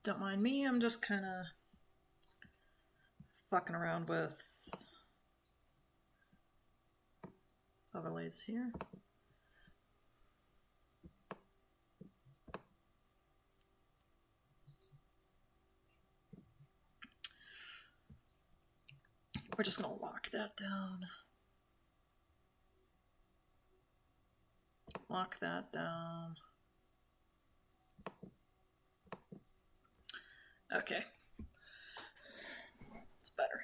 Don't mind me, I'm just kind of fucking around with overlays here. We're just going to lock that down. Lock that down. Okay. It's better.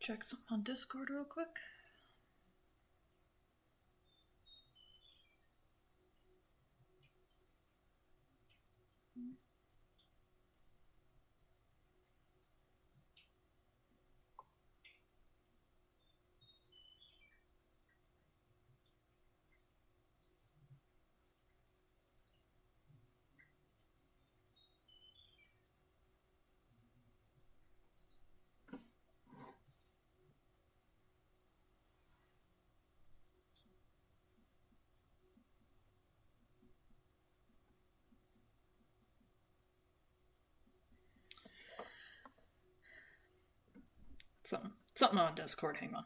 Check something on Discord real quick. Something on Discord, hang on.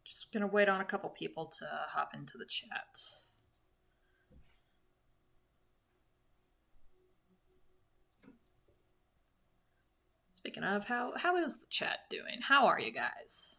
Just gonna wait on a couple people to hop into the chat. Speaking of, how is the chat doing? How are you guys?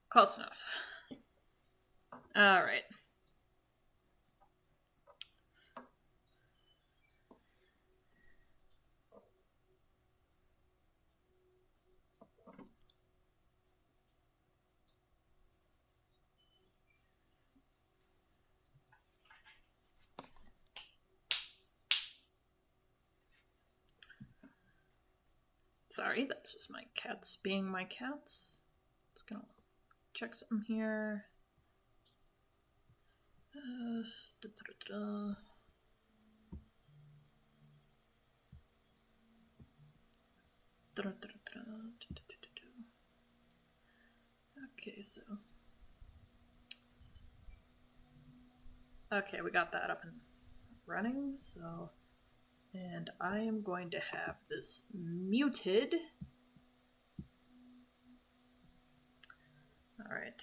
Close enough. All right. Sorry, that's just my cats being my cats. Just gonna check something here. Okay, so. Okay, we got that up and running, so. And I am going to have this muted. All right.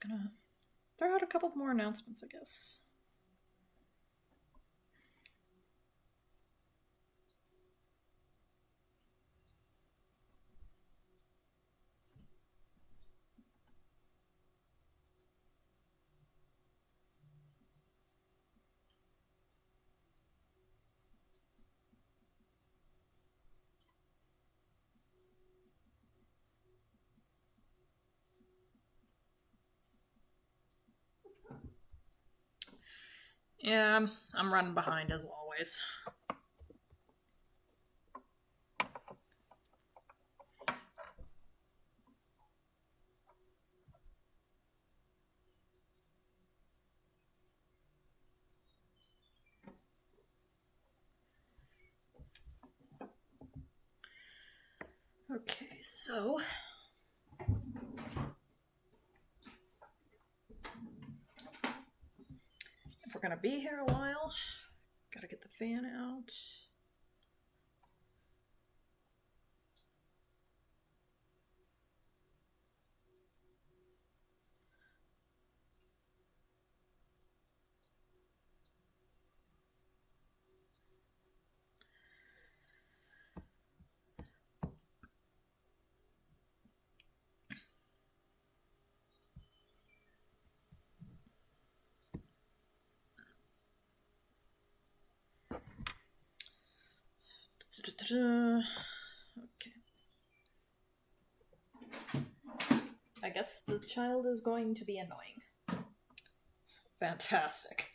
just gonna throw out a couple more announcements, I guess. Yeah, I'm running behind as always. Okay, so if we're gonna be here a while, gotta get the fan out. Okay. I guess the child is going to be annoying. Fantastic.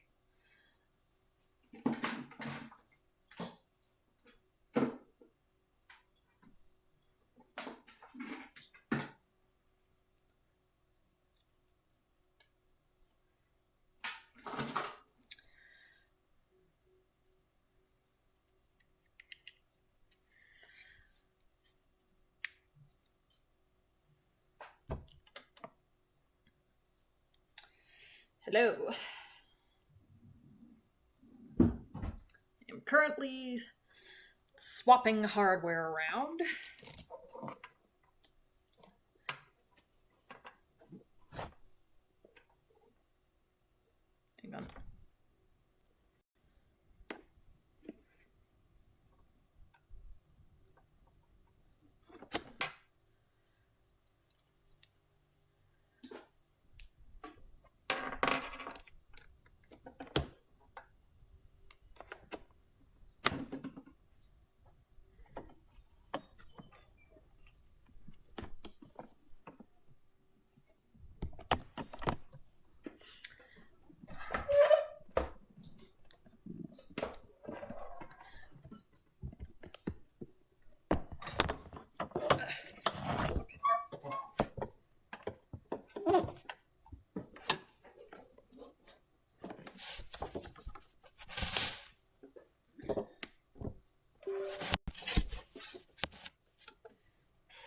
Hello. I'm currently swapping hardware around. Hang on.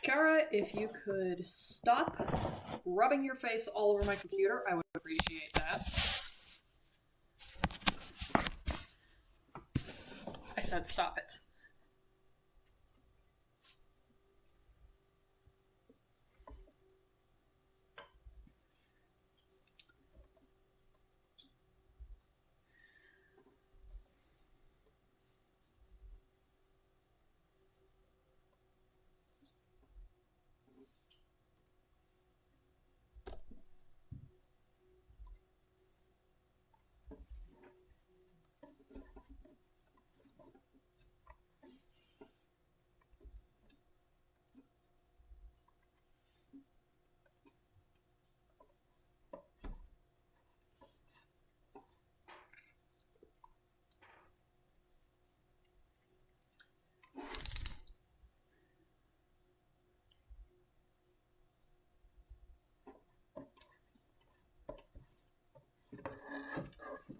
Kara, if you could stop rubbing your face all over my computer, I would appreciate that. I said stop it.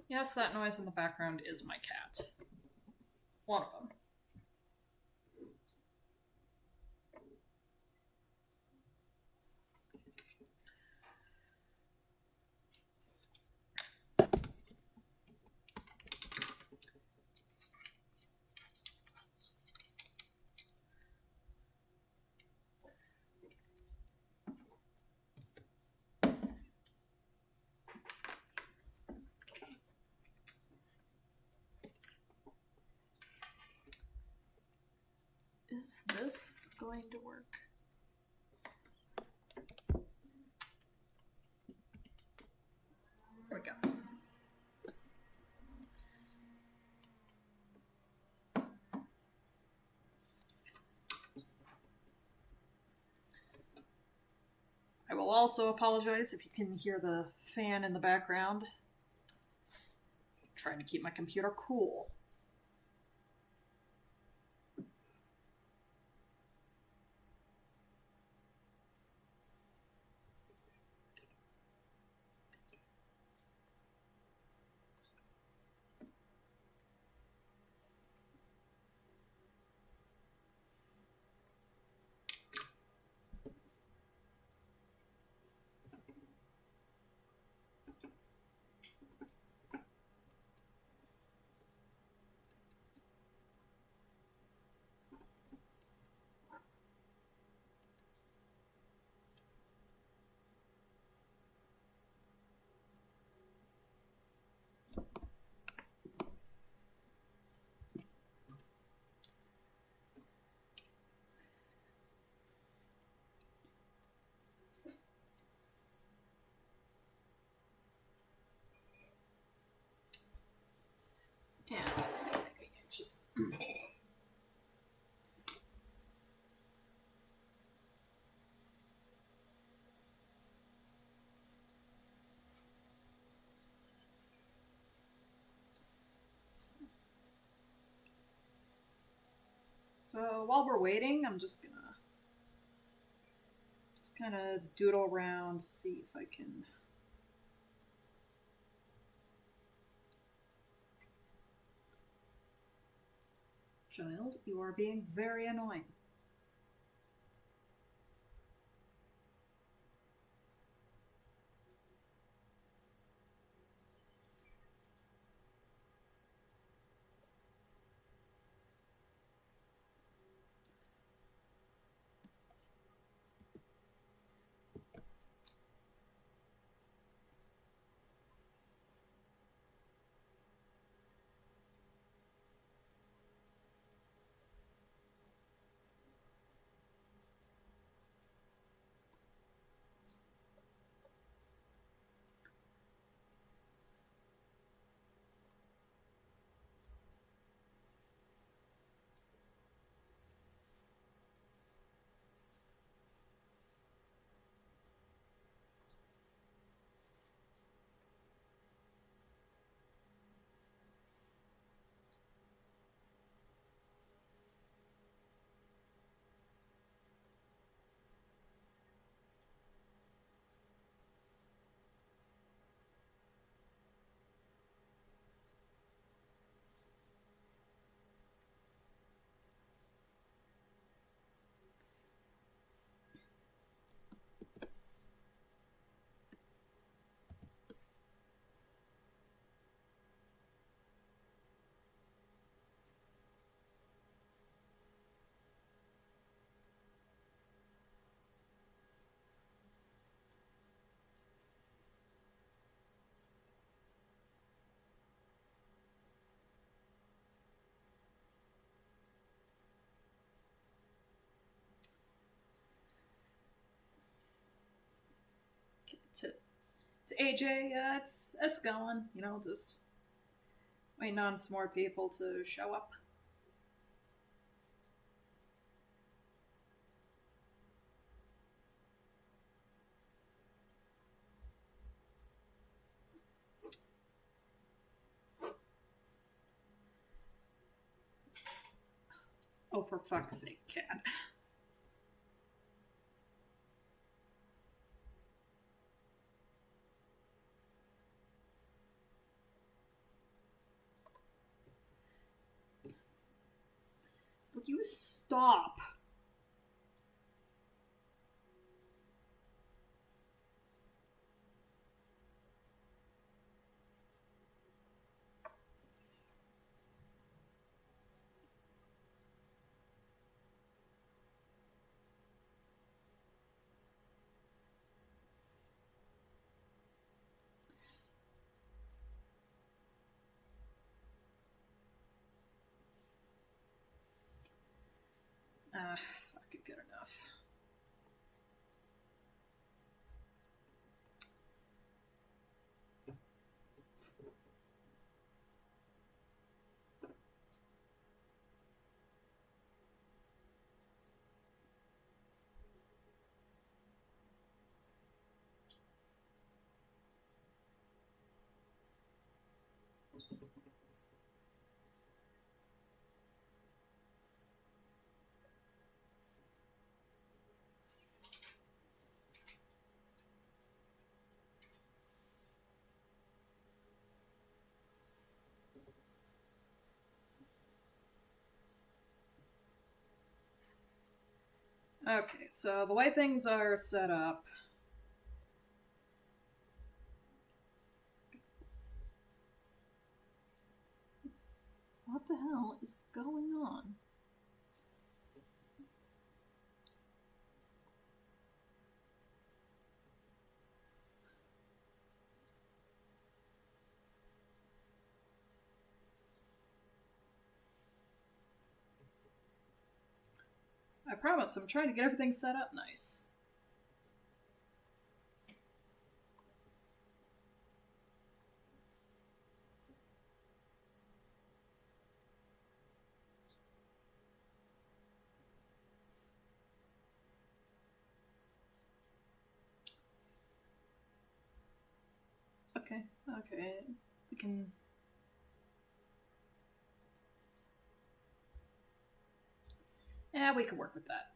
Yes, that noise in the background is my cat. One of them. Is this going to work? There we go. I will also apologize if you can hear the fan in the background. I'm trying to keep my computer cool. Yeah, that's gonna make me anxious. So while we're waiting, I'm just gonna kind of doodle around, see if I can. Child, you are being very annoying. To AJ, yeah, it's going. You know, just waiting on some more people to show up. Oh, for fuck's sake, cat. Would you stop? Fucking good enough. Okay, so the way things are set up. What the hell is going on? I promise, I'm trying to get everything set up nice. Okay, okay. We can... Yeah, we can work with that.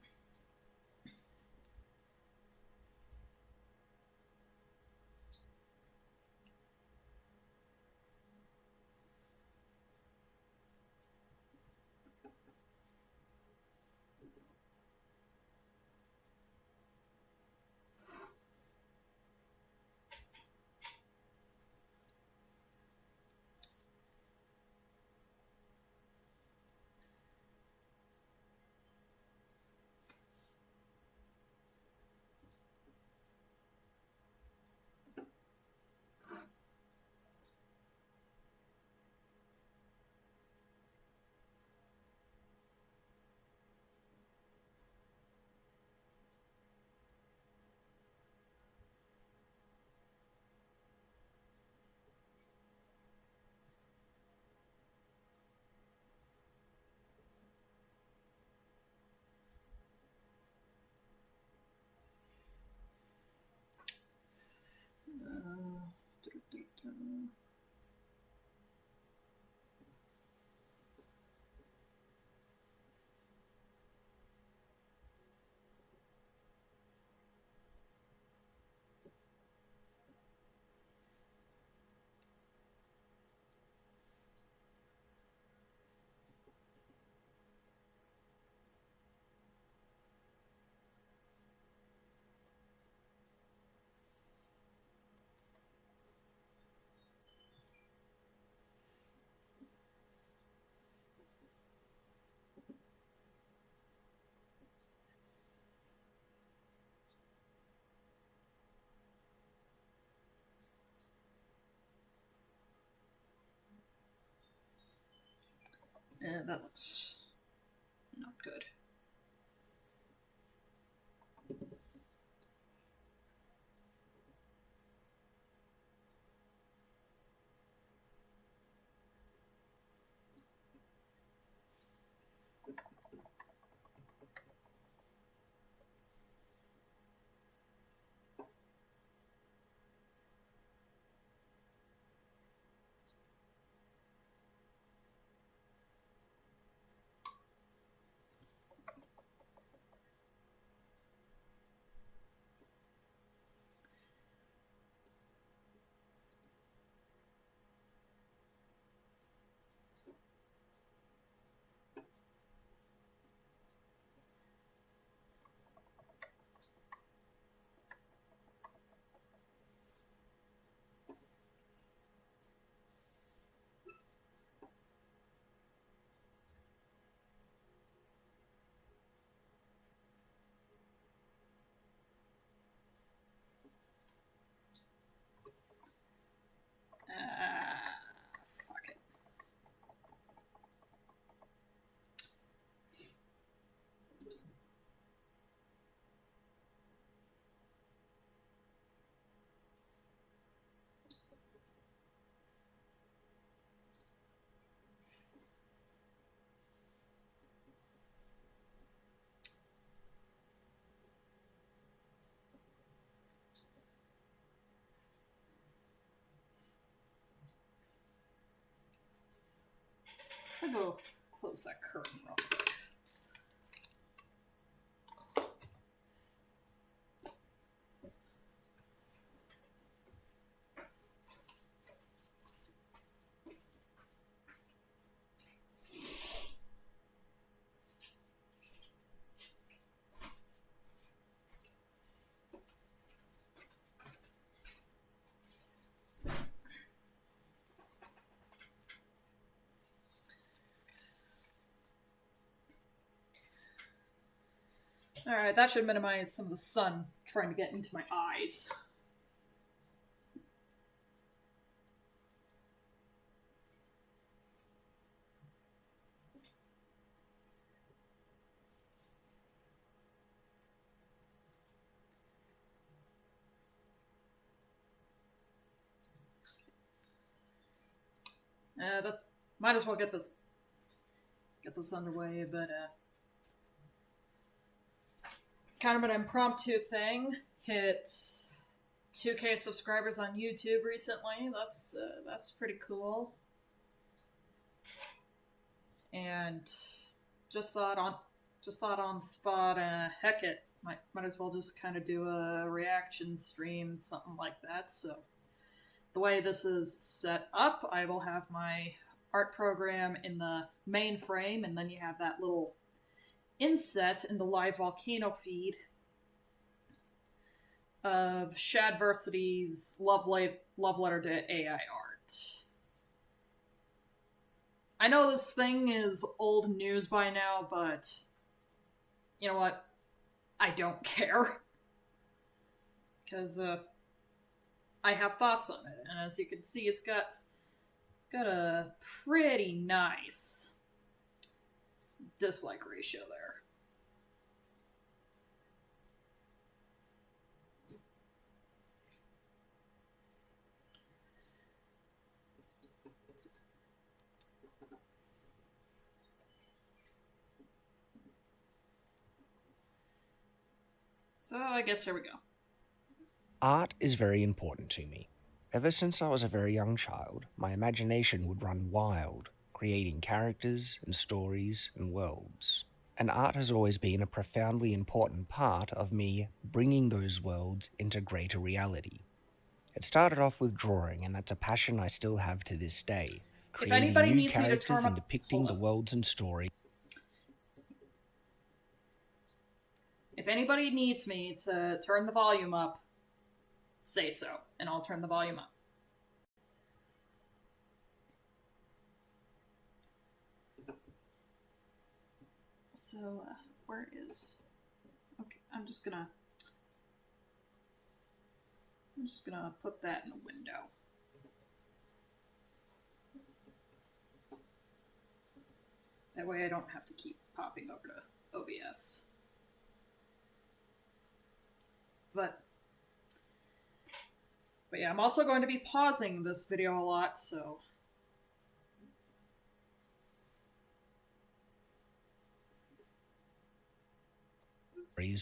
That looks not good. gonna go close that curtain real quick. Alright, that should minimize some of the sun trying to get into my eyes. That might as well get this underway, but kind of an impromptu thing. Hit 2K subscribers on YouTube recently. That's pretty cool. And just thought on the spot, heck it, might as well just kind of do a reaction stream, something like that. So the way this is set up, I will have my art program in the main frame, and then you have that little inset in the live volcano feed of Shadversity's love letter to AI art. I know this thing is old news by now, but you know what? I don't care. Because I have thoughts on it, and as you can see, it's got a pretty nice dislike ratio there. So I guess here we go. Art is very important to me. Ever since I was a very young child, my imagination would run wild, creating characters and stories and worlds. And art has always been a profoundly important part of me bringing those worlds into greater reality. It started off with drawing, and that's a passion I still have to this day. Creating new characters and depicting the worlds and stories. If anybody needs me to turn the volume up, say so, and I'll turn the volume up. So, where is... Okay, I'm just gonna put that in the window. That way I don't have to keep popping over to OBS. But yeah, I'm also going to be pausing this video a lot, so...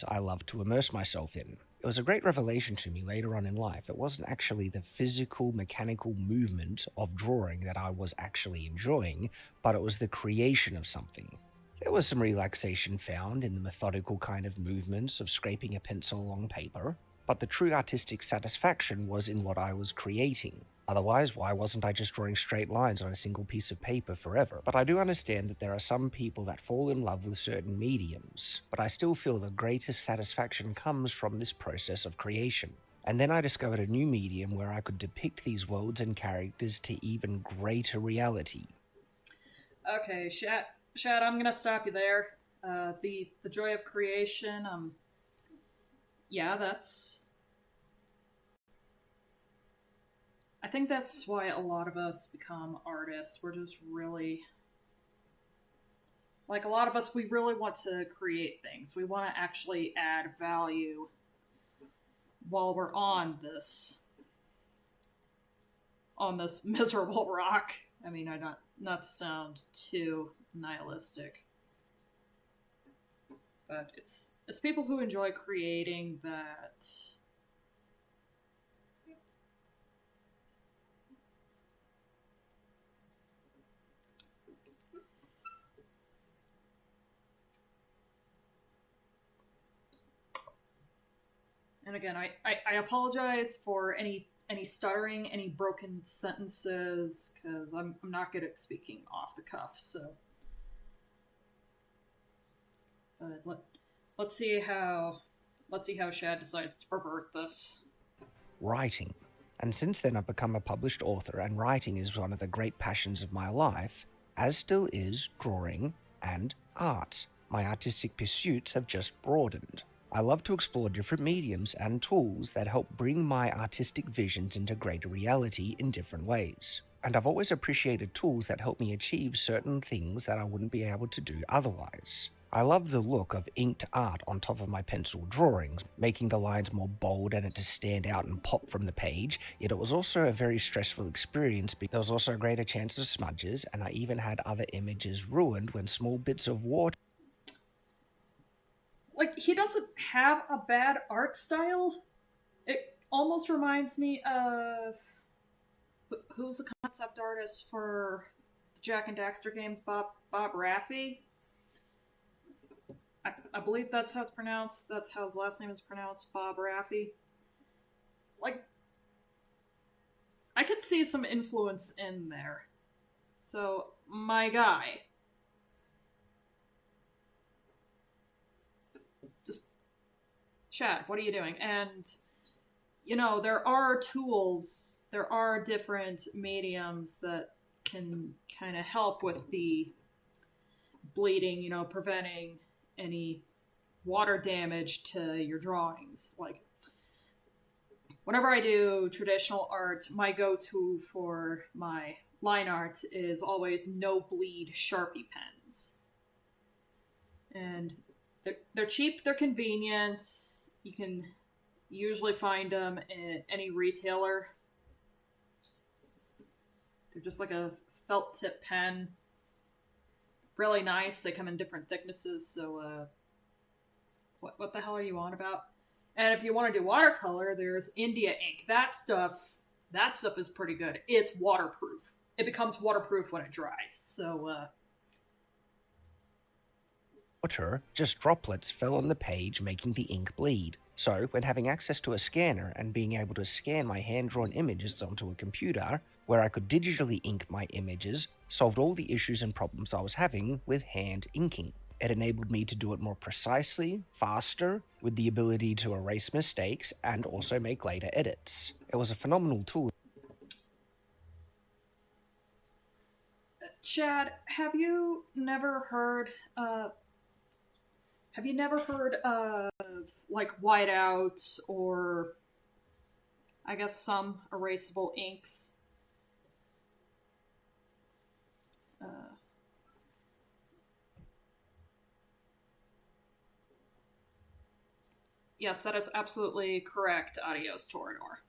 I love to immerse myself in. It was a great revelation to me later on in life. It wasn't actually the physical, mechanical movement of drawing that I was actually enjoying, but it was the creation of something. There was some relaxation found in the methodical kind of movements of scraping a pencil along paper, but the true artistic satisfaction was in what I was creating. Otherwise, why wasn't I just drawing straight lines on a single piece of paper forever? But I do understand that there are some people that fall in love with certain mediums, but I still feel the greatest satisfaction comes from this process of creation. And then I discovered a new medium where I could depict these worlds and characters to even greater reality. Okay, Shad, I'm gonna stop you there. The joy of creation, yeah, I think that's why a lot of us become artists. We're just really... Like, a lot of us, we really want to create things. We want to actually add value while we're on this miserable rock. I mean, not to sound too nihilistic, but it's people who enjoy creating that And again, I apologize for any stuttering, any broken sentences, because I'm not good at speaking off the cuff. So, let let's see how Shad decides to pervert this. Writing. And since then, I've become a published author, and writing is one of the great passions of my life, as still is drawing and art. My artistic pursuits have just broadened. I love to explore different mediums and tools that help bring my artistic visions into greater reality in different ways. And I've always appreciated tools that help me achieve certain things that I wouldn't be able to do otherwise. I love the look of inked art on top of my pencil drawings, making the lines more bold and it to stand out and pop from the page, yet it was also a very stressful experience because there was also a greater chance of smudges, and I even had other images ruined when small bits of water. Like, he doesn't have a bad art style. It almost reminds me of who's the concept artist for the Jack and Daxter games, Bob Raffi. I believe that's how it's pronounced. That's how his last name is pronounced, Bob Raffi. Like, I could see some influence in there. So, my guy. Just, Chad, what are you doing? And, there are tools, there are different mediums that can kind of help with the bleeding, preventing any water damage to your drawings. Like, whenever I do traditional art, my go-to for my line art is always no bleed Sharpie pens. And they're cheap, they're convenient. You can usually find them at any retailer. They're just like a felt tip pen. Really nice. They come in different thicknesses, so what the hell are you on about? And if you want to do watercolor, there's India ink. That stuff is pretty good. It's waterproof. It becomes waterproof when it dries. So Water, just droplets fell on the page, making the ink bleed. So, when having access to a scanner and being able to scan my hand-drawn images onto a computer, where I could digitally ink my images, solved all the issues and problems I was having with hand inking. It enabled me to do it more precisely, faster, with the ability to erase mistakes and also make later edits. It was a phenomenal tool. Chad, have you never heard of like whiteouts or I guess some erasable inks? Yes, that is absolutely correct, Adios Torador.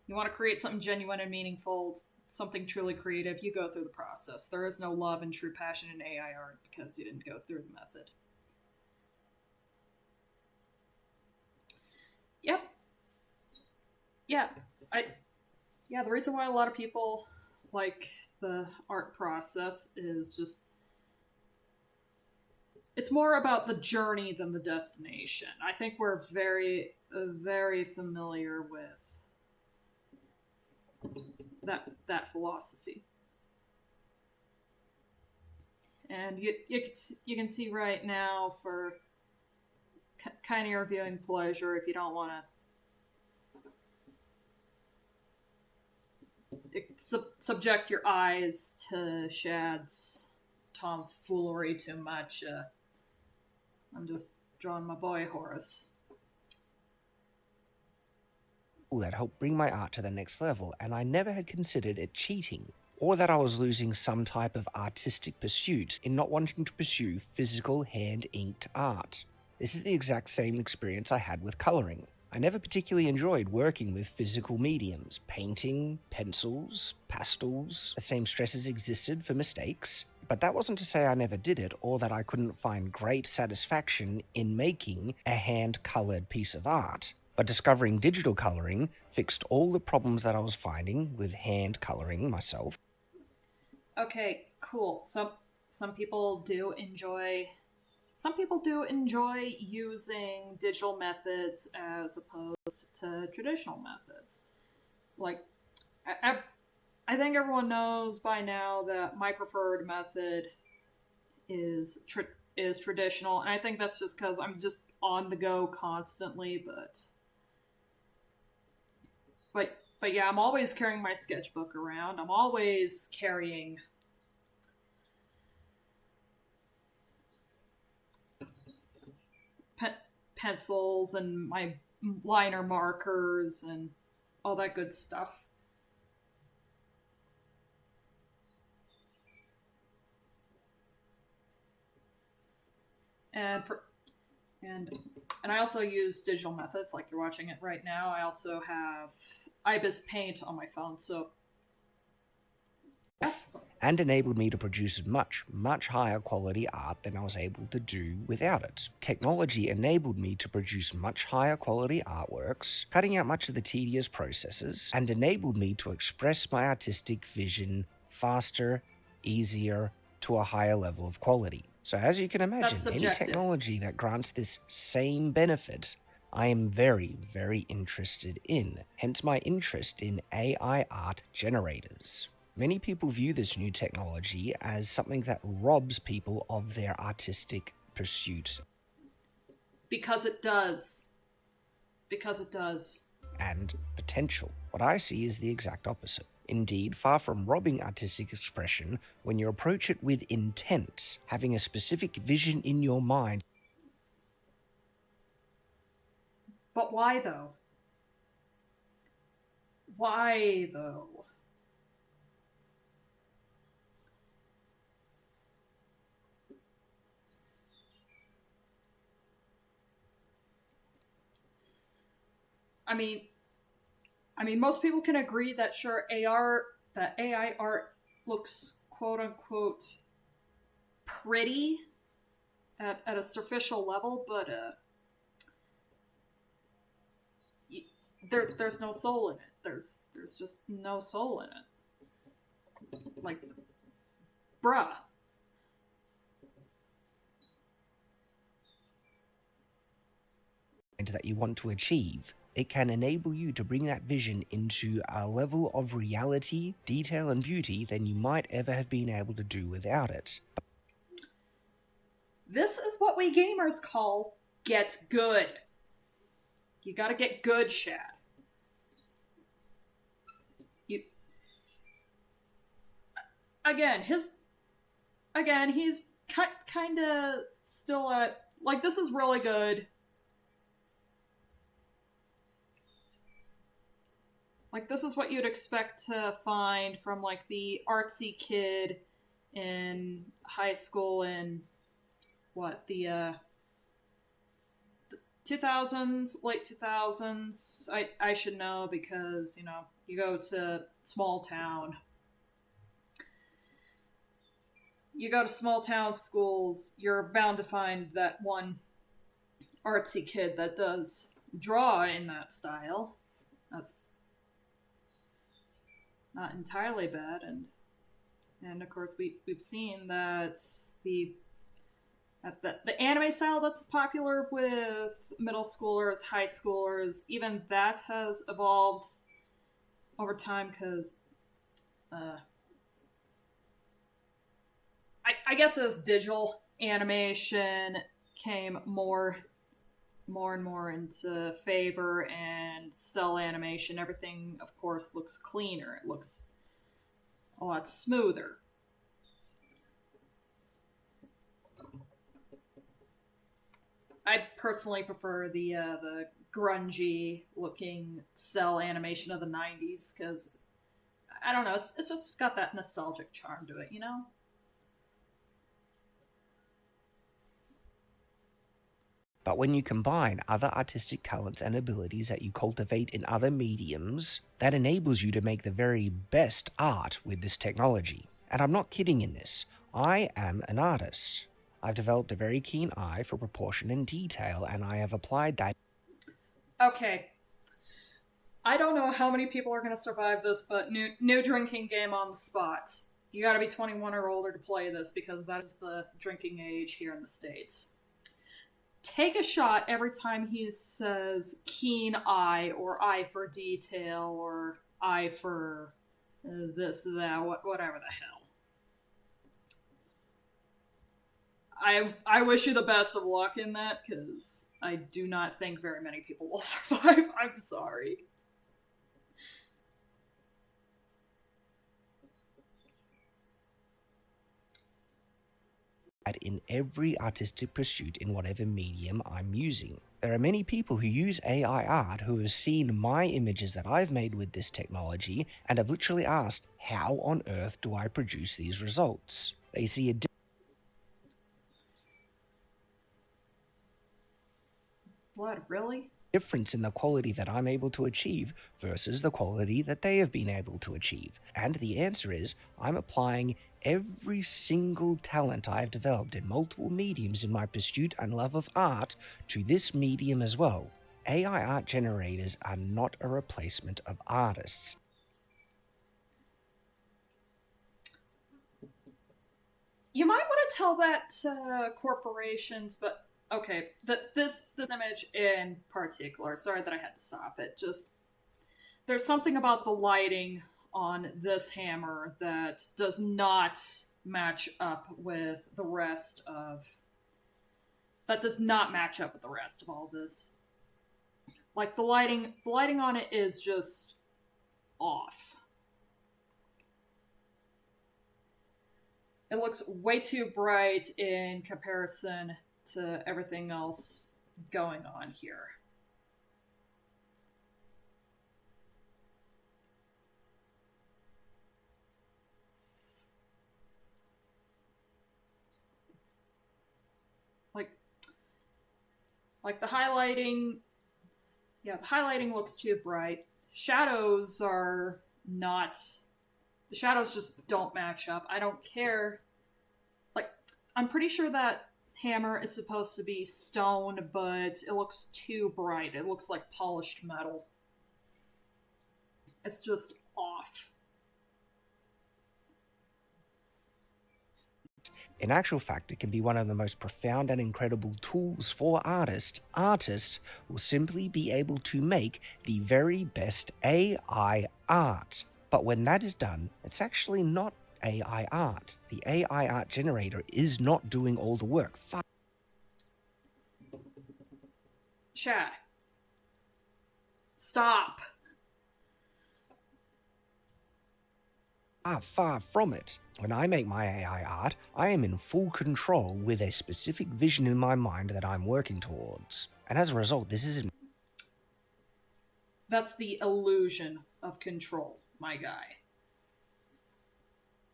You want to create something genuine and meaningful, something truly creative, you go through the process. There is no love and true passion in AI art because you didn't go through the method. Yep. Yeah. The reason why a lot of people like the art process is just it's more about the journey than the destination. I think we're very, very familiar with that philosophy, and you can see right now for kind of your viewing pleasure if you don't want to subject your eyes to Shad's tomfoolery too much. I'm just drawing my boy Horace. That helped bring my art to the next level, and I never had considered it cheating, or that I was losing some type of artistic pursuit in not wanting to pursue physical hand-inked art. This is the exact same experience I had with coloring. I never particularly enjoyed working with physical mediums, painting, pencils, pastels. The same stresses existed for mistakes, but that wasn't to say I never did it or that I couldn't find great satisfaction in making a hand-colored piece of art. But discovering digital coloring fixed all the problems that I was finding with hand coloring myself. Okay, cool. Some people do enjoy some people do enjoy using digital methods as opposed to traditional methods. Like, I think everyone knows by now that my preferred method is is traditional, and I think that's just because I'm just on the go constantly. But yeah, I'm always carrying my sketchbook around. I'm always carrying pe- pencils and my liner markers and all that good stuff. And for and and I also use digital methods like you're watching it right now. I also have IBIS Paint on my phone, so that's and enabled me to produce much, much higher quality art than I was able to do without it. Technology enabled me to produce much higher quality artworks, cutting out much of the tedious processes, and enabled me to express my artistic vision faster, easier, to a higher level of quality. So as you can that's imagine, any subjective. technology that grants this same benefit, I am very, very interested in, hence my interest in AI art generators. Many people view this new technology as something that robs people of their artistic pursuit Because it does. Because it does. and potential. What I see is the exact opposite. Indeed, far from robbing artistic expression, when you approach it with intent, having a specific vision in your mind, But why though? Why though? I mean, most people can agree that sure, AI art looks quote unquote pretty at a superficial level, but there's no soul in it. There's just no soul in it. Like, bruh. that you want to achieve, it can enable you to bring that vision into a level of reality, detail, and beauty than you might ever have been able to do without it. This is what we gamers call get good. You gotta get good, Shad. You again, he's kind of still at like this is really good. Like this is what you'd expect to find from like the artsy kid in high school in what the 2000s, late 2000s. I should know because you go to small town. You go to small town schools, you're bound to find that one artsy kid that does draw in that style. That's not entirely bad, and of course we've seen that the anime style that's popular with middle schoolers, high schoolers, even that has evolved over time because I guess as digital animation came more and more into favor and cell animation, everything of course looks cleaner. It looks a lot smoother. I personally prefer the grungy looking cell animation of the '90s because I don't know, it's just got that nostalgic charm to it, you know. But when you combine other artistic talents and abilities that you cultivate in other mediums, that enables you to make the very best art with this technology. And I'm not kidding in this. I am an artist. I've developed a very keen eye for proportion and detail, and I have applied that. Okay, I don't know how many people are going to survive this, but new drinking game on the spot. You got to be 21 or older to play this because that is the drinking age here in the States. take a shot every time he says keen eye or eye for detail or eye for this, that, whatever the hell. I wish you the best of luck in that, because I do not think very many people will survive. I'm sorry. In every artistic pursuit in whatever medium I'm using. There are many people who use AI art who have seen my images that I've made with this technology and have literally asked, how on earth do I produce these results? They see a Blood, really? difference in the quality that I'm able to achieve versus the quality that they have been able to achieve. And the answer is, I'm applying every single talent I've developed in multiple mediums in my pursuit and love of art to this medium as well. AI art generators are not a replacement of artists. You might want to tell that to corporations, but okay, this image in particular, sorry that I had to stop it, just there's something about the lighting on this hammer that does not match up with the rest of all this. Like the lighting on it is just off. It looks way too bright in comparison to everything else going on here. Like like the highlighting, yeah, the highlighting looks too bright. Shadows are not, the shadows just don't match up. I don't care. Like, I'm pretty sure that hammer is supposed to be stone, but it looks too bright. It looks like polished metal. It's just off. In actual fact, it can be one of the most profound and incredible tools for artists. Artists will simply be able to make the very best AI art. But when that is done, it's actually not AI art. The AI art generator is not doing all the work. Chat. Stop. Far from it. When I make my AI art, I am in full control with a specific vision in my mind that I'm working towards. And as a result, this isn't That's the illusion of control, my guy.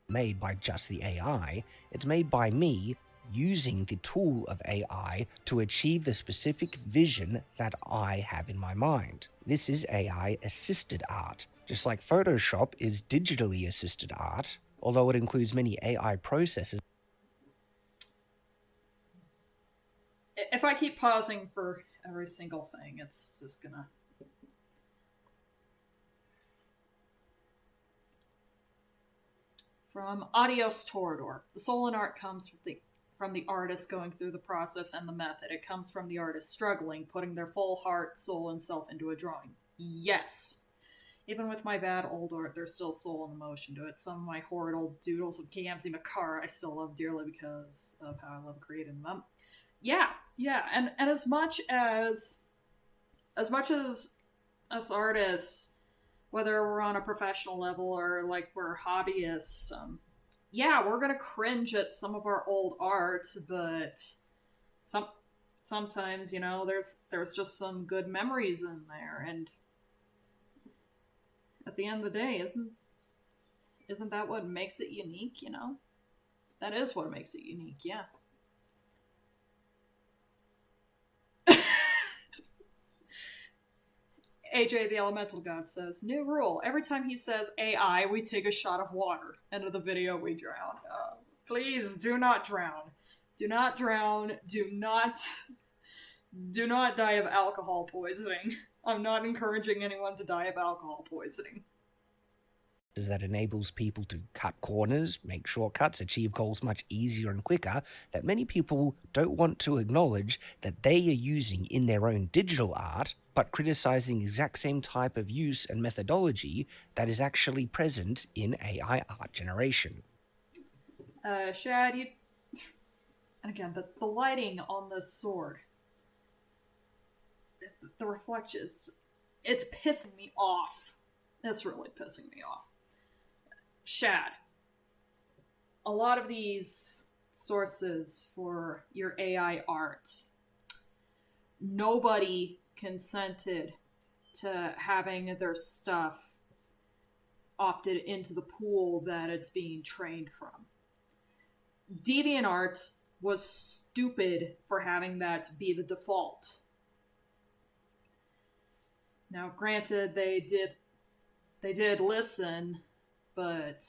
made by just the AI, it's made by me using the tool of AI to achieve the specific vision that I have in my mind. This is AI assisted art. Just like Photoshop is digitally assisted art, although it includes many AI processes. If I keep pausing for every single thing, it's just gonna... From Adios Torador. The soul in art comes from the artist going through the process and the method. It comes from the artist struggling, putting their full heart, soul, and self into a drawing. Yes. Even with my bad old art, there's still soul and emotion to it. Some of my horrid old doodles of Gamzee Makar I still love dearly because of how I love creating them. Yeah, and as much as us artists, whether we're on a professional level or like we're hobbyists, yeah, we're gonna cringe at some of our old art, but sometimes, you know, there's just some good memories in there, and at the end of the day, isn't that what makes it unique, you know? That is what makes it unique, yeah. AJ the Elemental God says, new rule. Every time he says AI, we take a shot of water. End of the video, we drown. Please do not drown. Do not drown. Do not die of alcohol poisoning. I'm not encouraging anyone to die of alcohol poisoning. is that enables people to cut corners, make shortcuts, achieve goals much easier and quicker, that many people don't want to acknowledge that they are using in their own digital art, but criticizing the exact same type of use and methodology that is actually present in AI art generation. Shad, you and again the lighting on the sword, the reflections, it's pissing me off. It's really pissing me off. Shad, a lot of these sources for your AI art, nobody consented to having their stuff opted into the pool that it's being trained from. DeviantArt was stupid for having that be the default. Now, granted, they did listen, but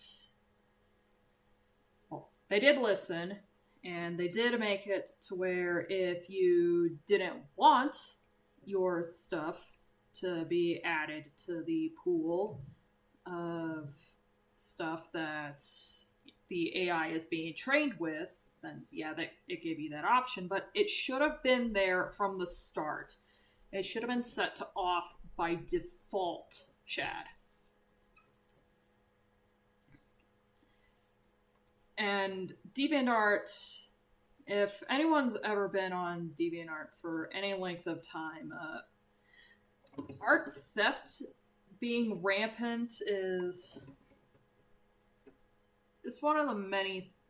well, they did listen, and they did make it to where if you didn't want your stuff to be added to the pool of stuff that the AI is being trained with, then yeah, it gave you that option. But it should have been there from the start. It should have been set to off by default, Chad. And DeviantArt, if anyone's ever been on DeviantArt for any length of time, art theft being rampant is one of the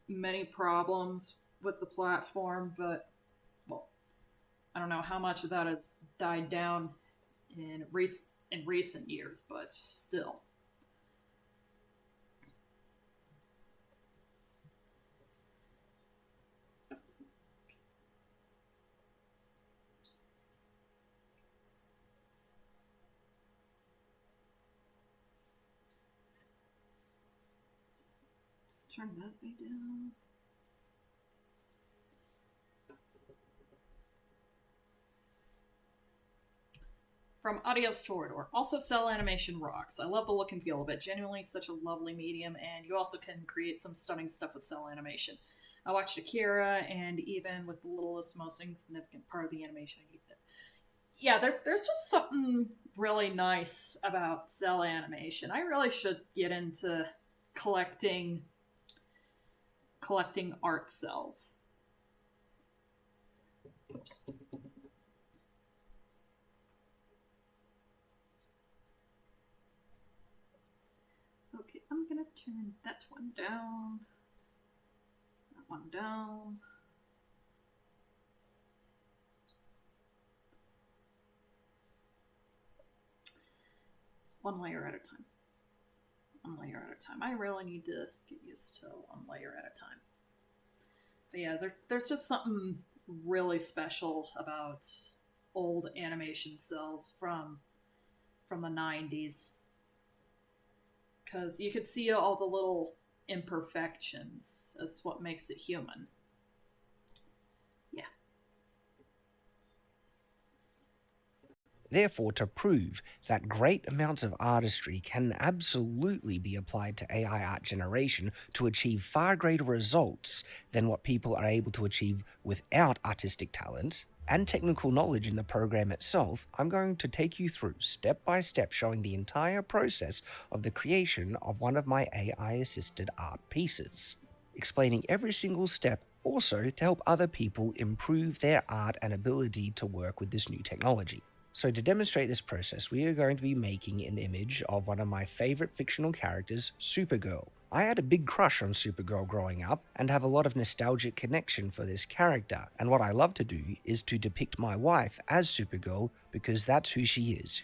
many problems with the platform. But well, I don't know how much of that has died down in recent years, but still. Turn that way down. From Audio Storador. Also, cell animation rocks. I love the look and feel of it. Genuinely such a lovely medium, and you also can create some stunning stuff with cell animation. I watched Akira, and even with the littlest, most insignificant part of the animation, I hate that. Yeah, there's just something really nice about cell animation. I really should get into collecting art cells. Oops. Okay, I'm gonna turn that one down. That one down. One layer at a time. One layer at a time. I really need to get used to one layer at a time. But yeah, there's just something really special about old animation cells from the 90s, because you could see all the little imperfections. That's what makes it human. Yeah. Therefore, to prove that great amounts of artistry can absolutely be applied to AI art generation to achieve far greater results than what people are able to achieve without artistic talent and technical knowledge in the program itself, I'm going to take you through step by step showing the entire process of the creation of one of my AI assisted art pieces, explaining every single step also to help other people improve their art and ability to work with this new technology. So to demonstrate this process, we are going to be making an image of one of my favorite fictional characters, Supergirl. I had a big crush on Supergirl growing up and have a lot of nostalgic connection for this character, and what I love to do is to depict my wife as Supergirl because that's who she is.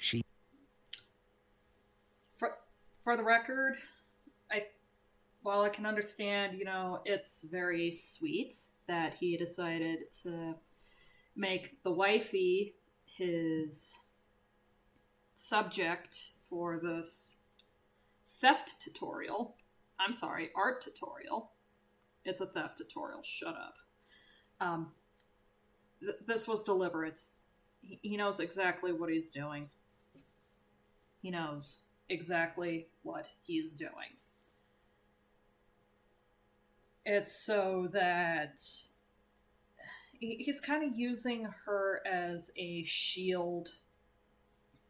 For for the record, I while I can understand, it's very sweet that he decided to make the wifey his subject for this theft tutorial. I'm sorry, art tutorial. It's a theft tutorial. Shut up. Um, this was deliberate. He knows exactly what he's doing. He knows. exactly what he's doing. It's so that he's kind of using her as a shield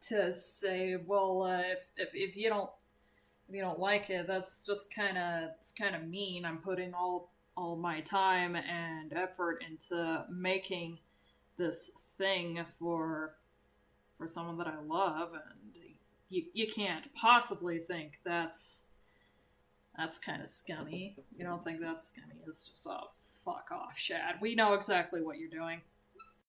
to say, well, if you don't like it, that's just kind of mean. I'm putting all my time and effort into making this thing for someone that I love, and you can't possibly think that's kind of scummy. You don't think that's scummy? It's just, oh, fuck off, Shad. We know exactly what you're doing.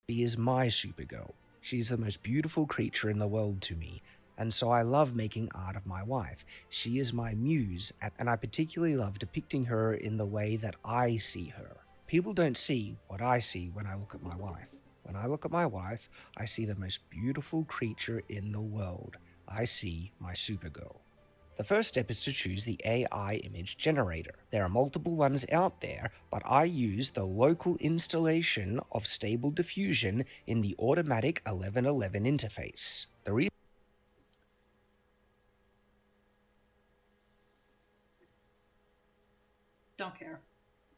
She is my Supergirl. She's the most beautiful creature in the world to me, and so I love making art of my wife. She is my muse, and I particularly love depicting her in the way that I see her. People don't see what I see when I look at my wife. When I look at my wife, I see the most beautiful creature in the world. I see my Supergirl. The first step is to choose the AI image generator. There are multiple ones out there, but I use the local installation of Stable Diffusion in the automatic 1111 interface. The Don't care.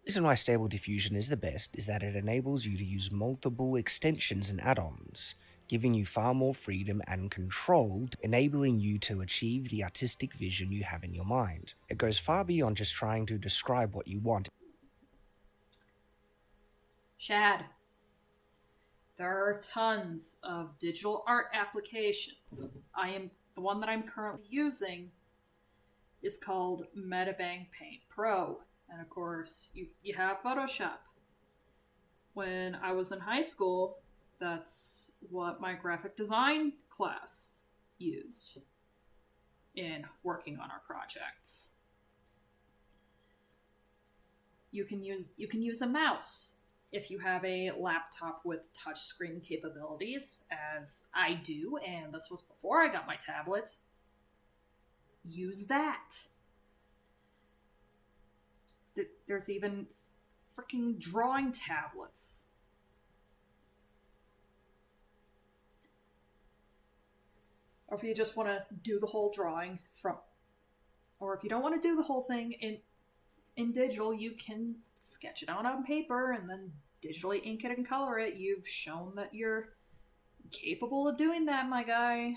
reason why Stable Diffusion is the best is that it enables you to use multiple extensions and add-ons, giving you far more freedom and control, enabling you to achieve the artistic vision you have in your mind. It goes far beyond just trying to describe what you want. Shad, there are tons of digital art applications. The one that I'm currently using is called Metabang Paint Pro. And of course, you have Photoshop. When I was in high school, that's what my graphic design class used in working on our projects. You can use a mouse if you have a laptop with touchscreen capabilities, as I do, and this was before I got my tablet. Use that. There's even freaking drawing tablets. Or if you just want to do the whole drawing from, or if you don't want to do the whole thing in digital, you can sketch it out on paper and then digitally ink it and color it. You've shown that you're capable of doing that, my guy.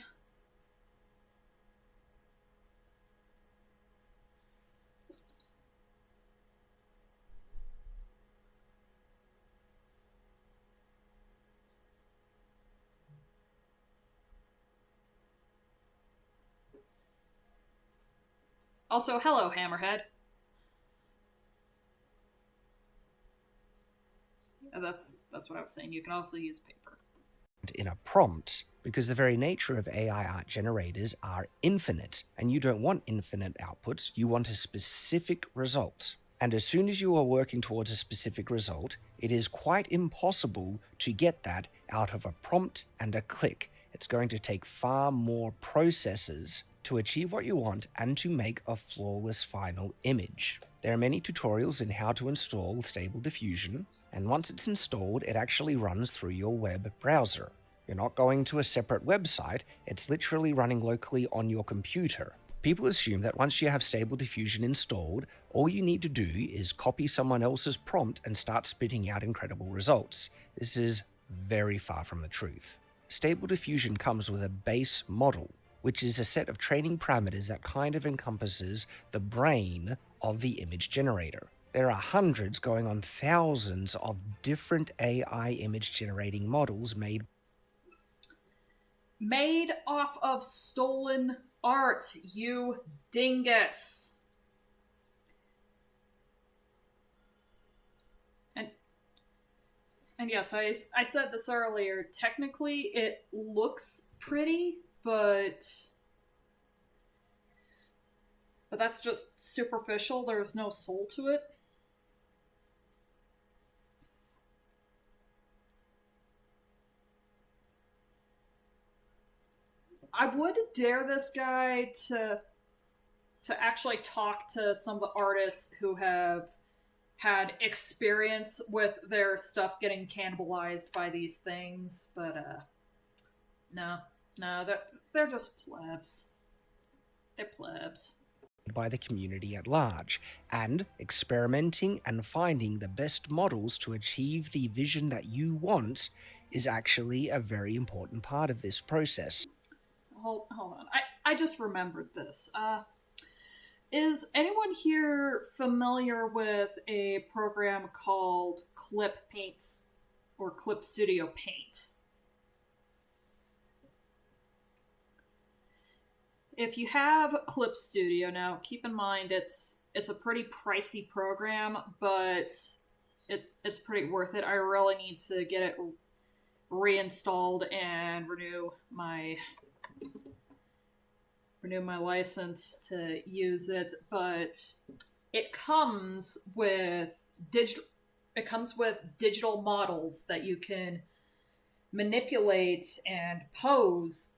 Also, hello, Hammerhead. That's what I was saying. You can also use paper. In a prompt, because the very nature of AI art generators are infinite, and you don't want infinite outputs, you want a specific result. And as soon as you are working towards a specific result, it is quite impossible to get that out of a prompt and a click. It's going to take far more processes to achieve what you want and to make a flawless final image. There are many tutorials in how to install Stable Diffusion, and once it's installed, it actually runs through your web browser. You're not going to a separate website, it's literally running locally on your computer. People assume that once you have Stable Diffusion installed, all you need to do is copy someone else's prompt and start spitting out incredible results. This is very far from the truth. Stable Diffusion comes with a base model, which is a set of training parameters that kind of encompasses the brain of the image generator. There are hundreds, going on thousands, of different AI image generating models made off of stolen art, you dingus. And yes, I said this earlier. Technically, it looks pretty, but that's just superficial. There's no soul to it. I would dare this guy to actually talk to some of the artists who have had experience with their stuff getting cannibalized by these things, but no, they're just plebs. They're plebs. by the community at large, and experimenting and finding the best models to achieve the vision that you want is actually a very important part of this process. Hold on. I just remembered this. Is anyone here familiar with a program called Clip Paint or Clip Studio Paint? If you have Clip Studio, now keep in mind it's a pretty pricey program, but it's pretty worth it. I really need to get it reinstalled and renew my license to use it, but it comes with digital models that you can manipulate and pose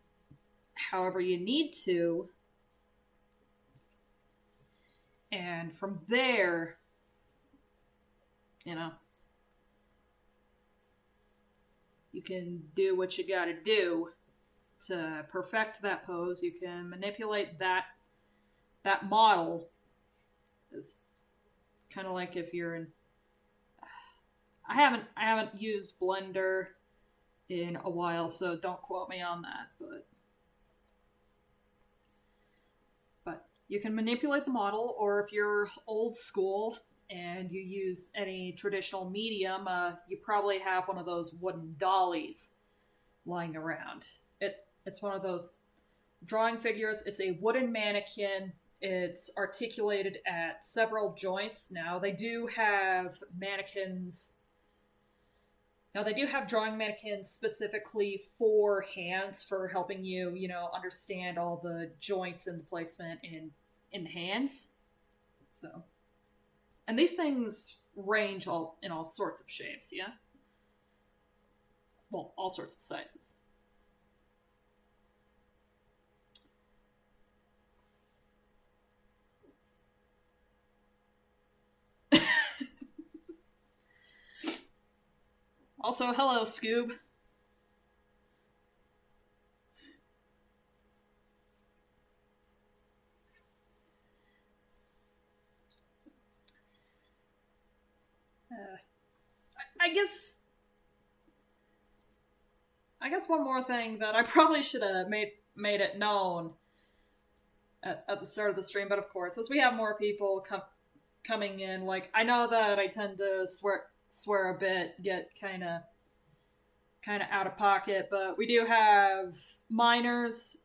however you need to, and from there, you know, you can do what you gotta do to perfect that pose. You can manipulate that model. It's kind of like if you're in. I haven't used Blender in a while, so don't quote me on that. But you can manipulate the model, or if you're old school and you use any traditional medium, you probably have one of those wooden dollies lying around. It's one of those drawing figures. It's a wooden mannequin. It's articulated at several joints. Now they do have drawing mannequins specifically for hands, for helping you, understand all the joints and the placement in the hands. So, and these things range in all sorts of shapes, yeah? Well, all sorts of sizes. Also, hello, Scoob. I guess one more thing that I probably should have made it known at the start of the stream, but of course, as we have more people coming in, like, I know that I tend to swear a bit, get kind of out of pocket, but we do have minors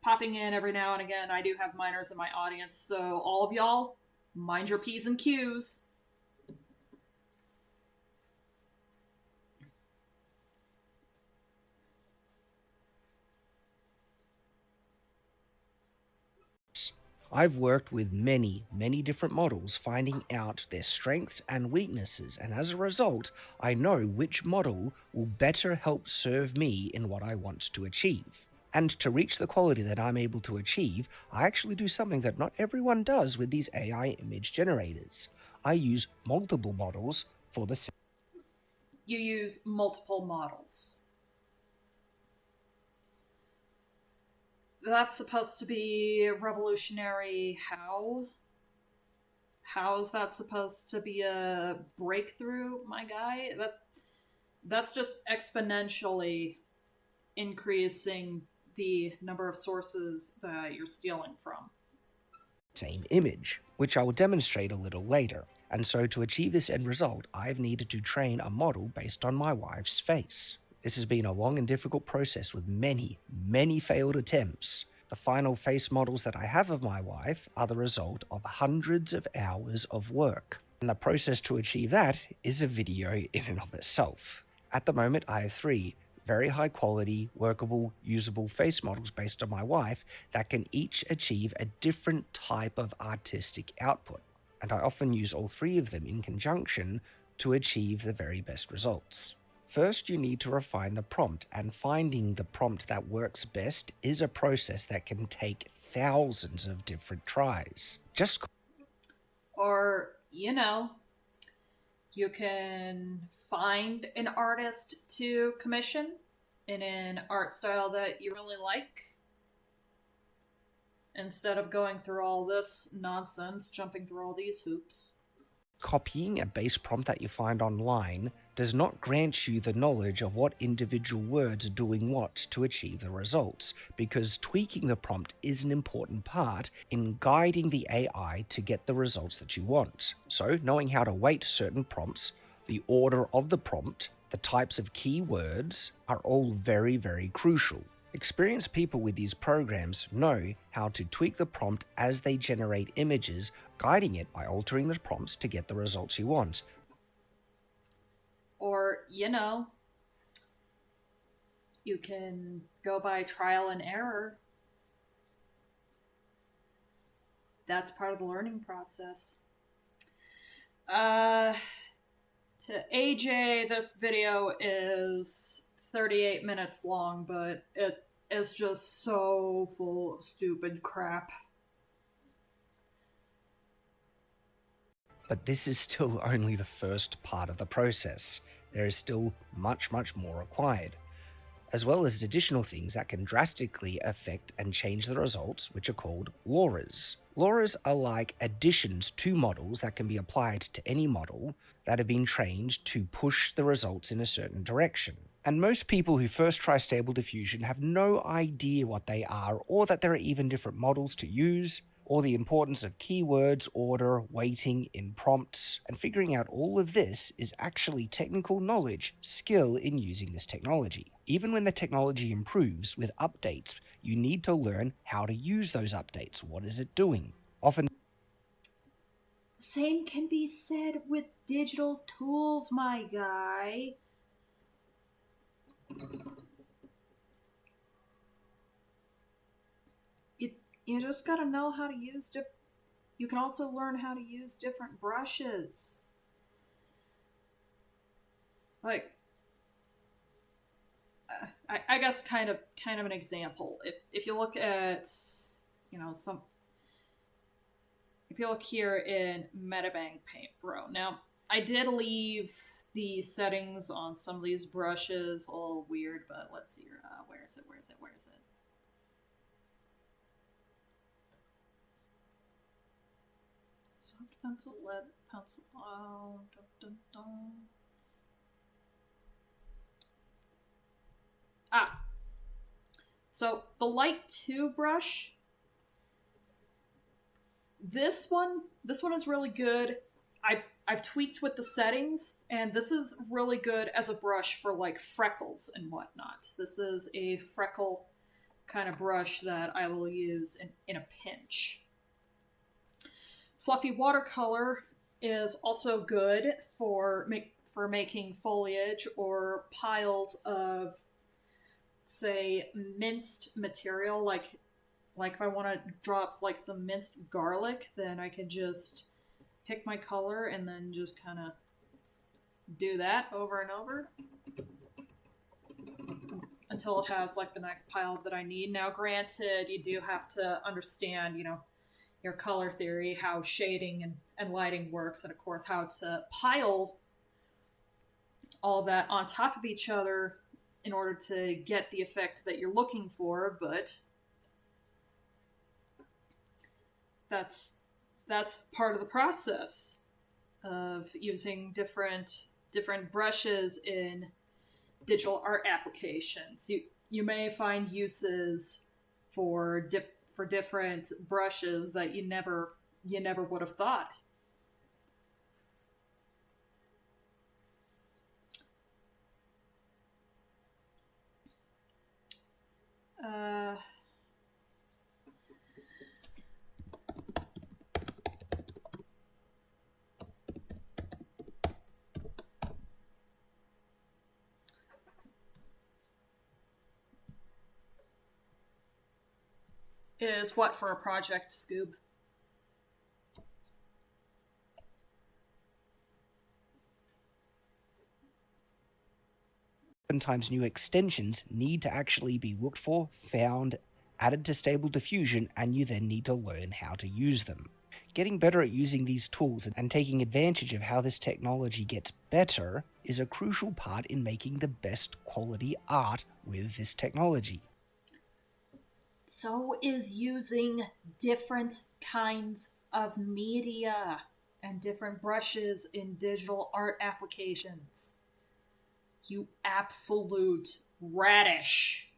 popping in every now and again. I do have minors in my audience, so all of y'all, mind your P's and Q's. I've worked with many, many different models, finding out their strengths and weaknesses, and as a result, I know which model will better help serve me in what I want to achieve. And to reach the quality that I'm able to achieve, I actually do something that not everyone does with these AI image generators. I use multiple models for the same. You use multiple models. That's supposed to be revolutionary. How is that supposed to be a breakthrough, my guy? That's just exponentially increasing the number of sources that you're stealing from. Same image, which I will demonstrate a little later. And so to achieve this end result, I've needed to train a model based on my wife's face. This has been a long and difficult process with many, many failed attempts. The final face models that I have of my wife are the result of hundreds of hours of work. And the process to achieve that is a video in and of itself. At the moment, I have 3 very high quality, workable, usable face models based on my wife that can each achieve a different type of artistic output. And I often use all 3 of them in conjunction to achieve the very best results. First, you need to refine the prompt, and finding the prompt that works best is a process that can take thousands of different tries. Or, you can find an artist to commission in an art style that you really like. instead of going through all this nonsense, jumping through all these hoops. Copying a base prompt that you find online does not grant you the knowledge of what individual words are doing what to achieve the results, because tweaking the prompt is an important part in guiding the AI to get the results that you want. So, knowing how to weight certain prompts, the order of the prompt, the types of keywords are all very, very crucial. Experienced people with these programs know how to tweak the prompt as they generate images, guiding it by altering the prompts to get the results you want. Or, you can go by trial and error. That's part of the learning process. To AJ, this video is 38 minutes long, but it is just so full of stupid crap. But this is still only the first part of the process. There is still much, much more required, as well as additional things that can drastically affect and change the results, which are called LoRAs. LoRAs are like additions to models that can be applied to any model that have been trained to push the results in a certain direction. And most people who first try Stable Diffusion have no idea what they are, or that there are even different models to use, or the importance of keywords, order, weighting in prompts, and figuring out all of this is actually technical knowledge, skill in using this technology. Even when the technology improves with updates, you need to learn how to use those updates. What is it doing? Often, same can be said with digital tools, my guy. You just gotta know how to use you can also learn how to use different brushes. Like, I guess kind of an example. If you look at, some, if you look here in Metabang Paint Pro. Now, I did leave the settings on some of these brushes a little weird, but let's see here. Where is it? Soft pencil, lead pencil. Oh, dun, dun, dun. So the Light 2 brush, this one is really good. I've tweaked with the settings, and this is really good as a brush for like freckles and whatnot. This is a freckle kind of brush that I will use in a pinch. Fluffy watercolor is also good for making foliage or piles of, say, minced material. Like if I want to drop like some minced garlic, then I can just pick my color and then just kind of do that over and over until it has like the nice pile that I need. Now, granted, you do have to understand, your color theory, how shading and lighting works, and of course how to pile all that on top of each other in order to get the effect that you're looking for. But that's part of the process of using different brushes in digital art applications. You may find uses for different brushes that you never would have thought. Is what for a project, Scoob? Sometimes new extensions need to actually be looked for, found, added to Stable Diffusion, and you then need to learn how to use them. Getting better at using these tools and taking advantage of how this technology gets better is a crucial part in making the best quality art with this technology. So is using different kinds of media and different brushes in digital art applications. You absolute radish.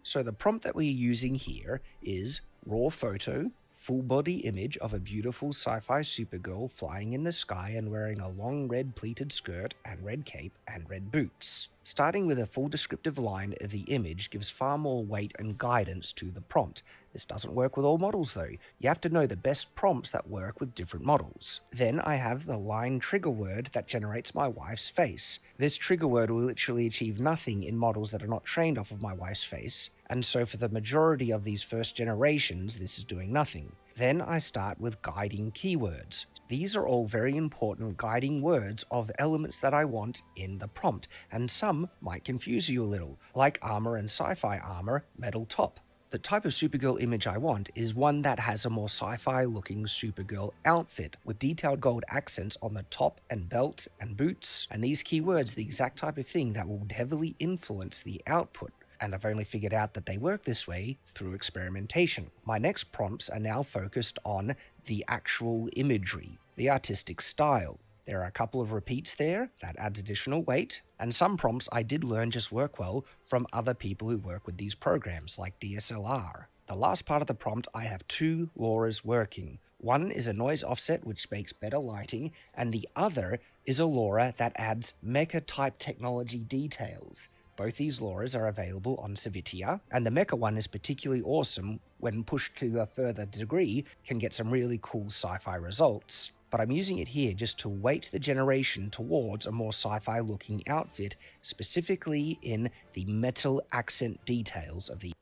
So the prompt that we're using here is raw photo, full body image of a beautiful sci-fi supergirl flying in the sky and wearing a long red pleated skirt and red cape and red boots. Starting with a full descriptive line of the image gives far more weight and guidance to the prompt. This doesn't work with all models though. You have to know the best prompts that work with different models. Then I have the line trigger word that generates my wife's face. This trigger word will literally achieve nothing in models that are not trained off of my wife's face, and so for the majority of these first generations, this is doing nothing. Then I start with guiding keywords. These are all very important guiding words of elements that I want in the prompt, and some might confuse you a little, like armor and sci-fi armor, metal top. The type of Supergirl image I want is one that has a more sci-fi looking Supergirl outfit with detailed gold accents on the top and belt and boots, and these keywords are the exact type of thing that will heavily influence the output. And I've only figured out that they work this way through experimentation. My next prompts are now focused on the actual imagery, the artistic style. There are a couple of repeats there, that adds additional weight, and some prompts I did learn just work well from other people who work with these programs, like DSLR. The last part of the prompt, I have two LoRa's working. One is a noise offset which makes better lighting, and the other is a LoRa that adds mecha-type technology details. Both these LoRa's are available on Civitia, and the mecha one is particularly awesome when pushed to a further degree, can get some really cool sci-fi results. But I'm using it here just to weight the generation towards a more sci-fi looking outfit, specifically in the metal accent details of the.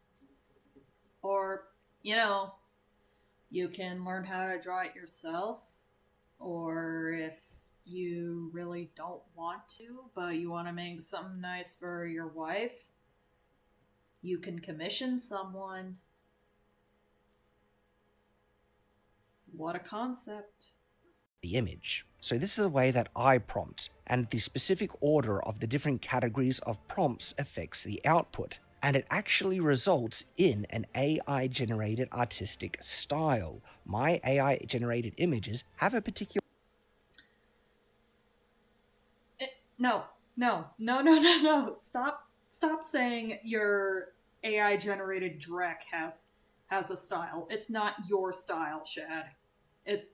Or, you know, you can learn how to draw it yourself. Or if you really don't want to, but you want to make something nice for your wife, you can commission someone. What a concept. The image. So this is the way that I prompt, and the specific order of the different categories of prompts affects the output. And it actually results in an AI-generated artistic style. My AI-generated images have a particular. No, no, no, no, no, no. Stop saying your AI generated Drek has a style. It's not your style, Shad. It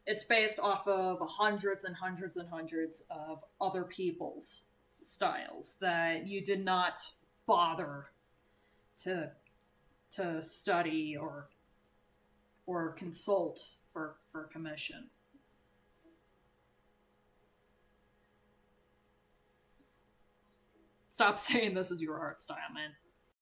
it's based off of hundreds and hundreds and hundreds of other people's styles that you did not bother to study or consult for commission. Stop saying this is your art style, man.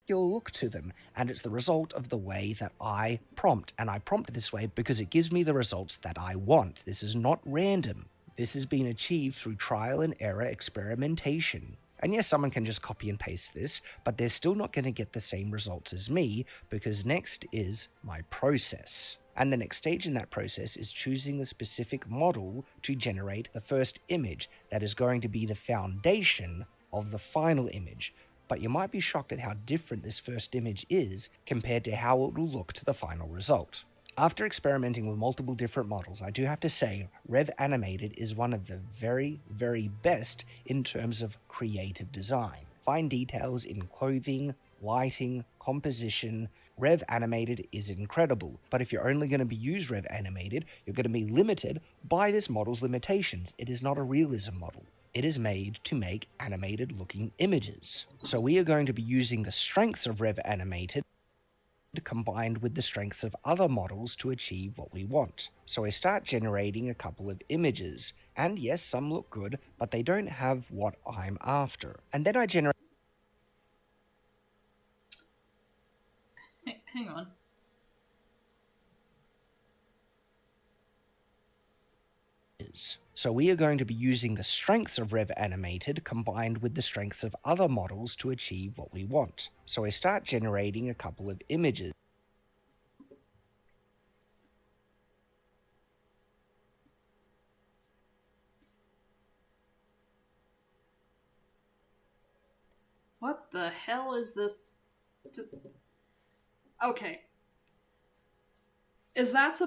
Look to them, and it's the result of the way that I prompt. And I prompt this way because it gives me the results that I want. This is not random. This has been achieved through trial and error experimentation. And yes, someone can just copy and paste this, but they're still not going to get the same results as me because next is my process. And the next stage in that process is choosing the specific model to generate the first image that is going to be the foundation of the final image. But you might be shocked at how different this first image is compared to how it will look to the final result. After experimenting with multiple different models, I do have to say Rev Animated is one of the very, very best in terms of creative design. Fine details in clothing, lighting, composition. Rev Animated is incredible, but if you're only going to be used Rev Animated, you're going to be limited by this model's limitations. It is not a realism model. It is made to make animated looking images. So we are going to be using the strengths of Rev Animated combined with the strengths of other models to achieve what we want. So I start generating a couple of images, and yes, some look good, but they don't have what I'm after. And then I generate. Hang on. So we are going to be using the strengths of Rev Animated combined with the strengths of other models to achieve what we want. So I start generating a couple of images. What the hell is this Just okay. Is that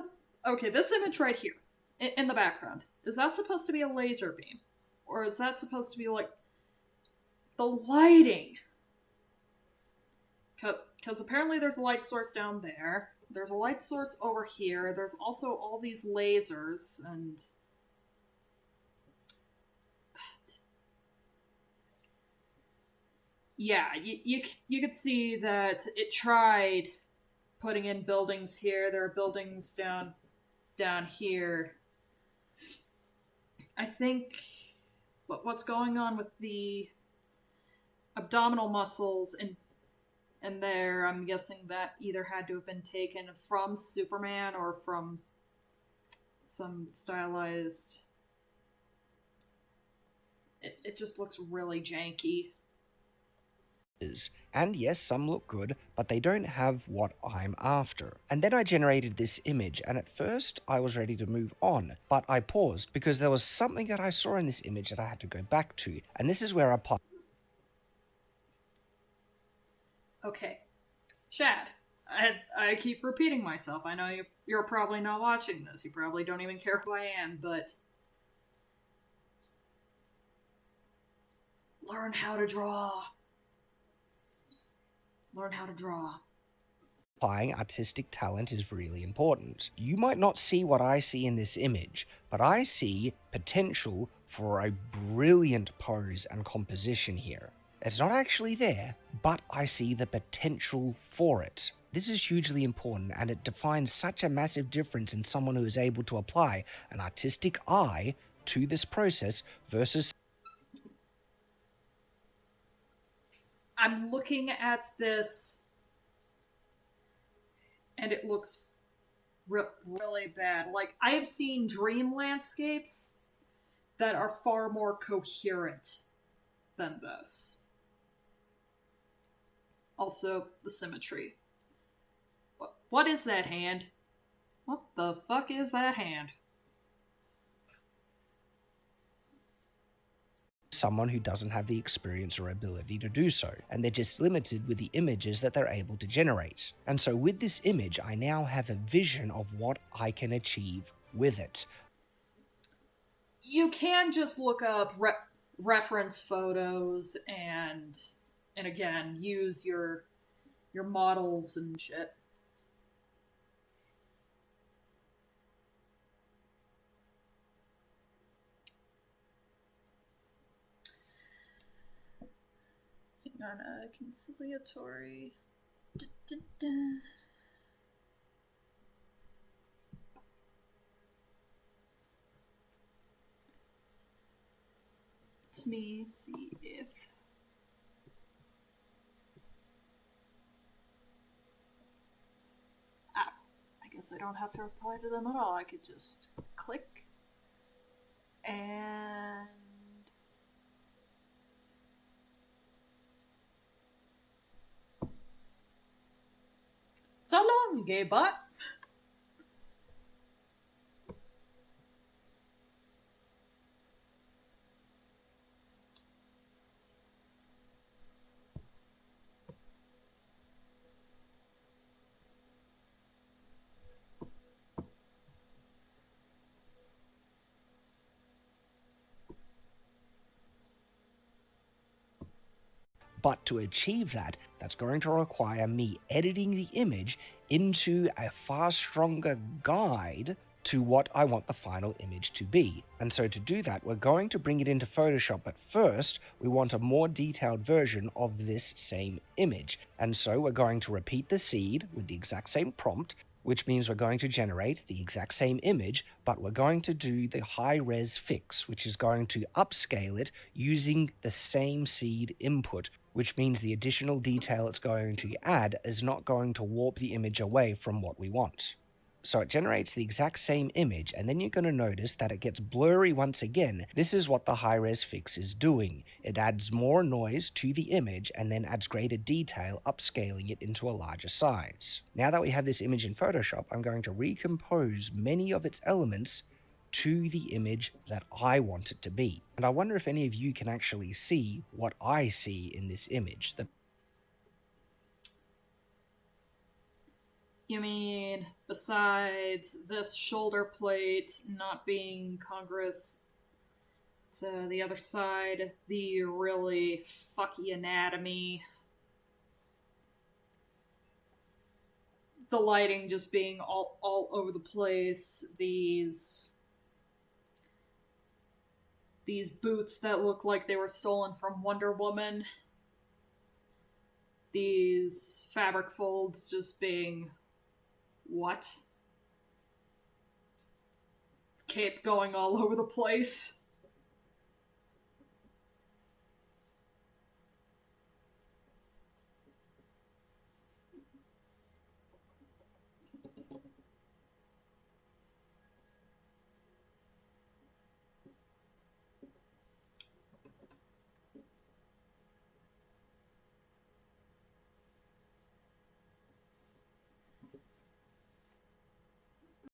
okay? This image right here in the background, is that supposed to be a laser beam, or is that supposed to be like the lighting? Because apparently there's a light source down there. There's a light source over here. There's also all these lasers and yeah, you could see that it tried putting in buildings here. There are buildings down here. I think what's going on with the abdominal muscles and there, I'm guessing that either had to have been taken from Superman or from some stylized. It just looks really janky. And yes, some look good, but they don't have what I'm after. And then I generated this image, and at first I was ready to move on, but I paused because there was something that I saw in this image that I had to go back to, and this is where I paused. Okay, Shad, I keep repeating myself. I know you're probably not watching this. You probably don't even care who I am, but learn how to draw. Learn how to draw. Applying artistic talent is really important. You might not see what I see in this image, but I see potential for a brilliant pose and composition here. It's not actually there, but I see the potential for it. This is hugely important, and it defines such a massive difference in someone who is able to apply an artistic eye to this process versus I'm looking at this and it looks really bad. Like, I have seen dream landscapes that are far more coherent than this. Also, the symmetry. What is that hand? What the fuck is that hand? someone who doesn't have the experience or ability to do so, and they're just limited with the images that they're able to generate. And so with this image, I now have a vision of what I can achieve with it. You can just look up reference photos and again use your models and shit. Hang on, conciliatory. Let me see if I guess I don't have to reply to them at all. I could just click and so long, gay bot. But to achieve that, that's going to require me editing the image into a far stronger guide to what I want the final image to be. And so to do that, we're going to bring it into Photoshop, but first we want a more detailed version of this same image. And so we're going to repeat the seed with the exact same prompt, which means we're going to generate the exact same image, but we're going to do the high-res fix, which is going to upscale it using the same seed input, which means the additional detail it's going to add is not going to warp the image away from what we want. So it generates the exact same image, and then you're going to notice that it gets blurry once again. This is what the high-res fix is doing. It adds more noise to the image and then adds greater detail, upscaling it into a larger size. Now that we have this image in Photoshop, I'm going to recompose many of its elements to the image that I want it to be. And I wonder if any of you can actually see what I see in this image. You mean besides this shoulder plate not being congruous to the other side, the really fucky anatomy, the lighting just being all over the place, these boots that look like they were stolen from Wonder Woman, these fabric folds just being what? Cape going all over the place.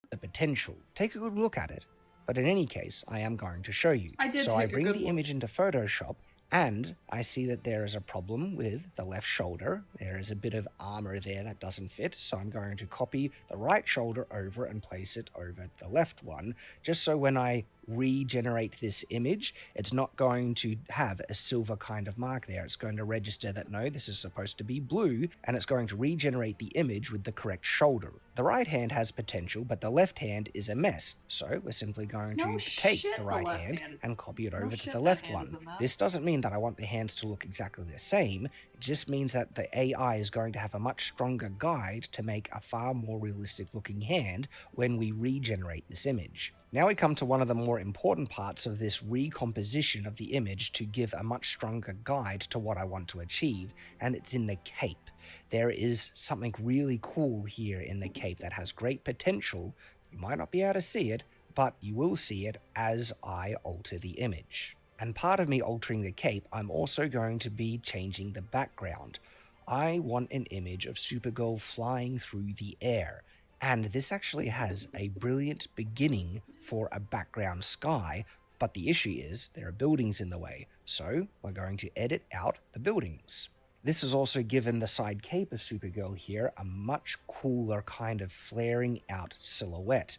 The potential. Take a good look at it. But in any case, I am going to show you. I did So I take a bring good the look. image into Photoshop, and I see that there is a problem with the left shoulder. There is a bit of armor there that doesn't fit, so I'm going to copy the right shoulder over and place it over the left one, just so when I regenerate this image, it's not going to have a silver kind of mark there. It's going to register that no, this is supposed to be blue, and it's going to regenerate the image with the correct shoulder. The right hand has potential, but the left hand is a mess, so we're simply going No to take shit, the the right left hand hand. and copy it No over to shit, the that left hand is one. a mess. This doesn't mean that I want the hands to look exactly the same. It just means that the AI is going to have a much stronger guide to make a far more realistic looking hand when we regenerate this image. Now we come to one of the more important parts of this recomposition of the image to give a much stronger guide to what I want to achieve, and it's in the cape. There is something really cool here in the cape that has great potential. You might not be able to see it, but you will see it as I alter the image. And part of me altering the cape, I'm also going to be changing the background. I want an image of Supergirl flying through the air. And this actually has a brilliant beginning for a background sky, but the issue is there are buildings in the way, so we're going to edit out the buildings. This has also given the side cape of Supergirl here a much cooler kind of flaring out silhouette.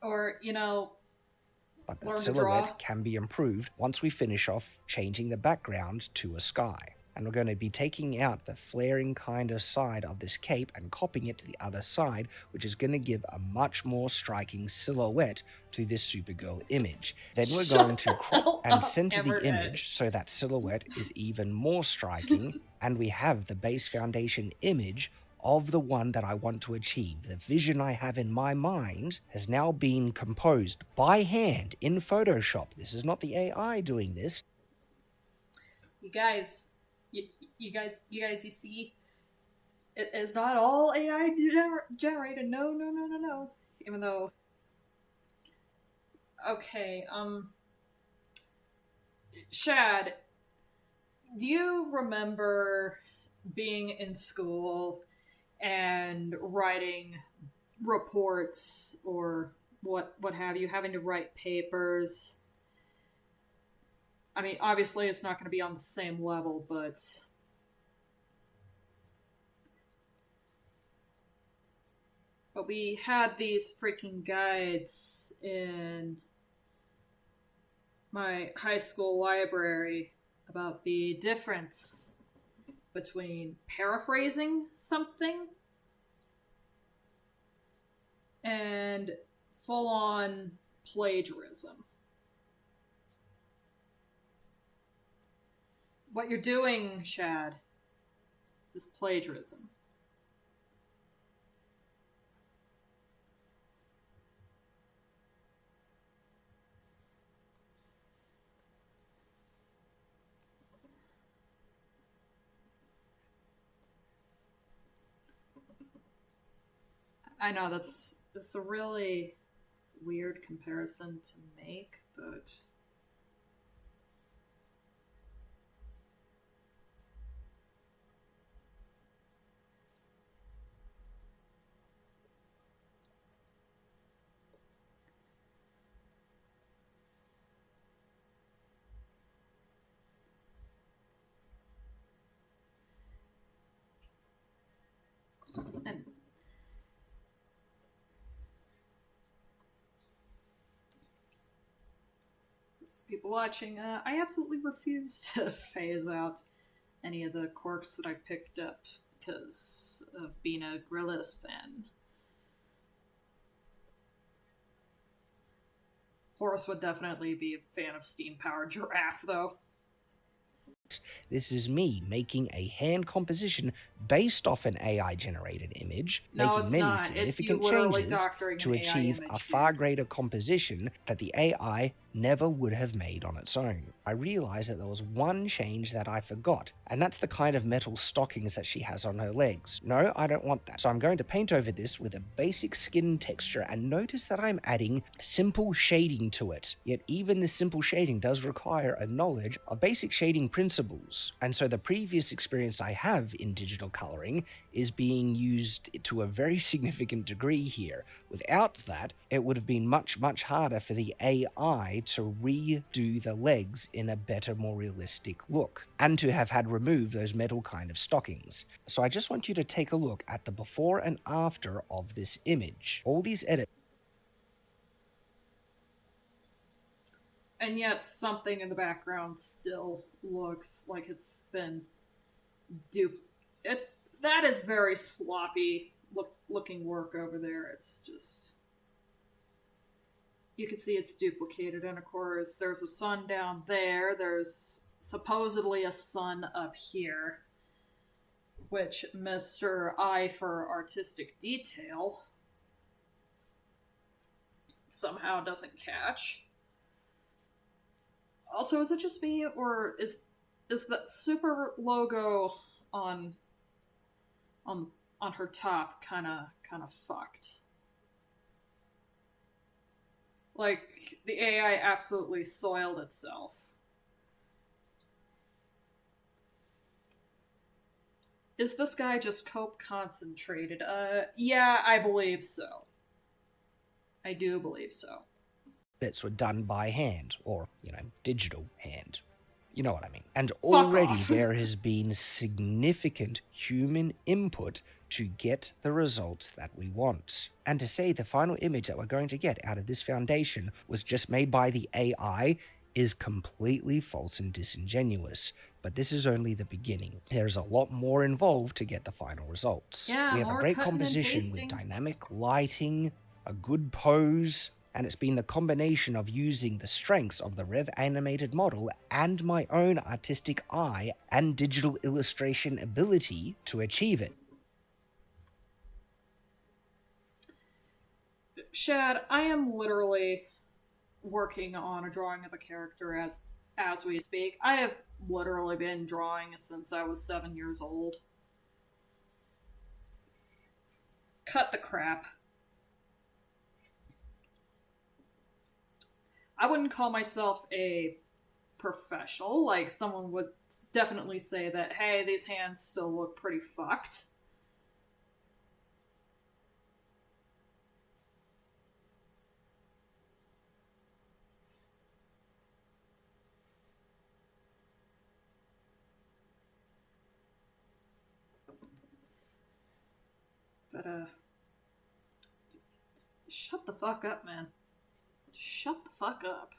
Or, But that learn to draw. silhouette can be improved once we finish off changing the background to a sky. And we're going to be taking out the flaring kind of side of this cape and copying it to the other side, which is going to give a much more striking silhouette to this Supergirl image. Then we're going to crop and center the image so that silhouette is even more striking, and we have the base foundation image of the one that I want to achieve. The vision I have in my mind has now been composed by hand in Photoshop. This is not the AI doing this. You guys, you see, it is not all AI generated. No, no, no, no, no. Even though, okay, Shad, do you remember being in school and writing reports or what have you, having to write papers? I mean, obviously, it's not going to be on the same level, but we had these freaking guides in my high school library about the difference between paraphrasing something and full on plagiarism. What you're doing, Shad, is plagiarism. I know that's a really weird comparison to make, but people watching, I absolutely refuse to phase out any of the quirks that I picked up because of being a Gorillas fan. Horace would definitely be a fan of steam-powered giraffe, though. This is me making a hand composition based off an AI generated image, No, making it's many not. It's you significant literally changes doctoring to an AI achieve a image, far dude. greater composition that the AI never would have made on its own. I realized that there was one change that I forgot, and that's the kind of metal stockings that she has on her legs. No, I don't want that. So I'm going to paint over this with a basic skin texture, and notice that I'm adding simple shading to it. Yet even this simple shading does require a knowledge of basic shading principles. And so the previous experience I have in digital coloring is being used to a very significant degree here. Without that, it would have been much, much harder for the AI to redo the legs in a better, more realistic look, and to have had removed those metal kind of stockings. So I just want you to take a look at the before and after of this image. All these edits. And yet something in the background still looks like it's been that is very sloppy looking work over there. It's just, you can see it's duplicated, and of course there's a sun down there, there's supposedly a sun up here, which Mr. I for artistic detail somehow doesn't catch. Also, is it just me, or is that super logo on her top kind of fucked? Like, the AI absolutely soiled itself. Is this guy just cope concentrated? Yeah, I believe so. I do believe so. Bits were done by hand, or, digital hand. You know what I mean. And Fuck already off. there has been significant human input to get the results that we want. And to say the final image that we're going to get out of this foundation was just made by the AI is completely false and disingenuous. But this is only the beginning. There's a lot more involved to get the final results. Yeah, We have a more great cutting and composition pasting. with dynamic lighting, a good pose, and it's been the combination of using the strengths of the Rev animated model and my own artistic eye and digital illustration ability to achieve it. Shad, I am literally working on a drawing of a character as we speak. I have literally been drawing since I was 7 years old. Cut the crap. I wouldn't call myself a professional. Like, someone would definitely say that, hey, these hands still look pretty fucked. But, just shut the fuck up, man. Shut the fuck up.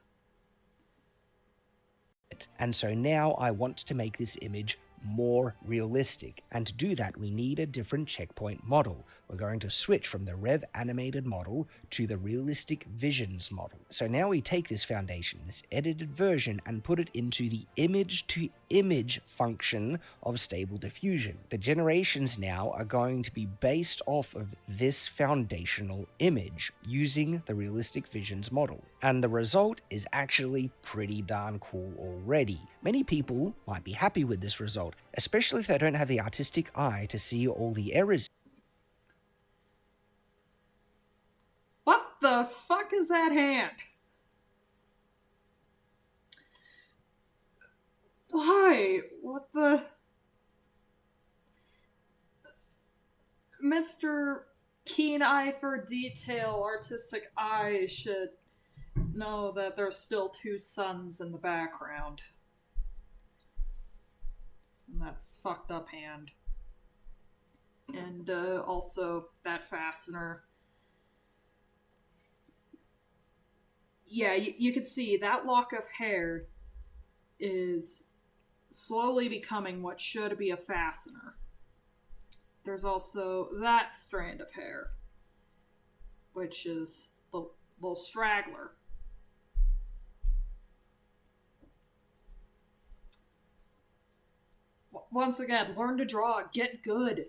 And so now I want to make this image more realistic, and to do that we need a different checkpoint model. We're going to switch from the Rev animated model to the realistic visions model. So now we take this foundation, this edited version, and put it into the image to image function of Stable Diffusion. The generations now are going to be based off of this foundational image using the realistic visions model, and the result is actually pretty darn cool already. Many people might be happy with this result, especially if they don't have the artistic eye to see all the errors. What the fuck is that hand? Why? What the... Mr. Keen Eye for Detail, Artistic Eye should know that there's still two suns in the background. And that fucked up hand. And also that fastener. Yeah, you can see that lock of hair is slowly becoming what should be a fastener. There's also that strand of hair, which is the little straggler. Once again, learn to draw, get good.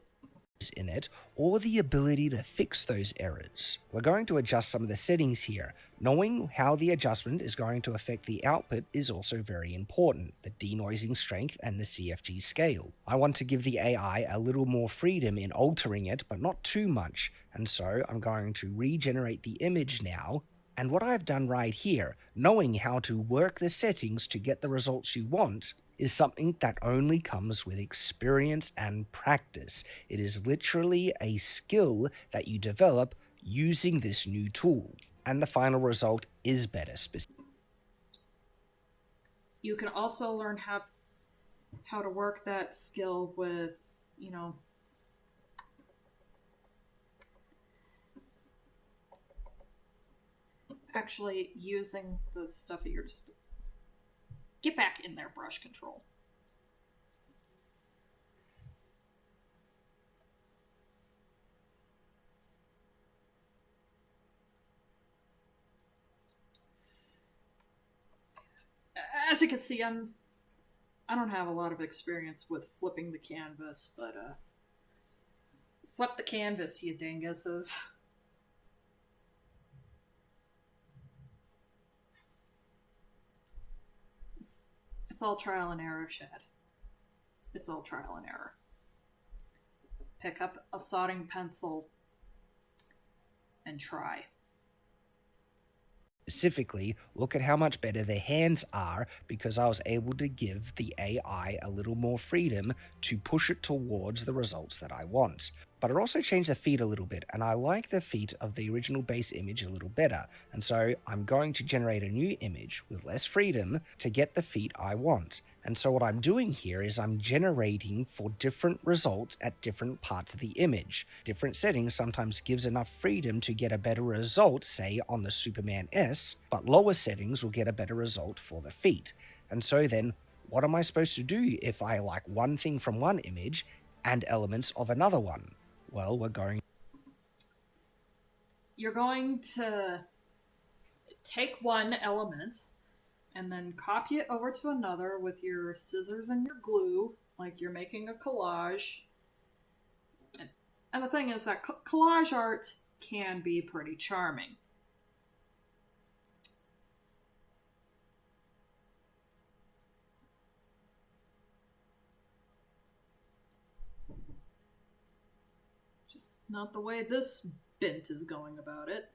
In it, or the ability to fix those errors. We're going to adjust some of the settings here. Knowing how the adjustment is going to affect the output is also very important, the denoising strength and the CFG scale. I want to give the AI a little more freedom in altering it, but not too much, and so I'm going to regenerate the image now. And what I've done right here, knowing how to work the settings to get the results you want, is something that only comes with experience and practice. It is literally a skill that you develop using this new tool, and the final result is better. You can also learn how to work that skill with, you know, actually using the stuff that you're just get back in there, brush control. As you can see, I don't have a lot of experience with flipping the canvas, but flip the canvas, you dinguses. It's all trial and error, Shad. It's all trial and error. Pick up a soldering pencil and try. Specifically, look at how much better their hands are because I was able to give the AI a little more freedom to push it towards the results that I want. But it also changed the feet a little bit, and I like the feet of the original base image a little better, and so I'm going to generate a new image with less freedom to get the feet I want. And so what I'm doing here is I'm generating for different results at different parts of the image. Different settings sometimes gives enough freedom to get a better result, say on the Superman S, but lower settings will get a better result for the feet. And so then, what am I supposed to do if I like one thing from one image and elements of another one? Well, You're going to take one element and then copy it over to another with your scissors and your glue, like you're making a collage. And the thing is that collage art can be pretty charming. Just not the way this bint is going about it.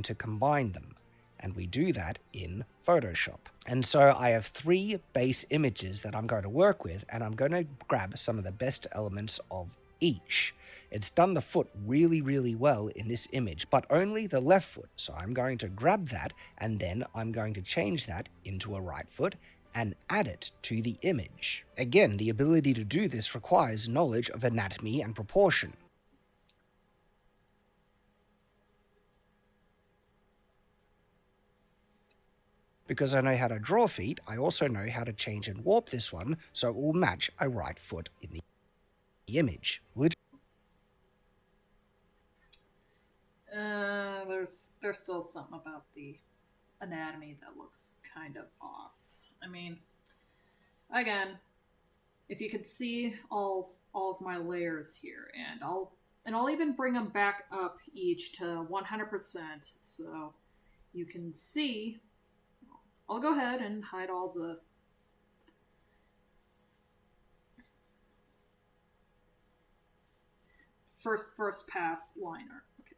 to combine them, and we do that in Photoshop. And so I have 3 base images that I'm going to work with, and I'm going to grab some of the best elements of each. It's done the foot really, really well in this image, but only the left foot. So I'm going to grab that, and then I'm going to change that into a right foot and add it to the image. Again, the ability to do this requires knowledge of anatomy and proportion. Because I know how to draw feet, I also know how to change and warp this one so it will match a right foot in the image. There's still something about the anatomy that looks kind of off. I mean, again, if you could see all of my layers here, and I'll even bring them back up each to 100%, so you can see. I'll go ahead and hide all the first pass liner. Okay.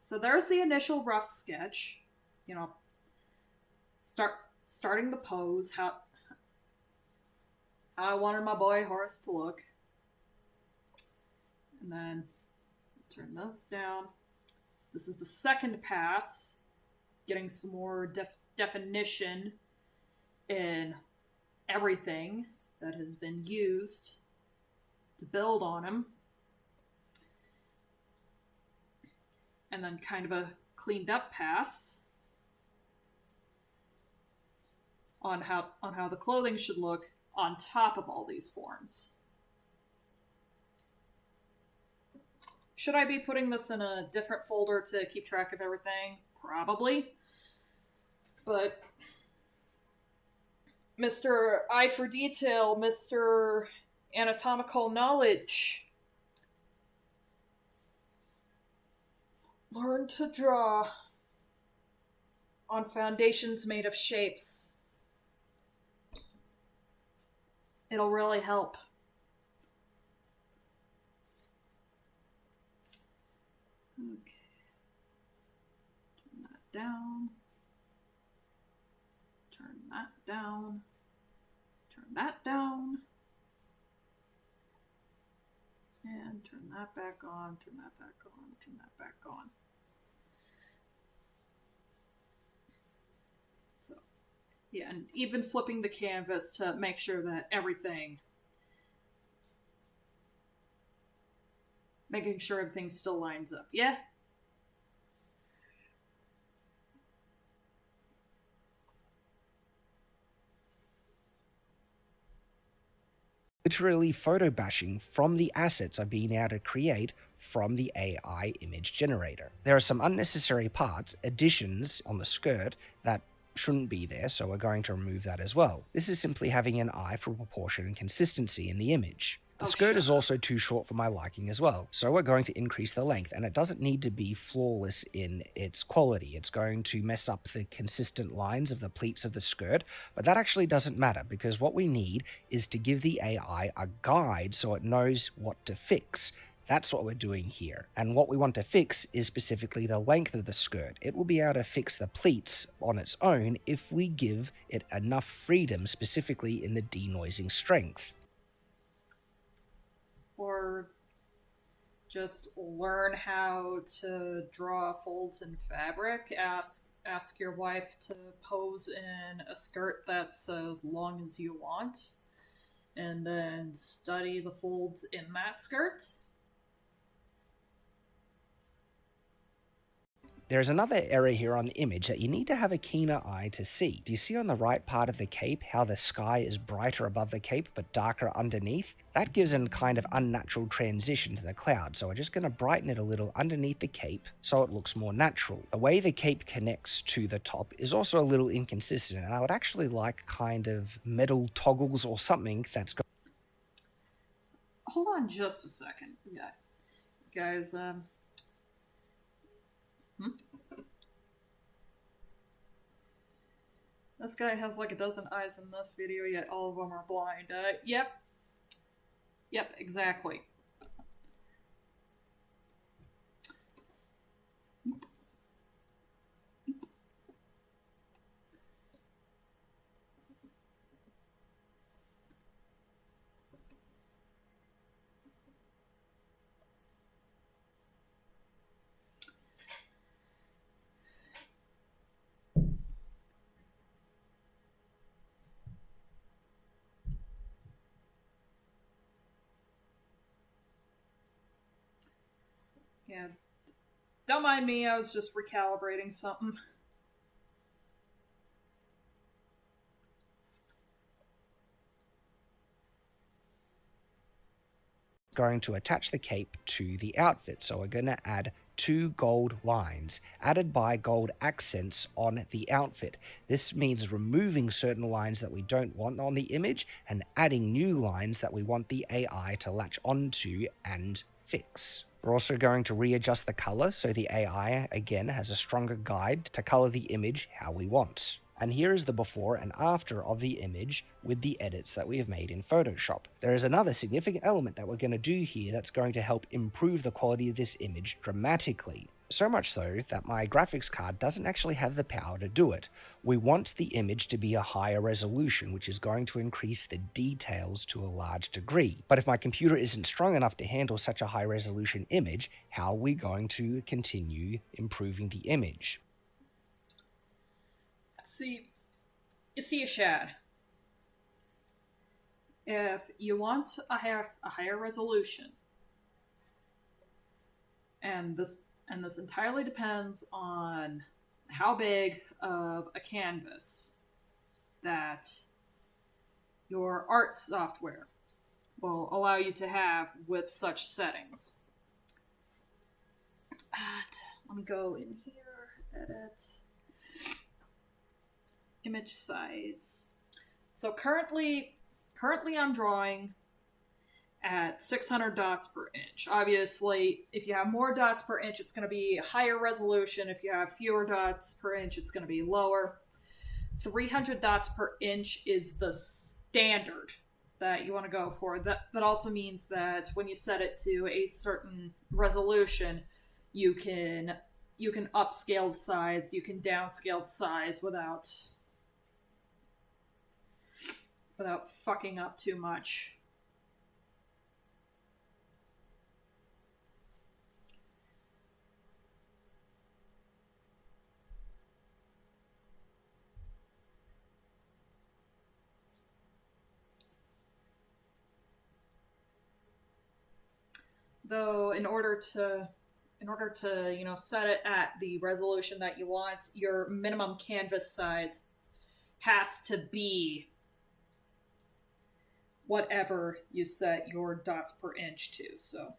So there's the initial rough sketch. You know, starting the pose, how I wanted my boy Horace to look. And then turn this down. This is the second pass, getting some more definition in everything that has been used to build on him, and then kind of a cleaned up pass on how the clothing should look on top of all these forms. Should I be putting this in a different folder to keep track of everything? Probably. But Mr. Eye for Detail, Mr. Anatomical Knowledge, learn to draw on foundations made of shapes. It'll really help. Okay. Turn that down. Turn that down. Turn that down. And turn that back on, turn that back on, turn that back on. So, yeah, and even flipping the canvas to make sure that making sure everything still lines up. Yeah? Literally photo bashing from the assets I've been able to create from the AI image generator. There are some unnecessary parts, additions on the skirt that shouldn't be there, so we're going to remove that as well. This is simply having an eye for proportion and consistency in the image. The skirt is also too short for my liking as well, so we're going to increase the length, and it doesn't need to be flawless in its quality. It's going to mess up the consistent lines of the pleats of the skirt, but that actually doesn't matter, because what we need is to give the AI a guide so it knows what to fix. That's what we're doing here. And what we want to fix is specifically the length of the skirt. It will be able to fix the pleats on its own if we give it enough freedom, specifically in the denoising strength. Or just learn how to draw folds in fabric. Ask your wife to pose in a skirt that's as long as you want, and then study the folds in that skirt. There's another error here on the image that you need to have a keener eye to see. Do you see on the right part of the cape how the sky is brighter above the cape but darker underneath? That gives a kind of unnatural transition to the cloud, so we're just going to brighten it a little underneath the cape so it looks more natural. The way the cape connects to the top is also a little inconsistent, and I would actually like kind of metal toggles or something that's going. Hold on just a second. Yeah. Guys, This guy has like a dozen eyes in this video, yet all of them are blind. Yep. Yep, exactly. Yeah. Don't mind me, I was just recalibrating something. Going to attach the cape to the outfit, so we're going to add 2 gold lines added by gold accents on the outfit. This means removing certain lines that we don't want on the image and adding new lines that we want the AI to latch onto and fix. We're also going to readjust the color so the AI again has a stronger guide to color the image how we want. And here is the before and after of the image with the edits that we have made in Photoshop. There is another significant element that we're going to do here that's going to help improve the quality of this image dramatically. So much so that my graphics card doesn't actually have the power to do it. We want the image to be a higher resolution, which is going to increase the details to a large degree. But if my computer isn't strong enough to handle such a high resolution image, how are we going to continue improving the image? You see, Shad, If you want a higher resolution, and this entirely depends on how big of a canvas that your art software will allow you to have with such settings. Let me go in here, edit, image size. So currently I'm drawing at 600 dots per inch. Obviously, if you have more dots per inch, it's going to be higher resolution. If you have fewer dots per inch, it's going to be lower. 300 dots per inch is the standard that you want to go for. That also means that when you set it to a certain resolution, you can upscale the size, you can downscale the size without fucking up too much. Though in order to set it at the resolution that you want, your minimum canvas size has to be whatever you set your dots per inch to. So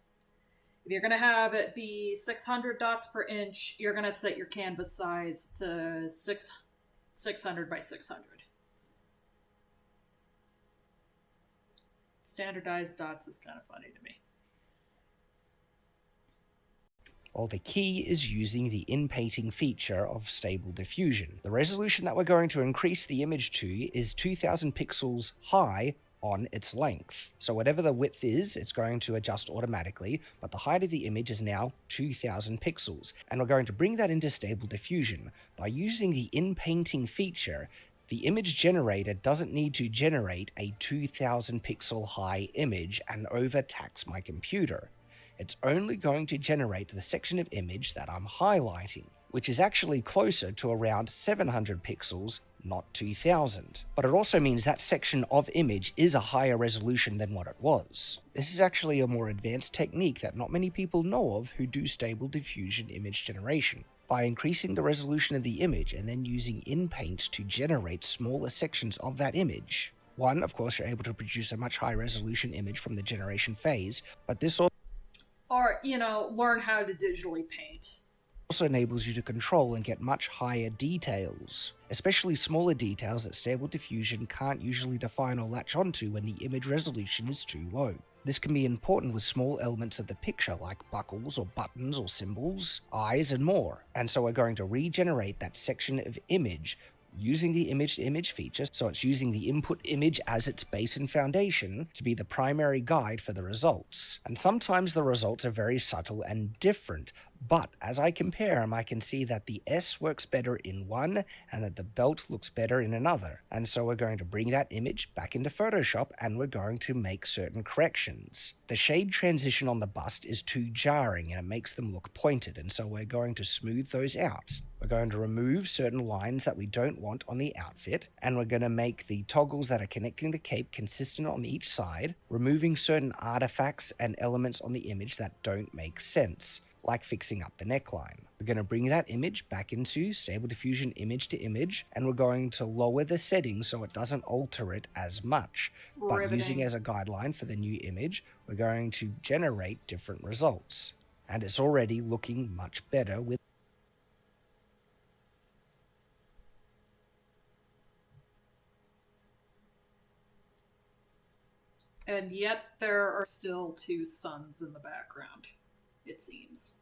if you're going to have it be 600 dots per inch, you're going to set your canvas size to 600 by 600. Standardized dots is kind of funny to me. Well, the key is using the in-painting feature of Stable Diffusion. The resolution that we're going to increase the image to is 2000 pixels high on its length. So whatever the width is, it's going to adjust automatically, but the height of the image is now 2000 pixels. And we're going to bring that into Stable Diffusion. By using the in-painting feature, the image generator doesn't need to generate a 2000 pixel high image and overtax my computer. It's only going to generate the section of image that I'm highlighting, which is actually closer to around 700 pixels, not 2000. But it also means that section of image is a higher resolution than what it was. This is actually a more advanced technique that not many people know of who do Stable Diffusion image generation. By increasing the resolution of the image and then using in-paint to generate smaller sections of that image. One, of course, you're able to produce a much higher resolution image from the generation phase, but this or, learn how to digitally paint. Also enables you to control and get much higher details, especially smaller details that Stable Diffusion can't usually define or latch onto when the image resolution is too low. This can be important with small elements of the picture like buckles or buttons or symbols, eyes and more, and so we're going to regenerate that section of image using the image-to-image feature, so it's using the input image as its base and foundation to be the primary guide for the results. And sometimes the results are very subtle and different, but as I compare them, I can see that the S works better in one and that the belt looks better in another. And so we're going to bring that image back into Photoshop and we're going to make certain corrections. The shade transition on the bust is too jarring and it makes them look pointed, and so we're going to smooth those out. We're going to remove certain lines that we don't want on the outfit, and we're going to make the toggles that are connecting the cape consistent on each side, removing certain artifacts and elements on the image that don't make sense, like fixing up the neckline. We're going to bring that image back into Stable Diffusion image to image, and we're going to lower the settings so it doesn't alter it as much. Riveting. But using as a guideline for the new image, we're going to generate different results. And it's already looking much better with And yet there are still two suns in the background, it seems.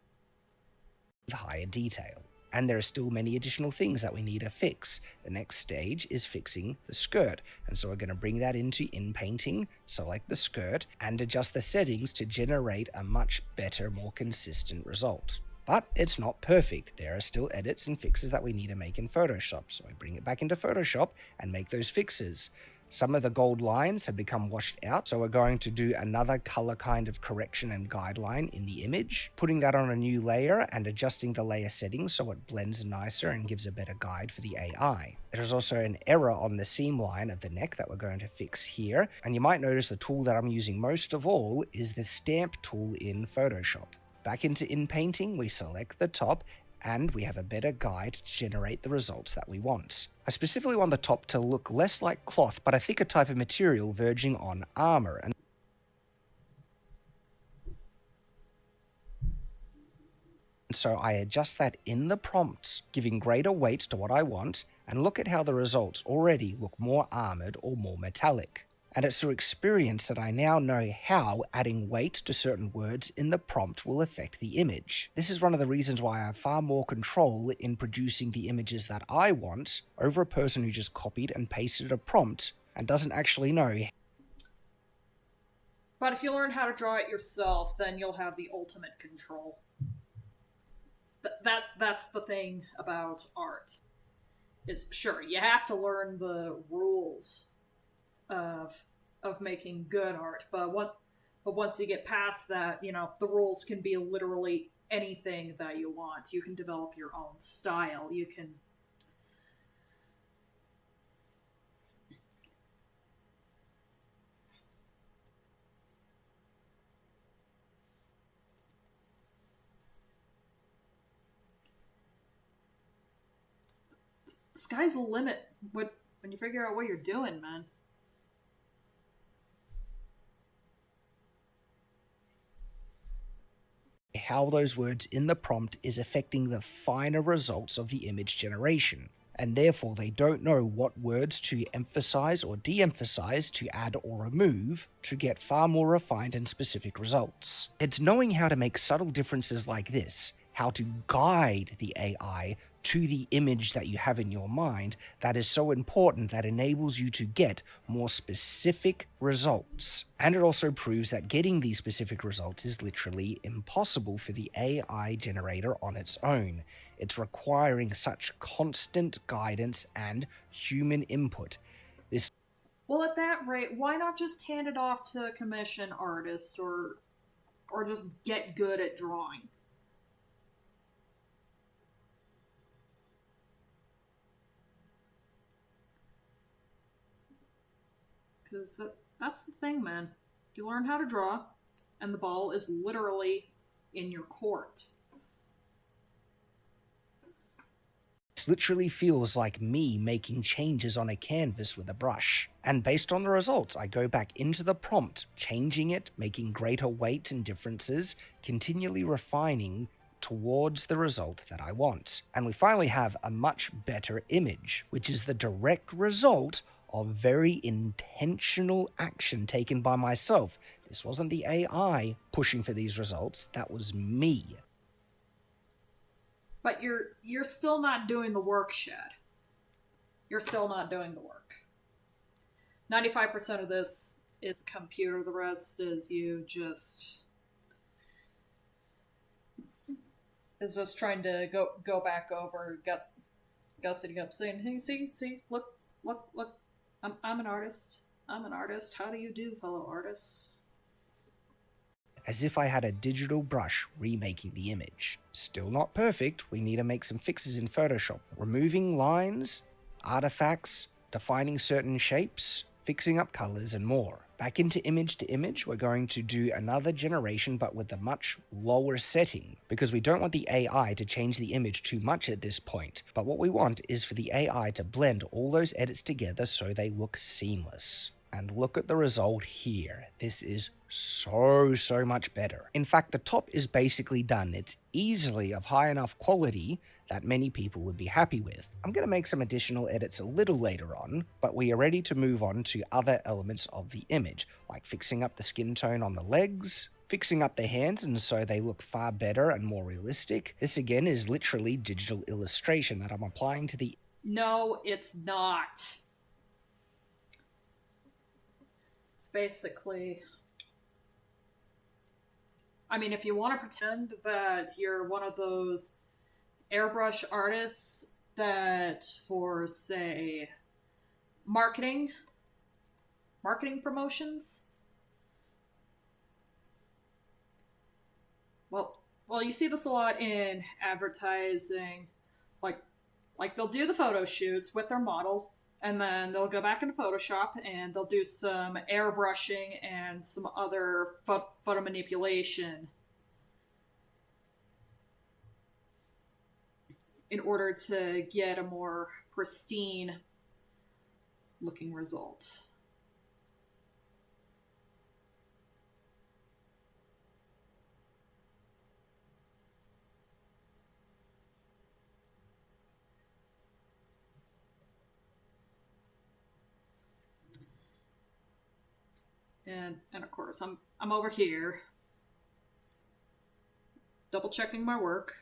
higher detail. And there are still many additional things that we need to fix. The next stage is fixing the skirt. And so we're going to bring that into in-painting, select the skirt, and adjust the settings to generate a much better, more consistent result. But it's not perfect. There are still edits and fixes that we need to make in Photoshop. So I bring it back into Photoshop and make those fixes. Some of the gold lines have become washed out, so we're going to do another color kind of correction and guideline in the image, putting that on a new layer and adjusting the layer settings so it blends nicer and gives a better guide for the AI. There's also an error on the seam line of the neck that we're going to fix here, and you might notice the tool that I'm using most of all is the stamp tool in Photoshop. Back into inpainting, we select the top, and we have a better guide to generate the results that we want. I specifically want the top to look less like cloth, but a thicker type of material verging on armor. And so I adjust that in the prompts, giving greater weight to what I want, and look at how the results already look more armored or more metallic. And it's through experience that I now know how adding weight to certain words in the prompt will affect the image. This is one of the reasons why I have far more control in producing the images that I want over a person who just copied and pasted a prompt and doesn't actually know. But if you learn how to draw it yourself, then you'll have the ultimate control. That's the thing about art. Is sure, you have to learn the rules of making good art, but once you get past that, the rules can be literally anything that you want. You can develop your own style. You can the sky's the limit when you figure out what you're doing, man. How those words in the prompt is affecting the finer results of the image generation, and therefore they don't know what words to emphasize or de-emphasize, to add or remove, to get far more refined and specific results. It's knowing how to make subtle differences like this, how to guide the AI to the image that you have in your mind, that is so important, that enables you to get more specific results. And it also proves that getting these specific results is literally impossible for the AI generator on its own. It's requiring such constant guidance and human input. Well, at that rate, why not just hand it off to a commission artist or just get good at drawing? Because that's the thing, man. You learn how to draw, and the ball is literally in your court. This literally feels like me making changes on a canvas with a brush. And based on the results, I go back into the prompt, changing it, making greater weight and differences, continually refining towards the result that I want. And we finally have a much better image, which is the direct result of very intentional action taken by myself. This wasn't the AI pushing for these results, that was me. But you're still not doing the work, Shad. You're still not doing the work. 95% of this is the computer, the rest is you just trying to go back over, gussing up, saying, "Hey, see, look, I'm an artist. I'm an artist. How do you do, fellow artists?" As if I had a digital brush remaking the image. Still not perfect, we need to make some fixes in Photoshop. Removing lines, artifacts, defining certain shapes, fixing up colors, and more. Back into image to image, we're going to do another generation but with a much lower setting, because we don't want the AI to change the image too much at this point, but what we want is for the AI to blend all those edits together so they look seamless. And look at the result here. This is so much better. In fact, the top is basically done. It's easily of high enough quality that many people would be happy with. I'm going to make some additional edits a little later on, but we are ready to move on to other elements of the image, like fixing up the skin tone on the legs, fixing up the hands and so they look far better and more realistic. This again is literally digital illustration that I'm applying to the... No, it's not. Basically, I mean, if you want to pretend that you're one of those airbrush artists that, for say, marketing, marketing promotions. Well, you see this a lot in advertising. Like, like they'll do the photo shoots with their model, and then they'll go back into Photoshop and they'll do some airbrushing and some other photo manipulation in order to get a more pristine looking result. And of course I'm over here double checking my work.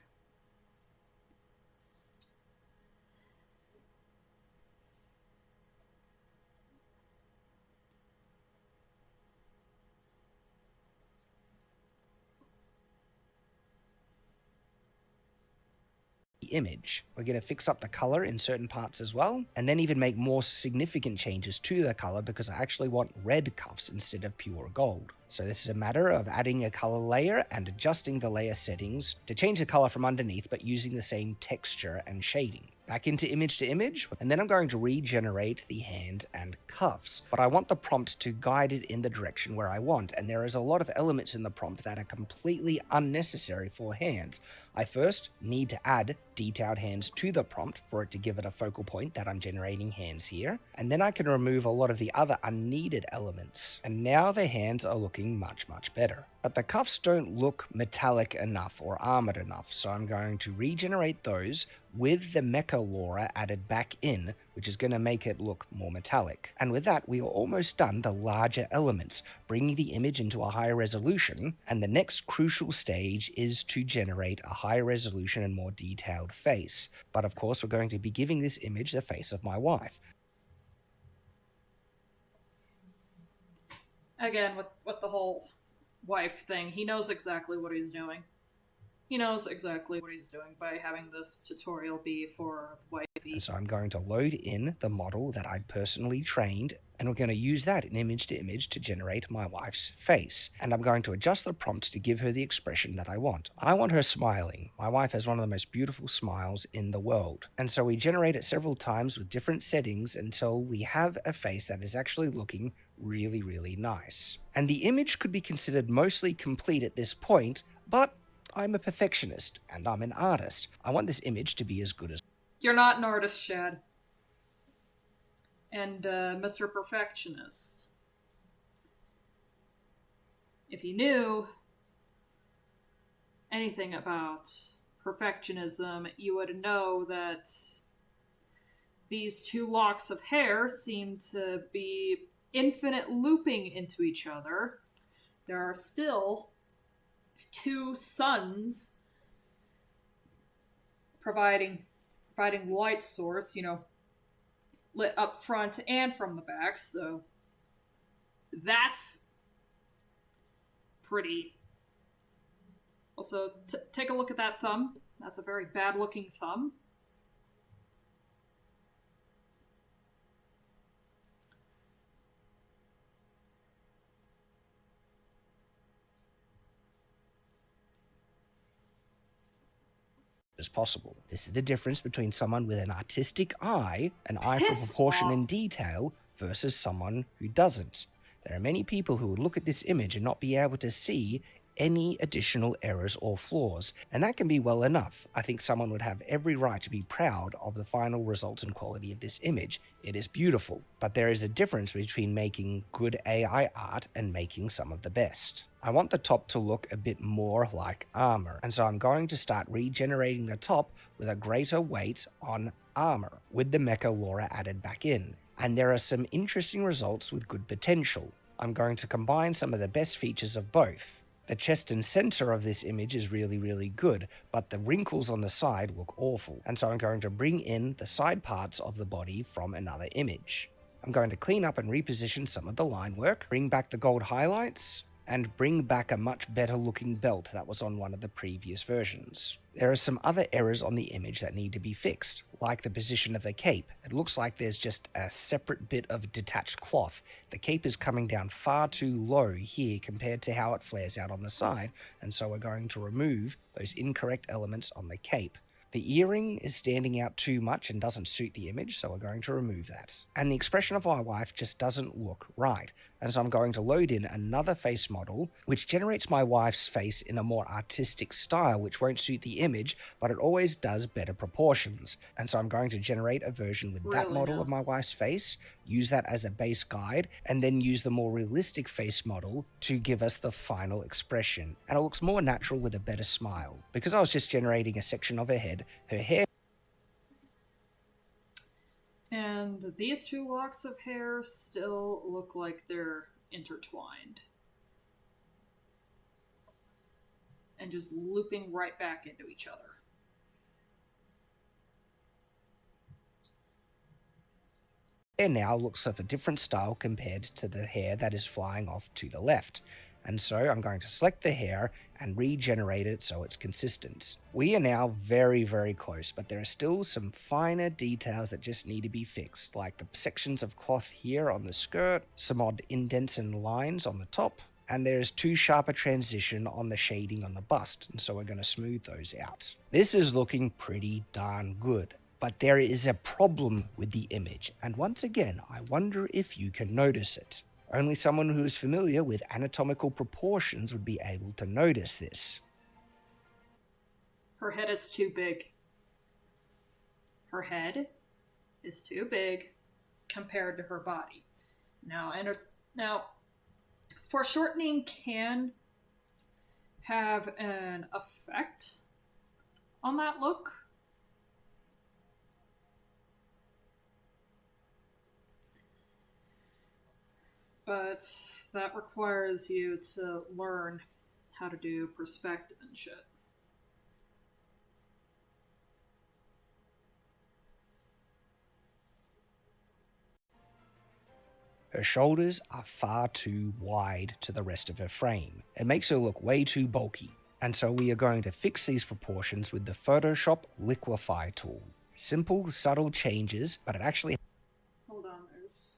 Image. We're going to fix up the color in certain parts as well, and then even make more significant changes to the color because I actually want red cuffs instead of pure gold. So this is a matter of adding a color layer and adjusting the layer settings to change the color from underneath, but using the same texture and shading. Back into image to image, and then I'm going to regenerate the hand and cuffs. But I want the prompt to guide it in the direction where I want, and there is a lot of elements in the prompt that are completely unnecessary for hands. I first need to add detailed hands to the prompt for it to give it a focal point that I'm generating hands here, and then I can remove a lot of the other unneeded elements. And now the hands are looking much better. But the cuffs don't look metallic enough or armored enough, so I'm going to regenerate those with the mecha LoRa added back in, which is going to make it look more metallic. And with that, we are almost done the larger elements, bringing the image into a higher resolution, and the next crucial stage is to generate a higher resolution and more detailed face. But of course, we're going to be giving this image the face of my wife. Again, with the whole wife thing, he knows exactly what he's doing. He knows exactly what he's doing by having this tutorial be for wifey. And so I'm going to load in the model that I personally trained, and we're going to use that in image to image to generate my wife's face. And I'm going to adjust the prompt to give her the expression that I want. I want her smiling. My wife has one of the most beautiful smiles in the world. And so we generate it several times with different settings until we have a face that is actually looking really nice. And the image could be considered mostly complete at this point, but I'm a perfectionist, and I'm an artist. I want this image to be as good as... You're not an artist, Shad. And Mr. Perfectionist. If you knew anything about perfectionism, you would know that these two locks of hair seem to be infinite looping into each other. There are still two suns providing light source, lit up front and from the back, so that's pretty. Also, take a look at that thumb. That's a very bad looking thumb. as possible. This is the difference between someone with an artistic eye, an eye for proportion and detail, versus someone who doesn't. There are many people who would look at this image and not be able to see any additional errors or flaws, and that can be well enough. I think someone would have every right to be proud of the final result and quality of this image. It is beautiful, but there is a difference between making good AI art and making some of the best. I want the top to look a bit more like armor, and so I'm going to start regenerating the top with a greater weight on armor, with the mecha LoRa added back in. And there are some interesting results with good potential. I'm going to combine some of the best features of both. The chest and center of this image is really good, but the wrinkles on the side look awful, and so I'm going to bring in the side parts of the body from another image. I'm going to clean up and reposition some of the line work, bring back the gold highlights, and bring back a much better looking belt that was on one of the previous versions. There are some other errors on the image that need to be fixed, like the position of the cape. It looks like there's just a separate bit of detached cloth. The cape is coming down far too low here compared to how it flares out on the side, and so we're going to remove those incorrect elements on the cape. The earring is standing out too much and doesn't suit the image, so we're going to remove that. And the expression of my wife just doesn't look right, and so I'm going to load in another face model, which generates my wife's face in a more artistic style, which won't suit the image, but it always does better proportions. And so I'm going to generate a version with that model of my wife's face, use that as a base guide, and then use the more realistic face model to give us the final expression. And it looks more natural with a better smile. Because I was just generating a section of her head, her hair. And these two locks of hair still look like they're intertwined. And just looping right back into each other. Hair now looks of a different style compared to the hair that is flying off to the left. And so I'm going to select the hair and regenerate it so it's consistent. We are now very, very close, but there are still some finer details that just need to be fixed, like the sections of cloth here on the skirt, some odd indents and lines on the top, and there's too sharp a transition on the shading on the bust, and so we're going to smooth those out. This is looking pretty darn good. But there is a problem with the image, and once again, I wonder if you can notice it. Only someone who is familiar with anatomical proportions would be able to notice this. Her head is too big. Her head is too big compared to her body. Now, foreshortening can have an effect on that look. But that requires you to learn how to do perspective and shit. Her shoulders are far too wide to the rest of her frame. It makes her look way too bulky. And so we are going to fix these proportions with the Photoshop Liquify tool. Simple, subtle changes, but it actually... Hold on, there's...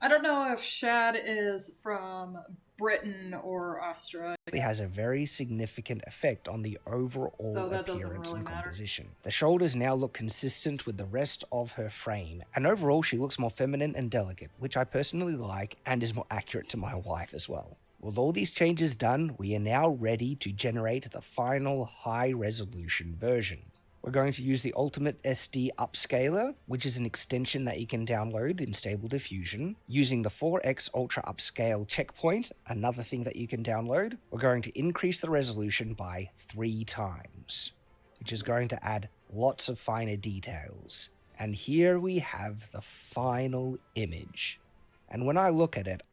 I don't know if Shad is from Britain or Australia. It has a very significant effect on the overall appearance and composition. The shoulders now look consistent with the rest of her frame, and overall she looks more feminine and delicate, which I personally like and is more accurate to my wife as well. With all these changes done, we are now ready to generate the final high-resolution version. We're going to use the Ultimate SD Upscaler, which is an extension that you can download in Stable Diffusion. Using the 4x Ultra Upscale checkpoint, another thing that you can download, we're going to increase the resolution by 3 times, which is going to add lots of finer details. And here we have the final image. And when I look at it,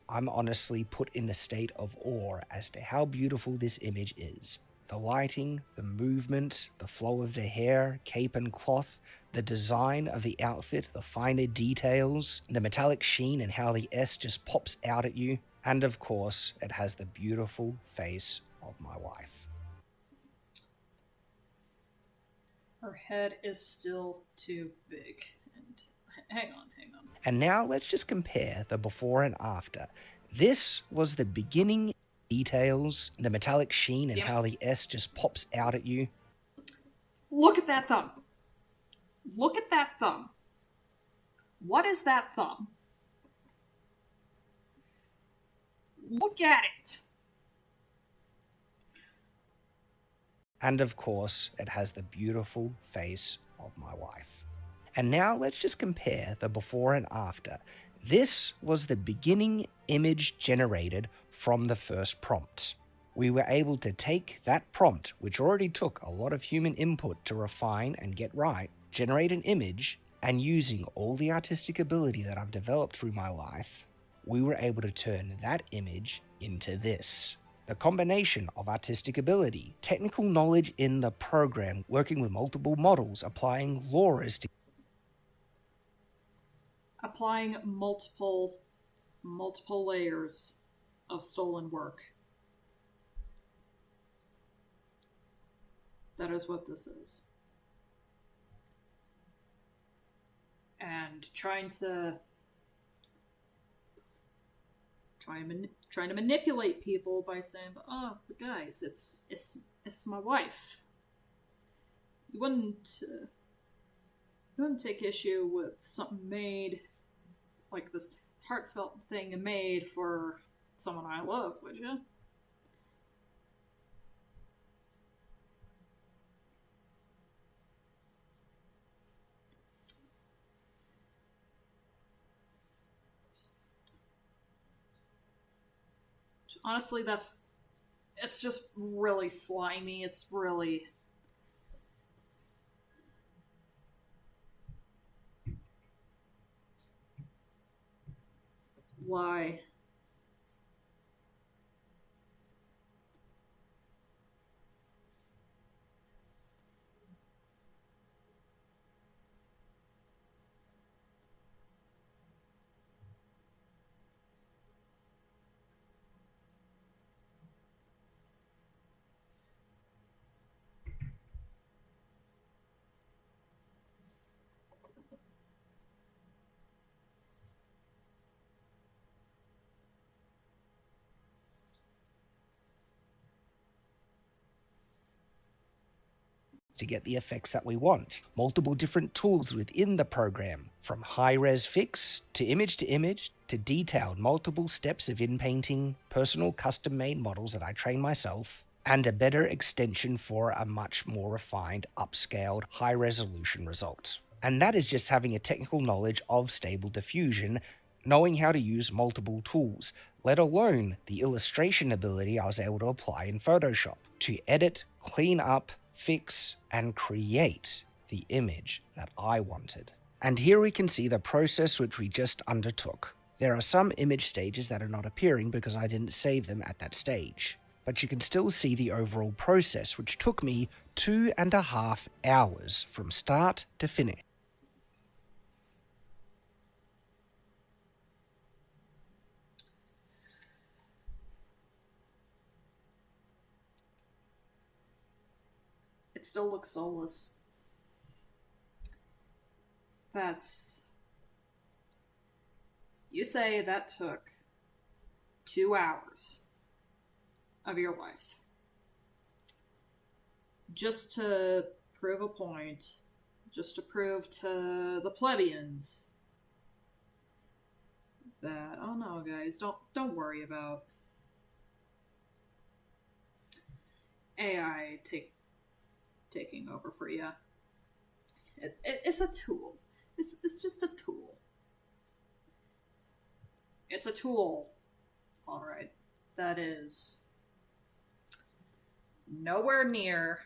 I'm honestly put in a state of awe as to how beautiful this image is. The lighting, the movement, the flow of the hair, cape and cloth, the design of the outfit, the finer details, the metallic sheen and how the S just pops out at you. And of course, it has the beautiful face of my wife. Her head is still too big. And hang on. And now let's just compare the before and after. This was the beginning details, the metallic sheen and how the S just pops out at you. Look at that thumb. Look at that thumb. What is that thumb? Look at it. And of course, it has the beautiful face of my wife. And now let's just compare the before and after. This was the beginning image generated from the first prompt. We were able to take that prompt, which already took a lot of human input to refine and get right, generate an image, and using all the artistic ability that I've developed through my life, we were able to turn that image into this. The combination of artistic ability, technical knowledge in the program, working with multiple models, applying laws to Applying multiple layers of stolen work. That is what this is. And trying to manipulate people by saying, "Oh, but guys, it's my wife. You wouldn't take issue with something made like this heartfelt thing made for someone I love, would you?" Honestly, it's just really slimy. It's really why. get the effects that we want. Multiple different tools within the program, from high-res fix to image to detailed multiple steps of in-painting, personal custom-made models that I train myself, and a better extension for a much more refined, upscaled, high-resolution result. And that is just having a technical knowledge of Stable Diffusion, knowing how to use multiple tools, let alone the illustration ability I was able to apply in Photoshop to edit, clean up, fix, and create the image that I wanted. And here we can see the process which we just undertook. There are some image stages that are not appearing because I didn't save them at that stage, but you can still see the overall process, which took me 2.5 hours from start to finish. It still looks soulless. You say that took 2 hours of your life just to prove a point, just to prove to the plebeians that, oh no, guys, don't worry about AI taking over for you. It's a tool. It's just a tool. It's a tool, all right, that is nowhere near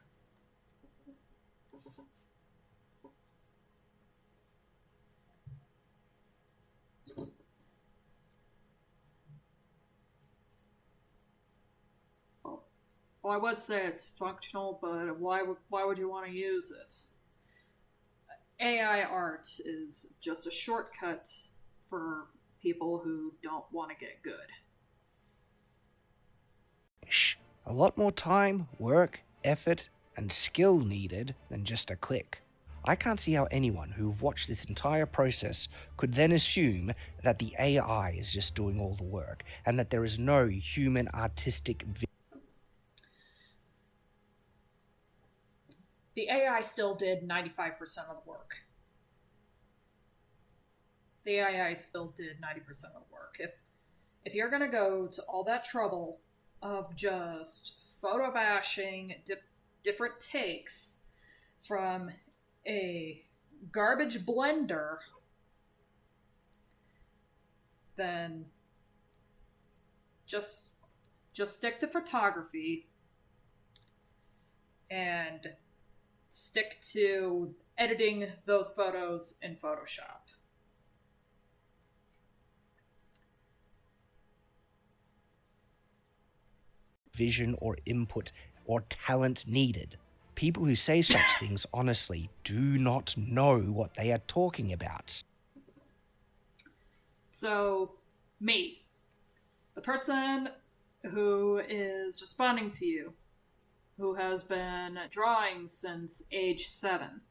well, I would say it's functional, but why would you want to use it? AI art is just a shortcut for people who don't want to get good. A lot more time, work, effort, and skill needed than just a click. I can't see how anyone who've watched this entire process could then assume that the AI is just doing all the work and that there is no human artistic The AI still did 95% of the work. The AI still did 90% of the work. If you're going to go to all that trouble of just photo bashing different takes from a garbage blender, then just just stick to photography and stick to editing those photos in Photoshop. Vision or input or talent needed. People who say such things honestly do not know what they are talking about. So, me, the person who is responding to you, who has been drawing since age 7,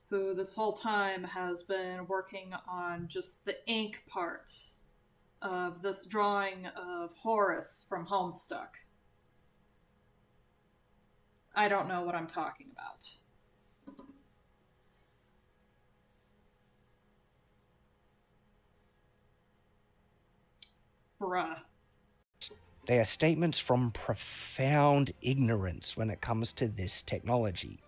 who this whole time has been working on just the ink part of this drawing of Horace from Homestuck. I don't know what I'm talking about. Bruh. They are statements from profound ignorance when it comes to this technology.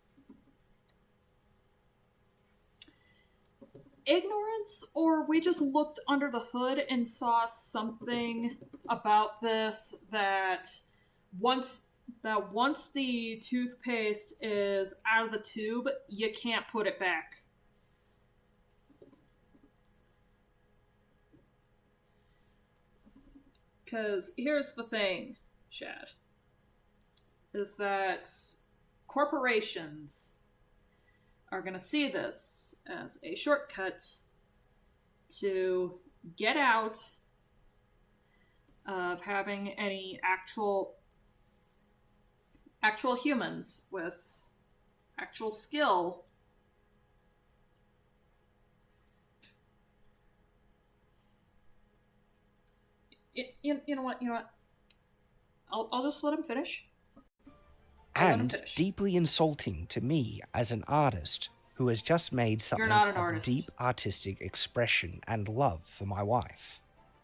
Ignorance, or we just looked under the hood and saw something about this that once the toothpaste is out of the tube, you can't put it back. Because here's the thing, Shad, is that corporations are going to see this as a shortcut to get out of having any actual humans with actual skill you know what I'll just let him finish. And deeply insulting to me as an artist who has just made something of deep artistic expression and love for my wife.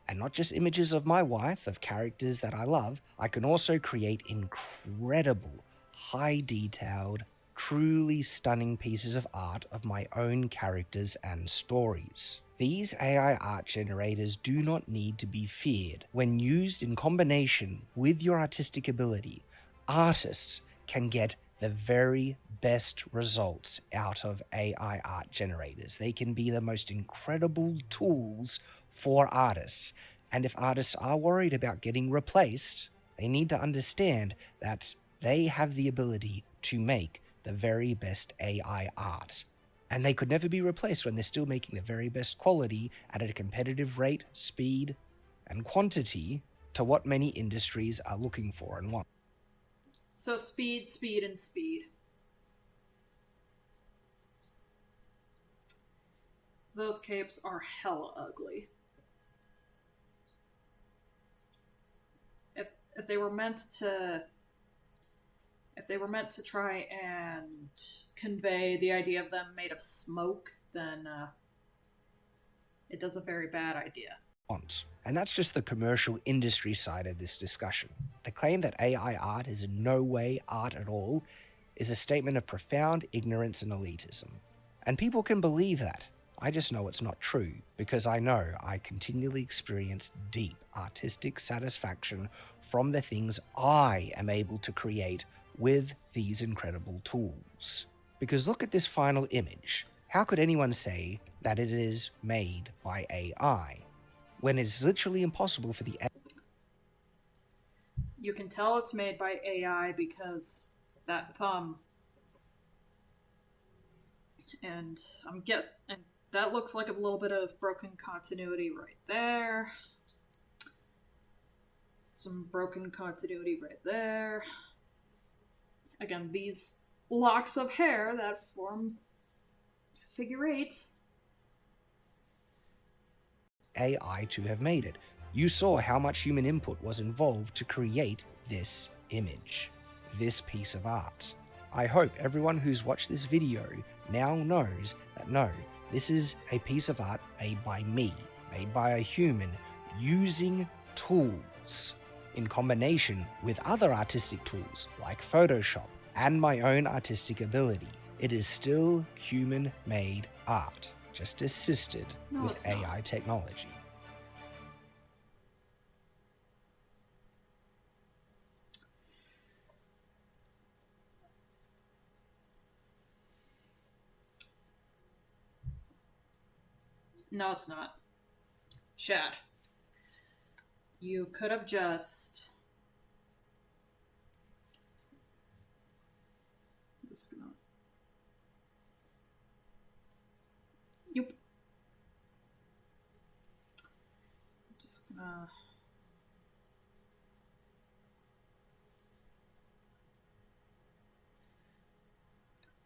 And not just images of my wife, of characters that I love, I can also create incredible, high-detailed, truly stunning pieces of art of my own characters and stories. These AI art generators do not need to be feared. When used in combination with your artistic ability, artists can get the very best results out of AI art generators. They can be the most incredible tools for artists. And if artists are worried about getting replaced, they need to understand that they have the ability to make the very best AI art. And they could never be replaced when they're still making the very best quality at a competitive rate, speed, and quantity to what many industries are looking for and want. So speed, speed, and speed. Those capes are hella ugly. If they were meant to try and convey the idea of them made of smoke, then it does a very bad idea. And that's just the commercial industry side of this discussion. The claim that AI art is in no way art at all is a statement of profound ignorance and elitism. And people can believe that. I just know it's not true, because I know I continually experience deep artistic satisfaction from the things I am able to create with these incredible tools. Because look at this final image. How could anyone say that it is made by AI? When it is literally impossible for the... You can tell it's made by AI because that thumb. And that looks like a little bit of broken continuity right there. Some broken continuity right there. Again, these locks of hair that form figure 8. AI to have made it. You saw how much human input was involved to create this image, this piece of art. I hope everyone who's watched this video now knows that no, this is a piece of art made by me, made by a human, using tools in combination with other artistic tools like Photoshop and my own artistic ability. It is still human-made art, just assisted with AI technology. No, it's not. Shad, you could have just. Just gonna. Yep. Just gonna.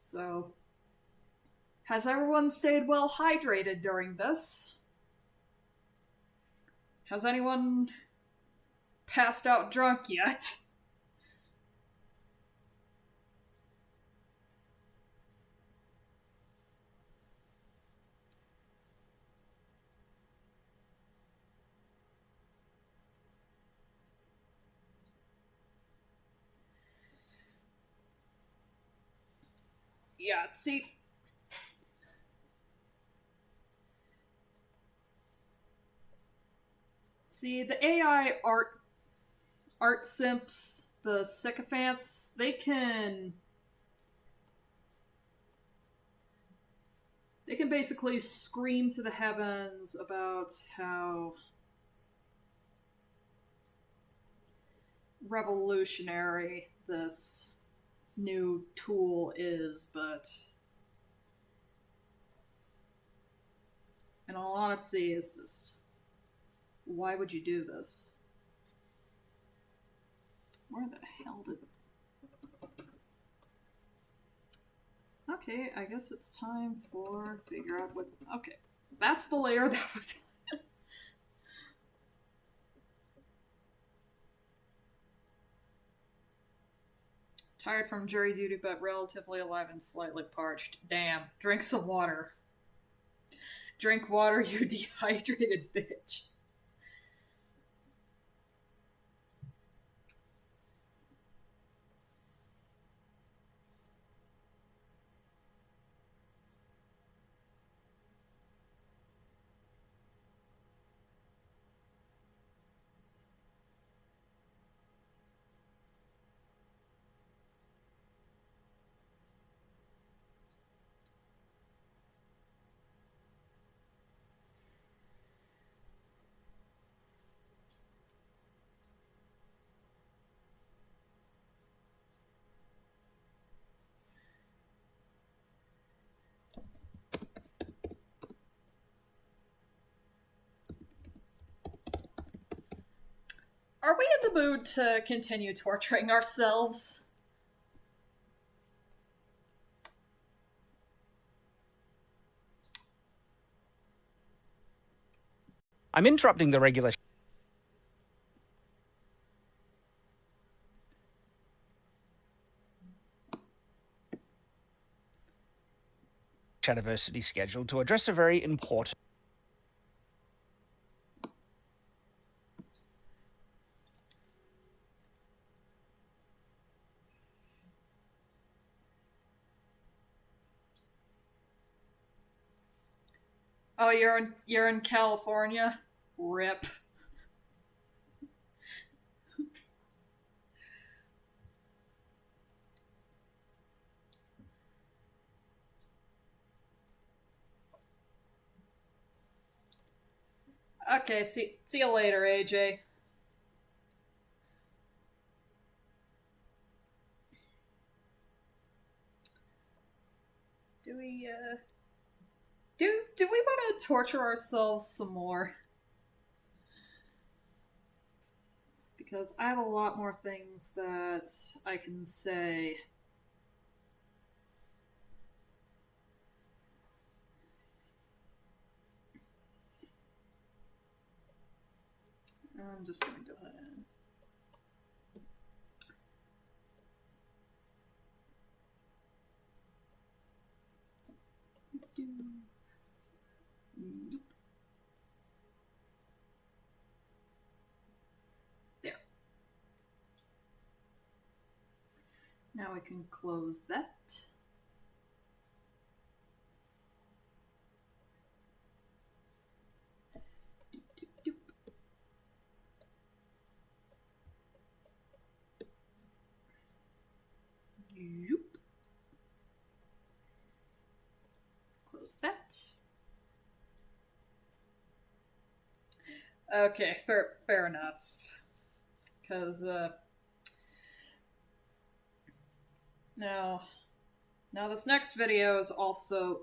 So, has everyone stayed well hydrated during this? Has anyone passed out drunk yet? Yeah, see the AI art simps, the sycophants, they can basically scream to the heavens about how revolutionary this new tool is, but in all honesty, it's just, why would you do this? Where the hell did... Okay, I guess it's time for figure out what... Okay, that's the layer that was... Tired from jury duty, but relatively alive and slightly parched. Damn, drink some water. Drink water, you dehydrated bitch. Are we in the mood to continue torturing ourselves? I'm interrupting the regular Shadiversity schedule to address a very important... Oh, you're in California? Rip. Okay, see you later, AJ. Do we do we want to torture ourselves some more? Because I have a lot more things that I can say. I'm just going to go ahead and... There. Now we can close that. Yoop. Close that. Okay, fair enough. Because now this next video is also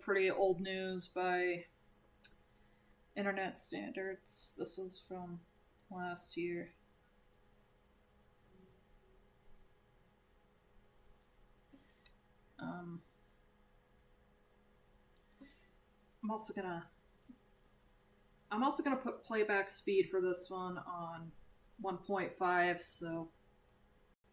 pretty old news by internet standards. This was from last year. I'm also gonna put playback speed for this one on 1.5, so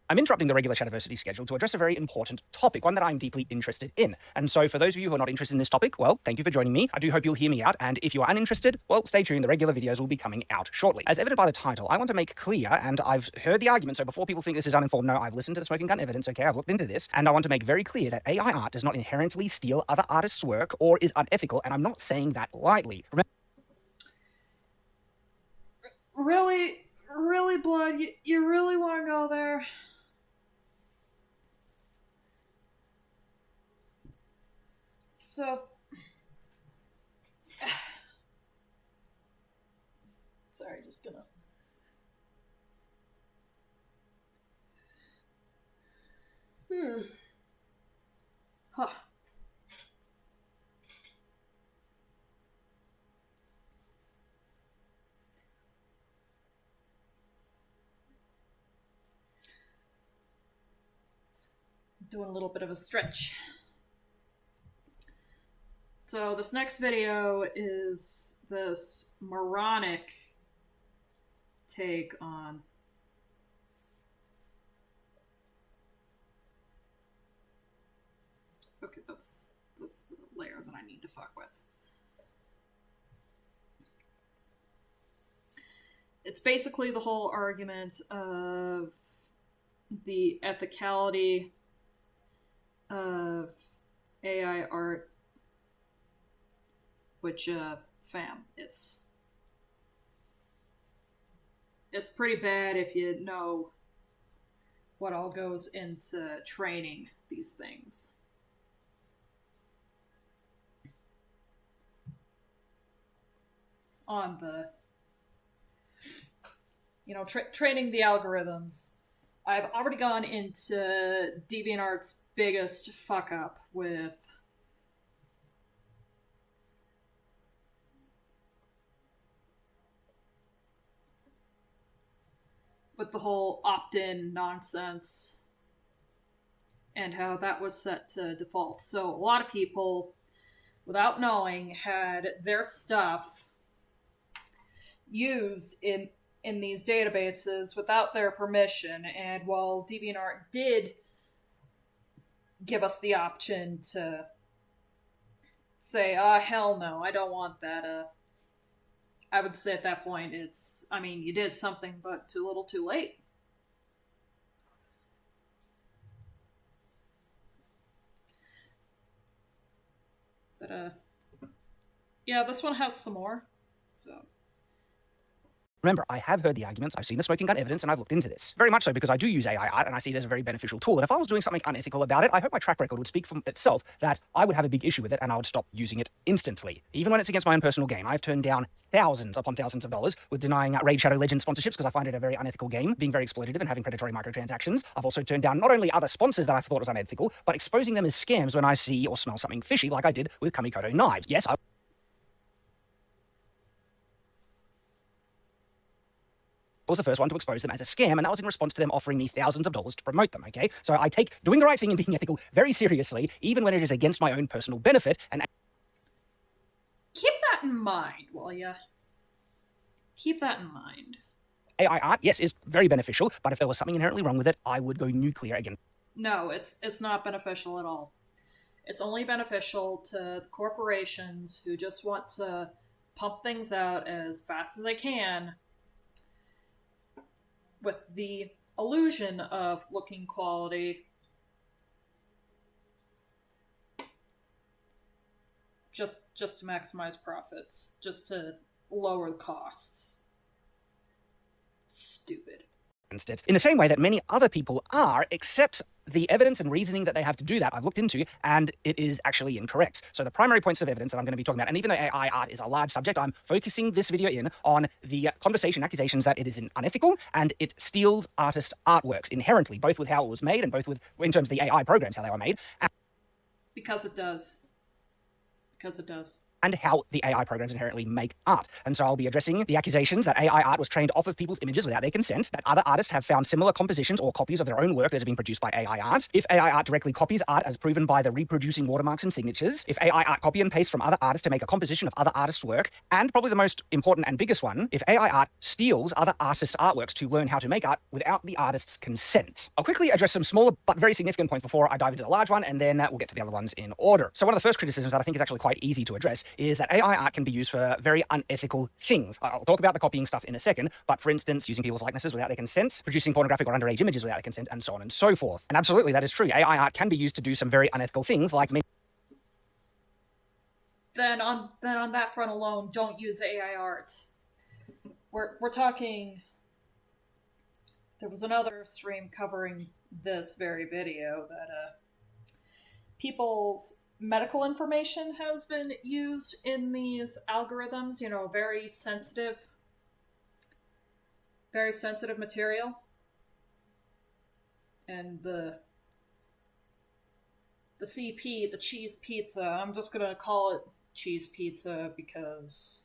I'm interrupting the regular Shadowversity schedule to address a very important topic, one that I'm deeply interested in. And so for those of you who are not interested in this topic, well, thank you for joining me. I do hope you'll hear me out. And if you are uninterested, well, stay tuned. The regular videos will be coming out shortly. As evident by the title, I want to make clear, and I've heard the argument, so before people think this is uninformed, no, I've listened to the Smoking Gun evidence, okay, I've looked into this, and I want to make very clear that AI art does not inherently steal other artists' work or is unethical, and I'm not saying that lightly. Really, Blood, you really want to go there? So, sorry, just gonna. Huh. Doing a little bit of a stretch. So this next video is this moronic take on okay, that's the layer that I need to fuck with. It's basically the whole argument of the ethicality of AI art, which, fam, it's pretty bad if you know what all goes into training these things. On the, training the algorithms. I've already gone into DeviantArt's biggest fuck up with the whole opt-in nonsense and how that was set to default. So a lot of people, without knowing, had their stuff used in these databases without their permission. And while DeviantArt did give us the option to say, hell no, I don't want that, I would say at that point you did something, but too little too late. But, yeah, this one has some more, so... Remember, I have heard the arguments, I've seen the Smoking Gun evidence, and I've looked into this. Very much so because I do use AI art, and I see it as a very beneficial tool. And if I was doing something unethical about it, I hope my track record would speak for itself that I would have a big issue with it, and I would stop using it instantly. Even when it's against my own personal gain, I've turned down thousands upon thousands of dollars with denying Raid Shadow Legends sponsorships because I find it a very unethical game, being very exploitative and having predatory microtransactions. I've also turned down not only other sponsors that I thought was unethical, but exposing them as scams when I see or smell something fishy, like I did with Kamikoto knives. Yes, I was the first one to expose them as a scam, and that was in response to them offering me thousands of dollars to promote them, okay? So I take doing the right thing and being ethical very seriously, even when it is against my own personal benefit, and... Keep that in mind, will ya? Keep that in mind. AI art, yes, is very beneficial, but if there was something inherently wrong with it, I would go nuclear again. No, it's not beneficial at all. It's only beneficial to corporations who just want to pump things out as fast as they can with the illusion of looking quality, just to maximize profits, just to lower the costs. Stupid. it in the same way that many other people are, except the evidence and reasoning that they have to do that I've looked into, and it is actually incorrect. So the primary points of evidence that I'm going to be talking about, and even though AI art is a large subject, I'm focusing this video in on the conversation accusations that it is unethical and it steals artists' artworks inherently, both with how it was made and both with, in terms of the AI programs, how they were made. Because it does. Because it does. And how the AI programs inherently make art. And so I'll be addressing the accusations that AI art was trained off of people's images without their consent, that other artists have found similar compositions or copies of their own work that has been produced by AI art, if AI art directly copies art as proven by the reproducing watermarks and signatures, if AI art copy and paste from other artists to make a composition of other artists' work, and probably the most important and biggest one, if AI art steals other artists' artworks to learn how to make art without the artist's consent. I'll quickly address some smaller but very significant points before I dive into the large one, and then we'll get to the other ones in order. So one of the first criticisms that I think is actually quite easy to address is that AI art can be used for very unethical things. I'll talk about the copying stuff in a second, but for instance, using people's likenesses without their consent, producing pornographic or underage images without their consent, and so on and so forth. And absolutely, that is true. AI art can be used to do some very unethical things, like Then on that front alone, don't use AI art. We're talking. There was another stream covering this very video that people's medical information has been used in these algorithms, very sensitive material. And the CP, the cheese pizza, I'm just gonna call it cheese pizza because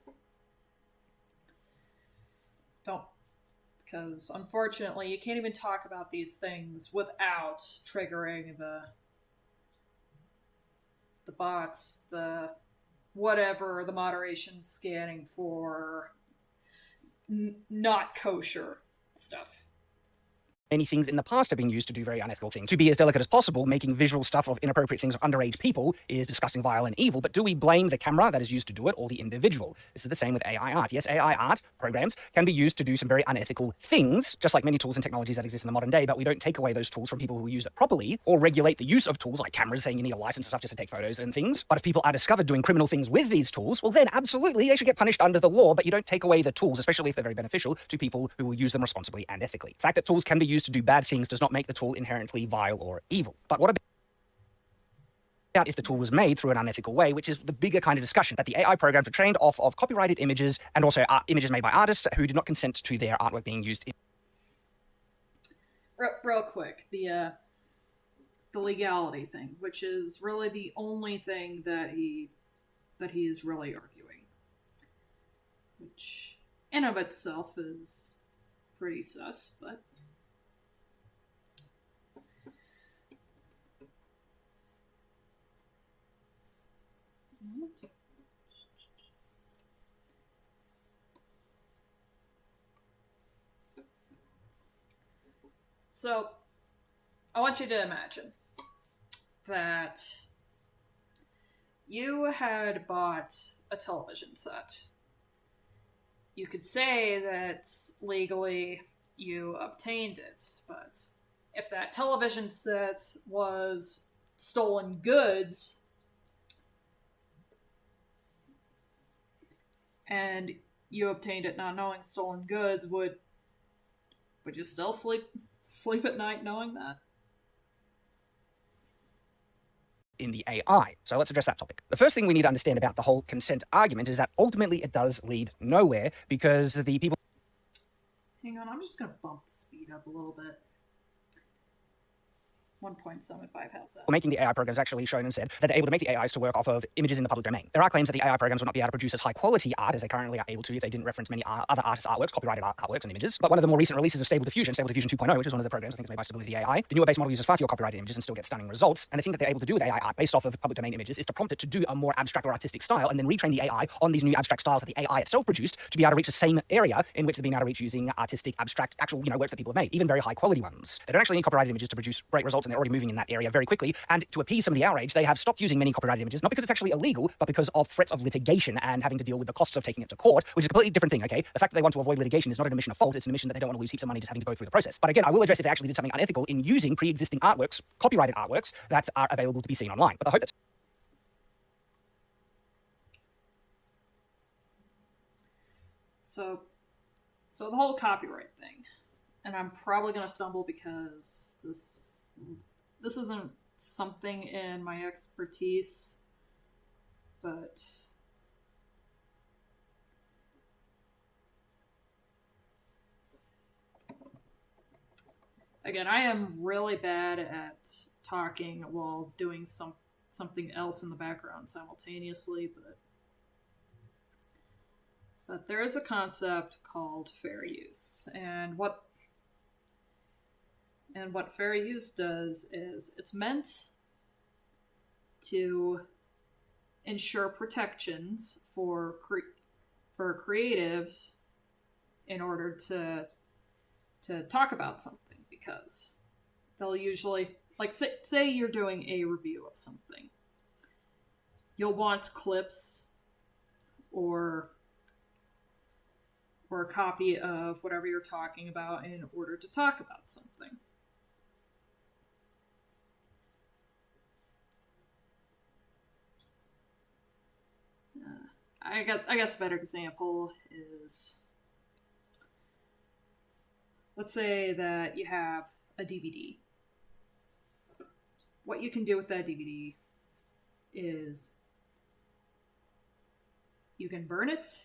unfortunately you can't even talk about these things without triggering the bots, the whatever, the moderation scanning for not kosher stuff. Many things in the past have been used to do very unethical things. To be as delicate as possible, making visual stuff of inappropriate things of underage people is disgusting, vile, and evil. But do we blame the camera that is used to do it or the individual? This is the same with AI art. Yes, AI art programs can be used to do some very unethical things, just like many tools and technologies that exist in the modern day, but we don't take away those tools from people who use it properly or regulate the use of tools like cameras, saying you need a license and stuff just to take photos and things. But if people are discovered doing criminal things with these tools, well then absolutely they should get punished under the law, but you don't take away the tools, especially if they're very beneficial to people who will use them responsibly and ethically. The fact that tools can be used to do bad things does not make the tool inherently vile or evil. But what about if the tool was made through an unethical way, which is the bigger kind of discussion, that the AI programs are trained off of copyrighted images and also images made by artists who did not consent to their artwork being used in... Real quick, the legality thing, which is really the only thing that he is really arguing, which in of itself is pretty sus, but so I want you to imagine that you had bought a television set. You could say that legally you obtained it, but if that television set was stolen goods and you obtained it not knowing stolen goods, would you still sleep at night knowing that? In the AI. So let's address that topic. The first thing we need to understand about the whole consent argument is that ultimately it does lead nowhere, because the people... Hang on, I'm just going to bump the speed up a little bit. 1.75 has that. Making the AI programs actually shown and said that they're able to make the AIs to work off of images in the public domain. There are claims that the AI programs would not be able to produce as high quality art as they currently are able to if they didn't reference many other artists' artworks, copyrighted artworks and images. But one of the more recent releases of Stable Diffusion 2.0, which is one of the programs I think is made by Stability AI, the newer base model uses far fewer copyrighted images and still gets stunning results. And the thing that they're able to do with AI art based off of public domain images is to prompt it to do a more abstract or artistic style and then retrain the AI on these new abstract styles that the AI itself produced to be able to reach the same area in which they've been able to reach using artistic, abstract, actual, works that people have made, even very high quality ones. They don't actually need copyrighted images to produce great results, and they're already moving in that area very quickly. And to appease some of the outrage, they have stopped using many copyrighted images, not because it's actually illegal, but because of threats of litigation and having to deal with the costs of taking it to court, which is a completely different thing, okay? The fact that they want to avoid litigation is not an admission of fault, it's an admission that they don't want to lose heaps of money just having to go through the process. But again, I will address if they actually did something unethical in using pre-existing artworks, copyrighted artworks, that are available to be seen online. But I hope that's... So the whole copyright thing. and I'm probably gonna stumble because this isn't something in my expertise, but again, I am really bad at talking while doing something else in the background simultaneously, but there is a concept called fair use, and what fair use does is it's meant to ensure protections for creatives in order to talk about something, because they'll usually, like, say you're doing a review of something, you'll want clips or a copy of whatever you're talking about in order to talk about something. I guess a better example is, let's say that you have a DVD. What you can do with that DVD is you can burn it,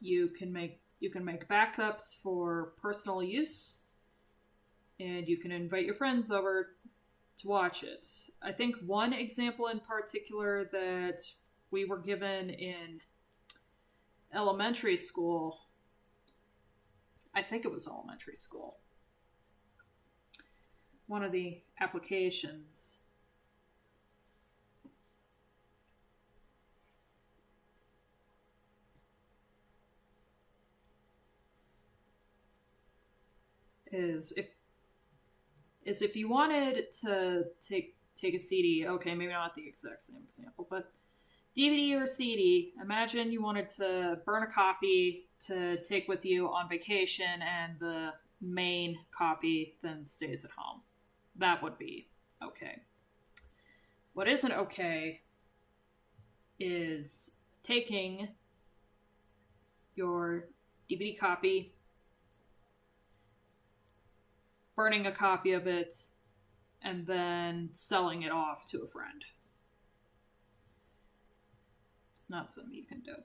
you can make backups for personal use, and you can invite your friends over to watch it. I think one example in particular that we were given in elementary school, I think it was elementary school, one of the applications is if you wanted to take a CD, okay, maybe not the exact same example, but DVD or CD, imagine you wanted to burn a copy to take with you on vacation and the main copy then stays at home. That would be okay. What isn't okay is taking your DVD copy, burning a copy of it, and then selling it off to a friend. It's not something you can do.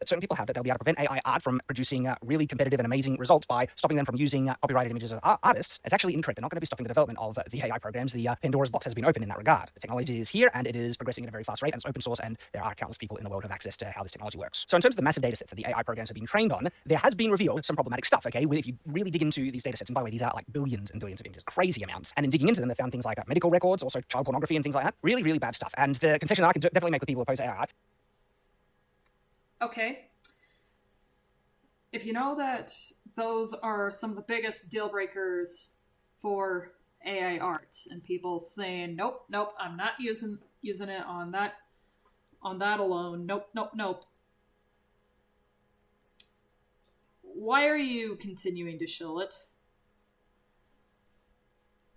That certain people have, that they'll be able to prevent AI art from producing really competitive and amazing results by stopping them from using copyrighted images of artists. It's actually incorrect. They're not going to be stopping the development of the AI programs. The Pandora's box has been opened in that regard. The technology is here and it is progressing at a very fast rate, and it's open source, and there are countless people in the world who have access to how this technology works. So in terms of the massive data sets that the AI programs have been trained on, there has been revealed some problematic stuff, okay? If you really dig into these data sets, and by the way, these are like billions and billions of images, crazy amounts, and in digging into them, they found things like medical records, also child pornography and things like that. Really, really bad stuff. And the concession that I can definitely make with people who oppose AI art. Okay. If you know that those are some of the biggest deal breakers for AI art, and people saying, nope, I'm not using it on that alone. Nope. Why are you continuing to shill it?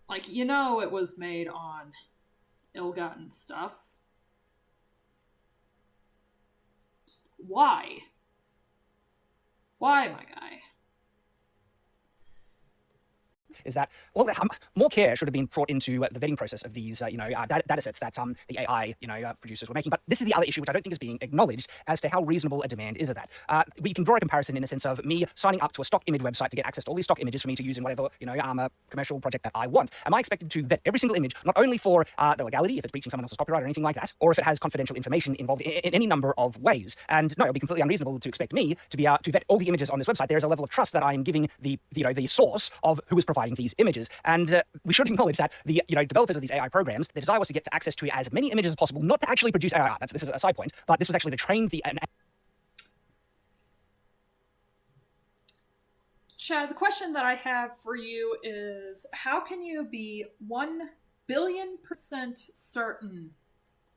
Like, it was made on ill-gotten stuff. Just why? Why, my guy? Is that, well, more care should have been brought into the vetting process of these, data sets that the AI, producers were making. But this is the other issue, which I don't think is being acknowledged, as to how reasonable a demand is of that. We can draw a comparison in the sense of me signing up to a stock image website to get access to all these stock images for me to use in whatever, commercial project that I want. Am I expected to vet every single image, not only for the legality, if it's breaching someone else's copyright or anything like that, or if it has confidential information involved in any number of ways? And no, it would be completely unreasonable to expect me to be to vet all the images on this website. There is a level of trust that I am giving the source of who is providing these images. And we should acknowledge that the developers of these AI programs, their desire was to get access to as many images as possible, not to actually produce AI art. This is a side point, but this was actually to train Chad, the question that I have for you is, how can you be 1,000,000,000% certain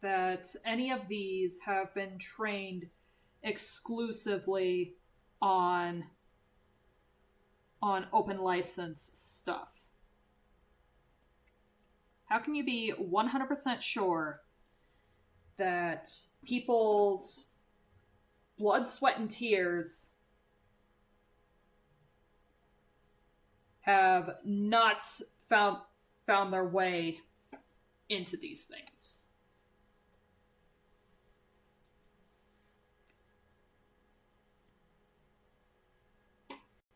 that any of these have been trained exclusively on on open license stuff. How can you be 100% sure that people's blood, sweat, and tears have not found their way into these things?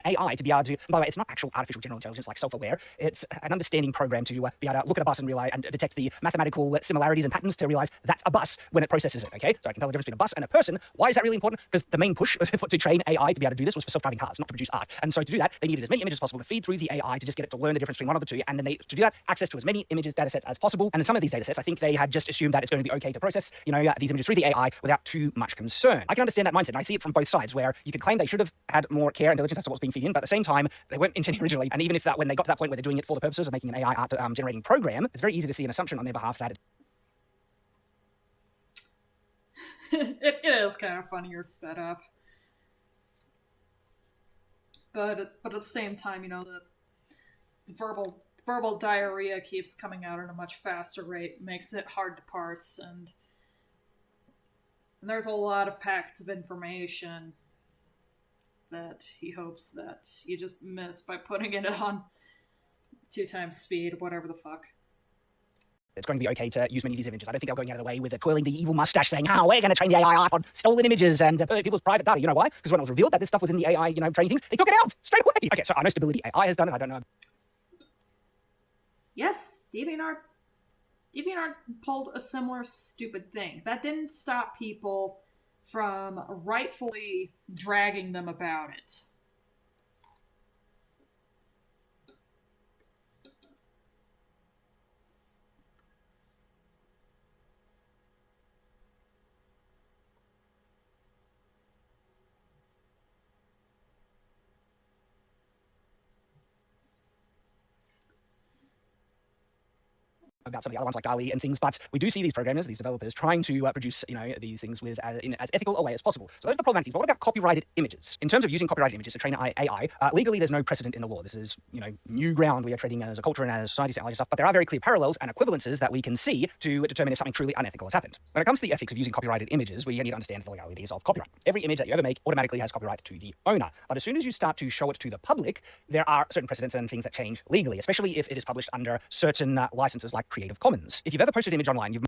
AI to be able to, by the way, it's not actual artificial general intelligence like self-aware. It's an understanding program to be able to look at a bus and realize and detect the mathematical similarities and patterns to realize that's a bus when it processes it. Okay, so I can tell the difference between a bus and a person. Why is that really important? Because the main push to train AI to be able to do this was for self-driving cars, not to produce art. And so to do that, they needed as many images as possible to feed through the AI to just get it to learn the difference between one of the two. And then to do that, access to as many images data sets as possible. And in some of these data sets, I think they had just assumed that it's going to be okay to process, these images through the AI without too much concern. I can understand that mindset, and I see it from both sides, where you could claim they should have had more care and diligence as to what's being fed in, but at the same time, they weren't intending originally. And even if that, when they got to that point where they're doing it for the purposes of making an AI art generating program, it's very easy to see an assumption on their behalf that it is kind of funny or sped up. But at the same time, the verbal diarrhea keeps coming out at a much faster rate, makes it hard to parse, and there's a lot of packets of information that he hopes that you just miss by putting it on 2 times speed, whatever the fuck. it's going to be okay to use many of these images. I don't think they're going out of the way with it, twirling the evil mustache saying, we're going to train the AI on stolen images and people's private data. You know why? Because when it was revealed that this stuff was in the AI, training things, they took it out straight away. Okay, so I know Stability AI has done it. I don't know. Yes, DeviantArt pulled a similar stupid thing. That didn't stop people from rightfully dragging them about it. About some of the other ones like DALI and things, but we do see these programmers, these developers, trying to produce, these things with in as ethical a way as possible. So those are the problematic things. But what about copyrighted images? In terms of using copyrighted images to train AI, legally there's no precedent in the law. This is, new ground we are treading as a culture and as society, technology stuff. But there are very clear parallels and equivalences that we can see to determine if something truly unethical has happened. When it comes to the ethics of using copyrighted images, we need to understand the legalities of copyright. Every image that you ever make automatically has copyright to the owner. But as soon as you start to show it to the public, there are certain precedents and things that change legally, especially if it is published under certain licenses like Creative Commons. If you've ever posted an image online, you've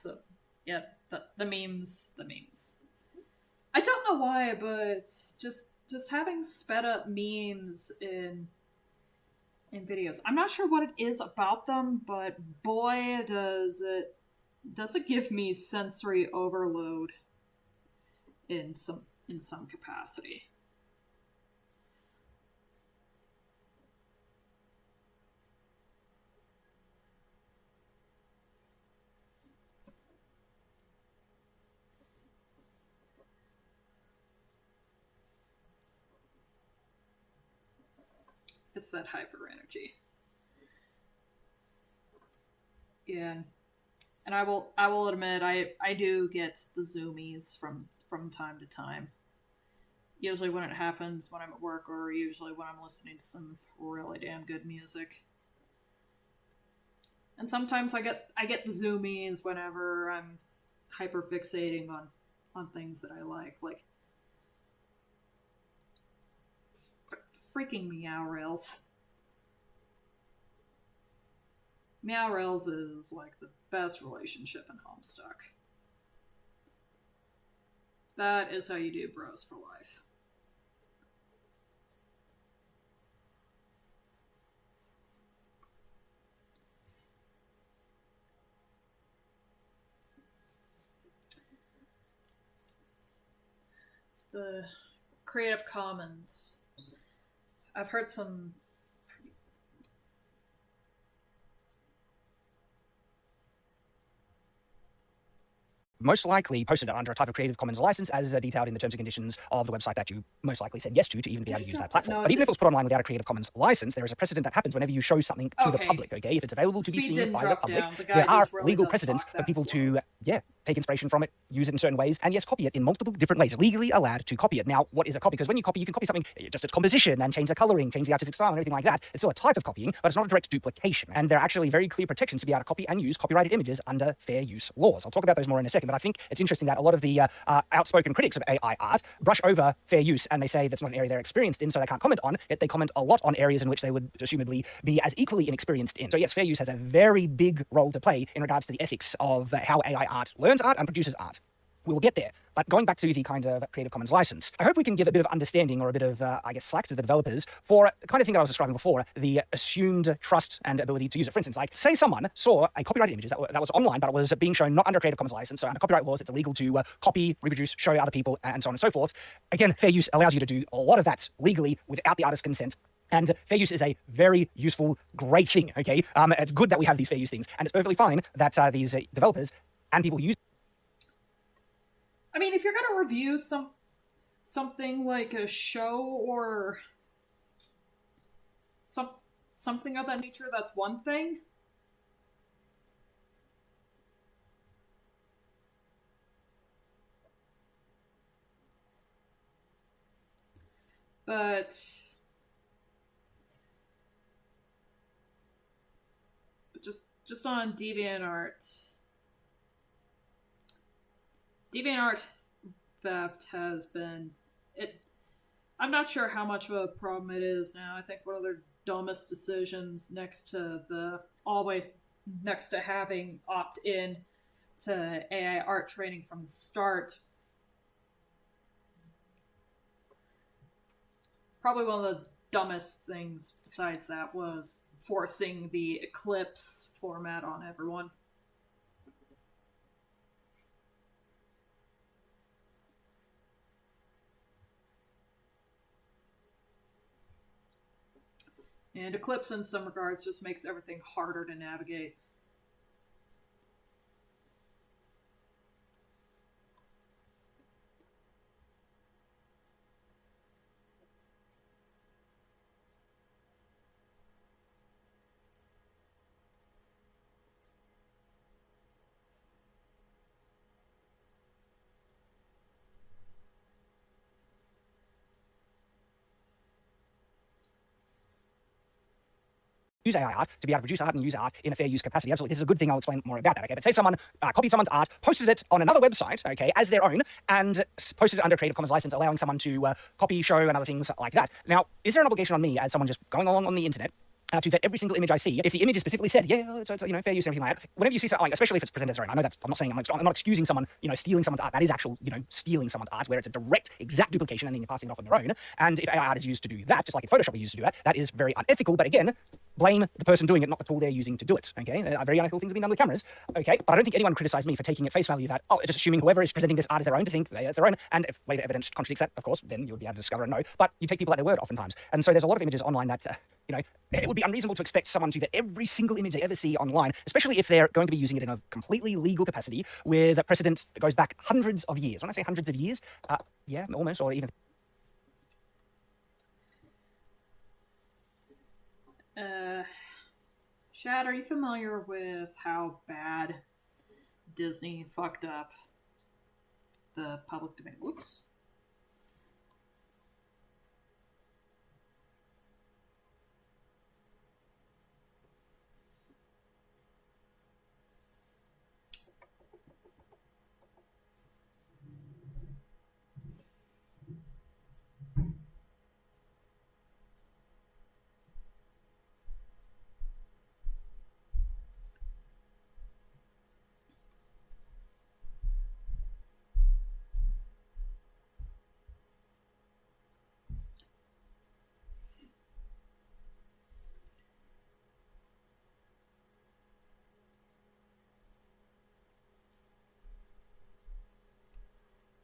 So yeah, the memes. I don't know why, but just having sped up memes in videos. I'm not sure what it is about them, but boy, does it give me sensory overload in some capacity. It's that hyper energy. Yeah. And I will admit I do get the zoomies from time to time. Usually when it happens when I'm at work, or usually when I'm listening to some really damn good music. And sometimes I get the zoomies whenever I'm hyper fixating on things that I like freaking Meow Rails. Meow Rails is like the best relationship in Homestuck. That is how you do bros for life. The Creative Commons. I've heard some most likely posted it under a type of Creative Commons license as detailed in the terms and conditions of the website that you most likely said yes to even be able to use that platform. No, but even if it was put online without a Creative Commons license, there is a precedent that happens whenever you show something to the public, okay? If it's available to be Speed seen didn't by the drop public, down. The guy there are just really legal does precedents talk for that people slow. to, take inspiration from it, use it in certain ways, and yes, copy it in multiple different ways, legally allowed to copy it. Now, what is a copy? Because when you copy something, just its composition and change the coloring, change the artistic style and everything like that. It's still a type of copying, but it's not a direct duplication. And there are actually very clear protections to be able to copy and use copyrighted images under fair use laws. I'll talk about those more in a second, but I think it's interesting that a lot of the outspoken critics of AI art brush over fair use, and they say that's not an area they're experienced in, so they can't comment on, yet they comment a lot on areas in which they would assumedly be as equally inexperienced in. So yes, fair use has a very big role to play in regards to the ethics of how AI art learns art and produces art. We will get there. But going back to the kind of Creative Commons license, I hope we can give a bit of understanding or a bit of, slack to the developers for the kind of thing that I was describing before, the assumed trust and ability to use it. For instance, like, say someone saw a copyrighted image that was online, but it was being shown not under Creative Commons license, so under copyright laws, it's illegal to copy, reproduce, show other people, and so on and so forth. Again, fair use allows you to do a lot of that legally without the artist's consent. And fair use is a very useful, great thing, okay? It's good that we have these fair use things, and it's perfectly fine that these developers and people use. I mean, if you're gonna review something like a show or something of that nature, that's one thing. But just on DeviantArt theft has been it. I'm not sure how much of a problem it is now. I think one of their dumbest decisions, next to having opt in to AI art training from the start, probably one of the dumbest things besides that was forcing the Eclipse format on everyone. And Eclipse, in some regards, just makes everything harder to navigate. Use AI art to be able to produce art and use art in a fair use capacity. Absolutely. This is a good thing. I'll explain more about that, okay? But say someone copied someone's art, posted it on another website, okay, as their own, and posted it under Creative Commons license, allowing someone to copy, show, and other things like that. Now, is there an obligation on me as someone just going along on the internet to vet every single image I see? If the image is specifically said, yeah, it's fair use and everything like that, whenever you see something, like, especially if it's presented as their own, I know that's, I'm not saying, I'm not excusing someone, stealing someone's art. That is actual, stealing someone's art, where it's a direct, exact duplication, and then you're passing it off on their own. And if AI art is used to do that, just like if Photoshop is used to do that, that is very unethical. But again, blame the person doing it, not the tool they're using to do it, okay? Very unethical things have been done with cameras, okay? But I don't think anyone criticized me for taking at face value that, just assuming whoever is presenting this art as their own to think it's their own, and if later evidence contradicts that, of course, then you would be able to discover and know. But you take people at their word oftentimes. And so there's a lot of images online that, it would be unreasonable to expect someone to vet every single image they ever see online, especially if they're going to be using it in a completely legal capacity with a precedent that goes back hundreds of years. When I say hundreds of years, yeah, almost, or even... Shad, are you familiar with how bad Disney fucked up the public domain? Whoops.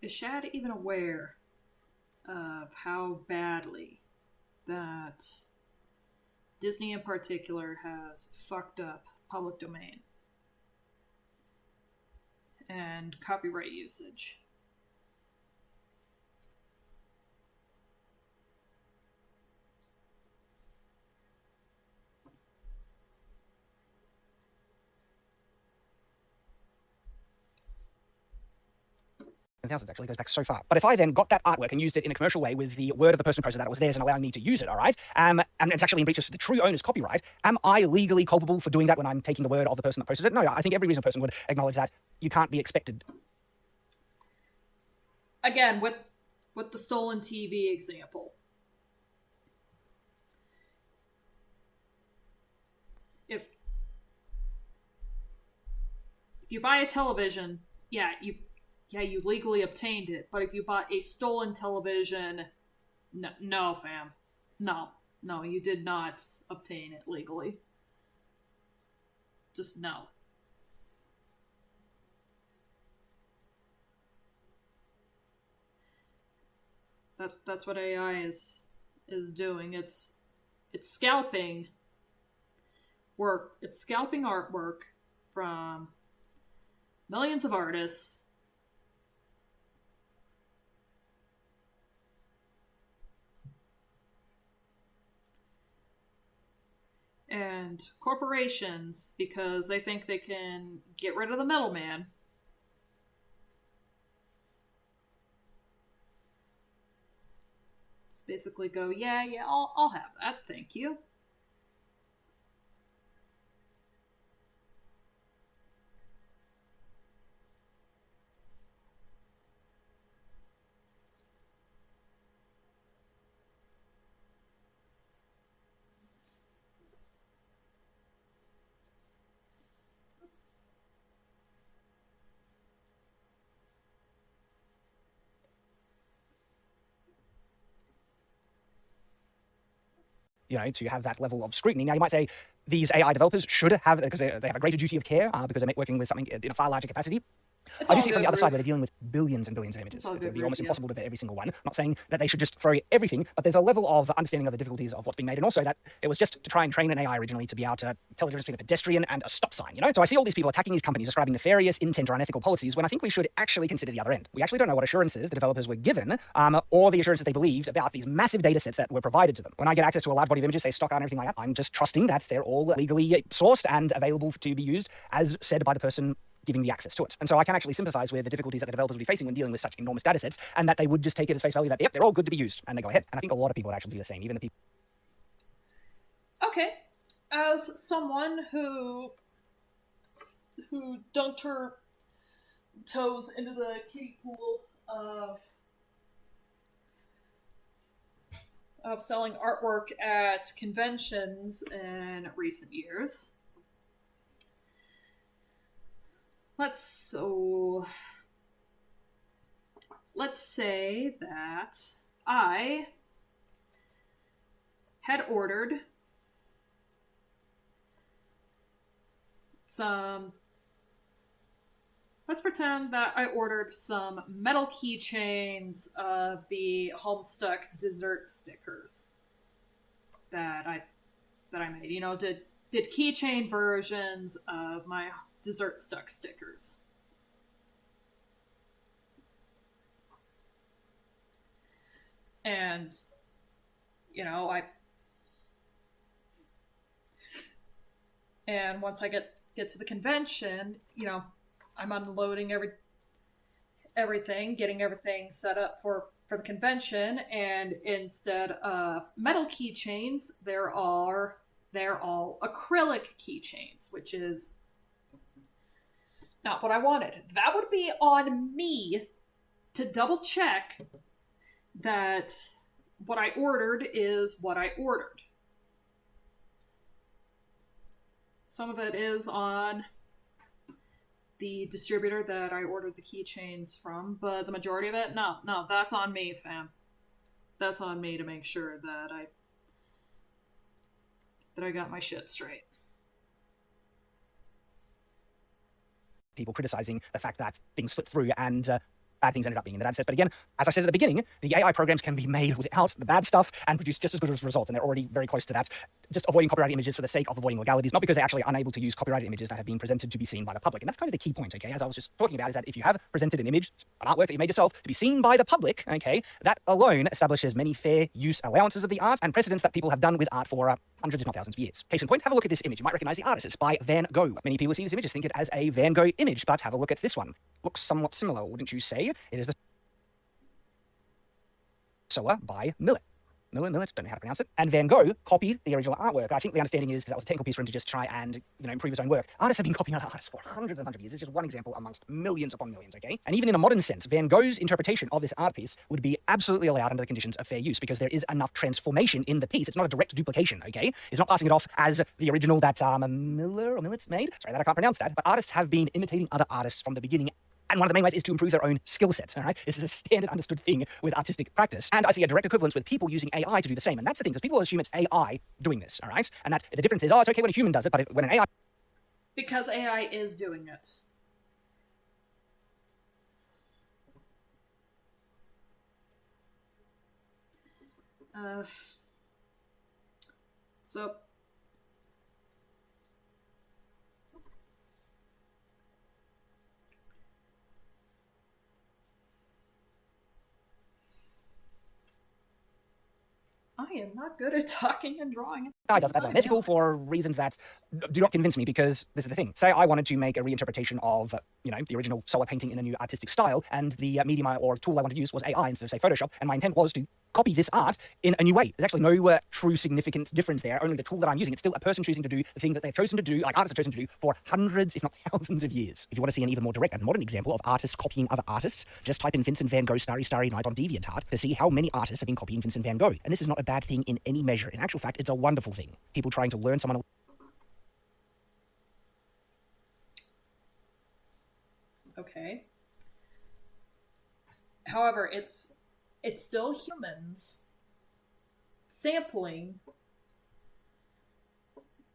Is Shad even aware of how badly that Disney in particular has fucked up public domain? And and copyright usage. Thousands actually goes back so far. But if I then got that artwork and used it in a commercial way with the word of the person who posted that it was theirs and allowing me to use it, all right, and it's actually in breach of the true owner's copyright, am I legally culpable for doing that when I'm taking the word of the person that posted it? No, I think every reasonable person would acknowledge that you can't be expected. Again, with the stolen TV example, if you buy a television, yeah, you legally obtained it. But if you bought a stolen television, no, fam. No, you did not obtain it legally. Just no. That's what AI is doing. It's scalping work. It's scalping artwork from millions of artists. And corporations, because they think they can get rid of the middleman. Just basically go, yeah, I'll have that, thank you. To have that level of scrutiny. Now, you might say these AI developers should have, because they have a greater duty of care, because they're working with something in a far larger capacity. I do see it from the other side where they're dealing with billions and billions of images. It would be almost impossible to vet every single one. I'm not saying that they should just throw everything, but there's a level of understanding of the difficulties of what's being made, and also that it was just to try and train an AI originally to be able to tell the difference between a pedestrian and a stop sign, So I see all these people attacking these companies, ascribing nefarious intent or unethical policies, when I think we should actually consider the other end. We actually don't know what assurances the developers were given, or the assurances they believed about these massive data sets that were provided to them. When I get access to a large body of images, say stock art and everything like that, I'm just trusting that they're all legally sourced and available to be used as said by the person giving the access to it. And so I can actually sympathize with the difficulties that the developers would be facing when dealing with such enormous data sets, and that they would just take it as face value that, yep, they're all good to be used, and they go ahead. And I think a lot of people would actually do the same, even the people. Okay. As someone who dunked her toes into the kiddie pool of selling artwork at conventions in recent years, let's say that I had ordered let's pretend that I ordered some metal keychains of the Homestuck dessert stickers that I made. Did keychain versions of my dessert stuck stickers. And and once I get to the convention, I'm unloading everything, getting everything set up for the convention, and instead of metal keychains, they're all acrylic keychains, which is not what I wanted. That would be on me to double check that what I ordered is what I ordered. Some of it is on the distributor that I ordered the keychains from, but the majority of it, no, that's on me, fam. That's on me to make sure that I got my shit straight. People criticizing the fact that things slip through, and bad things ended up being in the data set. But again, as I said at the beginning, the AI programs can be made without the bad stuff and produce just as good as results, and they're already very close to that. Just avoiding copyrighted images for the sake of avoiding legalities, not because they're actually unable to use copyrighted images that have been presented to be seen by the public. And that's kind of the key point, okay? As I was just talking about, is that if you have presented an image, an artwork that you made yourself, to be seen by the public, okay, that alone establishes many fair use allowances of the art and precedents that people have done with art for hundreds, if not thousands of years. Case in point, have a look at this image. You might recognize the artist. It's by Van Gogh. Many people see this image, think it as a Van Gogh image, but have a look at this one. Looks somewhat similar, wouldn't you say? It is the Sower by Millet, don't know how to pronounce it. And Van Gogh copied the original artwork. I think the understanding is, because that was a technical piece for him to just try and, improve his own work. Artists have been copying other artists for hundreds and hundreds of years. It's just one example amongst millions upon millions, okay? And even in a modern sense, Van Gogh's interpretation of this art piece would be absolutely allowed under the conditions of fair use, because there is enough transformation in the piece. It's not a direct duplication, okay? It's not passing it off as the original that Millet made. Sorry that I can't pronounce that. But artists have been imitating other artists from the beginning. And one of the main ways is to improve their own skill sets, all right? This is a standard understood thing with artistic practice. And I see a direct equivalence with people using AI to do the same. And that's the thing, because people assume it's AI doing this, all right? And that the difference is, it's okay when a human does it, but when an AI... Because AI is doing it. So... I am not good at talking and drawing. AI does that's unethical for reasons that do not convince me, because this is the thing. Say I wanted to make a reinterpretation of, the original Sower painting in a new artistic style, and the medium or tool I wanted to use was AI instead of, say, Photoshop, and my intent was to copy this art in a new way. There's actually no true significant difference there, only the tool that I'm using. It's still a person choosing to do the thing that they've chosen to do, like artists have chosen to do, for hundreds, if not thousands of years. If you want to see an even more direct and modern example of artists copying other artists, just type in Vincent van Gogh Starry Starry Night on DeviantArt to see how many artists have been copying Vincent van Gogh. And this is not a bad thing in any measure. In actual fact, it's a wonderful thing. People trying to learn someone... Okay. However, it's still humans sampling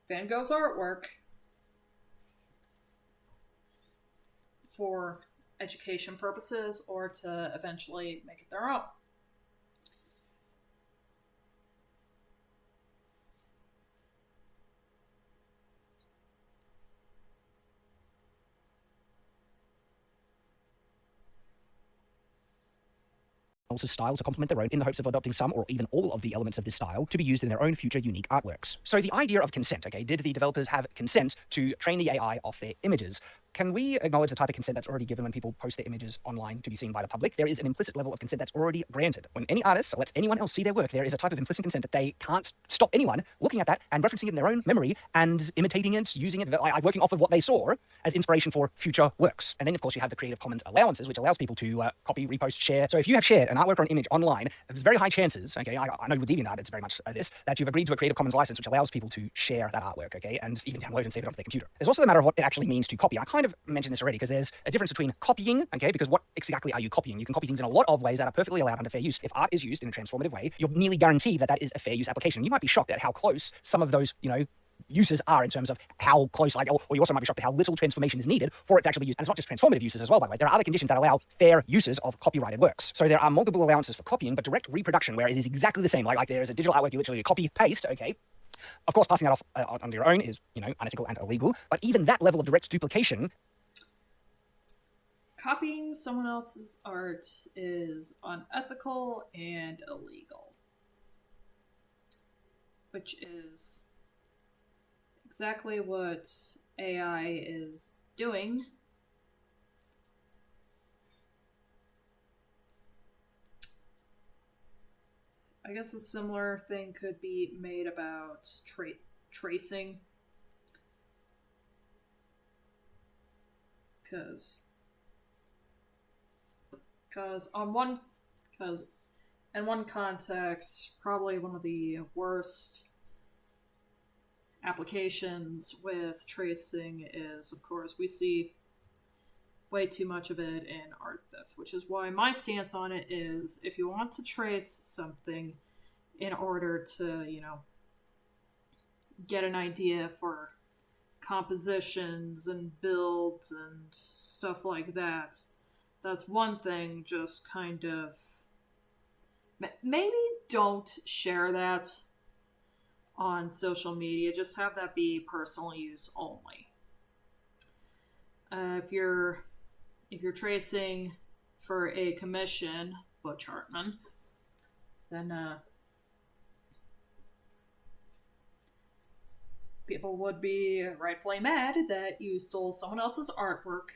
Van Gogh's artwork for education purposes or to eventually make it their own. else's style to complement their own in the hopes of adopting some or even all of the elements of this style to be used in their own future unique artworks. So the idea of consent, okay, did the developers have consent to train the AI off their images? Can we acknowledge the type of consent that's already given when people post their images online to be seen by the public? There is an implicit level of consent that's already granted. When any artist lets anyone else see their work, there is a type of implicit consent that they can't stop anyone looking at that and referencing it in their own memory and imitating it, using it, working off of what they saw as inspiration for future works. And then, of course, you have the Creative Commons allowances, which allows people to copy, repost, share. So if you have shared an artwork or an image online, there's very high chances, okay, I know with DeviantArt it's very much this, that you've agreed to a Creative Commons license, which allows people to share that artwork, okay, and even download and save it onto their computer. There's also the matter of what it actually means to copy. I kind of mentioned this already, because there's a difference between copying, okay, because what exactly are you copying? You can copy things in a lot of ways that are perfectly allowed under fair use. If art is used in a transformative way, you're nearly guaranteed that that is a fair use application. You might be shocked at how close some of those, uses are in terms of how close, or you also might be shocked at how little transformation is needed for it to actually be used. And it's not just transformative uses as well, by the way. There are other conditions that allow fair uses of copyrighted works. So there are multiple allowances for copying, but direct reproduction, where it is exactly the same, like there is a digital artwork, you literally copy, paste, okay. Of course, passing that off onto your own is, unethical and illegal, but even that level of direct duplication... Copying someone else's art is unethical and illegal, which is exactly what AI is doing. I guess a similar thing could be made about tracing, because in one context, probably one of the worst applications with tracing is, of course, we see way too much of it in art theft, which is why my stance on it is, if you want to trace something in order to, get an idea for compositions and builds and stuff like that, that's one thing. Just kind of maybe don't share that on social media. Just have that be personal use only. If you're tracing for a commission, Butch Hartman, then people would be rightfully mad that you stole someone else's artwork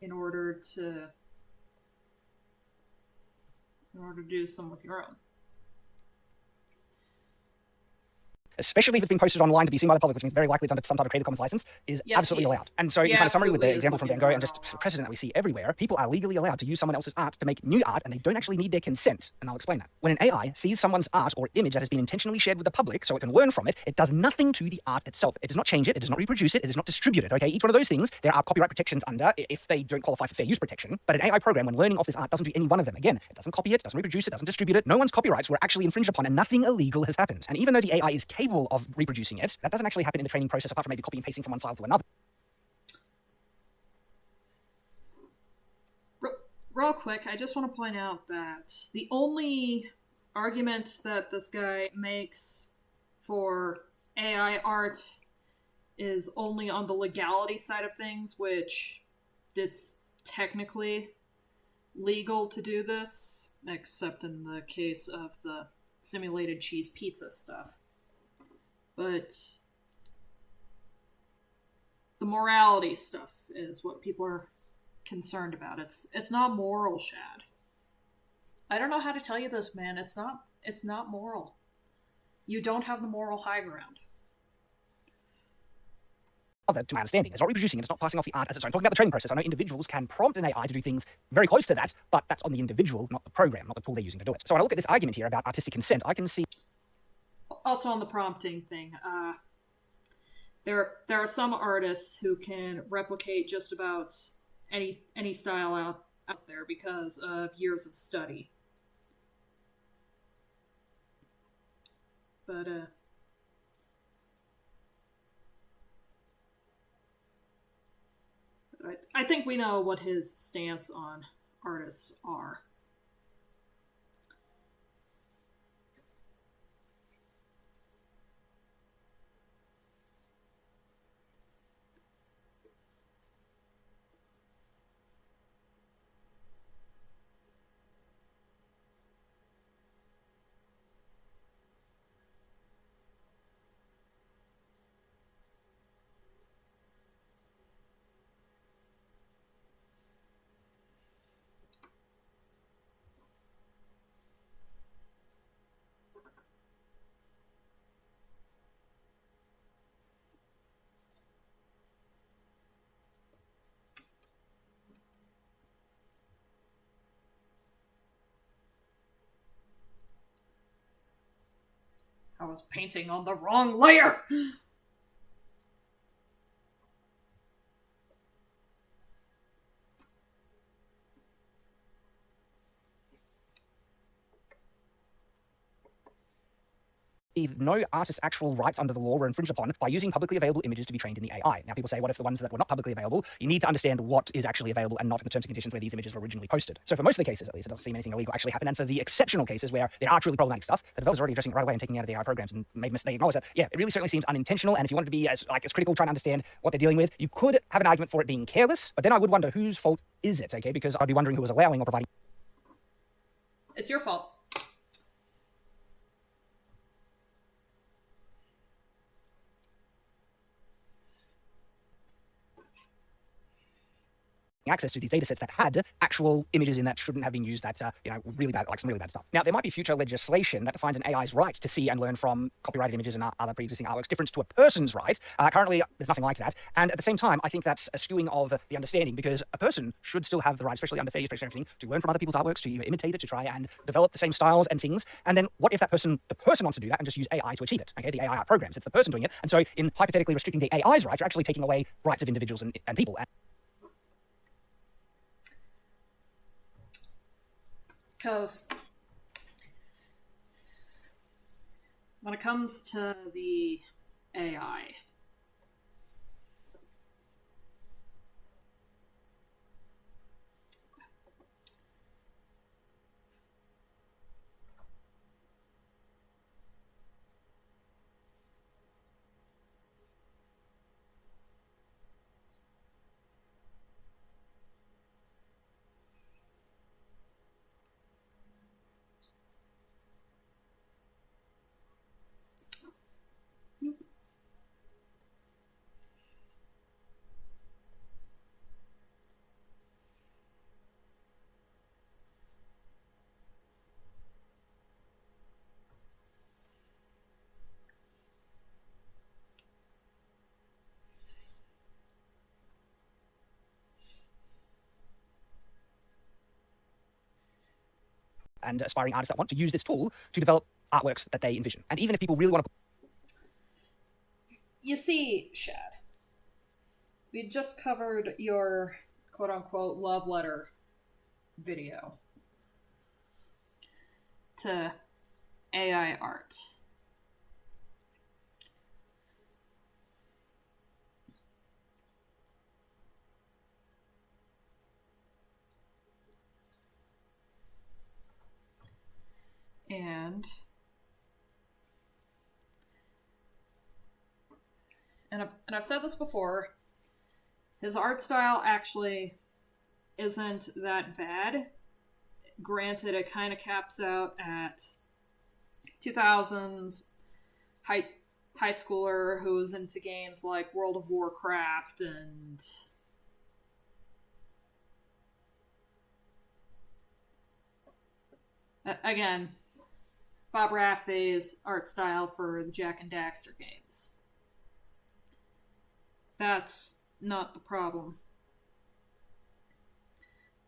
in order to do some with your own. Especially if it's been posted online to be seen by the public, which means very likely it's under some type of Creative Commons license, is absolutely allowed. And so, in kind of summary with the example from Van Gogh and just precedent that we see everywhere, people are legally allowed to use someone else's art to make new art, and they don't actually need their consent. And I'll explain that. When an AI sees someone's art or image that has been intentionally shared with the public so it can learn from it, it does nothing to the art itself. It does not change it, it does not reproduce it, it does not distribute it, okay? Each one of those things, there are copyright protections under if they don't qualify for fair use protection. But an AI program, when learning off this art, doesn't do any one of them. Again, it doesn't copy it, doesn't reproduce it, doesn't distribute it. No one's copyrights were actually infringed upon, and nothing illegal has happened. And even though the AI is capable of reproducing it, that doesn't actually happen in the training process apart from maybe copy and pasting from one file to another. Real quick, I just want to point out that the only argument that this guy makes for AI art is only on the legality side of things, which it's technically legal to do this, except in the case of the simulated cheese pizza stuff. But the morality stuff is what people are concerned about. It's not moral, Shad. I don't know how to tell you this, man. It's not moral. You don't have the moral high ground. To my understanding, it's not reproducing it, it's not passing off the art as its own. Talking about the training process, I know individuals can prompt an AI to do things very close to that, but that's on the individual, not the program, not the tool they're using to do it. So when I look at this argument here about artistic consent, I can see... Also on the prompting thing, there are some artists who can replicate just about any style out there because of years of study. But I think we know what his stance on artists are. I was painting on the wrong layer! No artist's actual rights under the law were infringed upon by using publicly available images to be trained in the AI. Now, people say, what if the ones that were not publicly available? You need to understand what is actually available and not in the terms and conditions where these images were originally posted. So for most of the cases, at least, it doesn't seem anything illegal actually happened. And for the exceptional cases where there are truly problematic stuff, the developers are already addressing it right away and taking it out of the AI programs and they acknowledge that, yeah, it really certainly seems unintentional. And if you wanted to be as critical, trying to understand what they're dealing with, you could have an argument for it being careless, but then I would wonder whose fault is it, okay? Because I'd be wondering who was allowing or providing. It's your fault. Access to these data sets that had actual images in that shouldn't have been used. That's really bad, like some really bad stuff. Now, there might be future legislation that defines an AI's right to see and learn from copyrighted images and other pre-existing artworks, different to a person's right. Currently, there's nothing like that. And at the same time, I think that's a skewing of the understanding, because a person should still have the right, especially under fair use and everything, to learn from other people's artworks, to imitate it, to try and develop the same styles and things. And then what if the person wants to do that and just use AI to achieve it? Okay, the AI art programs, it's the person doing it. And so in hypothetically restricting the AI's right, you're actually taking away rights of individuals and people. Because when it comes to the AI, and aspiring artists that want to use this tool to develop artworks that they envision. And even if people really want to... You see, Shad, we just covered your quote-unquote love letter video to AI art. And I've said this before, his art style actually isn't that bad. Granted, it kind of caps out at 2000s high schooler who's into games like World of Warcraft and again, Bob Raffay's art style for the Jak and Daxter games. That's not the problem.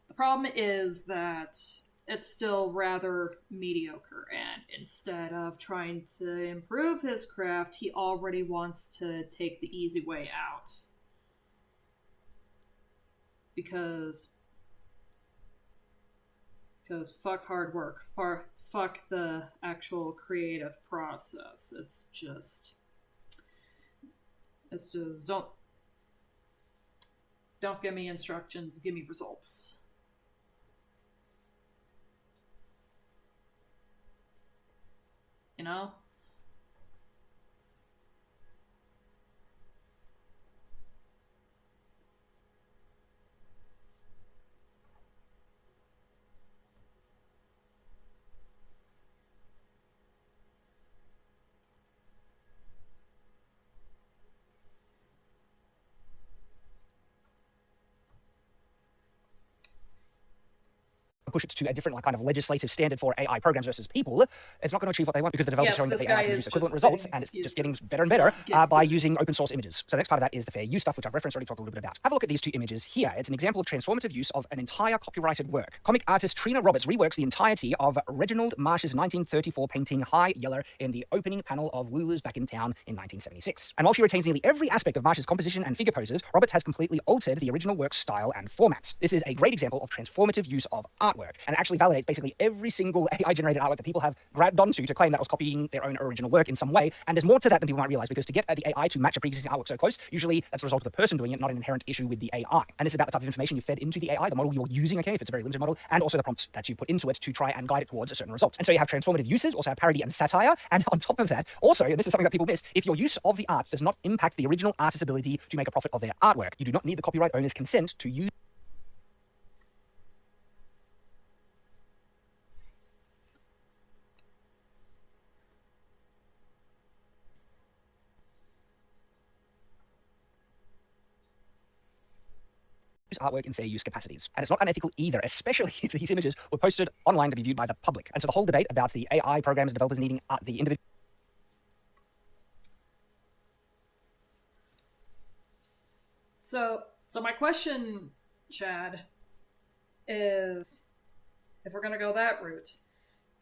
The problem is that it's still rather mediocre, and instead of trying to improve his craft, he already wants to take the easy way out. Because fuck hard work. Fuck the actual creative process. It's just don't give me instructions, give me results. You know? push it to a different kind of legislative standard for AI programs versus people, it's not going to achieve what they want because the developers are showing that the AI can produce equivalent results, and it's just getting better and better by using open source images. So the next part of that is the fair use stuff, which I've referenced already, talked a little bit about. Have a look at these two images here. It's an example of transformative use of an entire copyrighted work. Comic artist Trina Roberts reworks the entirety of Reginald Marsh's 1934 painting High Yeller in the opening panel of Lulu's Back in Town in 1976. And while she retains nearly every aspect of Marsh's composition and figure poses, Roberts has completely altered the original work's style and format. This is a great example of transformative use of artwork, and it actually validates basically every single AI-generated artwork that people have grabbed onto to claim that was copying their own original work in some way. And there's more to that than people might realize, because to get the AI to match a pre-existing artwork so close, usually that's a result of the person doing it, not an inherent issue with the AI. And it's about the type of information you fed into the AI, the model you're using, okay, if it's a very limited model, and also the prompts that you put into it to try and guide it towards a certain result. And so you have transformative uses, also have parody and satire, and on top of that, also, and this is something that people miss, if your use of the art does not impact the original artist's ability to make a profit of their artwork, you do not need the copyright owner's consent to use. Artwork in fair use capacities. And it's not unethical either, especially if these images were posted online to be viewed by the public. And so the whole debate about the AI programs and developers needing the individual... So my question, Chad, is, if we're going to go that route,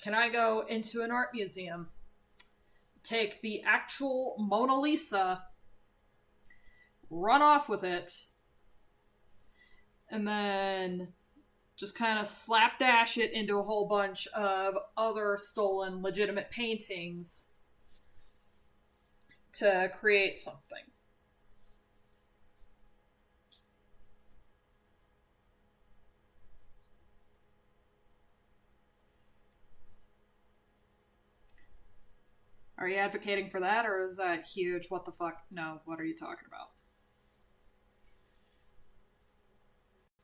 can I go into an art museum, take the actual Mona Lisa, run off with it, and then just kind of slapdash it into a whole bunch of other stolen legitimate paintings to create something? Are you advocating for that, or is that huge? What the fuck? No, what are you talking about?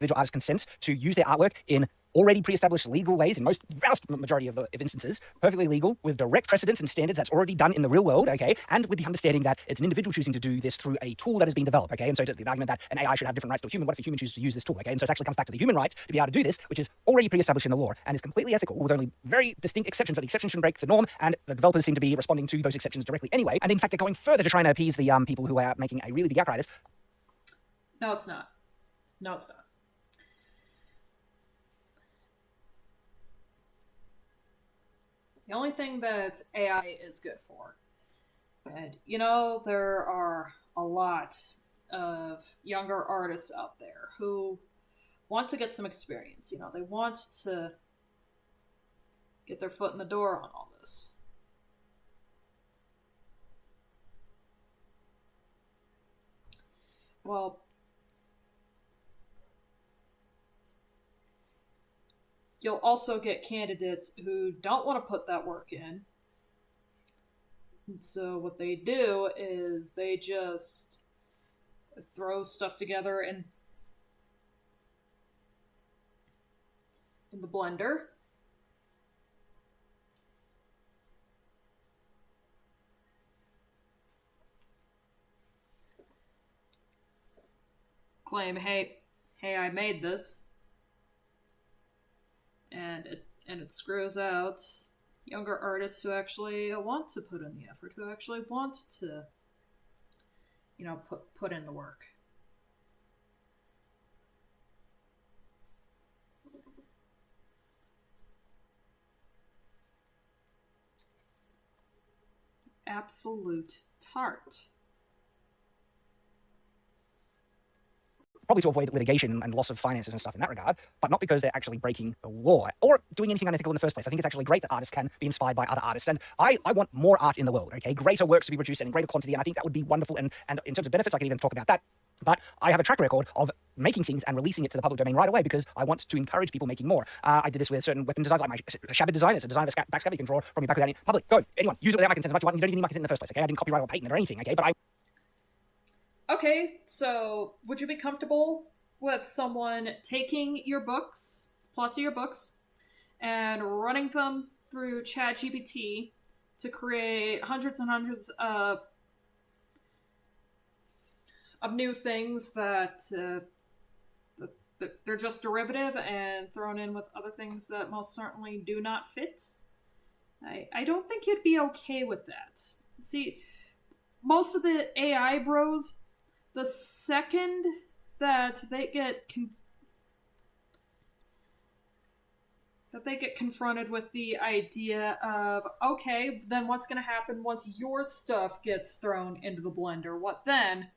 Individual artists consents to use their artwork in already pre-established legal ways, in most vast majority of instances, perfectly legal, with direct precedents and standards that's already done in the real world, okay, and with the understanding that it's an individual choosing to do this through a tool that has been developed, okay, and so the argument that an AI should have different rights to a human, what if a human chooses to use this tool, okay, and so it actually comes back to the human rights to be able to do this, which is already pre-established in the law, and is completely ethical, with only very distinct exceptions, but the exceptions shouldn't break the norm, and the developers seem to be responding to those exceptions directly anyway, and in fact they're going further to try and appease the people who are making a really big outcry. No, it's not. No, it's not. The only thing that AI is good for. And you know, there are a lot of younger artists out there who want to get some experience. You know, they want to get their foot in the door on all this. Well, you'll also get candidates who don't want to put that work in. And so what they do is they just throw stuff together in the blender, claim, hey, I made this, and it screws out younger artists who actually want to put in the effort, who actually want to, put in the work. Absolute tart. Probably to avoid litigation and loss of finances and stuff in that regard, but not because they're actually breaking the law or doing anything unethical in the first place. I think it's actually great that artists can be inspired by other artists, and I want more art in the world, okay? Greater works to be produced and in greater quantity, and I think that would be wonderful, and in terms of benefits, I can even talk about that. But I have a track record of making things and releasing it to the public domain right away because I want to encourage people making more. I did this with certain weapon designs, like my Shabbat design. It's a design of a backscatter you can draw from your back without any public. Go, anyone, use it without my consent as much as you want. You don't even need my consent in the first place, okay? I didn't copyright or patent it or anything, okay? But I... Okay, so would you be comfortable with someone taking your books, plots of your books, and running them through ChatGPT to create hundreds and hundreds of new things that they're just derivative and thrown in with other things that most certainly do not fit? I don't think you'd be okay with that. See, most of the AI bros, the second that they get confronted with the idea of, okay, then what's going to happen once your stuff gets thrown into the blender? What then?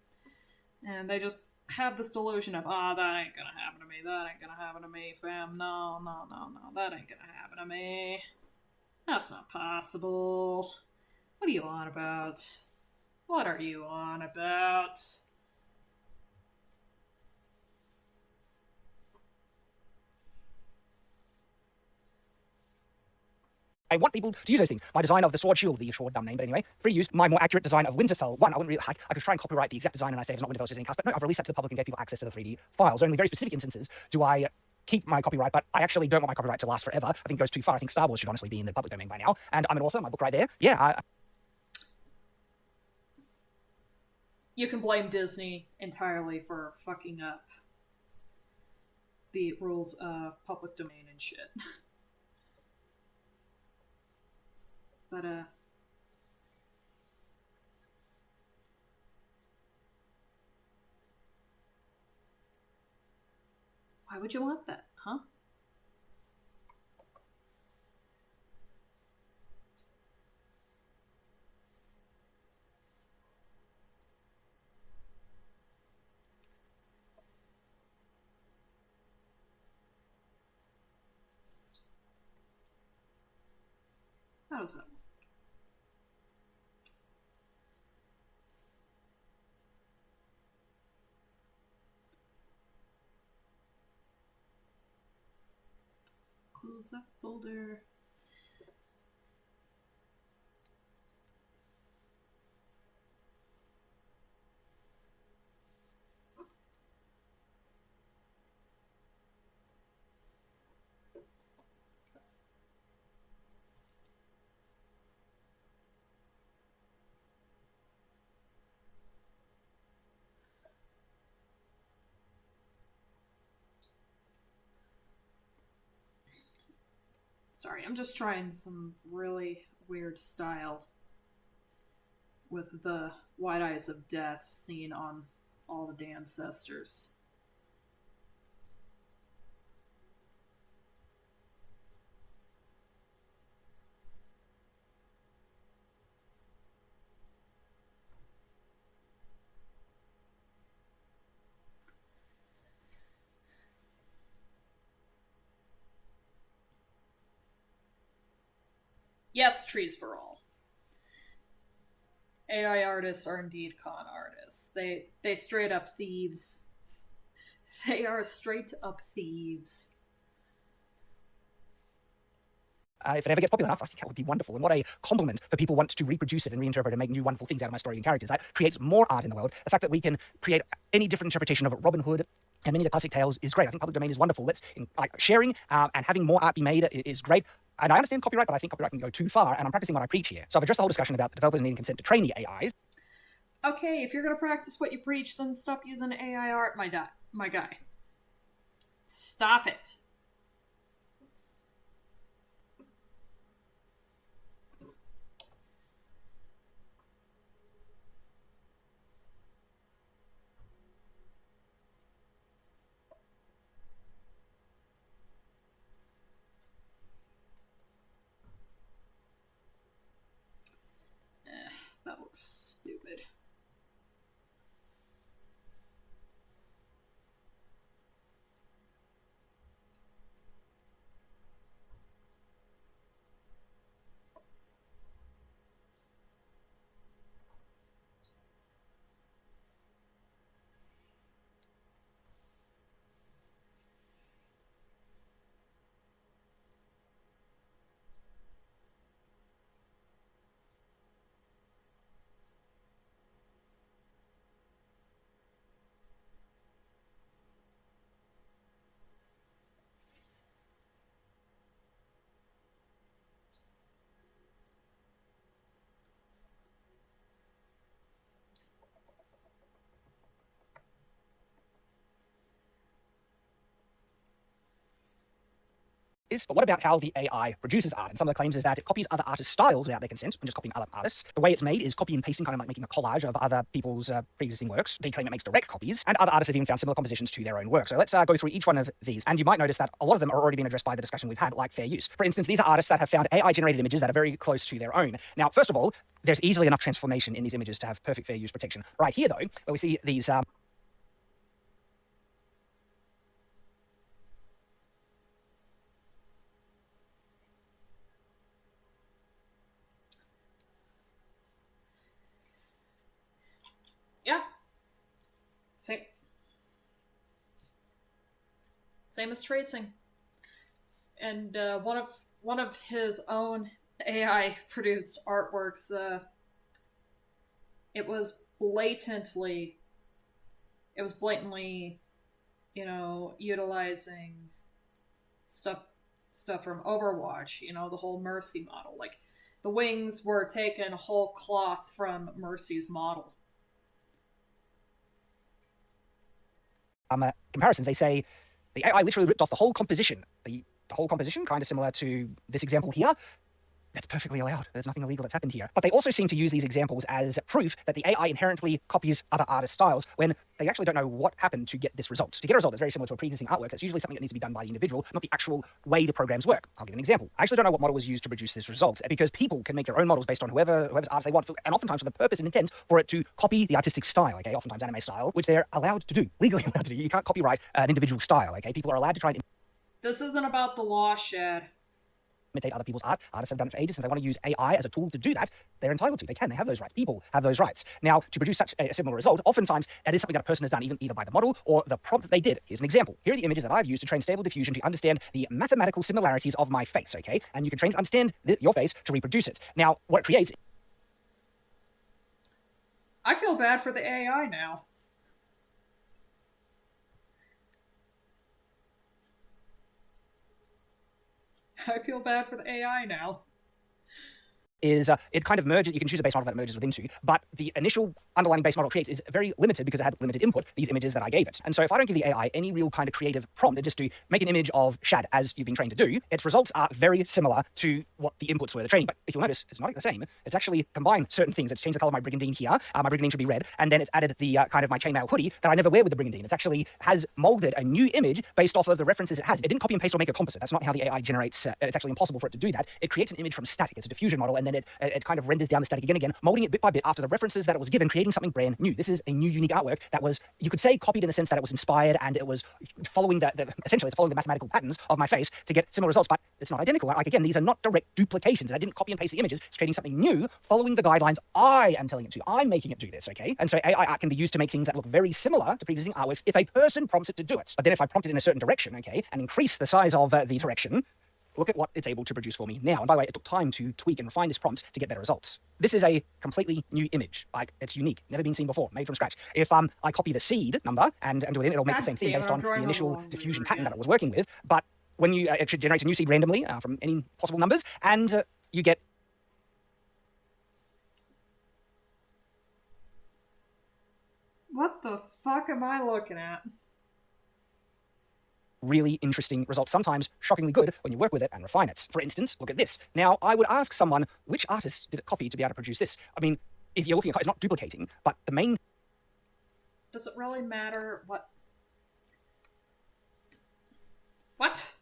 And they just have this delusion of, that ain't gonna happen to me, that ain't gonna happen to me, fam, no, that ain't gonna happen to me. That's not possible. What are you on about? What are you on about? I want people to use those things. My design of the sword shield, the short dumb name, but anyway, free use. My more accurate design of Winterfell. One, I wouldn't really, I could try and copyright the exact design and I say it's not Winterfell, it's just in cast, but no, I've released that to the public and gave people access to the 3D files. Only very specific instances do I keep my copyright, but I actually don't want my copyright to last forever. I think it goes too far. I think Star Wars should honestly be in the public domain by now. And I'm an author, my book right there. Yeah. You can blame Disney entirely for fucking up the rules of public domain and shit. But, why would you want that, huh? How does that look? Close that folder. Sorry, I'm just trying some really weird style with the wide eyes of death seen on all the Dancestors. Yes, trees for all. AI artists are indeed con artists. They straight up thieves. They are straight up thieves. If it ever gets popular enough, I think that would be wonderful. And what a compliment for people want to reproduce it and reinterpret and make new wonderful things out of my story and characters. That creates more art in the world. The fact that we can create any different interpretation of Robin Hood and many of the classic tales is great. I think public domain is wonderful. Sharing and having more art be made is great. And I understand copyright, but I think copyright can go too far, and I'm practicing what I preach here. So I've addressed the whole discussion about the developers needing consent to train the AIs. Okay, if you're gonna practice what you preach, then stop using AI art, my guy. Stop it. That looks stupid. But what about how the AI produces art? And some of the claims is that it copies other artists' styles without their consent and just copying other artists. The way it's made is copy and pasting, kind of like making a collage of other people's pre-existing works. They claim it makes direct copies, and other artists have even found similar compositions to their own work. So let's go through each one of these. And you might notice that a lot of them are already being addressed by the discussion we've had, like fair use. For instance, these are artists that have found AI-generated images that are very close to their own. Now, first of all, there's easily enough transformation in these images to have perfect fair use protection. Right here, though, where we see these Yeah. Same as tracing. And one of his own AI produced artworks, it was blatantly it was blatantly, utilizing stuff stuff from Overwatch, the whole Mercy model. Like the wings were taken whole cloth from Mercy's model. Comparisons, they say the AI literally ripped off the whole composition. The whole composition, kind of similar to this example here. That's perfectly allowed. There's nothing illegal that's happened here. But they also seem to use these examples as proof that the AI inherently copies other artists' styles when they actually don't know what happened to get this result. To get a result that's very similar to a pre-existing artwork, that's usually something that needs to be done by the individual, not the actual way the programs work. I'll give an example. I actually don't know what model was used to produce this result, because people can make their own models based on whoever's arts they want, and oftentimes for the purpose and intent for it to copy the artistic style, okay? Oftentimes anime style, which they're allowed to do, legally allowed to do. You can't copyright an individual style, okay? People are allowed to try and This isn't about the law, Shad. imitate other people's art. Artists have done it for ages, and they want to use AI as a tool to do that. They're entitled to. They can. They have those rights. People have those rights. Now, to produce such a similar result, oftentimes that is something that a person has done, either by the model or the prompt that they did. Here's an example. Here are the images that I've used to train Stable Diffusion to understand the mathematical similarities of my face, okay? And you can train to understand your face to reproduce it. Now, what it creates... I feel bad for the AI now. I feel bad for the AI now. is it kind of merges, you can choose a base model that it merges with into, but the initial underlying base model it creates is very limited because it had limited input, these images that I gave it. And so if I don't give the AI any real kind of creative prompt and just to make an image of Shad as you've been trained to do, its results are very similar to what the inputs were the training. But if you'll notice, it's not the same. It's actually combined certain things. It's changed the color of my brigandine here. My brigandine should be red. And then it's added the kind of my chainmail hoodie that I never wear with the brigandine. It's actually has molded a new image based off of the references it has. It didn't copy and paste or make a composite. That's not how the AI generates. It's actually impossible for it to do that. It creates an image from static. It's a diffusion model, and then then it kind of renders down the static again, molding it bit by bit after the references that it was given, creating something brand new. This is a new, unique artwork that was, you could say, copied in the sense that it was inspired and it was following essentially it's following the mathematical patterns of my face to get similar results, but it's not identical. Like again, these are not direct duplications. And I didn't copy and paste the images. It's creating something new, following the guidelines I am telling it to. I'm making it do this, okay? And so AI art can be used to make things that look very similar to pre-existing artworks if a person prompts it to do it. But then if I prompt it in a certain direction, okay, and increase the size of the direction, look at what it's able to produce for me now. And by the way, it took time to tweak and refine this prompt to get better results. This is a completely new image. Like, it's unique, never been seen before, made from scratch. If I copy the seed number and do it in, it'll make the same thing based on the initial diffusion pattern that it was working with. But when you, it generates a new seed randomly from any possible numbers, and you get What the fuck am I looking at? really interesting results, sometimes shockingly good when you work with it and refine it. For instance, look at this. Now, I would ask someone, which artist did it copy to be able to produce this? I mean, if you're looking at, it's not duplicating, but the main... Does it really matter what? What?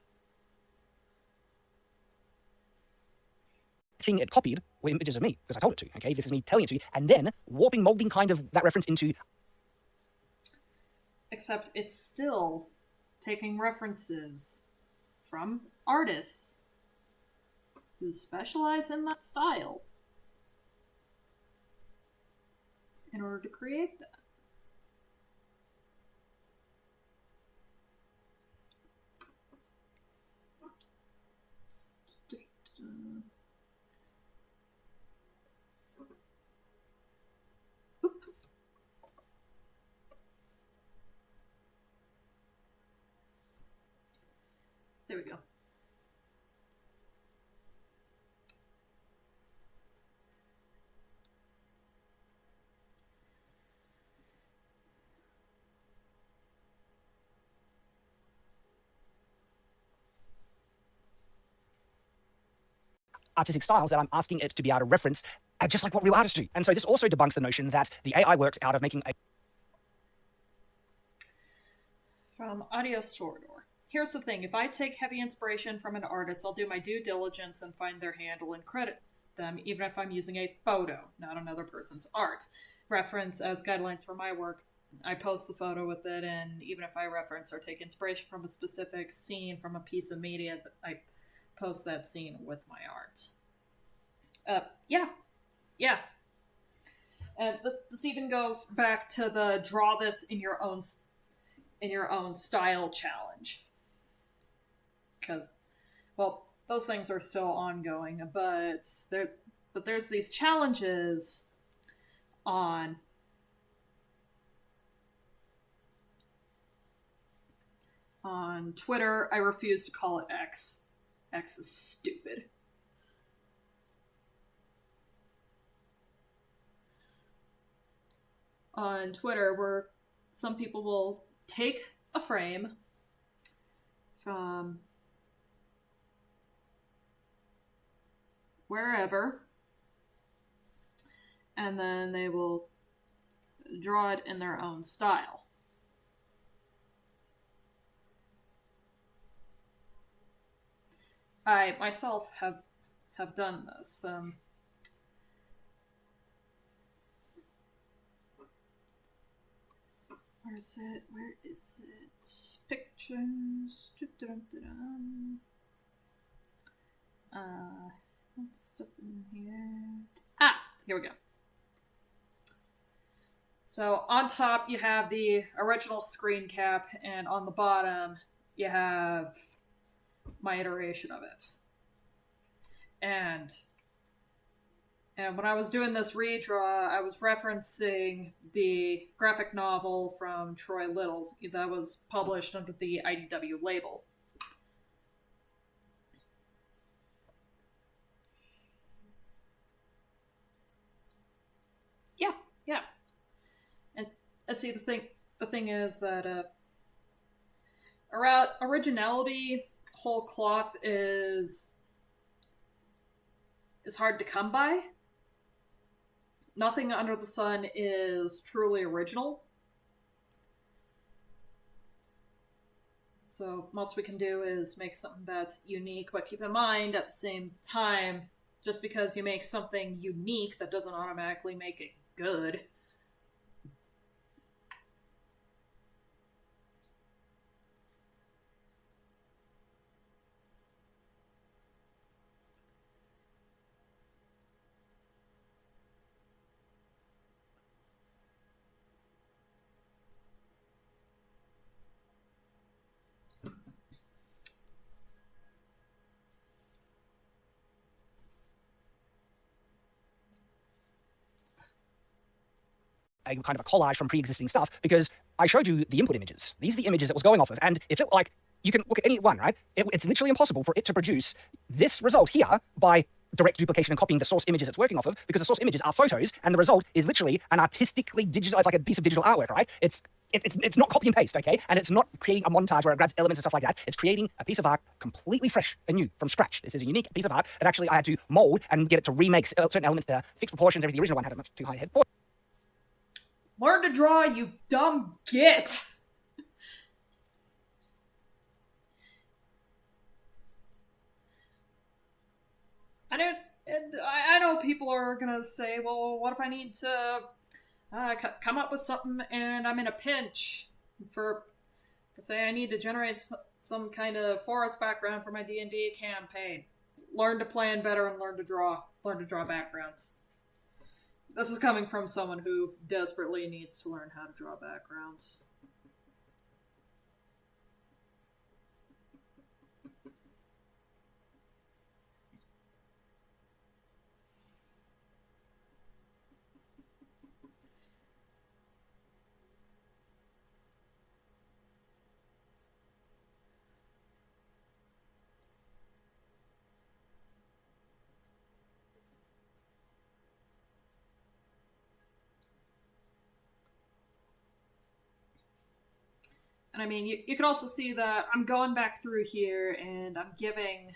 thing it copied were images of me, because I told it to, okay? This is me telling it to, and then warping, molding kind of that reference into... Except it's still taking references from artists who specialize in that style in order to create that. There we go. artistic styles that I'm asking it to be able to reference, just like what real artists do. And so this also debunks the notion that the AI works out of making a... From Audio Storador. Here's the thing, if I take heavy inspiration from an artist, I'll do my due diligence and find their handle and credit them, even if I'm using a photo, not another person's art. Reference as guidelines for my work. I post the photo with it, and even if I reference or take inspiration from a specific scene from a piece of media, I post that scene with my art. Yeah. And this even goes back to the draw this in your own style challenge. Because, well, those things are still ongoing, but there's these challenges on Twitter. I refuse to call it X. X is stupid. On Twitter, where some people will take a frame from wherever, and then they will draw it in their own style. I myself have done this. Where is it? Pictures. What's stuff in here? Here we go. So on top you have the original screen cap, and on the bottom you have my iteration of it. And when I was doing this redraw, I was referencing the graphic novel from Troy Little that was published under the IDW label. Yeah. And see, the thing is that around originality, whole cloth is hard to come by. Nothing under the sun is truly original. So most we can do is make something that's unique, but keep in mind at the same time, Just because you make something unique, that doesn't automatically make it good. a kind of a collage from pre-existing stuff, because I showed you the input images. These are the images it was going off of. And if it, like, you can look at any one, right? It's literally impossible for it to produce this result here by direct duplication and copying the source images it's working off of, because the source images are photos, and the result is literally an artistically digital, it's like a piece of digital artwork, right? It's not copy and paste, okay? And it's not creating a montage where it grabs elements and stuff like that. It's creating a piece of art completely fresh and new from scratch. This is a unique piece of art that actually I had to mold and get it to remake certain elements to fix proportions. Everything. The original one had a much too high head. Learn to draw, you dumb git! I know people are gonna say, well, what if I need to come up with something and I'm in a pinch for say I need to generate some kind of forest background for my D&D campaign. Learn to plan better and learn to draw backgrounds. This is coming from someone who desperately needs to learn how to draw backgrounds. And I mean, you can also see that I'm going back through here and I'm giving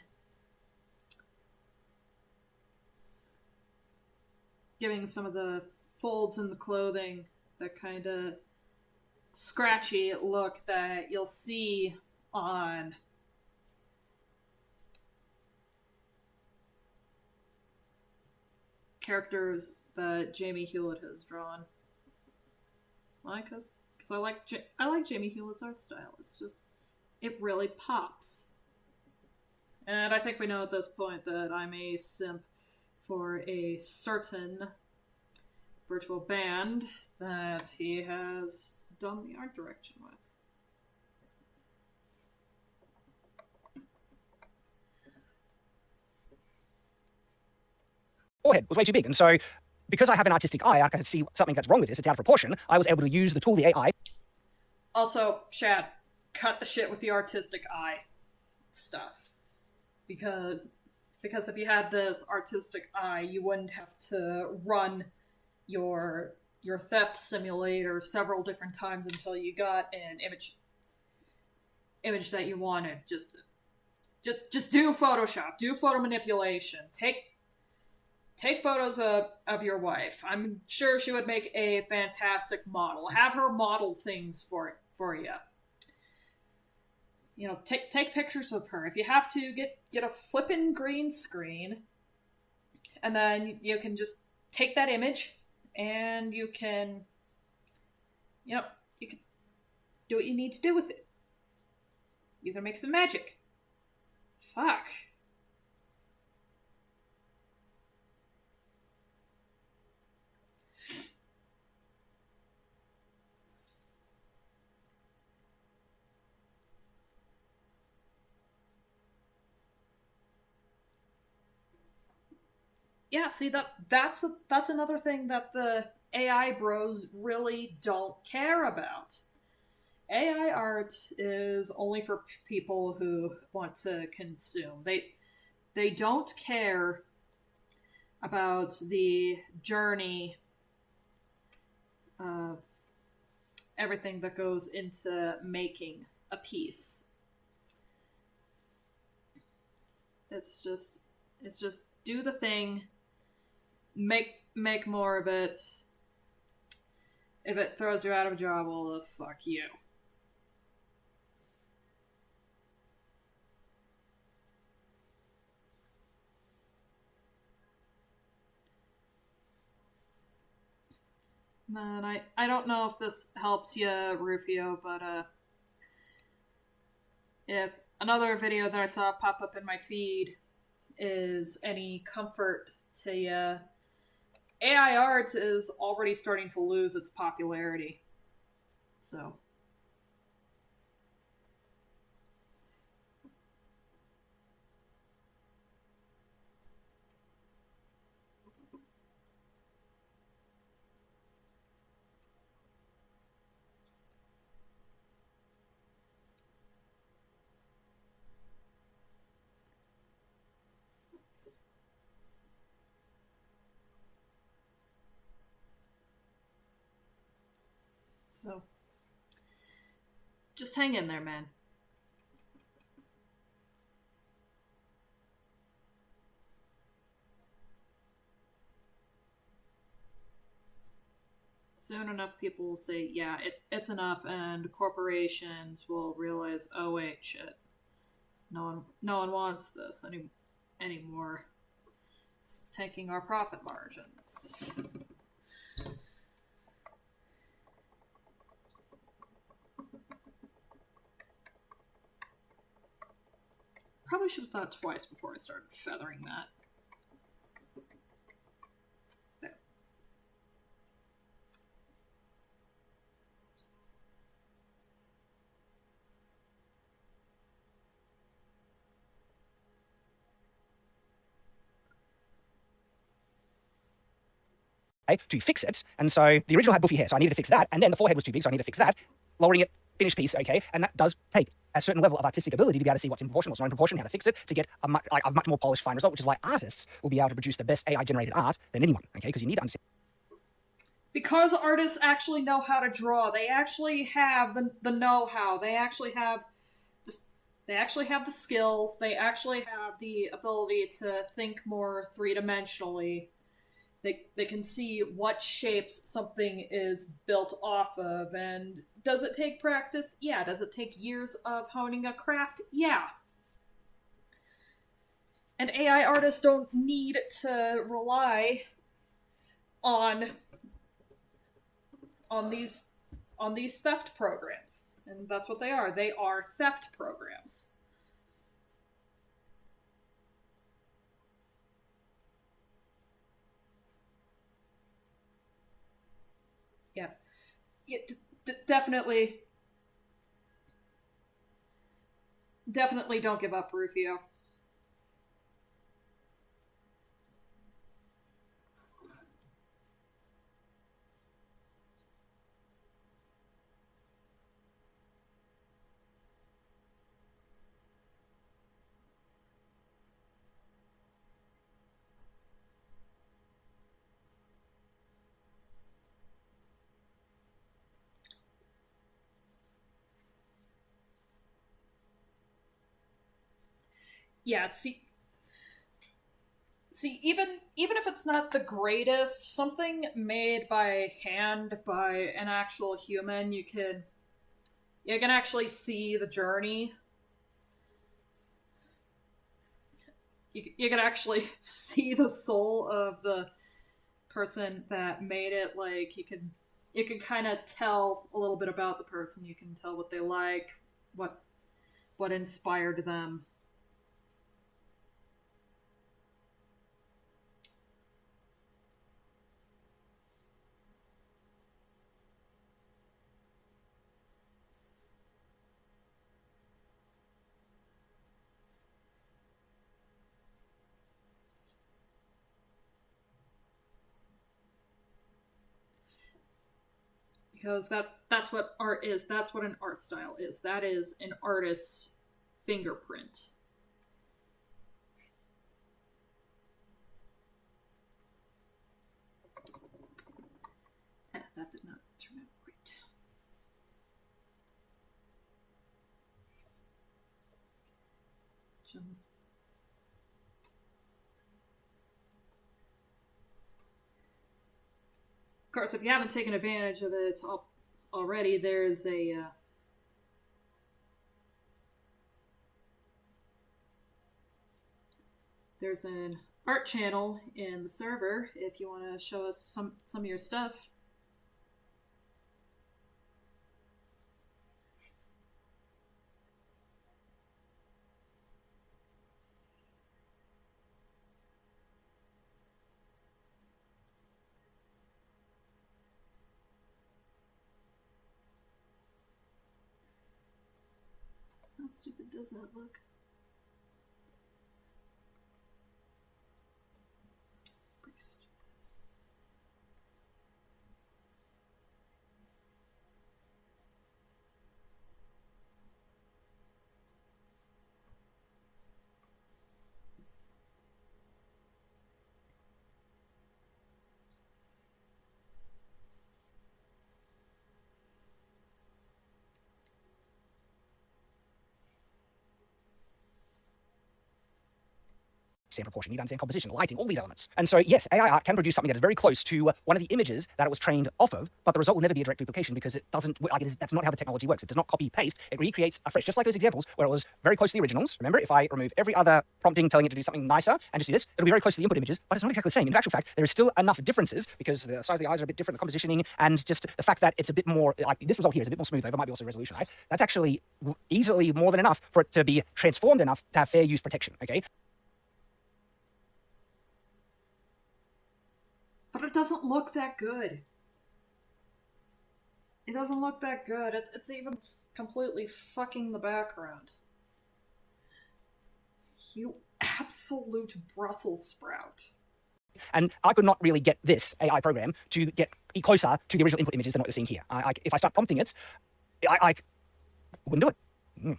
some of the folds in the clothing that kind of scratchy look that you'll see on characters that Jamie Hewlett has drawn. Why? Because I like Jamie Hewlett's art style. It's just, it really pops. And I think we know at this point that I'm a simp for a certain virtual band that he has done the art direction with. Forehead was way too big, and so because I have an artistic eye, I can see something that's wrong with this. It's out of proportion. I was able to use the tool, the AI. Also, Shad, cut the shit with the artistic eye stuff, because if you had this artistic eye, you wouldn't have to run your theft simulator several different times until you got an image that you wanted. Just do Photoshop, do photo manipulation, take photos of your wife. I'm sure she would make a fantastic model. Have her model things for you. You know, take pictures of her. If you have to, get a flippin' green screen, and then you can just take that image, and you can do what you need to do with it. You can make some magic. Fuck. Yeah, see, that's another thing that the AI bros really don't care about. AI art is only for people who want to consume. They don't care about the journey of everything that goes into making a piece. It's just do the thing, make more of it. If it throws you out of a job, well, fuck you. And I don't know if this helps you, Rufio, but if another video that I saw pop up in my feed is any comfort to you, AI art is already starting to lose its popularity. So. So just hang in there, man. Soon enough, people will say, yeah, it's enough, and corporations will realize, oh, wait, shit. No one wants this anymore. It's tanking our profit margins. Probably should have thought twice before I started feathering that. There. To fix it. And so the original had buffy hair, so I needed to fix that. And then the forehead was too big, so I needed to fix that. Lowering it, finished piece, okay? And that does take a certain level of artistic ability to be able to see what's in proportion, what's not in proportion, how to fix it, to get a much more polished, fine result, which is why artists will be able to produce the best AI-generated art than anyone, okay? Because you need to understand. Because artists actually know how to draw. They actually have the know-how. They actually have the skills. They actually have the ability to think more three-dimensionally. They can see what shapes something is built off of. And does it take practice? Yeah. Does it take years of honing a craft? Yeah. And AI artists don't need to rely on these theft programs. And that's what they are. They are theft programs. Yeah. Definitely don't give up, Rufio. Yeah, see, even if it's not the greatest, something made by hand by an actual human, you can actually see the journey. You can actually see the soul of the person that made it. Like you can kind of tell a little bit about the person. You can tell what they like, what inspired them. Because that's what art is. That's what an art style is. That is an artist's fingerprint. That did not turn out great. Of course, if you haven't taken advantage of it already, there's an art channel in the server if you want to show us some of your stuff. How stupid does that look? Priest. Understand proportion, you need to understand composition, lighting, all these elements. And so, yes, AI art can produce something that is very close to one of the images that it was trained off of, but the result will never be a direct duplication because it doesn't, that's not how the technology works. It does not copy paste, it recreates afresh. Just like those examples where it was very close to the originals. Remember, if I remove every other prompting telling it to do something nicer and just do this, it'll be very close to the input images, but it's not exactly the same. In actual fact, there is still enough differences because the size of the eyes are a bit different, the compositioning, and just the fact that it's a bit more, like this result here is a bit more smooth, over might be also resolution, right? That's actually easily more than enough for it to be transformed enough to have fair use protection, okay? But it doesn't look that good. It doesn't look that good. It's even completely fucking the background. You absolute Brussels sprout. And I could not really get this AI program to get closer to the original input images than what you're seeing here. If I start prompting it, I wouldn't do it.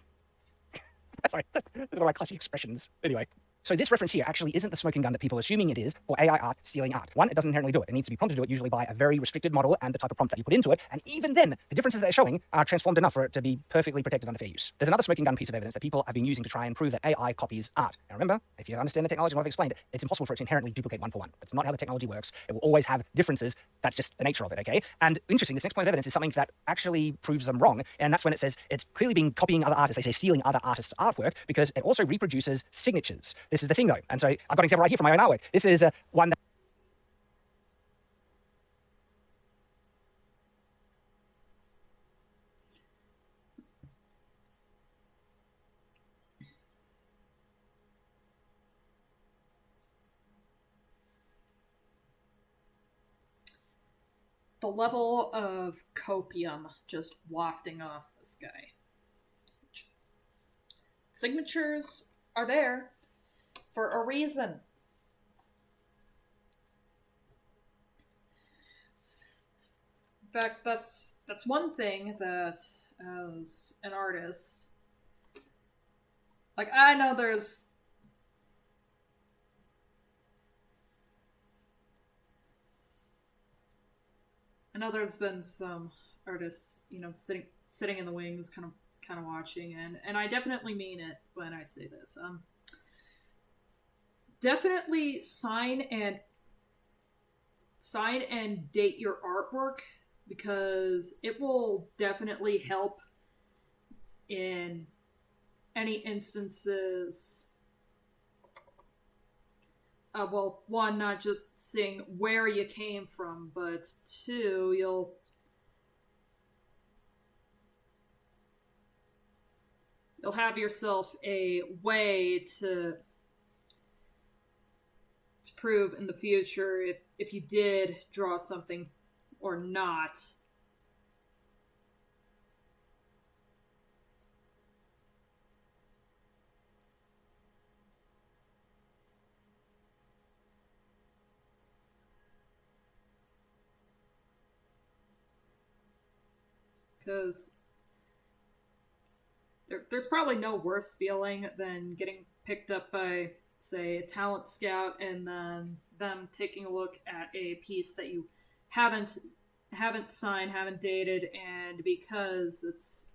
Sorry, that's one of my classic expressions. Anyway. So this reference here actually isn't the smoking gun that people are assuming it is for AI art stealing art. One, it doesn't inherently do it. It needs to be prompted to do it usually by a very restricted model and the type of prompt that you put into it. And even then, the differences that they're showing are transformed enough for it to be perfectly protected under fair use. There's another smoking gun piece of evidence that people have been using to try and prove that AI copies art. Now remember, if you understand the technology and what I've explained, it's impossible for it to inherently duplicate one for one. That's not how the technology works. It will always have differences. That's just the nature of it, okay? And interesting, this next point of evidence is something that actually proves them wrong. And that's when it says it's clearly been copying other artists. They say stealing other artists' artwork because it also reproduces signatures. This is the thing though. And so I've got an example right here from my own artwork. This is one that the level of copium just wafting off this guy. Signatures are there for a reason. In fact, that's one thing that, as an artist, like I know there's been some artists, sitting in the wings, kind of watching, and I definitely mean it when I say this. Definitely sign and date your artwork because it will definitely help in any instances. Well, one, not just seeing where you came from, but two, you'll have yourself a way to prove in the future if you did draw something or not. Because there's probably no worse feeling than getting picked up by, say, a talent scout and then them taking a look at a piece that you haven't signed, haven't dated, and because it's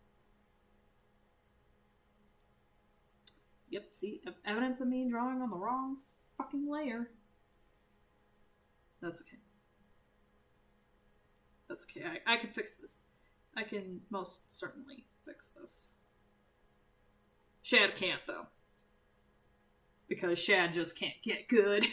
see, evidence of me drawing on the wrong fucking layer. That's okay. That's okay. I can fix this. I can most certainly fix this. Shad can't, though. Because Shad just can't get good.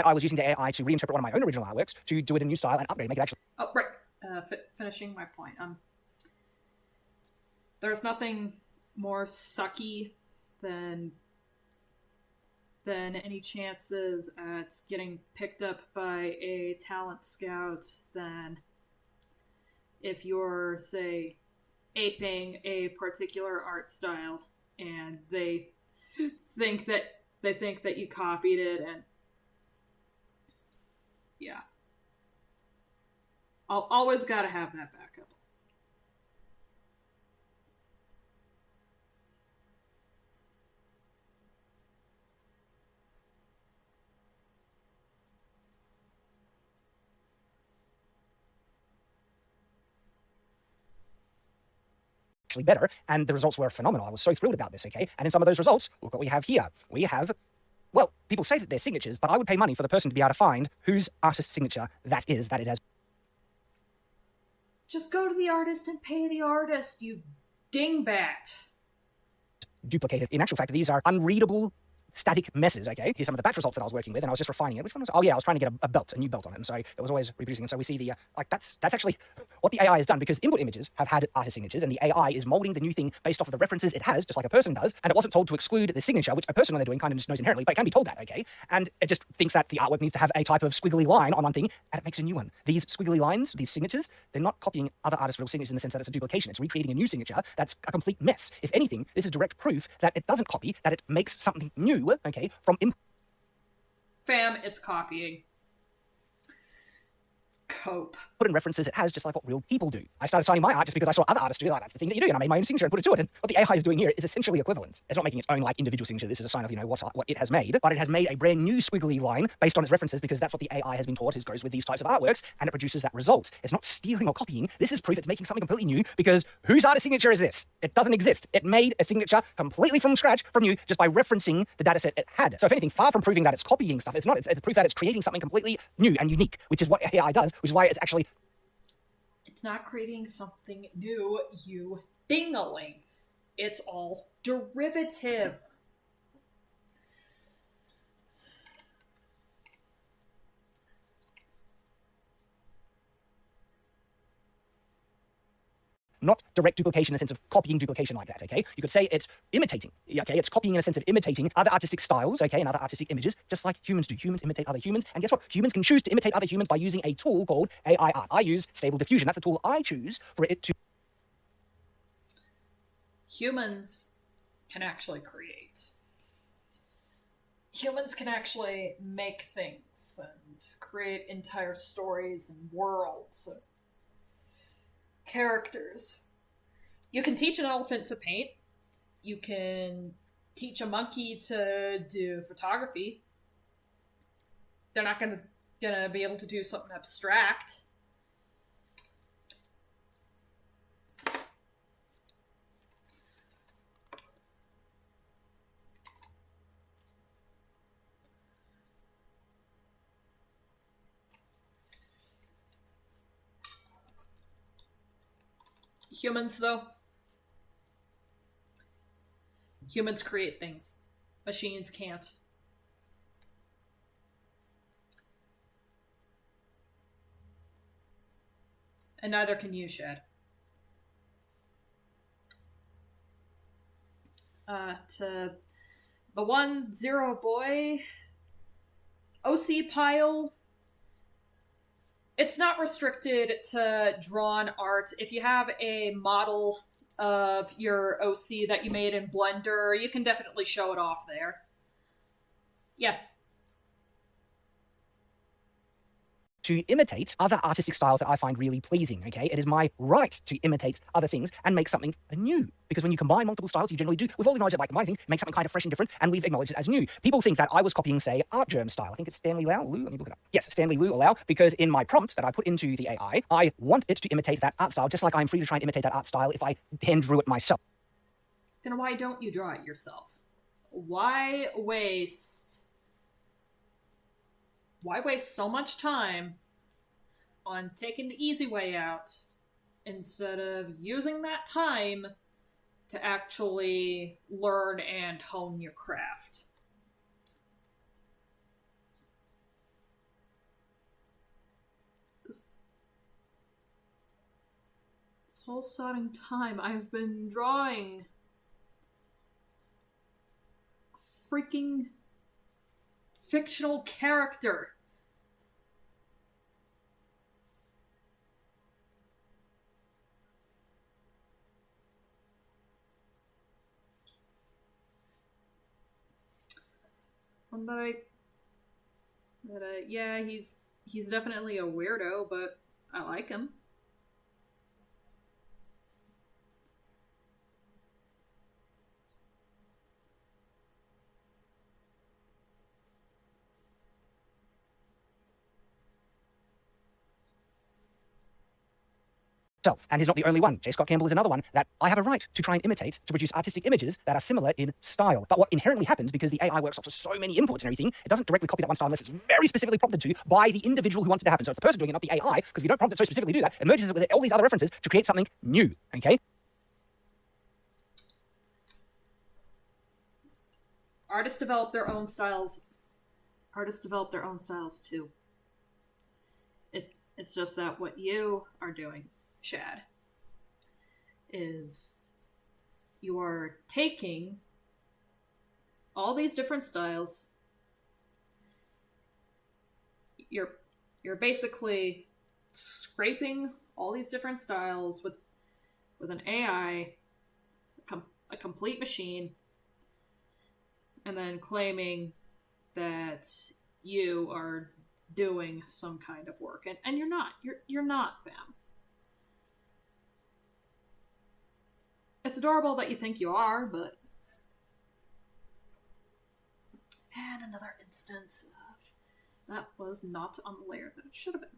I was using the AI to reinterpret one of my own original artworks to do it in a new style and upgrade, make it actually. Oh, right. Finishing my point. There's nothing more sucky than then any chances at getting picked up by a talent scout than if you're, say, aping a particular art style and think that they think that you copied it. And yeah, I'll always gotta have that backup. Actually better, and the results were phenomenal. I was so thrilled about this, okay? And in some of those results, look what we have here. We have, well, people say that they're signatures, but I would pay money for the person to be able to find whose artist's signature that is, that it has. Just go to the artist and pay the artist, you dingbat. Duplicated. In actual fact, these are unreadable static messes, okay? Here's some of the batch results that I was working with, and I was just refining it. Which one was, oh yeah, I was trying to get a belt, a new belt on it, and so it was always reproducing. And so we see the, like, that's actually what the AI has done, because input images have had artist signatures, and the AI is molding the new thing based off of the references it has, just like a person does, and it wasn't told to exclude the signature, which a person, when they're doing, kind of just knows inherently, but it can be told that, okay? And it just thinks that the artwork needs to have a type of squiggly line on one thing, and it makes a new one. These squiggly lines, these signatures, they're not copying other artists' real signatures in the sense that it's a duplication. It's recreating a new signature that's a complete mess. If anything, this is direct proof that it doesn't copy, that it makes something new, okay, from Fam, it's copying. Cope. Put in references it has, just like what real people do. I started signing my art just because I saw other artists do it. Like, that's the thing that you do, and I made my own signature and put it to it. And what the AI is doing here is essentially equivalent. It's not making its own like individual signature. This is a sign of, you know, what it has made, but it has made a brand new squiggly line based on its references, because that's what the AI has been taught goes with these types of artworks, and it produces that result. It's not stealing or copying. This is proof it's making something completely new, because whose artist signature is this? It doesn't exist. It made a signature completely from scratch from you just by referencing the data set it had. So if anything, far from proving that it's copying stuff, it's not. It's proof that it's creating something completely new and unique, which is what AI does, which is why it's actually... It's not creating something new, you dingaling. It's all derivative. Not direct duplication in a sense of copying duplication like that, okay? You could say it's imitating, okay? It's copying in a sense of imitating other artistic styles, okay, and other artistic images, just like humans do. Humans imitate other humans, and guess what? Humans can choose to imitate other humans by using a tool called AI art. I use Stable Diffusion. That's the tool I choose for it to... Humans can actually create. Humans can actually make things and create entire stories and worlds and characters. You can teach an elephant to paint. You can teach a monkey to do photography. They're not gonna be able to do something abstract. Humans, though, humans create things. Machines can't. And neither can you, Shad. To the 1-0 boy, OC pile, it's not restricted to drawn art. If you have a model of your OC that you made in Blender, you can definitely show it off there. Yeah. To imitate other artistic styles that I find really pleasing, okay? It is my right to imitate other things and make something new. Because when you combine multiple styles, you generally do, we've all acknowledged it by combining, make something kind of fresh and different, and we've acknowledged it as new. People think that I was copying, say, Art Germ style. I think it's Stanley Lau, Lu, let me look it up. Yes, Stanley Lu or Lau, because in my prompt that I put into the AI, I want it to imitate that art style, just like I'm free to try and imitate that art style if I hand drew it myself. Then why don't you draw it yourself? Why waste so much time on taking the easy way out instead of using that time to actually learn and hone your craft? This whole sodding time I've been drawing a freaking fictional character. One yeah, he's definitely a weirdo, but I like him. And he's not the only one. J. Scott Campbell is another one that I have a right to try and imitate to produce artistic images that are similar in style. But what inherently happens, because the AI works off of so many inputs and everything, it doesn't directly copy that one style unless it's very specifically prompted to by the individual who wants it to happen. So it's the person doing it, not the AI, because if you don't prompt it so specifically to do that, it merges it with all these other references to create something new, okay? Artists develop their own styles. Artists develop their own styles too. It's just that what you are doing, Shad, is you are taking all these different styles. You're basically scraping all these different styles with an AI, a complete machine, and then claiming that you are doing some kind of work, and you're not. You're not, fam. It's adorable that you think you are, but and another instance of that was not on the layer that it should have been.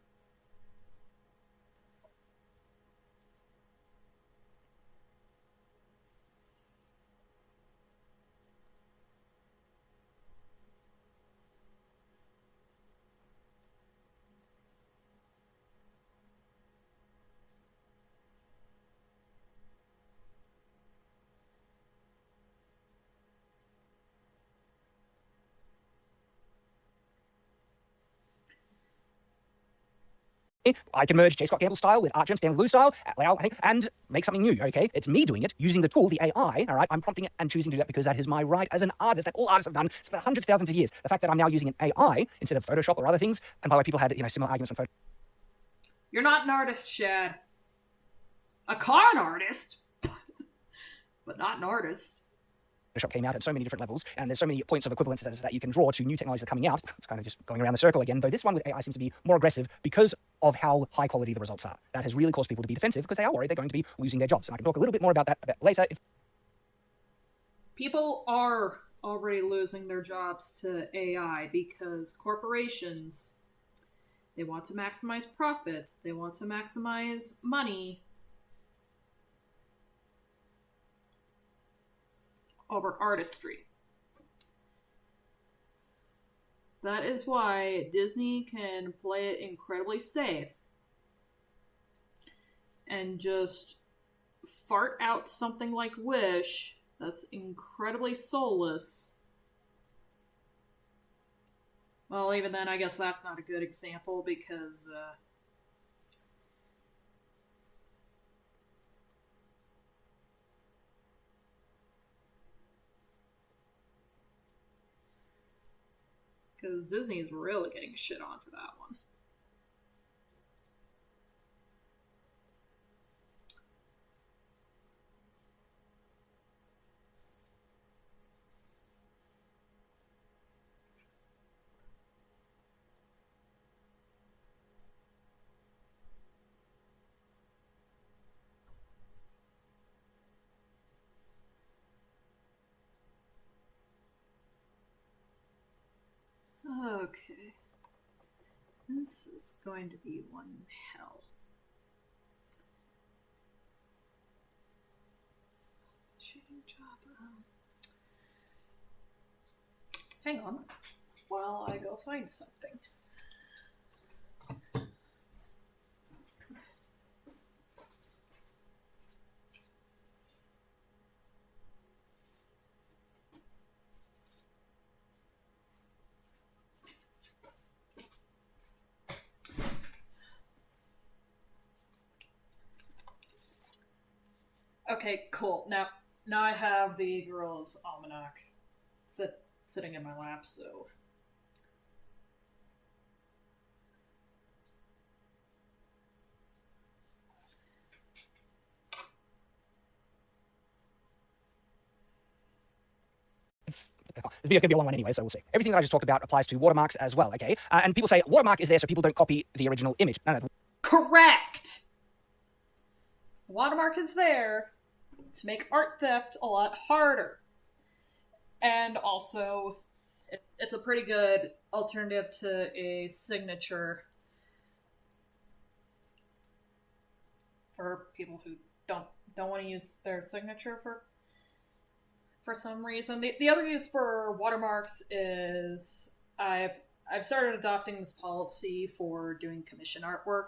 I can merge J. Scott Campbell style with Artgerm Stanley Blue style, and make something new, okay? It's me doing it using the tool, the AI, all right? I'm prompting it and choosing to do that because that is my right as an artist that all artists have done for hundreds of thousands of years. The fact that I'm now using an AI instead of Photoshop or other things, and by the way, people had, similar arguments from Photoshop. You're not an artist, Shad. A con artist, but not an artist. Photoshop came out at so many different levels, and there's so many points of equivalence that you can draw to new technologies that are coming out. It's kind of just going around the circle again, though this one with AI seems to be more aggressive because of how high quality the results are. That has really caused people to be defensive because they are worried they're going to be losing their jobs. And I can talk a little bit more about that a bit later. People are already losing their jobs to AI because corporations, they want to maximize profit, they want to maximize money over artistry. That is why Disney can play it incredibly safe and just fart out something like Wish that's incredibly soulless. Well, even then, I guess that's not a good example because Disney's really getting shit on for that one. Okay. This is going to be one hell. Hang on while I go find something. Okay, cool. Now I have the Gorillas Almanac sitting in my lap, so This video's gonna be a long one anyway, so we'll see. Everything that I just talked about applies to watermarks as well, okay? And people say watermark is there so people don't copy the original image. No. Correct! Watermark is there to make art theft a lot harder. And also, it's a pretty good alternative to a signature for people who don't want to use their signature for some reason. The other use for watermarks is I've started adopting this policy for doing commission artwork.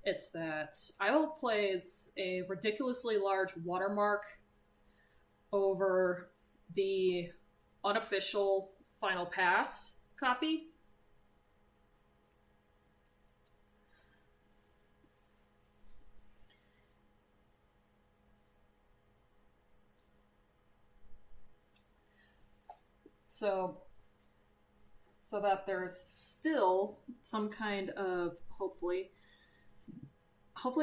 It's that I will place a ridiculously large watermark over the unofficial Final Pass copy. So that there's still some kind of, hopefully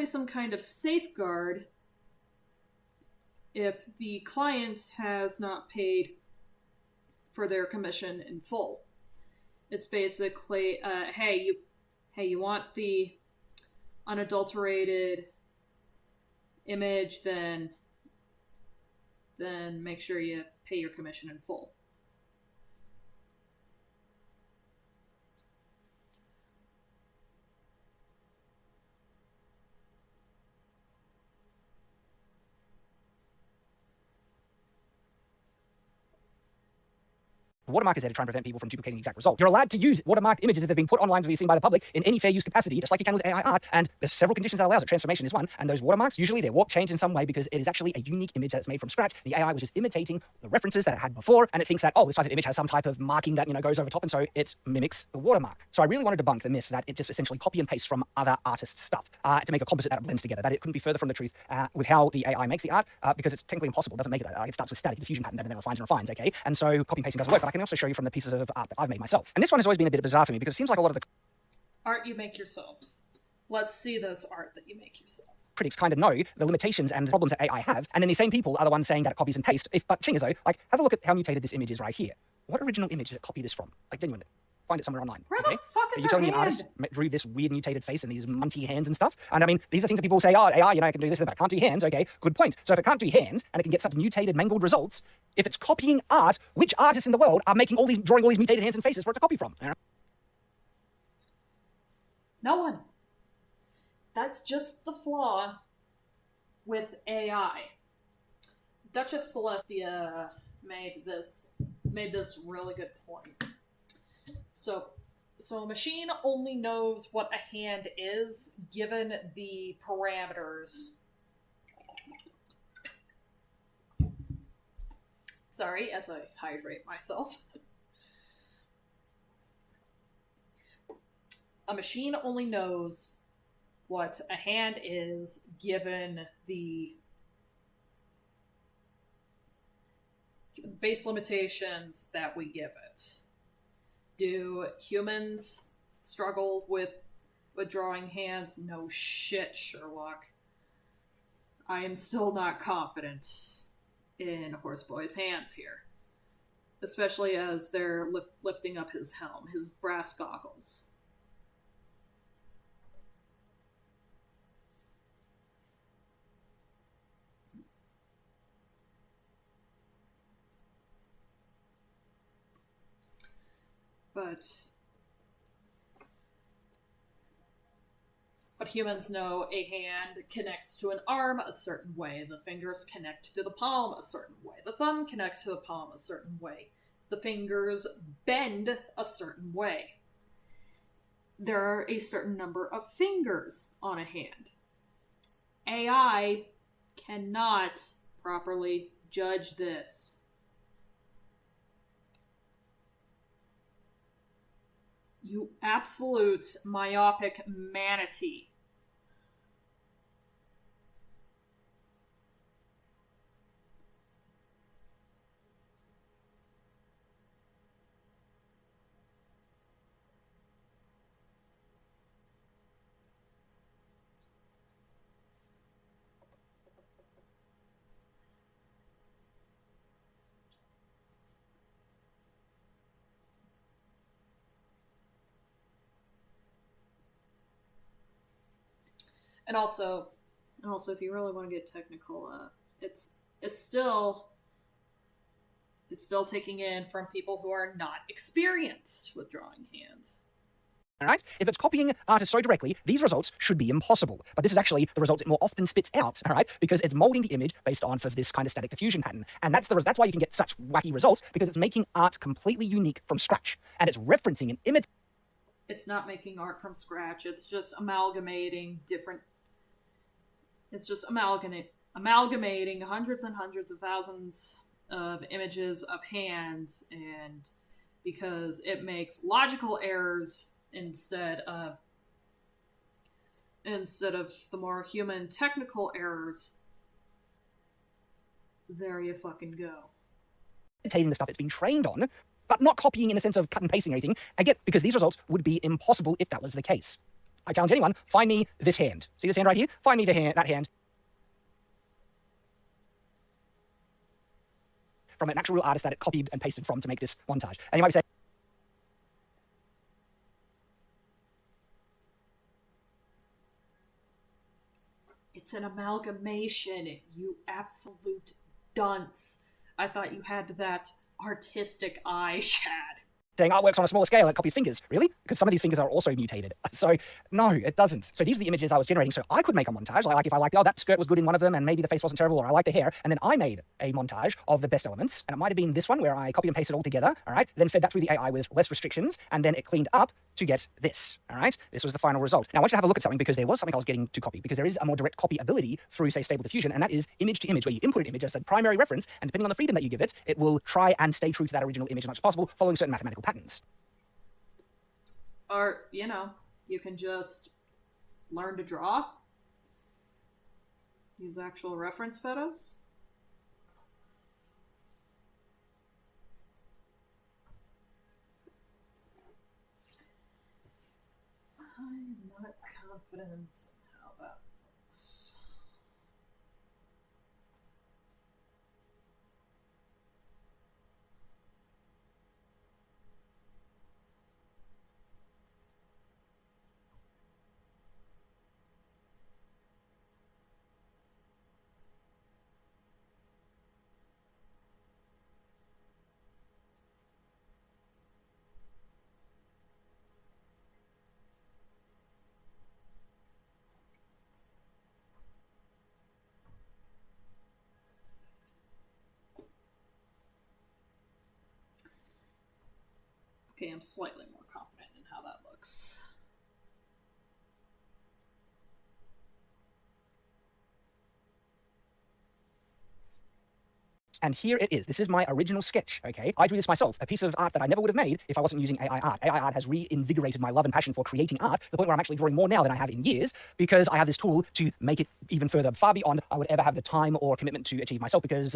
some kind of safeguard if the client has not paid for their commission in full. It's basically, hey, you want the unadulterated image, then make sure you pay your commission in full. The watermark is there to try and prevent people from duplicating the exact result. You're allowed to use watermarked images if they've been put online to be seen by the public in any fair use capacity, just like you can with AI art. And there's several conditions that allows it. Transformation is one. And those watermarks, usually they're warped, changed in some way because it is actually a unique image that's made from scratch. The AI was just imitating the references that it had before, and it thinks that, oh, this type of image has some type of marking that, goes over top, and so it mimics the watermark. So I really want to debunk the myth that it just essentially copy and paste from other artists' stuff to make a composite that blends together, that it couldn't be further from the truth with how the AI makes the art, because it's technically impossible. It doesn't make it that. It starts with static diffusion pattern that it never refines and refines, okay? And so copy and pasting doesn't work, but I can also show you from the pieces of art that I've made myself. And this one has always been a bit bizarre for me because it seems like a lot of the art you make yourself. Let's see this art that you make yourself. Critics kind of know the limitations and problems that AI have, and then these same people are the ones saying that it copies and pastes. But the thing is though, like, have a look at how mutated this image is right here. What original image did it copy this from? Like, genuinely. Find it somewhere online. Where the fuck is you telling me an artist drew this weird mutated face and these munty hands and stuff? And I mean, these are things that people say, oh, AI, it can do this and that, but it can't do hands. Okay, good point. So if it can't do hands and it can get such mutated, mangled results, if it's copying art, which artists in the world are making drawing all these mutated hands and faces for it to copy from? No one. That's just the flaw with AI. Duchess Celestia made this really good point. So a machine only knows what a hand is given the parameters. Sorry, as I hydrate myself. A machine only knows what a hand is given the base limitations that we give it. Do humans struggle with drawing hands? No shit, Sherlock. I am still not confident in Horseboy's hands here. Especially as they're lifting up his helm, his brass goggles. But humans know a hand connects to an arm a certain way, the fingers connect to the palm a certain way, the thumb connects to the palm a certain way, the fingers bend a certain way. There are a certain number of fingers on a hand. AI cannot properly judge this. You absolute myopic manatee. And also, if you really want to get technical, it's it's still it's still taking in from people who are not experienced with drawing hands. All right? If it's copying artists so directly, these results should be impossible. But this is actually the results it more often spits out, all right? Because it's molding the image based on for this kind of static diffusion pattern. And that's why you can get such wacky results, because it's making art completely unique from scratch. And it's referencing an image. It's not making art from scratch. It's just amalgamating different. It's just amalgamating hundreds and hundreds of thousands of images of hands, and because it makes logical errors instead of the more human technical errors, there you fucking go. Imitating the stuff it's been trained on, but not copying in the sense of cut and pasting or anything. Again, because these results would be impossible if that was the case. I challenge anyone, find me this hand. See this hand right here? Find me that hand. From an actual real artist that it copied and pasted from to make this montage. And you might be saying, it's an amalgamation, you absolute dunce. I thought you had that artistic eye, Chad. saying art works on a smaller scale and it copies fingers. Really? Because some of these fingers are also mutated. So no, it doesn't. So these are the images I was generating. So I could make a montage. If I liked, oh, that skirt was good in one of them and maybe the face wasn't terrible, or I like the hair. And then I made a montage of the best elements. And it might have been this one where I copied and pasted all together. All right. Then fed that through the AI with less restrictions. And then it cleaned up to get this. All right. This was the final result. Now I want you to have a look at something, because there was something I was getting to copy, because there is a more direct copy ability through, say, Stable Diffusion. And that is image to image, where you input an image as the primary reference. And depending on the freedom that you give it, it will try and stay true to that original image as much as possible, following certain mathematical patterns. Or, you can just learn to draw. Use actual reference photos. I'm not confident in how that looks. Okay, I'm slightly more confident in how that looks. And here it is. This is my original sketch, okay? I drew this myself, a piece of art that I never would have made if I wasn't using AI art. AI art has reinvigorated my love and passion for creating art, to the point where I'm actually drawing more now than I have in years, because I have this tool to make it even further, far beyond I would ever have the time or commitment to achieve myself, because...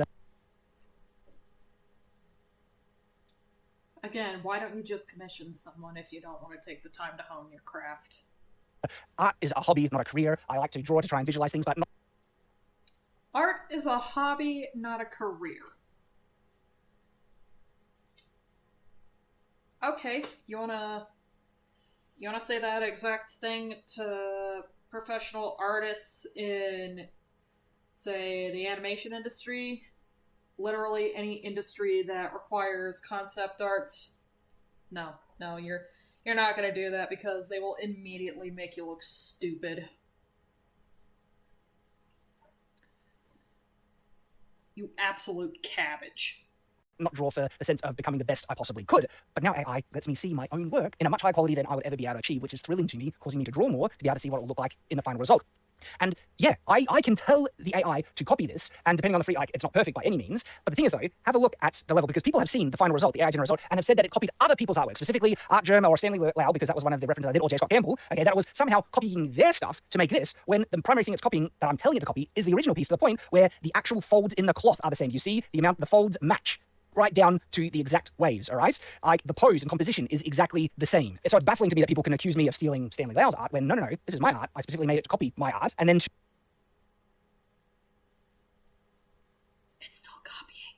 Again, why don't you just commission someone if you don't want to take the time to hone your craft? Art is a hobby, not a career. I like to draw to try and visualize things, but not... Art is a hobby, not a career. Okay, you wanna say that exact thing to professional artists in, say, the animation industry? Literally any industry that requires concept arts? No, you're not gonna do that, because they will immediately make you look stupid. You absolute cabbage. Not draw for the sense of becoming the best I possibly could, but now AI lets me see my own work in a much higher quality than I would ever be able to achieve, which is thrilling to me, causing me to draw more to be able to see what it will look like in the final result. And yeah, I can tell the AI to copy this, and depending on the free, it's not perfect by any means, but the thing is though, have a look at the level, because people have seen the final result, the AI generated result, and have said that it copied other people's artwork, specifically Art Germ or Stanley Lau, because that was one of the references I did, or J. Scott Campbell, okay, that was somehow copying their stuff to make this, when the primary thing it's copying, that I'm telling it to copy, is the original piece, to the point where the actual folds in the cloth are the same. You see the amount the folds match, right down to the exact waves, all right? The pose and composition is exactly the same. So it's baffling to me that people can accuse me of stealing Stanley Lau's art, when no, this is my art. I specifically made it to copy my art, and then... It's still copying.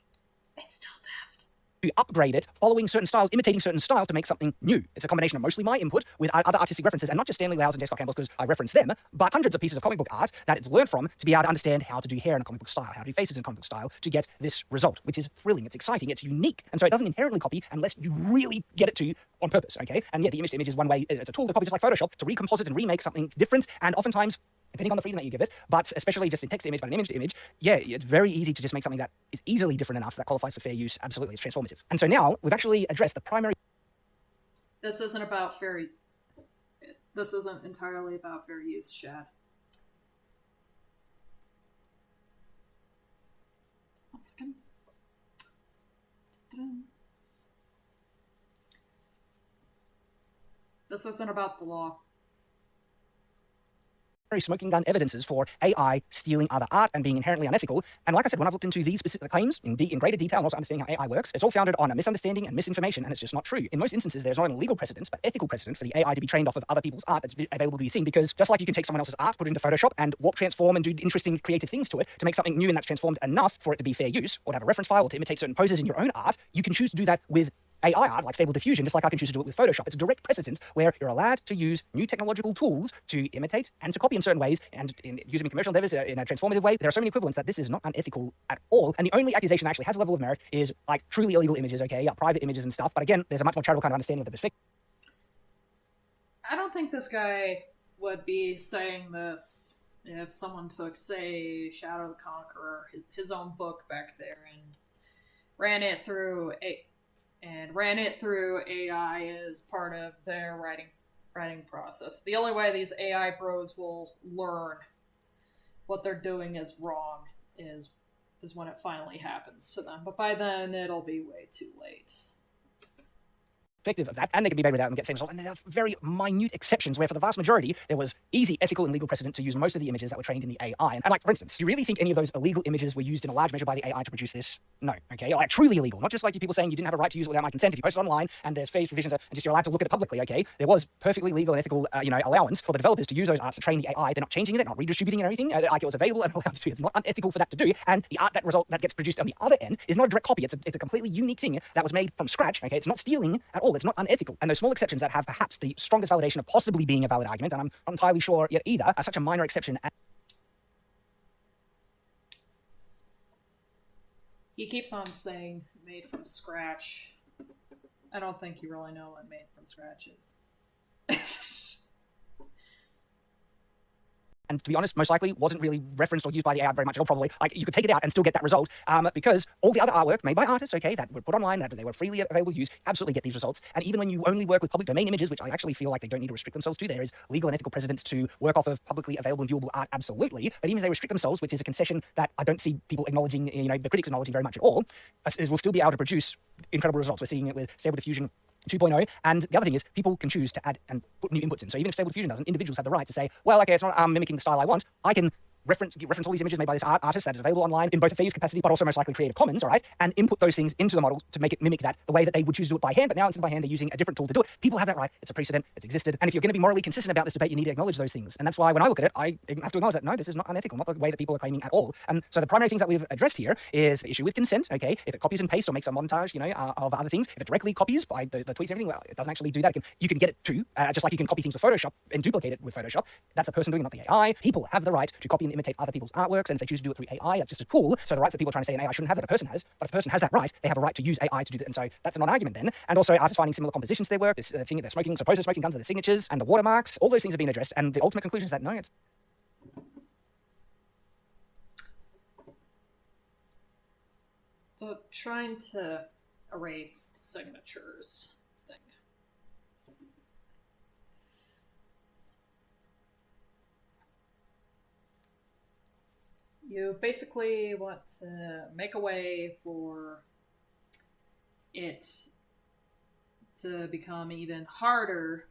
It's still theft. to upgrade it, following certain styles, imitating certain styles to make something new. It's a combination of mostly my input with other artistic references, and not just Stanley Lau's and J. Scott Campbell's because I reference them, but hundreds of pieces of comic book art that it's learned from to be able to understand how to do hair in a comic book style, how to do faces in a comic book style to get this result, which is thrilling, it's exciting, it's unique, and so it doesn't inherently copy unless you really get it to on purpose, okay? And yeah, the image to image is one way, it's a tool to copy just like Photoshop, to recomposite and remake something different, and oftentimes depending on the freedom that you give it, but especially just in text to image, but an image to image, yeah, it's very easy to just make something that is easily different enough that qualifies for fair use. Absolutely, it's transformative. And so now we've actually addressed the primary. This isn't about fair. This isn't entirely about fair use, Shad. One second. This isn't about the law. Smoking gun evidences for AI stealing other art and being inherently unethical. And like I said, when I've looked into these specific claims in greater detail and also understanding how AI works, it's all founded on a misunderstanding and misinformation, and it's just not true. In most instances, there's not a legal precedent, but ethical precedent for the AI to be trained off of other people's art that's available to be seen, because just like you can take someone else's art, put it into Photoshop, and warp, transform, and do interesting creative things to it to make something new and that's transformed enough for it to be fair use, or to have a reference file, or to imitate certain poses in your own art, you can choose to do that with AI art, like Stable Diffusion, just like I can choose to do it with Photoshop. It's a direct precedent where you're allowed to use new technological tools to imitate and to copy in certain ways, and use them in commercial endeavors in a transformative way. There are so many equivalents that this is not unethical at all. And the only accusation that actually has a level of merit is like truly illegal images, okay, private images and stuff. But again, there's a much more charitable kind of understanding of the perspective. I don't think this guy would be saying this if someone took, say, Shadow the Conqueror, his own book back there, and ran it through AI as part of their writing process. The only way these AI bros will learn what they're doing is wrong is when it finally happens to them. But by then, it'll be way too late. Of that, and they can be made without and get the same result. And there are very minute exceptions where, for the vast majority, there was easy ethical and legal precedent to use most of the images that were trained in the AI. And like, for instance, do you really think any of those illegal images were used in a large measure by the AI to produce this? No. Okay, like truly illegal, not just like you people saying you didn't have a right to use it without my consent. If you post it online and there's phase provisions and just you're allowed to look at it publicly, okay, there was perfectly legal and ethical, allowance for the developers to use those arts to train the AI. They're not changing it, they're not redistributing it or anything. Like it was available and allowed to do. It's not unethical for that to do. And the art that gets produced on the other end is not a direct copy. It's a completely unique thing that was made from scratch. Okay, it's not stealing at all. It's not unethical. And those small exceptions that have perhaps the strongest validation of possibly being a valid argument, and I'm not entirely sure yet either, are such a minor exception. He keeps on saying made from scratch. I don't think you really know what made from scratch is. And to be honest, most likely wasn't really referenced or used by the AI very much at all, probably. Like, you could take it out and still get that result, because all the other artwork made by artists, okay, that were put online, that they were freely available to use, absolutely get these results. And even when you only work with public domain images, which I actually feel like they don't need to restrict themselves to, there is legal and ethical precedents to work off of publicly available and viewable art, absolutely. But even if they restrict themselves, which is a concession that I don't see people acknowledging, the critics acknowledging very much at all, we'll still be able to produce incredible results. We're seeing it with Stable Diffusion 2.0, and the other thing is people can choose to add and put new inputs in. So even if Stable Diffusion doesn't, individuals have the right to say, well, okay, it's not mimicking the style I want. I can reference all these images made by this artist that is available online in both a fair use capacity, but also most likely Creative Commons, all right, and input those things into the model to make it mimic that the way that they would choose to do it by hand. But now instead of by hand, they're using a different tool to do it. People have that right. It's a precedent. It's existed. And if you're going to be morally consistent about this debate, you need to acknowledge those things. And that's why when I look at it, I have to acknowledge that no, this is not unethical, not the way that people are claiming at all. And so the primary things that we've addressed here is the issue with consent. Okay, if it copies and pastes or makes a montage, of other things, if it directly copies by the tweets and everything, well, it doesn't actually do that. You can get it too, just like you can copy things with Photoshop and duplicate it with Photoshop. That's a person doing it, not the AI. People have the right to copy and imitate other people's artworks, and if they choose to do it through AI, that's just a tool. So the rights that people are trying to say an AI shouldn't have that a person has, but if a person has that right, they have a right to use AI to do that. And so that's a non-argument then. And also artists finding similar compositions to their work, this thing that they're smoking, supposed smoking guns, are the signatures and the watermarks, all those things have been addressed. And the ultimate conclusion is that no, it's the trying to erase signatures thing. You basically want to make a way for it to become even harder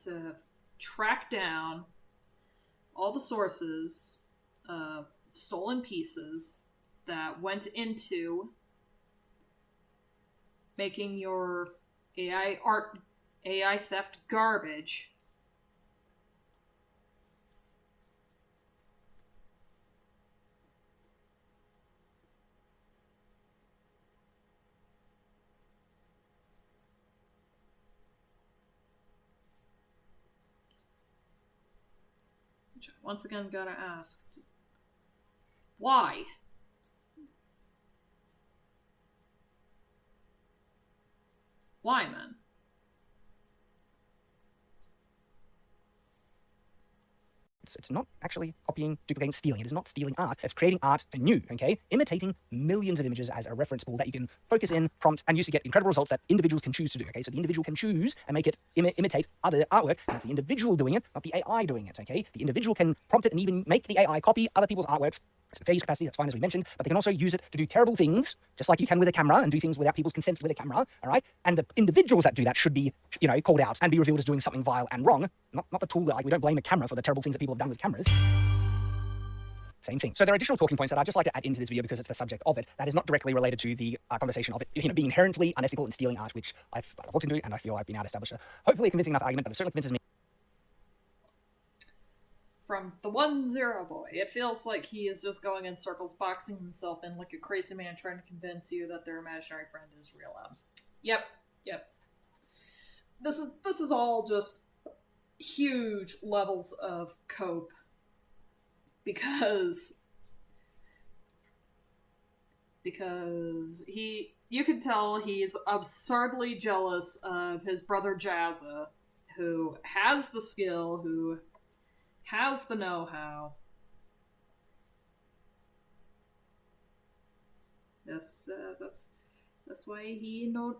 to track down all the sources of stolen pieces that went into making your AI theft garbage. Which I once again gotta ask, why? Why, man? It's not actually copying, duplicating, stealing. It is not stealing art. It's creating art anew, okay? Imitating millions of images as a reference pool that you can focus in, prompt, and use to get incredible results that individuals can choose to do, okay? So the individual can choose and make it imitate other artwork, and it's the individual doing it, not the AI doing it, okay? The individual can prompt it and even make the AI copy other people's artworks. It's a fair use capacity, that's fine, as we mentioned, but they can also use it to do terrible things, just like you can with a camera, and do things without people's consent with a camera, all right? And the individuals that do that should be, called out and be revealed as doing something vile and wrong, not the tool. Like, we don't blame the camera for the terrible things that people have done with cameras. Same thing. So there are additional talking points that I'd just like to add into this video because it's the subject of it that is not directly related to the conversation of it being inherently unethical and stealing art, which I've looked into and I feel I've been able to establish a hopefully convincing enough argument, but it certainly convinces me. From the 1-0 boy, it feels like he is just going in circles, boxing himself in like a crazy man trying to convince you that their imaginary friend is real. Yep. This is all just huge levels of cope because you can tell he's absurdly jealous of his brother Jazza, who has the skill, who has the know-how. That's why he no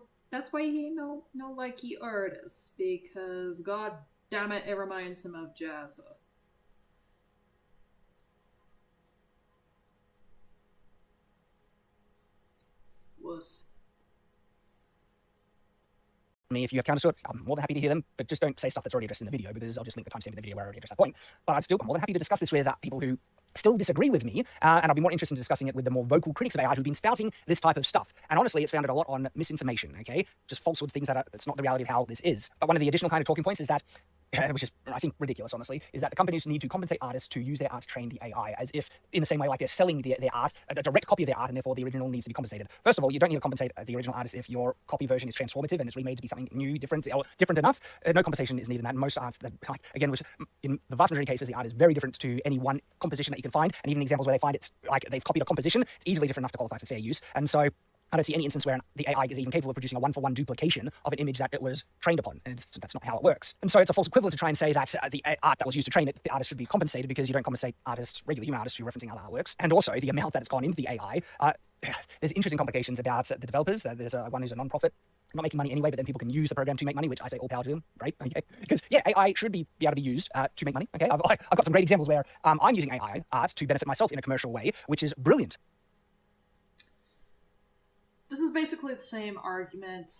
like he artists, because god damn it reminds him of Jazza. Was Me, if you have counters to it, I'm more than happy to hear them, but just don't say stuff that's already addressed in the video, because I'll just link the timestamp in the video where I already addressed that point. But I'm more than happy to discuss this with people who still disagree with me, and I'll be more interested in discussing it with the more vocal critics of AI who've been spouting this type of stuff. And honestly, it's founded a lot on misinformation, okay? Just falsehood, things that it's not the reality of how this is. But one of the additional kind of talking points is that, which is, I think, ridiculous, honestly, is that the companies need to compensate artists to use their art to train the AI, as if, in the same way, like they're selling their art, a direct copy of their art, and therefore the original needs to be compensated. First of all, you don't need to compensate the original artist if your copy version is transformative and it's remade to be something new, different, or different enough. No compensation is needed in that. Most arts, again, which in the vast majority of cases, the art is very different to any one composition that you can find, and even examples where they find it's like they've copied a composition, it's easily different enough to qualify for fair use. And so I don't see any instance where the AI is even capable of producing a one-for-one duplication of an image that it was trained upon, and that's not how it works. And so it's a false equivalent to try and say that the art that was used to train it, the artist should be compensated, because you don't compensate artists, regular human artists, who are referencing other artworks. And also the amount that has gone into the AI. There's interesting complications about the developers. There's one who's a non-profit, not making money anyway, but then people can use the program to make money, which I say all power to them, right? Okay, because AI should be able to be used to make money. Okay, I've got some great examples where I'm using AI art to benefit myself in a commercial way, which is brilliant. This is basically the same argument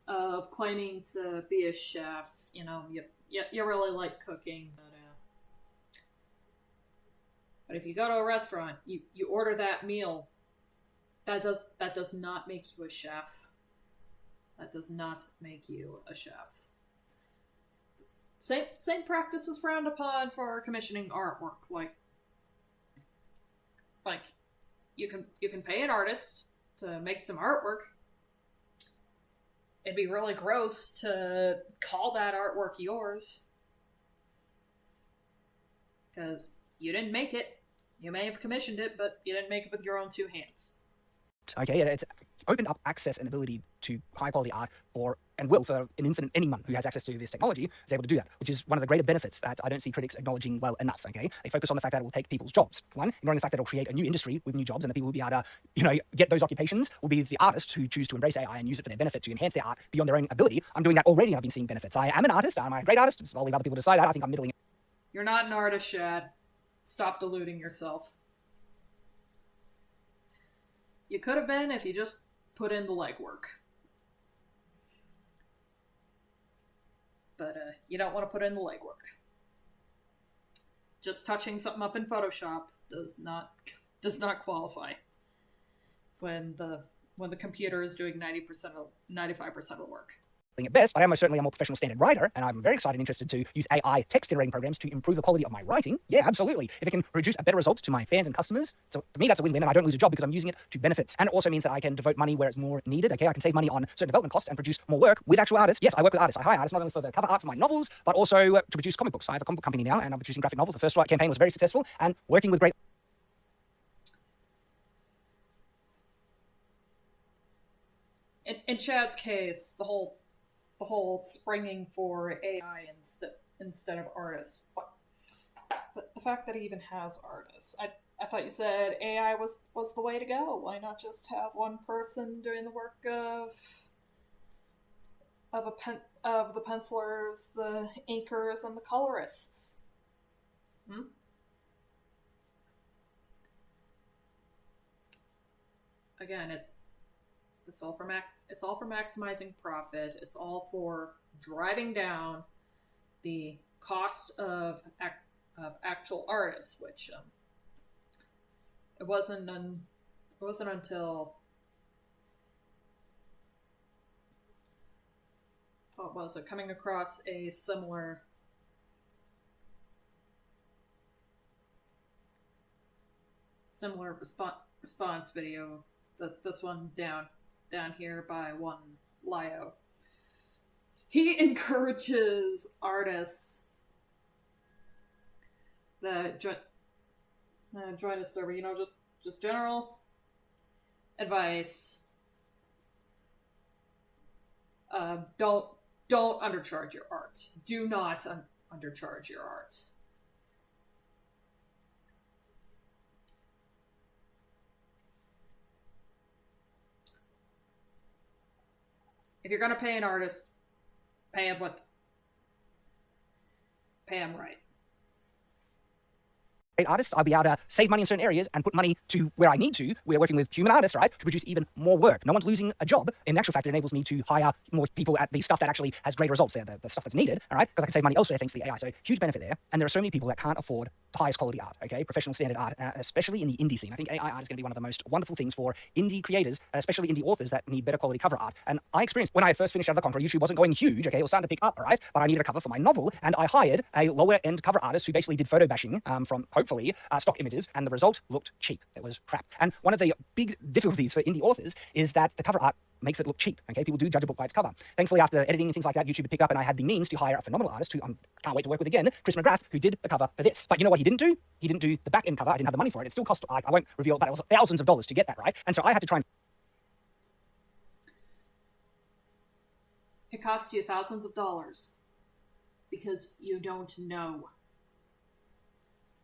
of claiming to be a chef. You really like cooking, but if you go to a restaurant, you order that meal, that does not make you a chef. That does not make you a chef. Same practice is frowned upon for commissioning artwork. Like you can pay an artist to make some artwork. It'd be really gross to call that artwork yours, because you didn't make it. You may have commissioned it, but you didn't make it with your own two hands. Okay, it's opened up access and ability to high quality art for anyone who has access to this technology is able to do that, which is one of the greater benefits that I don't see critics acknowledging well enough. Okay, they focus on the fact that it will take people's jobs. One, ignoring the fact that it will create a new industry with new jobs, and the people who will be able to, get those occupations will be the artists who choose to embrace AI and use it for their benefit to enhance their art beyond their own ability. I'm doing that already, and I've been seeing benefits. I am an artist. Am I a great artist? I'll leave other people to decide that. I think I'm middling. You're not an artist, Shad. Stop deluding yourself. You could have been if you just put in the legwork. But you don't want to put in the legwork. Just touching something up in Photoshop does not qualify when the computer is doing 95% of the work. at best, I am most certainly a more professional standard writer, and I'm very excited and interested to use AI text generating programs to improve the quality of my writing. Yeah, absolutely. If it can produce a better result to my fans and customers, so for me, that's a win-win, and I don't lose a job because I'm using it to benefits. And it also means that I can devote money where it's more needed, okay? I can save money on certain development costs and produce more work with actual artists. Yes, I work with artists. I hire artists not only for the cover art for my novels, but also to produce comic books. I have a comic book company now, and I'm producing graphic novels. The first campaign was very successful, and working with great... In Chad's case, the whole springing for AI instead of artists. But the fact that he even has artists, I thought you said AI was the way to go. Why not just have one person doing the work of the pencilers, the inkers, and the colorists? Again, it's all for maximizing profit. It's all for driving down the cost of actual artists, which it wasn't until what was it, coming across a similar response video, this one down here by one Lio. He encourages artists that join his server, just general advice. Don't undercharge your art. Do not undercharge your art. If you're gonna pay an artist, pay him right. Artists, I'll be able to save money in certain areas and put money to where I need to. We're working with human artists, right, to produce even more work. No one's losing a job. In actual fact, it enables me to hire more people at the stuff that actually has great results there, the stuff that's needed, all right, because I can save money elsewhere thanks to the AI. So huge benefit there. And there are so many people that can't afford the highest quality art, okay, professional standard art, especially in the indie scene. I think AI art is going to be one of the most wonderful things for indie creators, especially indie authors that need better quality cover art. And I experienced, when I first finished Out of the Conqueror, YouTube wasn't going huge, okay, it was starting to pick up, all right, but I needed a cover for my novel, and I hired a lower end cover artist who basically did photo bashing from, hopefully, stock images, and the result looked cheap. It was crap. And one of the big difficulties for indie authors is that the cover art makes it look cheap, okay? People do judge a book by its cover. Thankfully, after editing and things like that, YouTube would pick up, and I had the means to hire a phenomenal artist who I can't wait to work with again, Chris McGrath, who did the cover for this. But you know what he didn't do? He didn't do the back-end cover. I didn't have the money for it. It still cost, I won't reveal, but it was thousands of dollars to get that, right? And so I had to try and... It costs you thousands of dollars because you don't know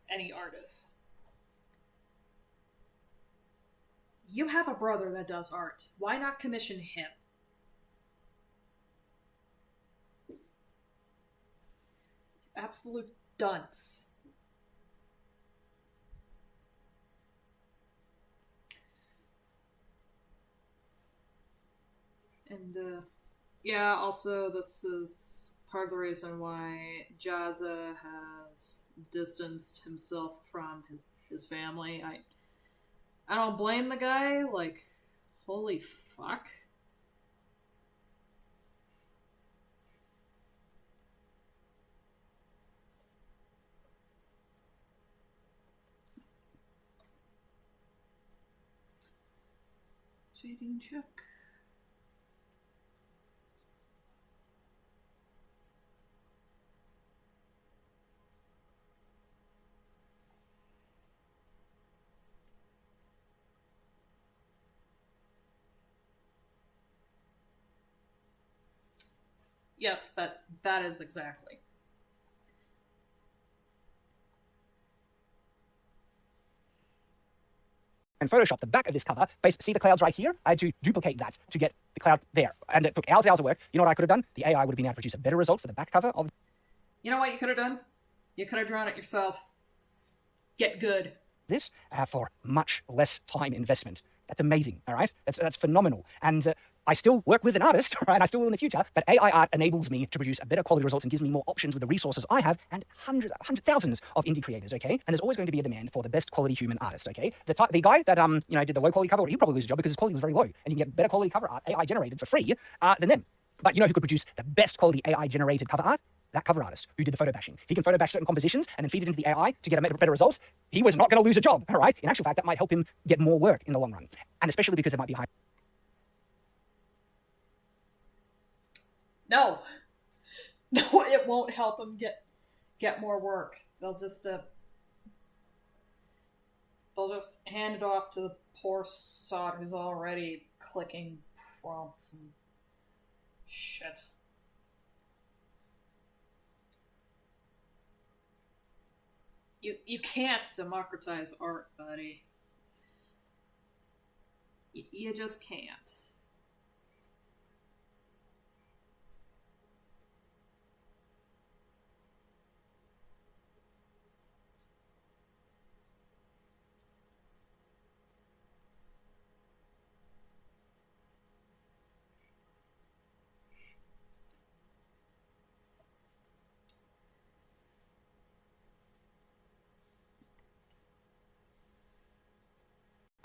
any artists. You have a brother that does art. Why not commission him? Absolute dunce. And, yeah, also this is part of the reason why Jazza has distanced himself from his family. I don't blame the guy, like, holy fuck. Shading check. Yes, that is exactly. And Photoshop the back of this cover, see the clouds right here? I had to duplicate that to get the cloud there. And it took hours of work. You know what I could have done? The AI would have been able to produce a better result for the back cover of... You know what you could have done? You could have drawn it yourself. Get good. This for much less time investment. That's amazing, all right? That's phenomenal. And I still work with an artist, right? I still will in the future, but AI art enables me to produce a better quality results and gives me more options with the resources I have and thousands of indie creators, okay? And there's always going to be a demand for the best quality human artist, okay? The guy that did the low quality cover, he'll probably lose his job because his quality was very low, and you can get better quality cover art AI generated for free than them. But you know who could produce the best quality AI-generated cover art? That cover artist who did the photo bashing. If he can photo bash certain compositions and then feed it into the AI to get a better result, he was not going to lose a job, all right? In actual fact, that might help him get more work in the long run. And especially because it might be high. No. No, it won't help him get more work. They'll just hand it off to the poor sod who's already clicking prompts and shit. You can't democratize art, buddy. You just can't.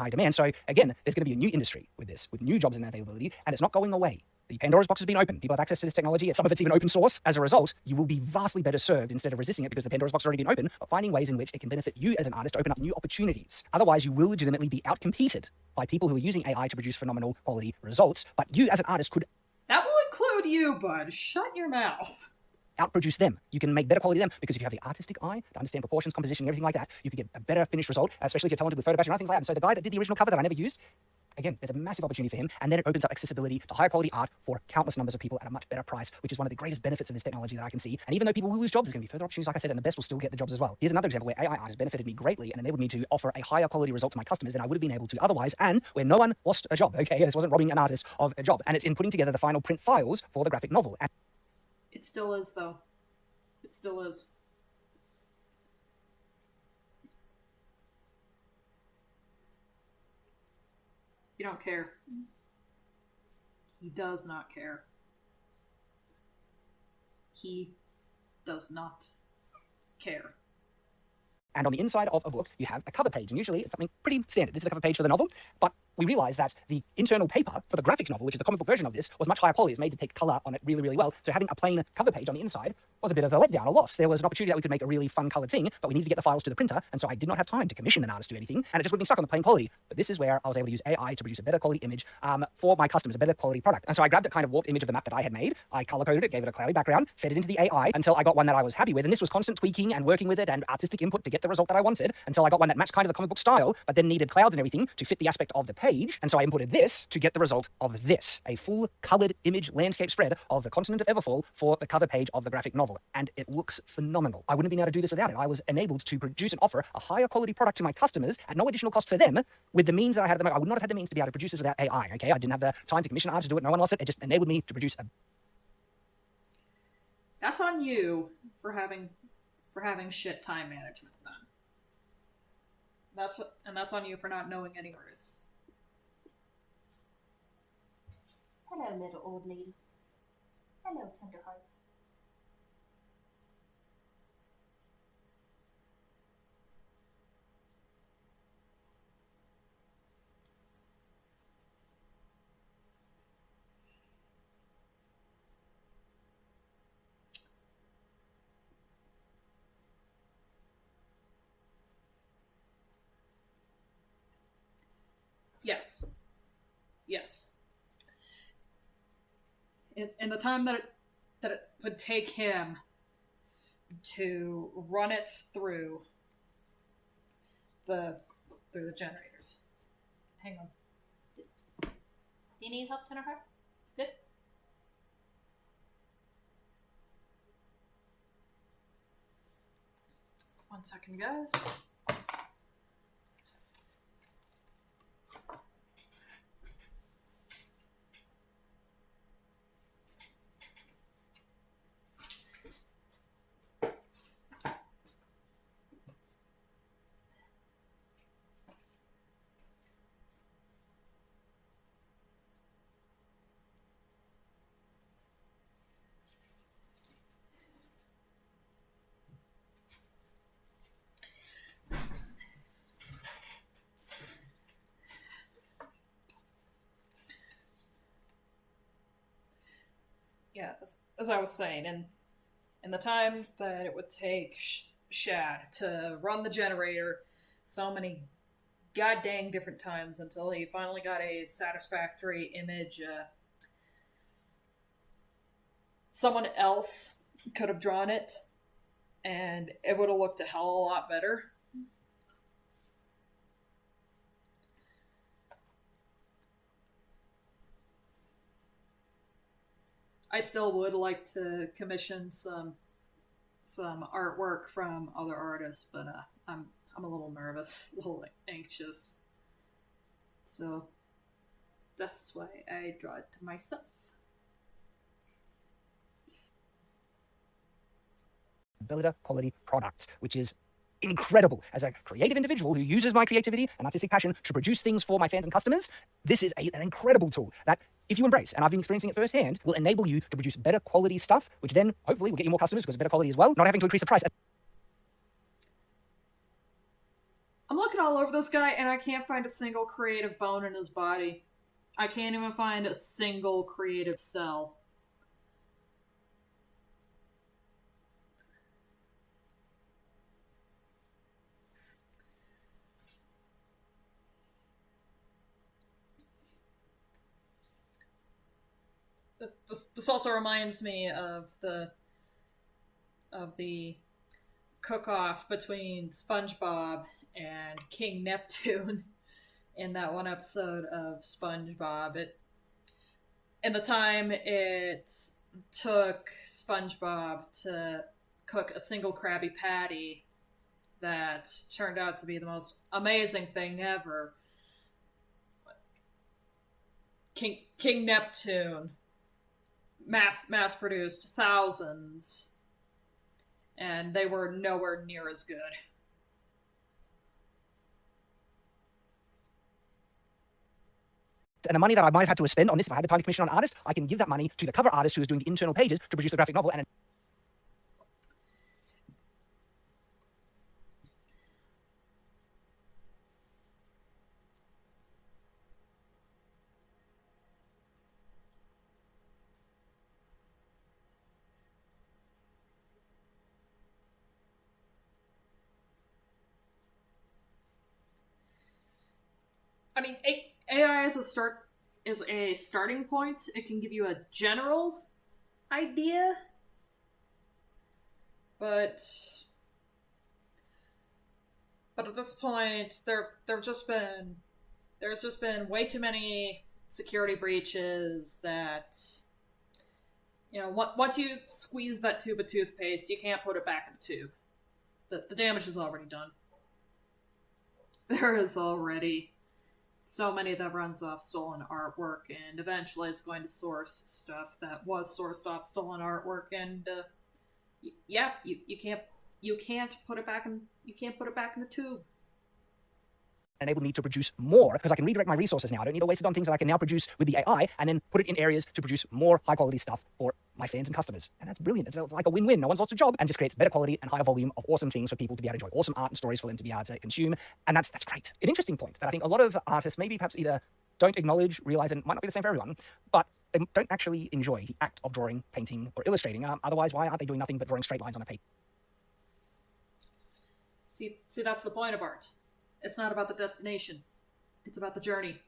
High demand. So again, there's going to be a new industry with this, with new jobs and availability, and it's not going away. The Pandora's box has been opened. People have access to this technology. Some of it's even open source. As a result, you will be vastly better served instead of resisting it because the Pandora's box has already been open, but finding ways in which it can benefit you as an artist to open up new opportunities. Otherwise, you will legitimately be outcompeted by people who are using AI to produce phenomenal quality results, but you as an artist could... That will include you, bud. Shut your mouth. Outproduce them. You can make better quality than them because if you have the artistic eye to understand proportions, composition, everything like that, you can get a better finished result, especially if you're talented with photo bashing and things like that. And so the guy that did the original cover that I never used, again, there's a massive opportunity for him, and then it opens up accessibility to higher quality art for countless numbers of people at a much better price, which is one of the greatest benefits of this technology that I can see. And even though people will lose jobs, there's going to be further opportunities, like I said, and the best will still get the jobs as well. Here's another example where AI art has benefited me greatly and enabled me to offer a higher quality result to my customers than I would have been able to otherwise, and where no one lost a job. Okay, this wasn't robbing an artist of a job, and it's in putting together the final print files for the graphic novel. And it still is, though. It still is. You don't care. He does not care. He does not care. And on the inside of a book, you have a cover page, and usually it's something pretty standard. This is the cover page for the novel, but we realized that the internal paper for the graphic novel, which is the comic book version of this, was much higher quality. It's made to take color on it really, really well. So having a plain cover page on the inside was a bit of a letdown, a loss. There was an opportunity that we could make a really fun colored thing, but we needed to get the files to the printer, and so I did not have time to commission an artist to do anything, and it just would have been stuck on the plain quality. But this is where I was able to use AI to produce a better quality image for my customers, a better quality product. And so I grabbed a kind of warped image of the map that I had made, I color coded it, gave it a cloudy background, fed it into the AI until I got one that I was happy with, and this was constant tweaking and working with it and artistic input to get the result that I wanted, until I got one that matched kind of the comic book style, but then needed clouds and everything to fit the aspect of the page. And so I imported this to get the result of this, a full colored image landscape spread of the continent of Everfall for the cover page of the graphic novel. And it looks phenomenal. I wouldn't have been able to do this without it. I was enabled to produce and offer a higher quality product to my customers at no additional cost for them with the means that I had at the moment. I would not have had the means to be able to produce this without AI, okay? I didn't have the time to commission art to do it. No one lost it. It just enabled me to produce a... That's on you for having shit time management then. That's on you for not knowing any words. Hello, little old lady. Hello, Tenderheart. Yes. Yes. In the time that it would take him to run it through the generators. Hang on. Do you need help, Tenderheart? Good. One second, guys. yeah, as I was saying, and in the time that it would take Shad to run the generator so many god dang different times until he finally got a satisfactory image, someone else could have drawn it and it would have looked a hell of a lot better. I still would like to commission some artwork from other artists, but I'm a little nervous, a little anxious. So that's why I draw it to myself. Builder quality product, which is incredible. As a creative individual who uses my creativity and artistic passion to produce things for my fans and customers, this is an incredible tool that, if you embrace, and I've been experiencing it firsthand, will enable you to produce better quality stuff, which then hopefully will get you more customers because better quality as well, not having to increase the price. I'm looking all over this guy and I can't find a single creative bone in his body. I can't even find a single creative cell. This also reminds me of the cook-off between SpongeBob and King Neptune in that one episode of SpongeBob. In the time it took SpongeBob to cook a single Krabby Patty that turned out to be the most amazing thing ever, King Neptune mass produced thousands, and they were nowhere near as good. And the money that I might have had to spend on this, if I had the time to commission on an artist, I can give that money to the cover artist who is doing the internal pages to produce the graphic novel. And I mean, AI is a starting point. It can give you a general idea, but at this point, there's just been way too many security breaches that, you know, once you squeeze that tube of toothpaste, you can't put it back in the tube. The damage is already done. There is already so many that runs off stolen artwork, and eventually it's going to source stuff that was sourced off stolen artwork, and yeah, you can't put it back in the tube. enable me to produce more because I can redirect my resources now. I don't need to waste it on things that I can now produce with the AI and then put it in areas to produce more high quality stuff for my fans and customers. And that's brilliant. It's like a win-win. No one's lost a job and just creates better quality and higher volume of awesome things for people to be able to enjoy, awesome art and stories for them to be able to consume. And that's great. An interesting point that I think a lot of artists maybe perhaps either don't acknowledge, realize, and it might not be the same for everyone, but they don't actually enjoy the act of drawing, painting, or illustrating. Otherwise, why aren't they doing nothing but drawing straight lines on a page? See, that's the point of art. It's not about the destination. It's about the journey.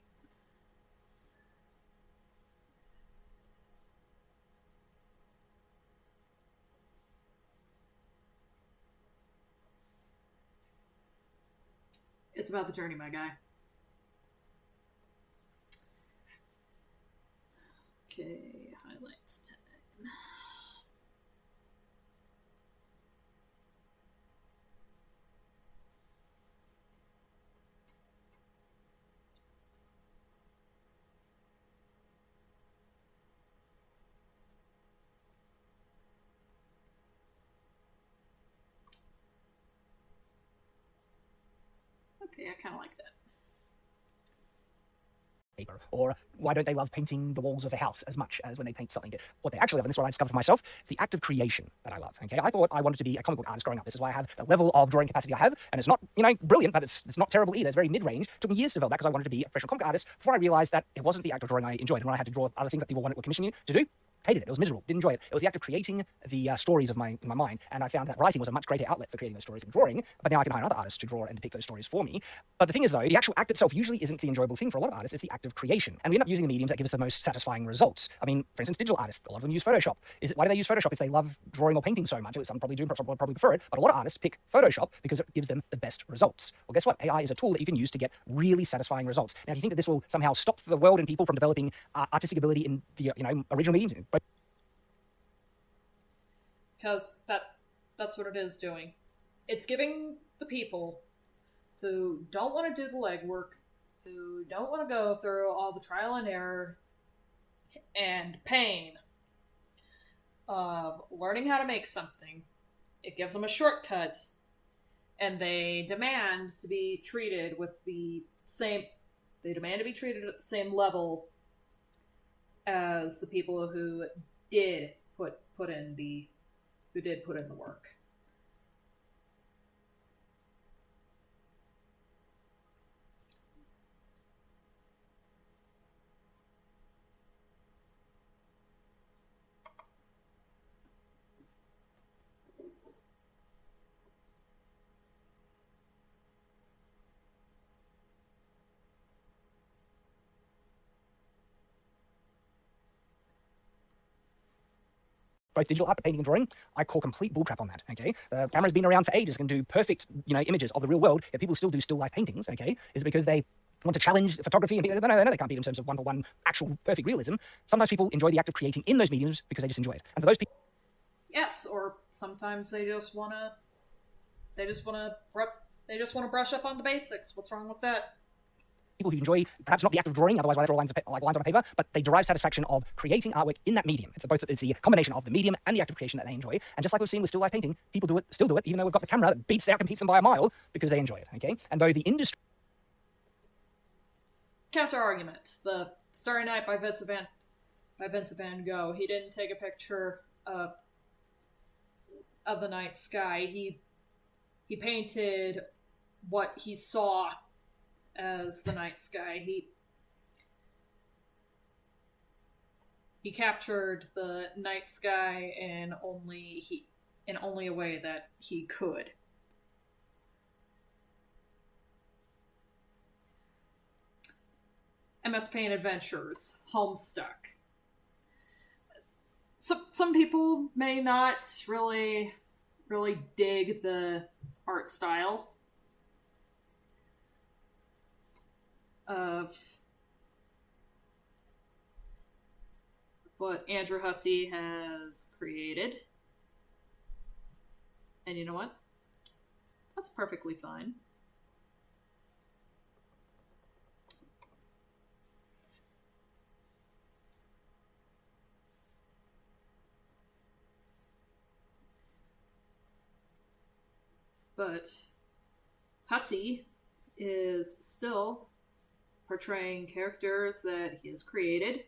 It's about the journey, my guy. Okay, highlights time. Okay, I kind of like that. Paper. Or why don't they love painting the walls of a house as much as when they paint something? What they actually love, and this is what I discovered for myself, the act of creation that I love. Okay, I thought I wanted to be a comic book artist growing up. This is why I have the level of drawing capacity I have, and it's not, brilliant, but it's not terrible either. It's very mid-range. It took me years to develop that because I wanted to be a professional comic artist before I realized that it wasn't the act of drawing I enjoyed. And when I had to draw other things that people were commissioning you to do, hated it. It was miserable. Didn't enjoy it. It was the act of creating the stories of my mind, and I found that writing was a much greater outlet for creating those stories than drawing. But now I can hire another artist to draw and depict those stories for me. But the thing is, though, the actual act itself usually isn't the enjoyable thing for a lot of artists. It's the act of creation, and we end up using the mediums that give us the most satisfying results. I mean, for instance, digital artists, a lot of them use Photoshop. Why do they use Photoshop if they love drawing or painting so much? Some probably do, some probably prefer it, but a lot of artists pick Photoshop because it gives them the best results. Well, guess what? AI is a tool that you can use to get really satisfying results. Now, if you think that this will somehow stop the world and people from developing artistic ability in the original mediums, because that's what it is doing. It's giving the people who don't want to do the legwork, who don't want to go through all the trial and error and pain of learning how to make something. It gives them a shortcut, and they demand to be treated with the same. They demand to be treated at the same level as the people who did put in the work. both digital art, painting and drawing, I call complete bullcrap on that, okay? The camera's been around for ages, can do perfect, images of the real world, yet people still do still life paintings, okay? Is it because they want to challenge photography? And no, they can't beat in terms of one-for-one actual perfect realism. Sometimes people enjoy the act of creating in those mediums because they just enjoy it. And for those people... Yes, or sometimes they just want to brush up on the basics. What's wrong with that? People who enjoy perhaps not the act of drawing, otherwise why they draw lines on a paper, but they derive satisfaction of creating artwork in that medium. It's the combination of the medium and the act of creation that they enjoy. And just like we've seen with still life painting, people still do it, even though we've got the camera that competes them by a mile because they enjoy it. Okay, and though the industry counter argument: the Starry Night by Vincent Van Gogh. He didn't take a picture of the night sky. He painted what he saw as the night sky. He captured the night sky in only a way that he could. MS Paint Adventures, Homestuck. Some people may not really dig the art style of what Andrew Hussey has created. And you know what? That's perfectly fine. But Hussey is still portraying characters that he has created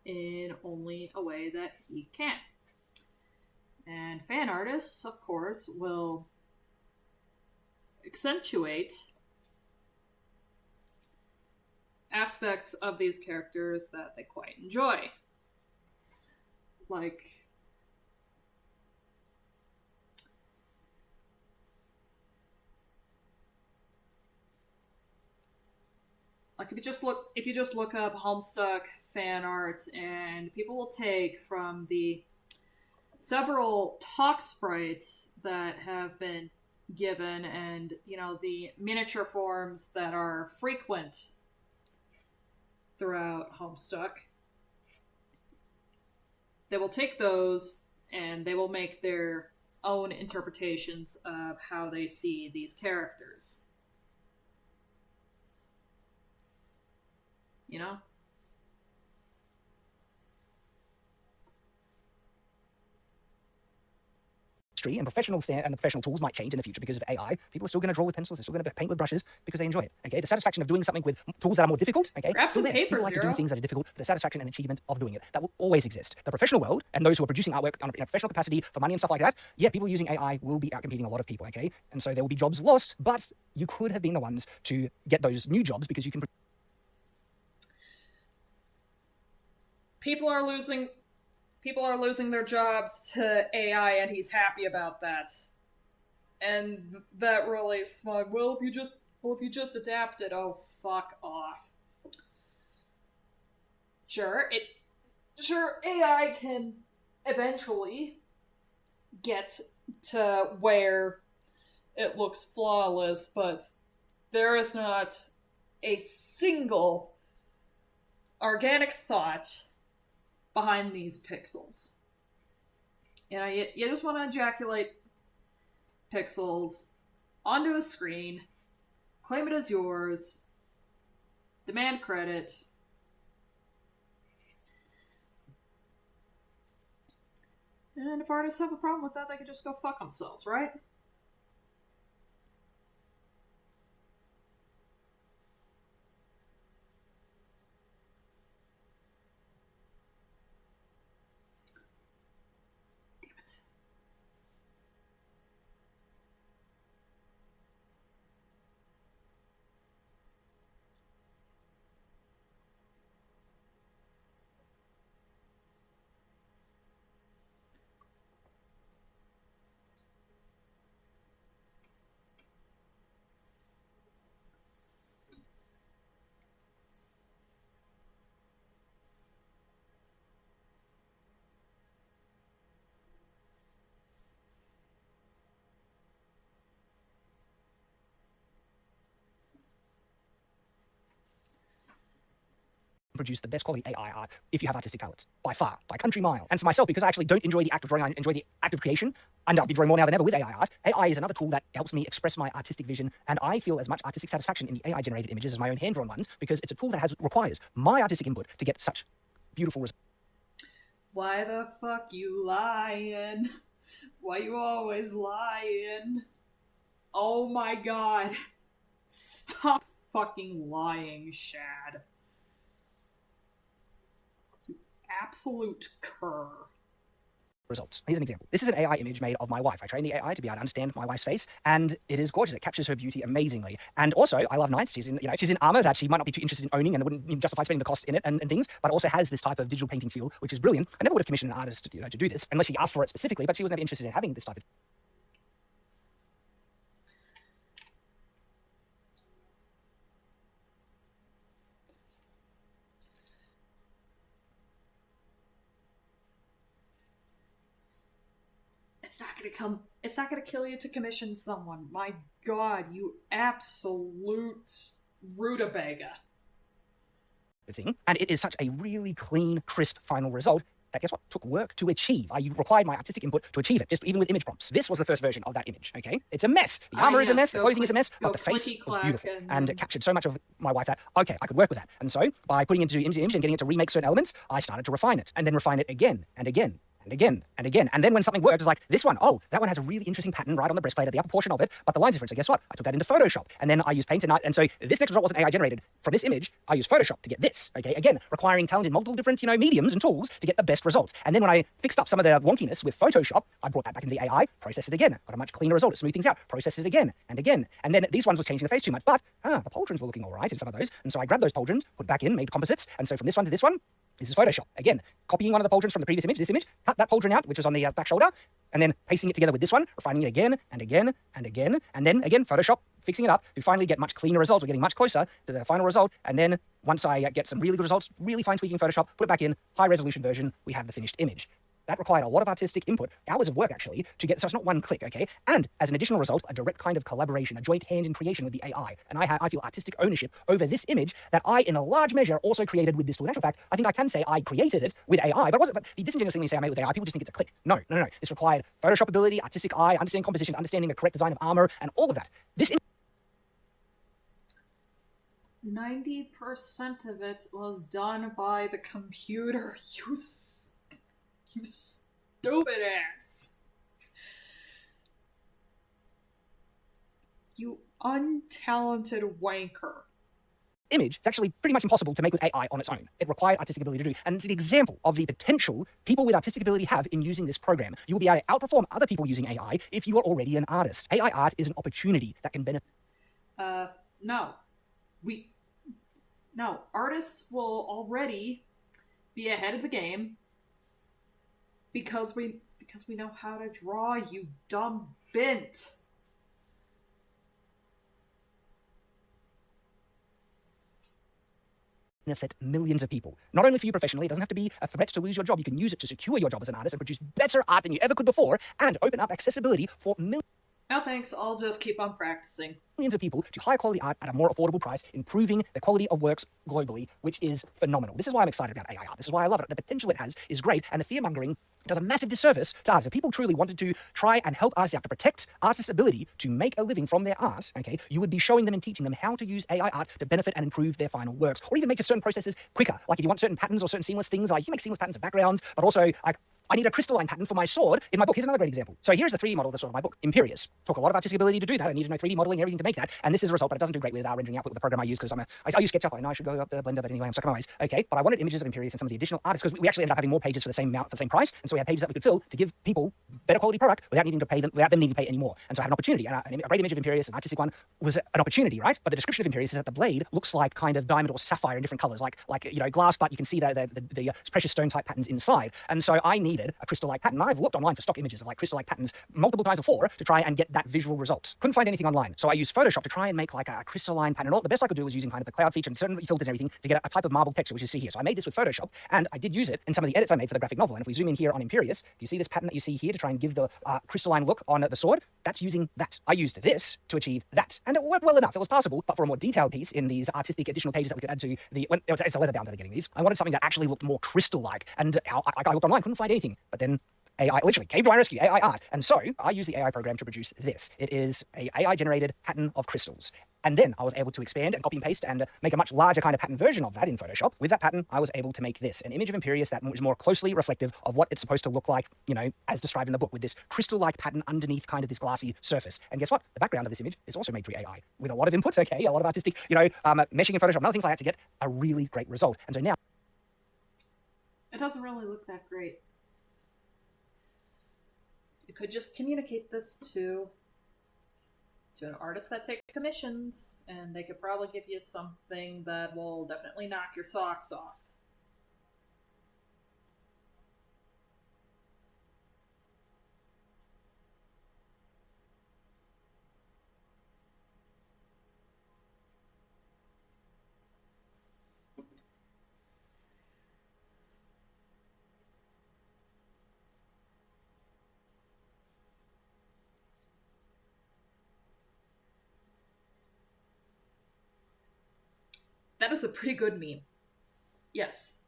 in only a way that he can. And fan artists, of course, will accentuate aspects of these characters that they quite enjoy. Like if you just look up Homestuck fan art, and people will take from the several talk sprites that have been given and the miniature forms that are frequent throughout Homestuck, they will take those and they will make their own interpretations of how they see these characters. and professional and the professional tools might change in the future because of AI. People are still going to draw with pencils. They're still going to paint with brushes because they enjoy it. Okay, the satisfaction of doing something with tools that are more difficult. Okay, grab some paper. People like to do things that are difficult for the satisfaction and achievement of doing it. That will always exist. The professional world and those who are producing artwork in a professional capacity for money and stuff like that. Yeah, people using AI will be outcompeting a lot of people. Okay, and so there will be jobs lost, but you could have been the ones to get those new jobs because you can. People are losing people are losing their jobs to AI, and he's happy about that. And that really smug. Well, if you just adapted, oh fuck off. Sure, AI can eventually get to where it looks flawless, but there is not a single organic thought behind these pixels. You just want to ejaculate pixels onto a screen, claim it as yours, demand credit. And if artists have a problem with that, they can just go fuck themselves, right? Damn it. Produce the best quality AI art if you have artistic talent, by far, by country mile. And for myself, because I actually don't enjoy the act of drawing, I enjoy the act of creation, and I'll be drawing more now than ever with AI art. AI is another tool that helps me express my artistic vision, and I feel as much artistic satisfaction in the AI-generated images as my own hand-drawn ones, because it's a tool that requires my artistic input to get such beautiful results. Why the fuck you lying? Why you always lying? Oh my god. Stop fucking lying, Shad. You absolute cur. Results. Here's an example. This is an AI image made of my wife. I trained the AI to be able to understand my wife's face, and it is gorgeous. It captures her beauty amazingly. And also, I love knights. She's in armor that she might not be too interested in owning, and it wouldn't justify spending the cost in it and things. But it also has this type of digital painting feel, which is brilliant. I never would have commissioned an artist to do this unless she asked for it specifically. But she was never interested in having this type of. It's not gonna kill you to commission someone. My god, you absolute rutabaga. Thing. And it is such a really clean, crisp final result that, guess what, took work to achieve. I required my artistic input to achieve it, just even with image prompts. This was the first version of that image, okay? It's a mess. The armor is a mess, the clothing is a mess, but the face was beautiful. And it captured so much of my wife that, okay, I could work with that. And so, by putting it into image and getting it to remake certain elements, I started to refine it, and then refine it again and again and again and again. And then when something worked, it's like, this one, oh, that one has a really interesting pattern right on the breastplate at the upper portion of it, but the line's different. So guess what? I took that into Photoshop, and then I used Paint and so this next result wasn't AI generated. From this image, I used Photoshop to get this, okay? Again, requiring talent in multiple different, mediums and tools to get the best results. And then when I fixed up some of the wonkiness with Photoshop, I brought that back into the AI, processed it again, got a much cleaner result, it smoothed things out, processed it again and again. And then these ones was changing the face too much, but the pauldrons were looking all right in some of those. And so I grabbed those pauldrons, put back in, made composites, and so from this one to this one, this is Photoshop. Again, copying one of the pauldrons from the previous image, this image, cut that pauldron out, which was on the back shoulder, and then pasting it together with this one, refining it again and again and again, and then again, Photoshop, fixing it up to finally get much cleaner results. We're getting much closer to the final result, and then once I get some really good results, really fine tweaking Photoshop, put it back in, high resolution version, we have the finished image. That required a lot of artistic input, hours of work actually, to get, so it's not one click, okay? And as an additional result, a direct kind of collaboration, a joint hand in creation with the AI. And I feel artistic ownership over this image that I, in a large measure, also created with this tool. In actual fact, I think I can say I created it with AI, but the disingenuous thing when you say I made it with AI, people just think it's a click. No. This required Photoshop ability, artistic eye, understanding compositions, understanding the correct design of armor, and all of that. This 90% of it was done by the computer. You stupid ass. You untalented wanker. Image is actually pretty much impossible to make with AI on its own. It required artistic ability to do. And it's an example of the potential people with artistic ability have in using this program. You will be able to outperform other people using AI if you are already an artist. AI art is an opportunity that can benefit. No. Artists will already be ahead of the game Because we know how to draw, you dumb bint. Benefit millions of people. Not only for you professionally, it doesn't have to be a threat to lose your job. You can use it to secure your job as an artist and produce better art than you ever could before, and open up accessibility for millions No thanks, I'll just keep on practicing. of people to high quality art at a more affordable price, improving the quality of works globally, which is phenomenal. This is why I'm excited about AI art. This is why I love it. The potential it has is great, and the fear mongering does a massive disservice to artists. If people truly wanted to try and help artists out to protect artists' ability to make a living from their art, okay, you would be showing them and teaching them how to use AI art to benefit and improve their final works, or even make just certain processes quicker. Like if you want certain patterns or certain seamless things, like you can make seamless patterns of backgrounds, but also like I need a crystalline pattern for my sword in my book. Here's another great example. So here's the 3D model of the sword of my book, Imperious. Took a lot of artistic ability to do that. I need to know 3D modeling and everything to make that. And this is a result, but it doesn't do great with our rendering output with the program I use because I use SketchUp. I know I should go up to Blender, but anyway, I'm stuck in my ways. Okay, but I wanted images of Imperious and some of the additional artists because we actually ended up having more pages for the same amount, for the same price. And so we had pages that we could fill to give people better quality product without needing to pay them, without them needing to pay any more. And so I had an opportunity. And a great image of Imperious, an artistic one, was an opportunity, right? But the description of Imperious is that the blade looks like kind of diamond or sapphire in different colors, like glass, but you can see the precious stone type patterns inside. And so I needed a crystal-like pattern. I've looked online for stock images of like crystal-like patterns multiple times before to try and get that visual result. Couldn't find anything online. So I used Photoshop to try and make like a crystalline pattern. And all the best I could do was using kind of the cloud feature and certain filters and everything to get a type of marble texture, which you see here. So I made this with Photoshop, and I did use it in some of the edits I made for the graphic novel. And if we zoom in here on Imperious, do you see this pattern that you see here to try and give the crystalline look on the sword? That's using that. I used this to achieve that. And it worked well enough. It was passable, but for a more detailed piece in these artistic additional pages that we could add to it's a leather bound that are getting these, I wanted something that actually looked more crystal-like. And I looked online, couldn't find anything. But then AI literally came to my rescue, AI art. And so I use the AI program to produce this. It is a AI-generated pattern of crystals. And then I was able to expand and copy and paste and make a much larger kind of pattern version of that in Photoshop. With that pattern, I was able to make this, an image of Imperious that was more closely reflective of what it's supposed to look like, you know, as described in the book, with this crystal-like pattern underneath kind of this glassy surface. And guess what? The background of this image is also made through AI with a lot of inputs, okay, a lot of artistic, meshing in Photoshop and other things like that to get a really great result. And so now It doesn't really look that great. You could just communicate this to an artist that takes commissions, and they could probably give you something that will definitely knock your socks off. That is a pretty good meme. Yes.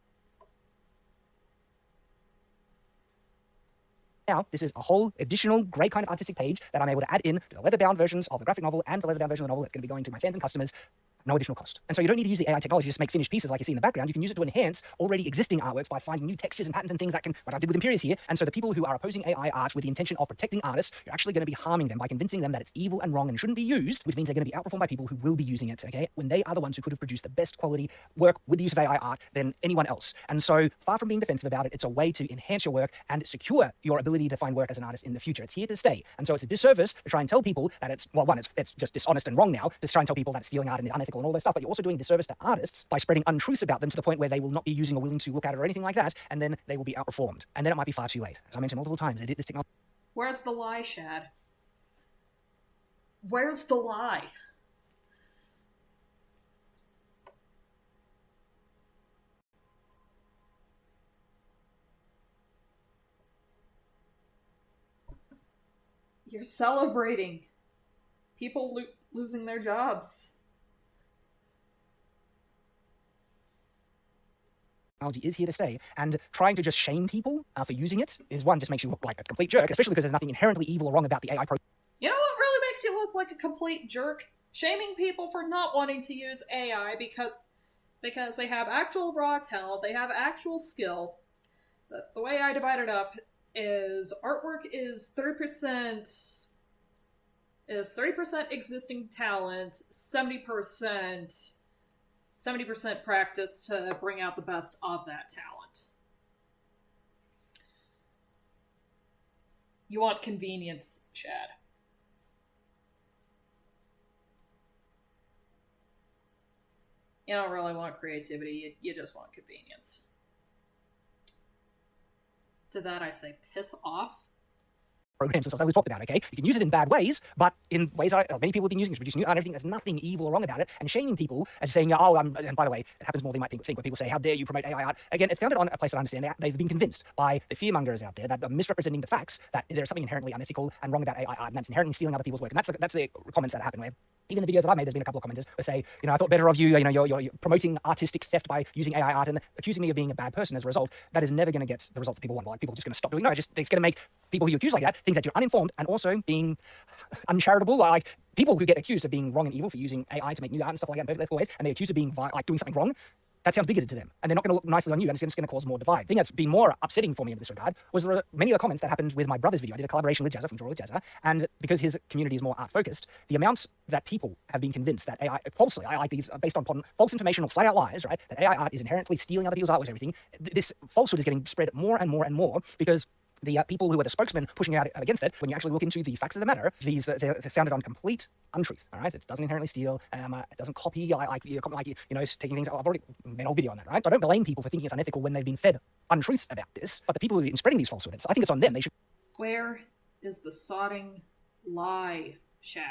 Now, this is a whole additional great kind of artistic page that I'm able to add in to the leather-bound versions of the graphic novel and the leather-bound version of the novel that's going to be going to my fans and customers. No additional cost. And so you don't need to use the AI technology to make finished pieces like you see in the background. You can use it to enhance already existing artworks by finding new textures and patterns and things that can, what I did with Imperious here. And so the people who are opposing AI art with the intention of protecting artists, you're actually going to be harming them by convincing them that it's evil and wrong and shouldn't be used, which means they're going to be outperformed by people who will be using it, okay? When they are the ones who could have produced the best quality work with the use of AI art than anyone else. And so far from being defensive about it, it's a way to enhance your work and secure your ability to find work as an artist in the future. It's here to stay. And so it's a disservice to try and tell people that it's, well, one, it's just dishonest and wrong now to try and tell people that it's stealing art and unethical and all that stuff, but you're also doing disservice to artists by spreading untruths about them to the point where they will not be using or willing to look at it or anything like that, and then they will be outperformed. And then it might be far too late. As I mentioned multiple times, this technology. Where's the lie, Shad? Where's the lie? You're celebrating people losing their jobs. Technology is here to stay, and trying to just shame people for using it is one, just makes you look like a complete jerk, especially because there's nothing inherently evil or wrong about the AI program. You know what really makes you look like a complete jerk? Shaming people for not wanting to use AI because they have actual raw talent, they have actual skill. The way I divide it up is artwork is 30% existing talent, 70% practice to bring out the best of that talent. You want convenience, Chad. You don't really want creativity, you just want convenience. To that I say, piss off. Programs themselves, as we talked about, okay? You can use it in bad ways, but in ways many people have been using it to produce new art and everything. There's nothing evil or wrong about it. And shaming people and saying, oh, and by the way, it happens more than you might think when people say, how dare you promote AI art? Again, it's founded on a place that I understand. They've been convinced by the fearmongers out there that are misrepresenting the facts, that there's something inherently unethical and wrong about AI art, and that's inherently stealing other people's work. And that's the comments that happen where even the videos that I've made, there's been a couple of commenters who say, I thought better of you, you're promoting artistic theft by using AI art and accusing me of being a bad person as a result. That is never going to get the result that people want. Like, people are just going to stop doing it. No, it's going to make people who you accuse like that think that you're uninformed and also being uncharitable. Like, people who get accused of being wrong and evil for using AI to make new art and stuff like that in perfectly ethical ways, and they're accused of being doing something wrong, that sounds bigoted to them, and they're not going to look nicely on you, and it's just going to cause more divide. The thing that's been more upsetting for me in this regard was there were many of the comments that happened with my brother's video. I did a collaboration with Jazza from Draw with Jazza, and because his community is more art focused, the amounts that people have been convinced that AI, falsely, I like these based on false information or flat out lies, right? That AI art is inherently stealing other people's artworks and everything. This falsehood is getting spread more and more and more because the people who are the spokesmen pushing out against it, when you actually look into the facts of the matter, they're founded on complete untruth. All right, it doesn't inherently steal. It doesn't copy taking things. I've already made a whole video on that, right? So I don't blame people for thinking it's unethical when they've been fed untruths about this. But the people who are spreading these falsehoods, I think it's on them. They should. Where is the sodding lie, Shad?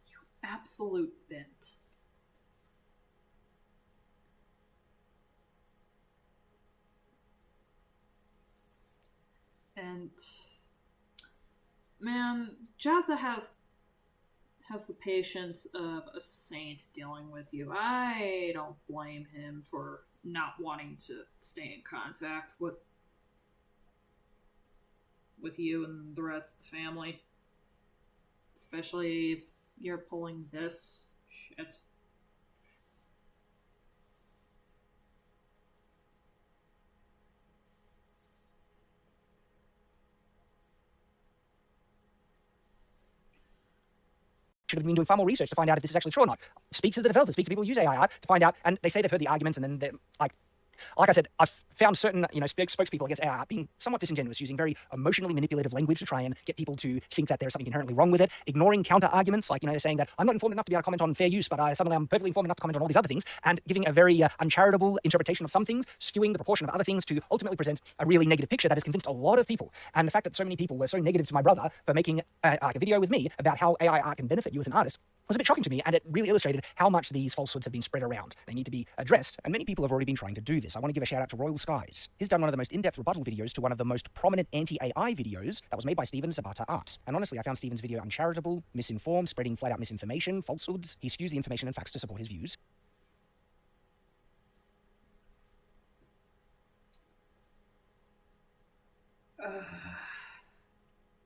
You absolute bent. And man, Jazza has the patience of a saint dealing with you. I don't blame him for not wanting to stay in contact with you and the rest of the family. Especially if you're pulling this shit. Should have been doing far more research to find out if this is actually true or not. Speak to the developers, speak to people who use AI art to find out, and they say they've heard the arguments, and then they're like I said, I've found certain, spokespeople against AI art being somewhat disingenuous, using very emotionally manipulative language to try and get people to think that there's something inherently wrong with it, ignoring counter-arguments, they're saying that I'm not informed enough to be able to comment on fair use, but suddenly I'm perfectly informed enough to comment on all these other things, and giving a very uncharitable interpretation of some things, skewing the proportion of other things to ultimately present a really negative picture that has convinced a lot of people. And the fact that so many people were so negative to my brother for making a video with me about how AI art can benefit you as an artist was a bit shocking to me, and it really illustrated how much these falsehoods have been spread around. They need to be addressed. And many people have already been trying to do this. I want to give a shout out to Royal Skies. He's done one of the most in-depth rebuttal videos to one of the most prominent anti-AI videos that was made by Steven Sabata Art. And honestly, I found Steven's video uncharitable, misinformed, spreading flat-out misinformation, falsehoods. He skews the information and facts to support his views.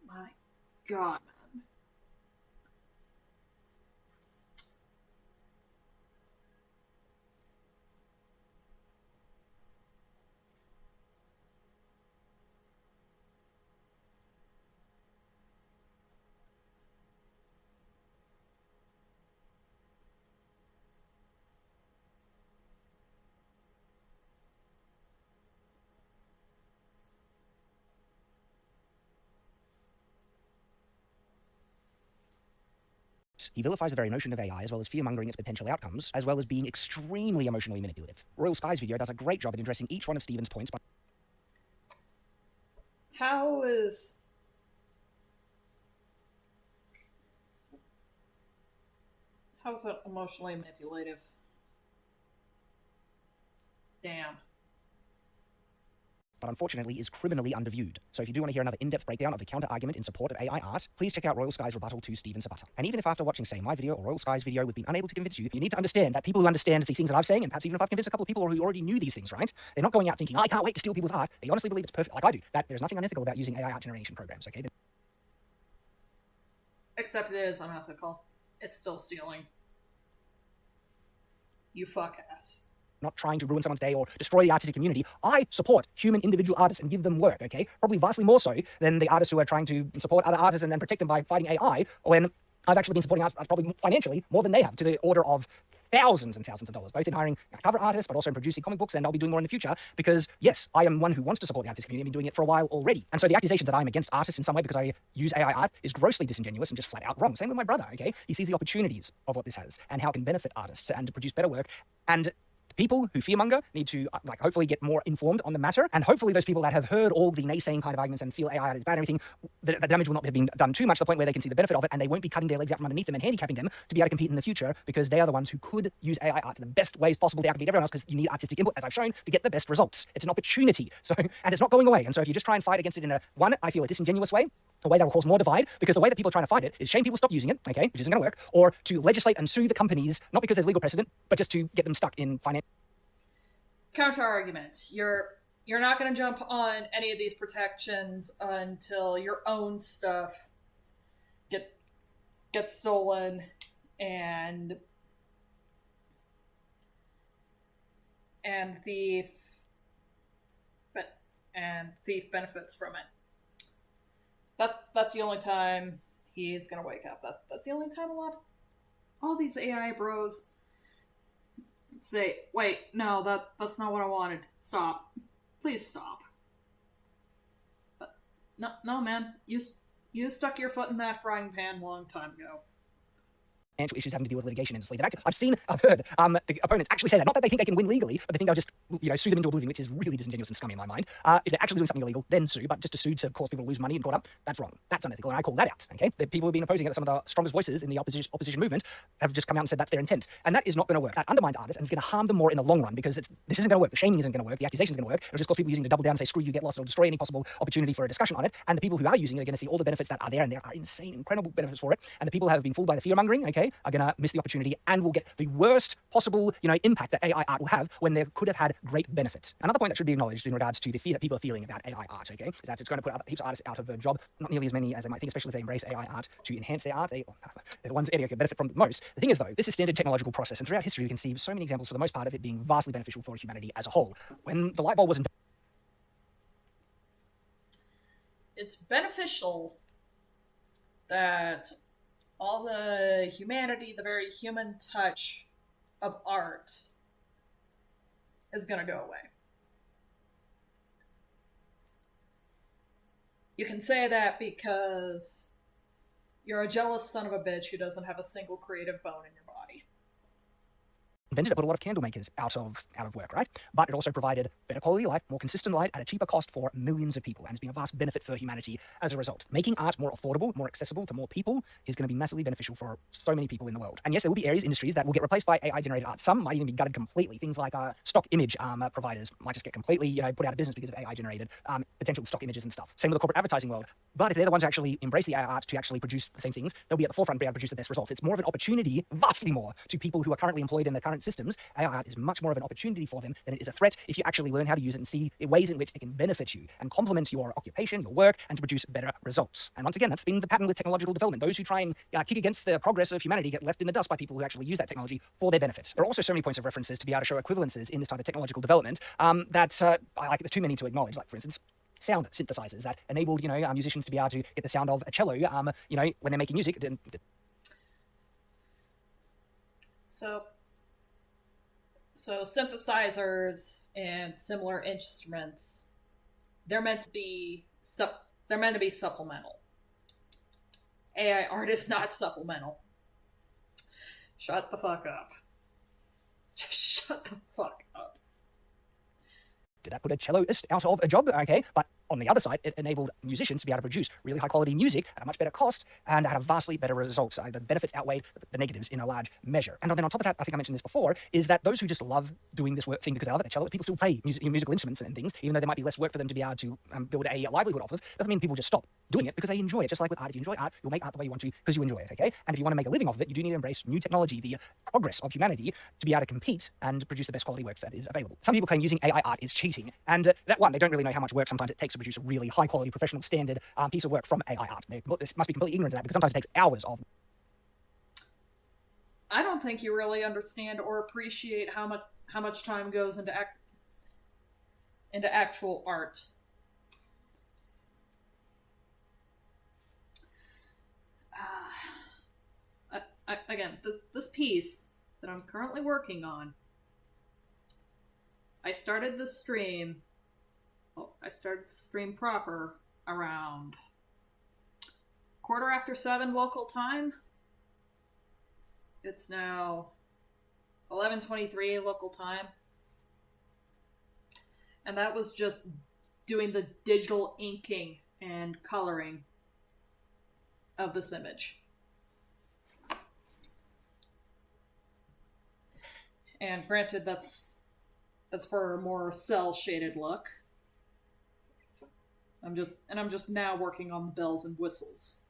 My God, man. He vilifies the very notion of AI, as well as fear-mongering its potential outcomes, as well as being extremely emotionally manipulative. Royal Skies video does a great job at addressing each one of Steven's points. How's that emotionally manipulative? Damn. But unfortunately is criminally underviewed. So if you do want to hear another in-depth breakdown of the counter-argument in support of AI art, please check out Royal Sky's rebuttal to Steven Sabata. And even if after watching, say, my video or Royal Sky's video we've been unable to convince you, you need to understand that people who understand the things that I'm saying, and perhaps even if I've convinced a couple of people who already knew these things, right? They're not going out thinking, I can't wait to steal people's art. They honestly believe it's perfect, like I do, that there's nothing unethical about using AI art generation programs, okay? Except it is unethical. It's still stealing. You fuck ass. Not trying to ruin someone's day or destroy the artistic community. I support human individual artists and give them work, okay? Probably vastly more so than the artists who are trying to support other artists and then protect them by fighting AI, when I've actually been supporting artists probably financially more than they have, to the order of thousands and thousands of dollars, both in hiring cover artists, but also in producing comic books, and I'll be doing more in the future, because yes, I am one who wants to support the artistic community. I've been doing it for a while already. And so the accusations that I'm against artists in some way because I use AI art is grossly disingenuous and just flat out wrong. Same with my brother, okay? He sees the opportunities of what this has and how it can benefit artists and produce better work. And People who fearmonger need to hopefully get more informed on the matter, and hopefully those people that have heard all the naysaying kind of arguments and feel AI is bad and everything, the damage will not have been done too much to the point where they can see the benefit of it, and they won't be cutting their legs out from underneath them and handicapping them to be able to compete in the future, because they are the ones who could use AI art in the best ways possible to outcompete everyone else, because you need artistic input, as I've shown, to get the best results. It's an opportunity. So, and it's not going away. And so if you just try and fight against it in I feel a disingenuous way, a way that will cause more divide, because the way that people are trying to fight it is shame people stop using it, okay, which isn't going to work, or to legislate and sue the companies, not because there's legal precedent, but just to get them stuck in finance. Counter argument. You're not going to jump on any of these protections until your own stuff gets stolen and thief benefits from it. That's the only time he's gonna wake up. That's the only time all these AI bros say, "Wait, no, that's not what I wanted. Stop, please stop." But no, man, you stuck your foot in that frying pan a long time ago. Financial issues having to deal with litigation endlessly. I've heard the opponents actually say that. Not that they think they can win legally, but they think they'll just sue them into oblivion, which is really disingenuous and scummy in my mind. If they're actually doing something illegal, then sue, but just to sue to cause people to lose money and caught up, that's wrong. That's unethical, and I call that out. Okay, the people who've been opposing it, some of the strongest voices in the opposition movement, have just come out and said that's their intent, and that is not going to work. That undermines artists and it's going to harm them more in the long run, because this isn't going to work. The shaming isn't going to work. The accusation isn't going to work. It'll just cause people using to double down and say, "Screw you, get lost," or destroy any possible opportunity for a discussion on it. And the people who are using it are going to see all the benefits that are there, and there are insane, incredible benefits for it. And the people who have been fooled by the fear mongering, okay, are going to miss the opportunity and will get the worst possible, impact that AI art will have when there could have had great benefits. Another point that should be acknowledged in regards to the fear that people are feeling about AI art, okay, is that it's going to put heaps of artists out of a job. Not nearly as many as they might think, especially if they embrace AI art to enhance their art. They're the ones that benefit from it most. The thing is, though, this is standard technological process, and throughout history we can see so many examples, for the most part, of it being vastly beneficial for humanity as a whole. When the light bulb was invented, it's beneficial that all the humanity, the very human touch of art is going to go away. You can say that because you're a jealous son of a bitch who doesn't have a single creative bone in your body. It put a lot of candle makers out of work, right? But it also provided better quality light, more consistent light at a cheaper cost for millions of people, and it's been a vast benefit for humanity as a result. Making art more affordable, more accessible to more people is going to be massively beneficial for so many people in the world. And yes, there will be areas, industries that will get replaced by AI-generated art. Some might even be gutted completely. Things like stock image providers might just get completely put out of business because of AI-generated potential stock images and stuff. Same with the corporate advertising world. But if they're the ones who actually embrace the AI art to actually produce the same things, they'll be at the forefront and be able to produce the best results. It's more of an opportunity, vastly more, to people who are currently employed in the current systems. AI art is much more of an opportunity for them than it is a threat if you actually learn how to use it and see the ways in which it can benefit you and complement your occupation, your work, and to produce better results. And once again, that's been the pattern with technological development. Those who try and kick against the progress of humanity get left in the dust by people who actually use that technology for their benefits. There are also so many points of references to be able to show equivalences in this type of technological development that there's too many to acknowledge. Like, for instance, sound synthesizers that enabled musicians to be able to get the sound of a cello when they're making music. So synthesizers and similar instruments, they're meant to be supplemental. AI art is not supplemental. Shut the fuck up. Just shut the fuck up. Did that put a celloist out of a job? Okay, but on the other side, it enabled musicians to be able to produce really high quality music at a much better cost and at a vastly better results. The benefits outweighed the negatives in a large measure. And then on top of that, I think I mentioned this before, is that those who just love doing this work thing because they love it, the cello, people still play musical instruments and things, even though there might be less work for them to be able to build a livelihood off of. Doesn't mean people just stop doing it because they enjoy it. Just like with art, if you enjoy art, you'll make art the way you want to because you enjoy it, okay? And if you want to make a living off of it, you do need to embrace new technology, the progress of humanity, to be able to compete and produce the best quality work that is available. Some people claim using AI art is cheating, and that one, they don't really know how much work sometimes it takes to produce a really high quality, professional, standard piece of work from AI art. They must be completely ignorant of that because sometimes it takes hours of. I don't think you really understand or appreciate how much time goes into actual art. Again, this piece that I'm currently working on, I started the stream proper around 7:15 local time. It's now 11:23 local time. And that was just doing the digital inking and coloring of this image. And granted, that's for a more cell shaded look. I'm just now working on the bells and whistles.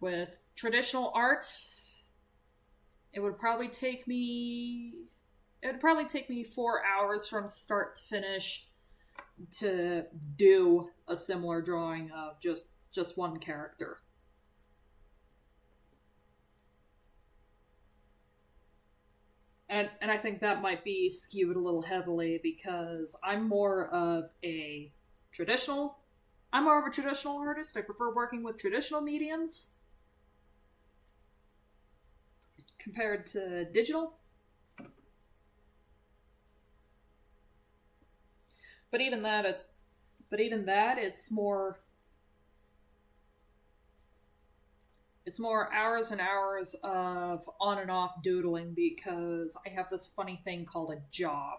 With traditional art, it would probably take me 4 hours from start to finish to do a similar drawing of just one character. And I think that might be skewed a little heavily because I'm more of a traditional artist. I prefer working with traditional mediums compared to digital. But even that, it's more hours and hours of on and off doodling because I have this funny thing called a job.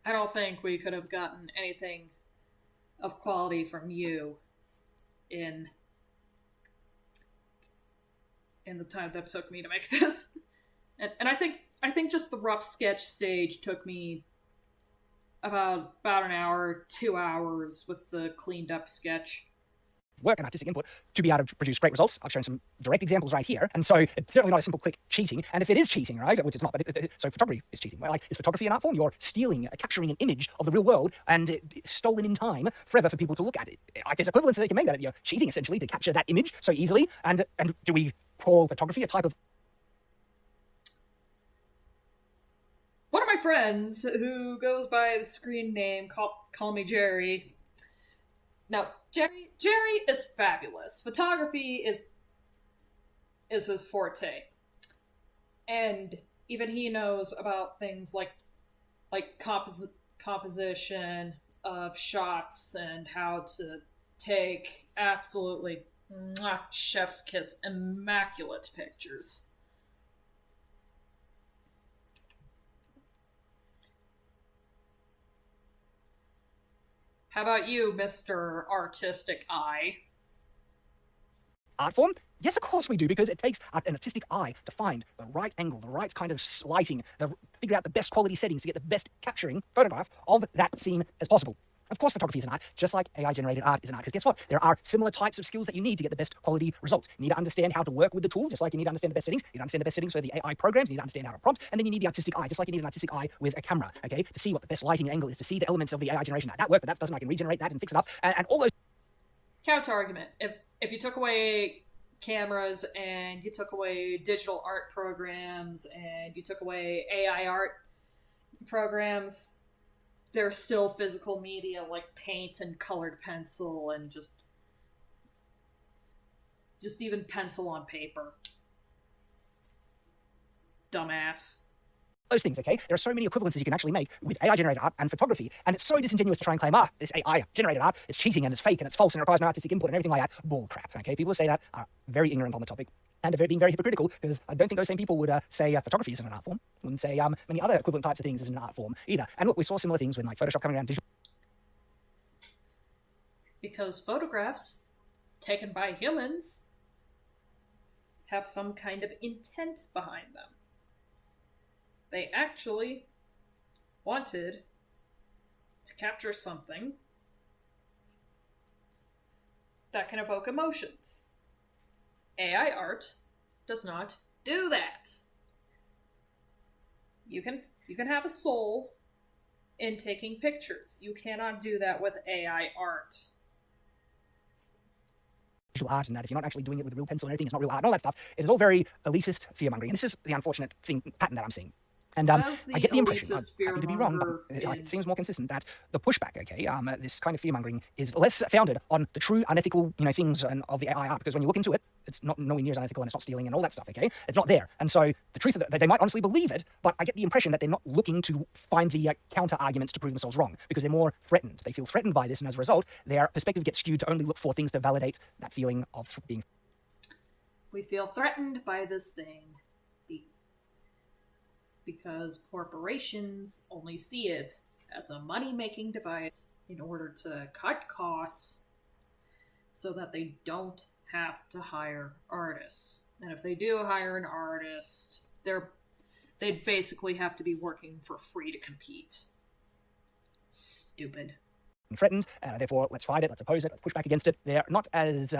I don't think we could have gotten anything of quality from you in the time that took me to make this. And I think just the rough sketch stage took me about an hour, 2 hours with the cleaned up sketch. Work and artistic input to be able to produce great results. I've shown some direct examples right here, and so it's certainly not a simple click cheating. And if it is cheating, right, which it's not, but so photography is cheating. Well, like, is photography an art form? You're stealing, capturing an image of the real world and stolen in time forever for people to look at it. Like, there's equivalents that they can make that you're cheating essentially to capture that image so easily. And do we call photography a type of? One of my friends who goes by the screen name call me Jerry. Now, Jerry is fabulous. Photography is his forte. And even he knows about things like composition of shots and how to take absolutely chef's kiss immaculate pictures. How about you, Mr. Artistic Eye? Art form? Yes, of course we do, because it takes an artistic eye to find the right angle, the right kind of lighting, figure out the best quality settings to get the best capturing photograph of that scene as possible. Of course, photography is an art, just like AI-generated art is an art, because guess what? There are similar types of skills that you need to get the best quality results. You need to understand how to work with the tool, just like you need to understand the best settings. You need to understand the best settings for the AI programs. You need to understand how to prompt, and then you need the artistic eye, just like you need an artistic eye with a camera, okay, to see what the best lighting angle is, to see the elements of the AI generation. That work, but that doesn't. I can regenerate that and fix it up, and all those. Counter argument: if you took away cameras and you took away digital art programs and you took away AI art programs, there's still physical media like paint and colored pencil and just even pencil on paper. Dumbass. Those things, okay? There are so many equivalences you can actually make with AI-generated art and photography, and it's so disingenuous to try and claim, this AI-generated art is cheating and it's fake and it's false and it requires no artistic input and everything like that. Bull crap, okay? People who say that are very ignorant on the topic and are being very hypocritical, because I don't think those same people would say photography isn't an art form, wouldn't say many other equivalent types of things isn't an art form either. And look, we saw similar things when like Photoshop coming around digital. Because photographs taken by humans have some kind of intent behind them. They actually wanted to capture something that can evoke emotions. AI art does not do that. You can have a soul in taking pictures. You cannot do that with AI art. Visual art, and that if you're not actually doing it with a real pencil and everything, it's not real art and all that stuff. It is all very elitist fear-mongering. And this is the unfortunate pattern that I'm seeing. And Says I the get the impression, I'm elitist happy to be wrong, but fearmonger it in seems more consistent that the pushback, okay, this kind of fear-mongering is less founded on the true unethical, things of the AI art, because when you look into it, it's not nowhere near as unethical and it's not stealing and all that stuff, okay? It's not there. And so the truth of it, they might honestly believe it, but I get the impression that they're not looking to find the counter-arguments to prove themselves wrong, because they're more threatened. They feel threatened by this, and as a result, their perspective gets skewed to only look for things to validate that feeling of being. we feel threatened by this thing because corporations only see it as a money-making device in order to cut costs so that they don't have to hire artists. And if they do hire an artist, they'd basically have to be working for free to compete. Stupid. Threatened, therefore let's fight it, let's oppose it, let's push back against it. They're not as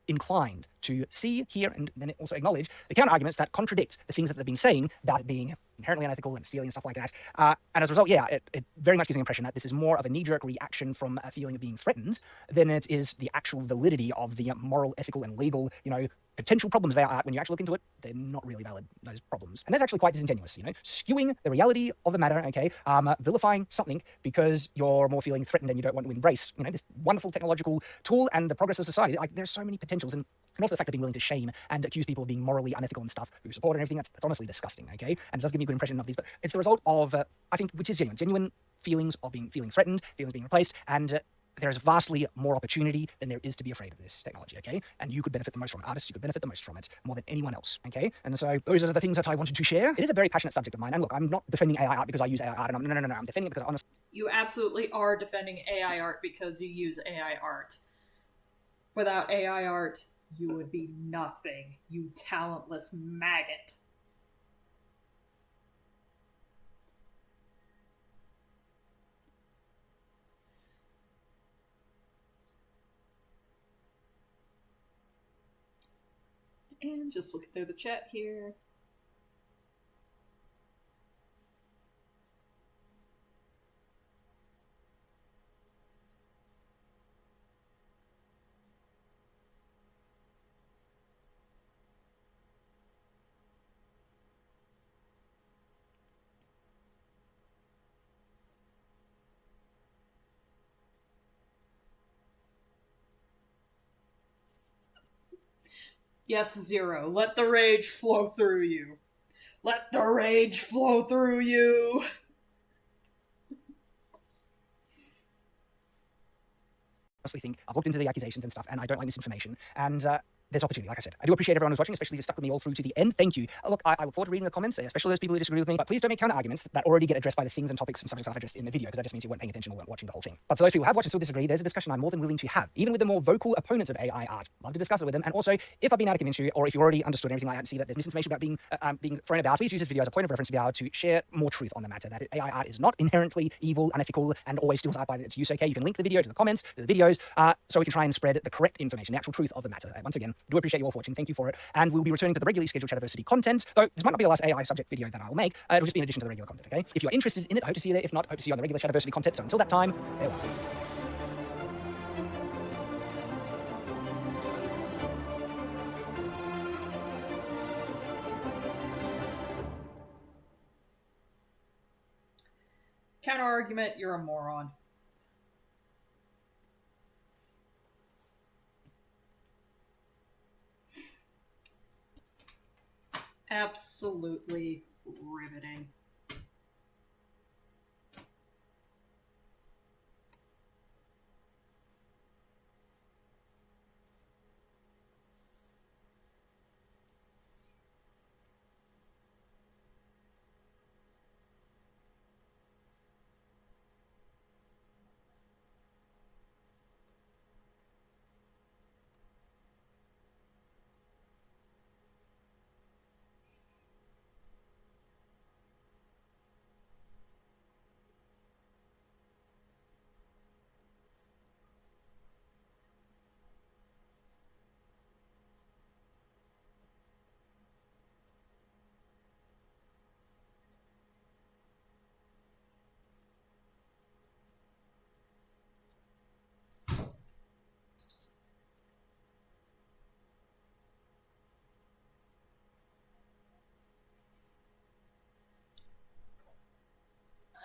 inclined to see, hear, and then also acknowledge the counter-arguments that contradict the things that they've been saying about it being inherently unethical and stealing and stuff like that. And as a result, yeah, it very much gives the impression that this is more of a knee-jerk reaction from a feeling of being threatened than it is the actual validity of the moral, ethical, and legal, potential problems of our art. When you actually look into it, they're not really valid, those problems. And that's actually quite disingenuous, skewing the reality of the matter, okay, vilifying something because you're more feeling threatened and you don't want to embrace, this wonderful technological tool and the progress of society. Like, there's so many potentials, and also the fact of being willing to shame and accuse people of being morally unethical and stuff who support and everything, that's honestly disgusting, okay? And it does give me a good impression of these, but it's the result of, I think, which is genuine feelings of feeling threatened, feelings being replaced, and there's vastly more opportunity than there is to be afraid of this technology, okay? And you could benefit the most from it. Artists, you could benefit the most from it, more than anyone else, okay? And so those are the things that I wanted to share. It is a very passionate subject of mine, and look, I'm not defending AI art because I use AI art, and no, I'm defending it because honestly... You absolutely are defending AI art because you use AI art. Without AI art, you would be nothing, you talentless maggot. And just looking through the chat here. Yes, Zero. Let the rage flow through you. Let the rage flow through you. Honestly think I've looked into the accusations and stuff, and I don't like misinformation. And there's opportunity, like I said. I do appreciate everyone who's watching, especially if you stuck with me all through to the end. Thank you. Look, I look forward to reading the comments, especially those people who disagree with me. But please don't make counter-arguments that already get addressed by the things and topics and subjects I've addressed in the video, because that just means you weren't paying attention or weren't watching the whole thing. But for those people who have watched and still disagree, there's a discussion I'm more than willing to have, even with the more vocal opponents of AI art. Love to discuss it with them. And also, if I've been able to convince you, or if you already understood everything like that and see that there's misinformation about being thrown about, please use this video as a point of reference to be able to share more truth on the matter. That AI art is not inherently evil, unethical, and always steals art by its use. Okay, you can link the video to the comments, to the videos, so we can try and spread the correct information, the actual truth of the matter. Once again, do appreciate you all for watching. Thank you for it. And we'll be returning to the regularly scheduled Shadowversity content, though this might not be the last AI subject video that I'll make. It'll just be in addition to the regular content, okay? If you're interested in it, I hope to see you there. If not, I hope to see you on the regular Shadowversity content. So until that time, farewell. Counter argument, you're a moron. Absolutely riveting.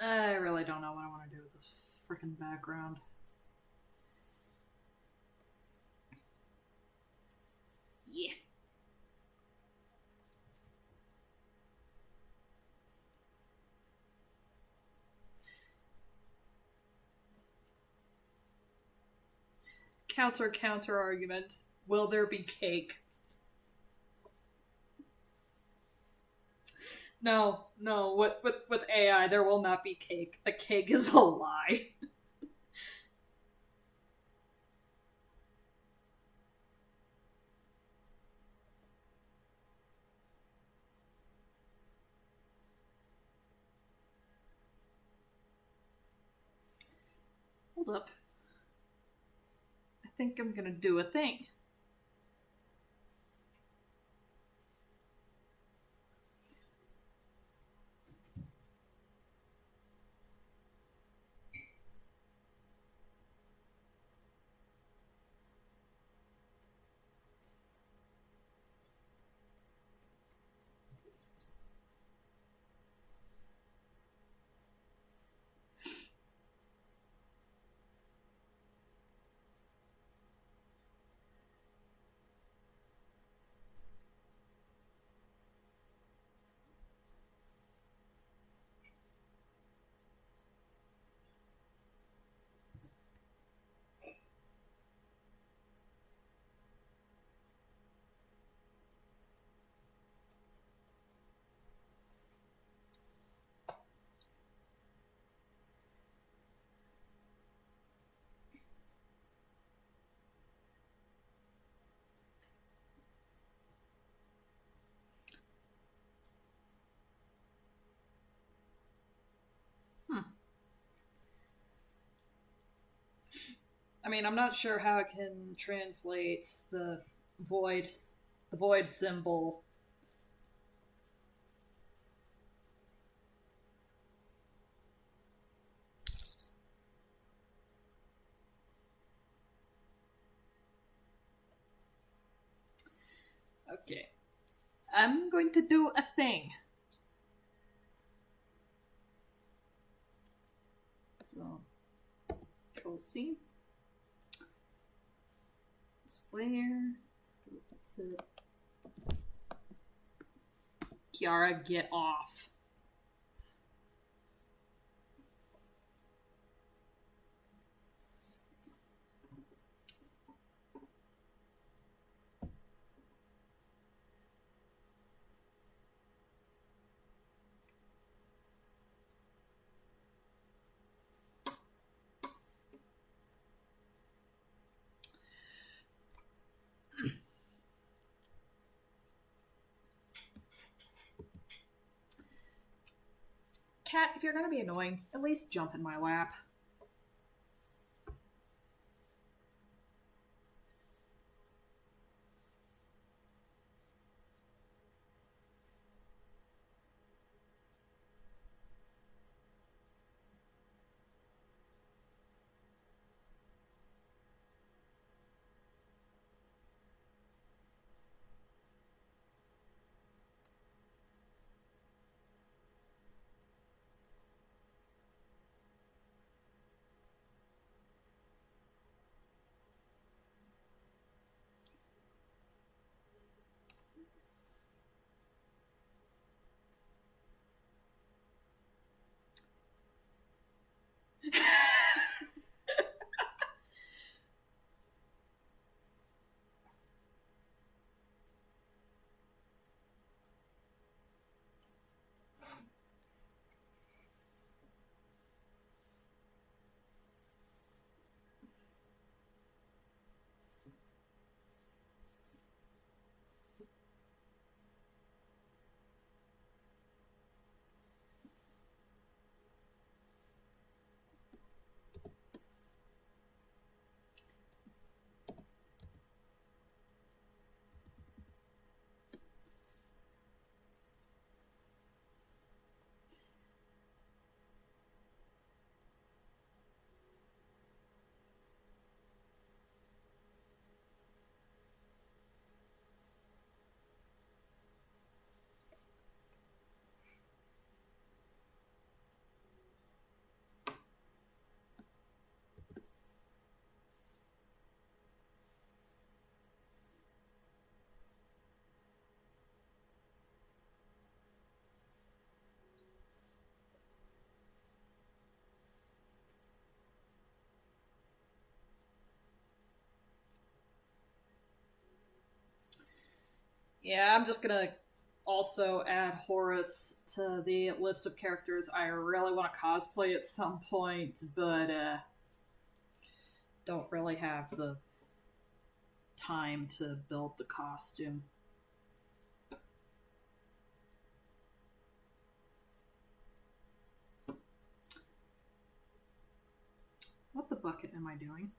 I really don't know what I want to do with this freaking background. Yeah. Counter argument. Will there be cake? No, no. With AI, there will not be cake. The cake is a lie. Hold up. I think I'm gonna do a thing. I mean, I'm not sure how I can translate void the void symbol. Okay. I'm going to do a thing. So, Control C. Square. Let's go to Kiara, get off. Cat, if you're gonna be annoying, at least jump in my lap. Yeah, I'm just gonna also add Horus to the list of characters I really want to cosplay at some point, but don't really have the time to build the costume. What the bucket am I doing?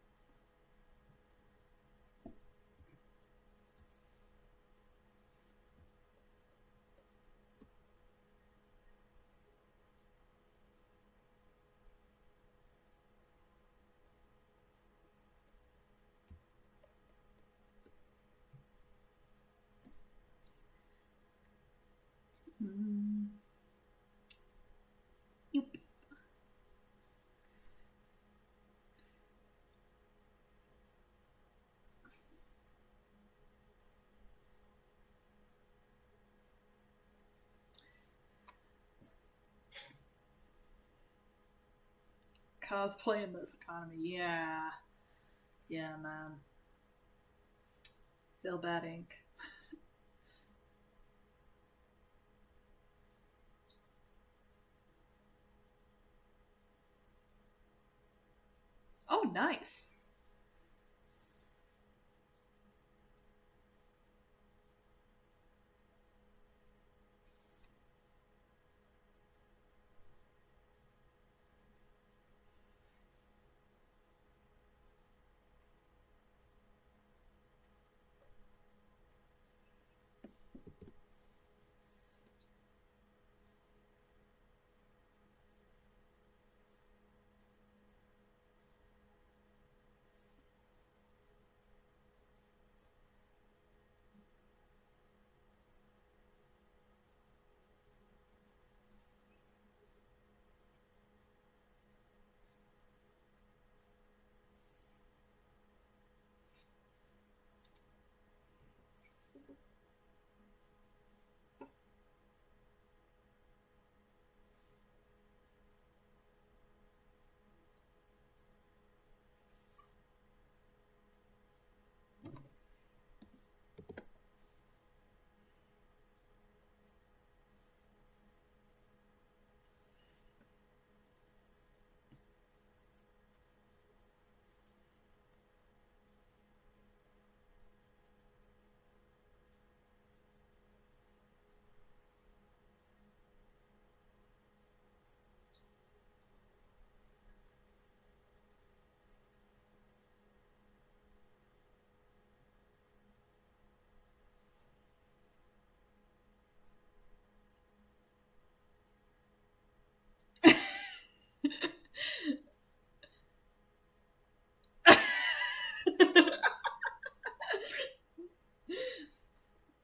Yoop. Cosplay in this economy, yeah. Yeah, man. Feel bad ink. Oh, nice.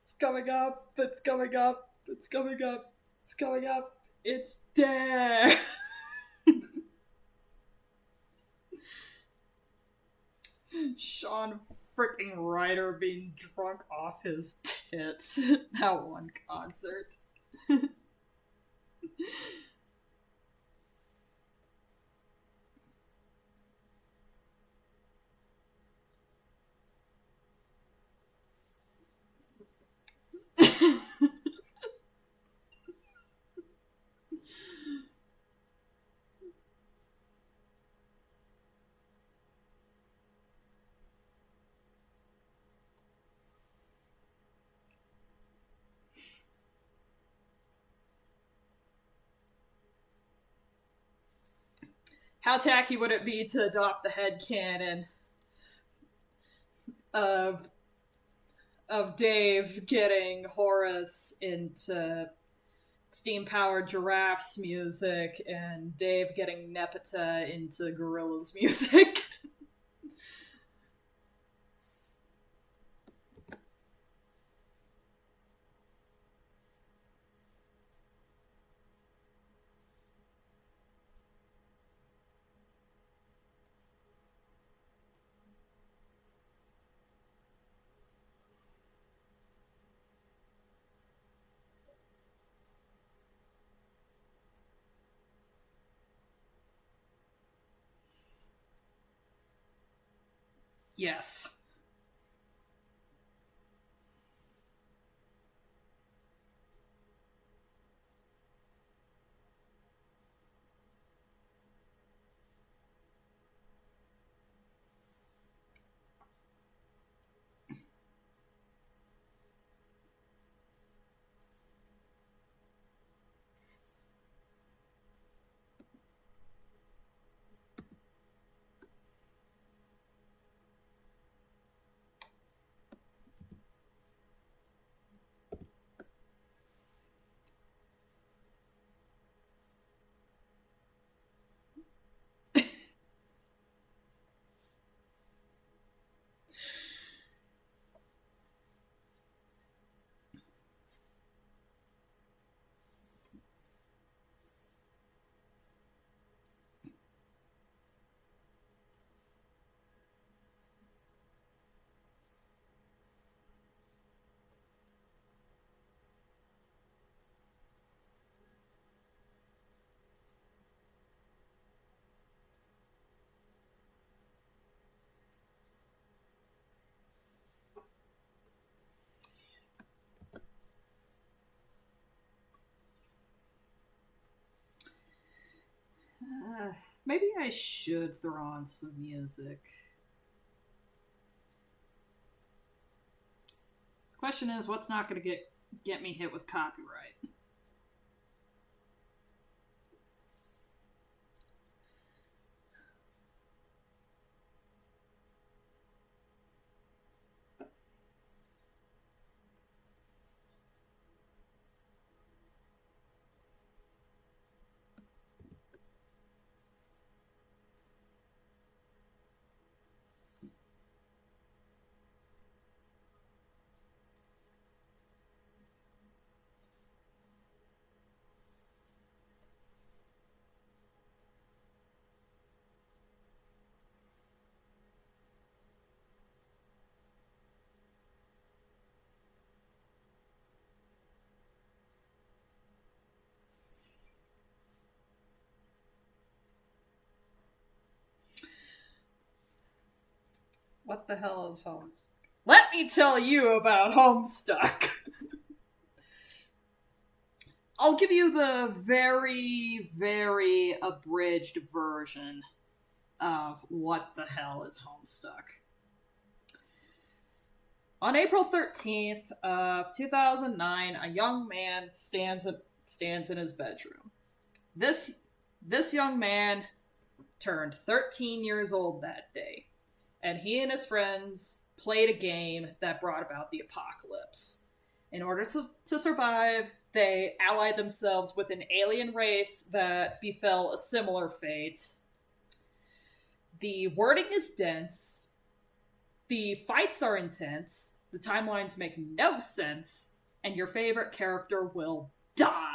It's coming up. It's coming up. It's coming up. It's coming up. It's there. Sean freaking Ryder being drunk off his tits. That one concert. How tacky would it be to adopt the headcanon of Dave getting Horus into steam powered giraffes music and Dave getting Nepeta into gorillas music? Yes. Maybe I should throw on some music. Question is, what's not going to get me hit with copyright? What the hell is Homestuck? Let me tell you about Homestuck. I'll give you the very, very abridged version of what the hell is Homestuck. On April 13th of 2009, a young man stands in his bedroom. This young man turned 13 years old that day, and he and his friends played a game that brought about the apocalypse. In order to survive, they allied themselves with an alien race that befell a similar fate. The wording is dense, the fights are intense, the timelines make no sense, and your favorite character will die.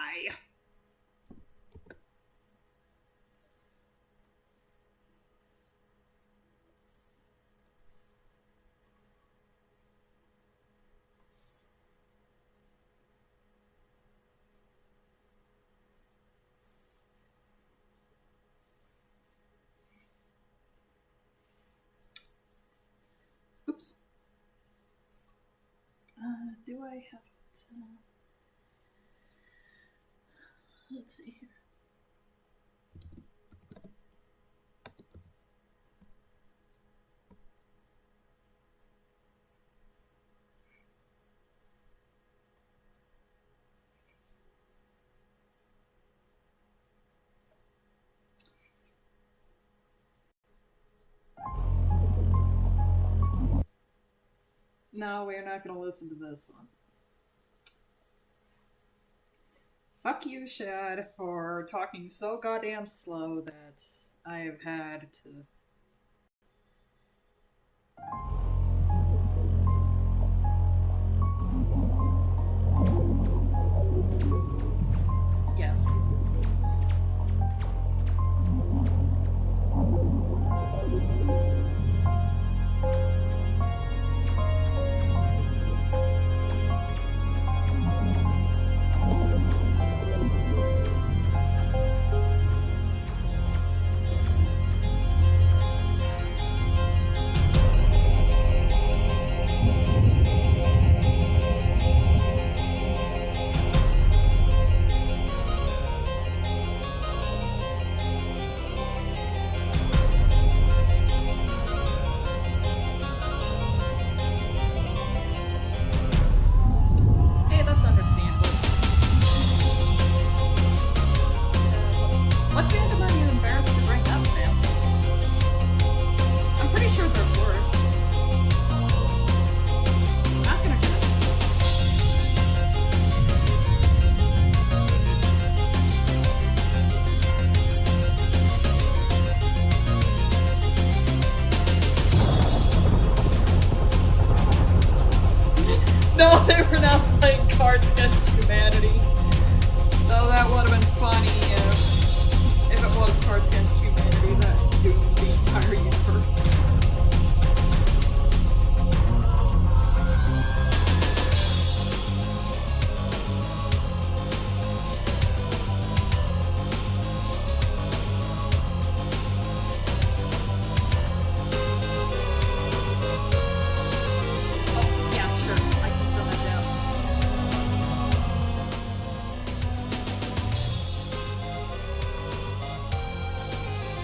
Oops. Do I have to... Let's see here. No, we're not going to listen to this one. Fuck you, Shad, for talking so goddamn slow that I have had to... Yes.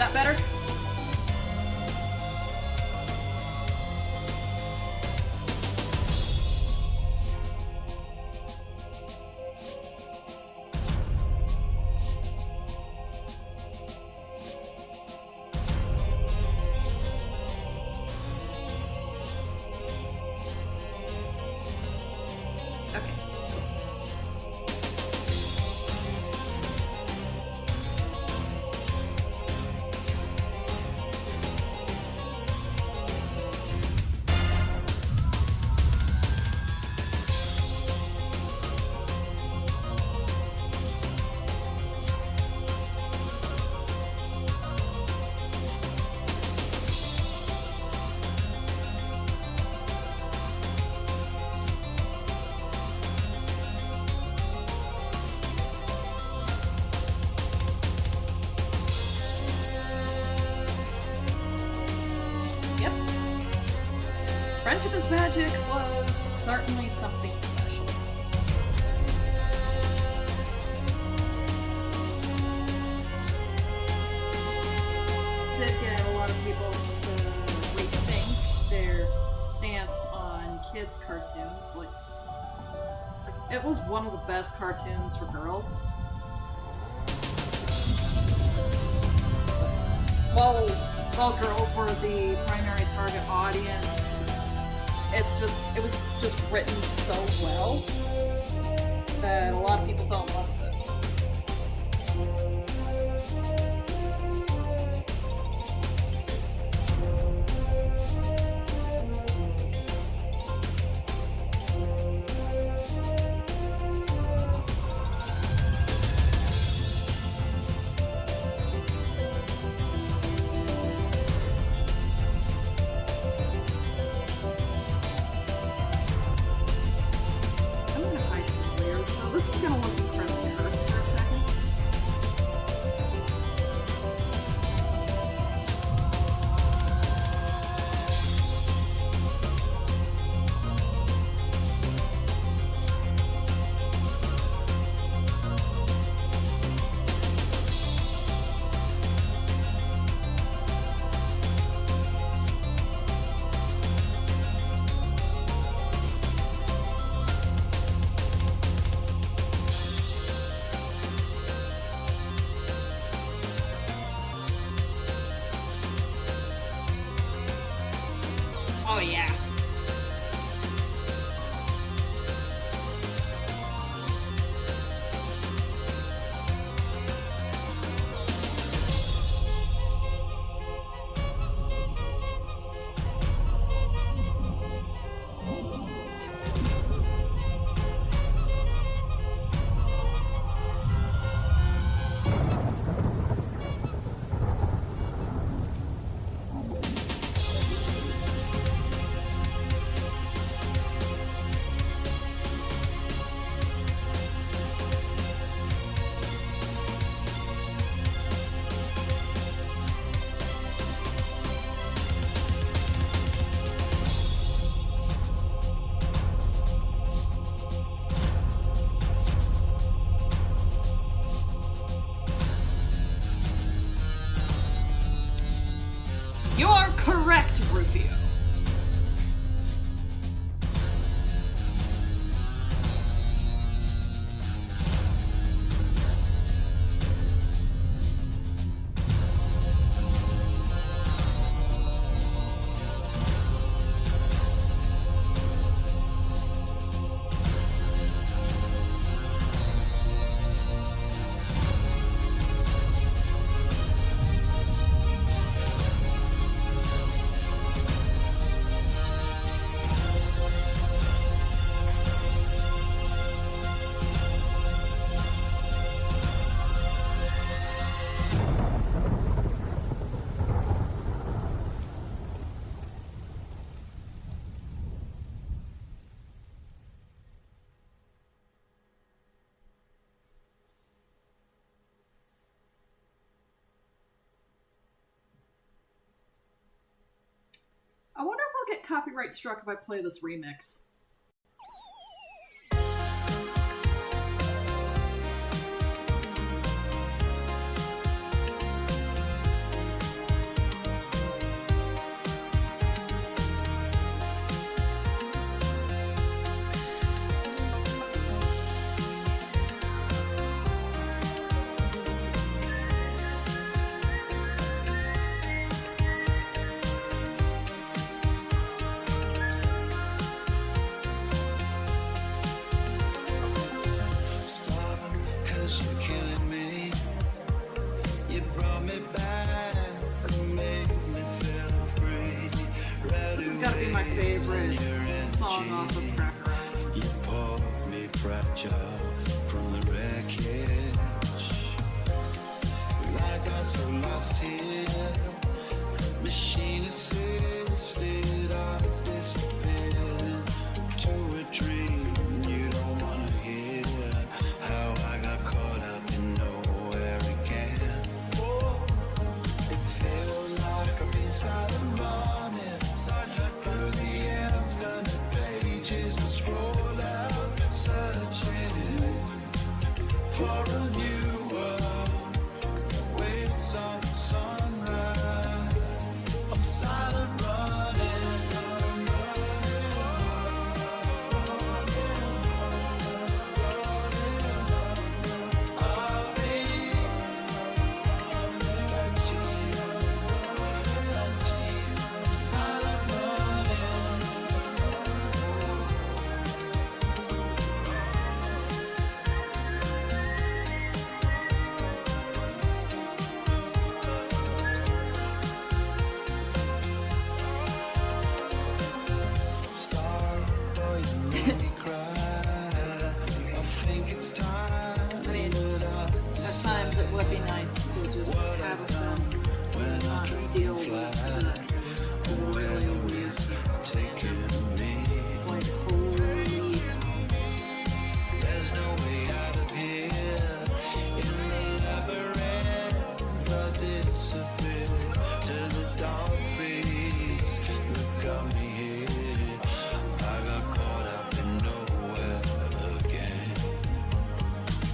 That better? Okay. Yep. Friendship is Magic was certainly something special. Did get a lot of people to rethink their stance on kids' cartoons. Like, it was one of the best cartoons for girls. While girls were the primary target audience, it was just written so well that a lot of people fell in love with it. I'm gonna hide some layers, so this is gonna look incredibly cursed for a second. Oh yeah. You are correct, Rufio. I wonder if I'll get copyright struck if I play this remix. you're killing me. You brought me back and made me feel free. Right This has got to be my favorite song off of Cracker. you pulled me fragile from the wreckage. Like I so lost here. Machine assisted, I disappeared to a dream you don't want to hear. How I got caught up in nowhere again. It feels like I'm inside the morning, through the infinite pages I scroll out, searching for a new world. Waits on the sunrise. I'm silent running. I'll be back to you. I'm silent running. Sorry, boy, you made me cry. I think it's time. I mean, at times it would be nice to just have a film not deal with the really weird, Taking me. like, holy. There's no way out of here. In the labyrinth, I disappear to the dark freeze that got me here. I got caught up in nowhere again.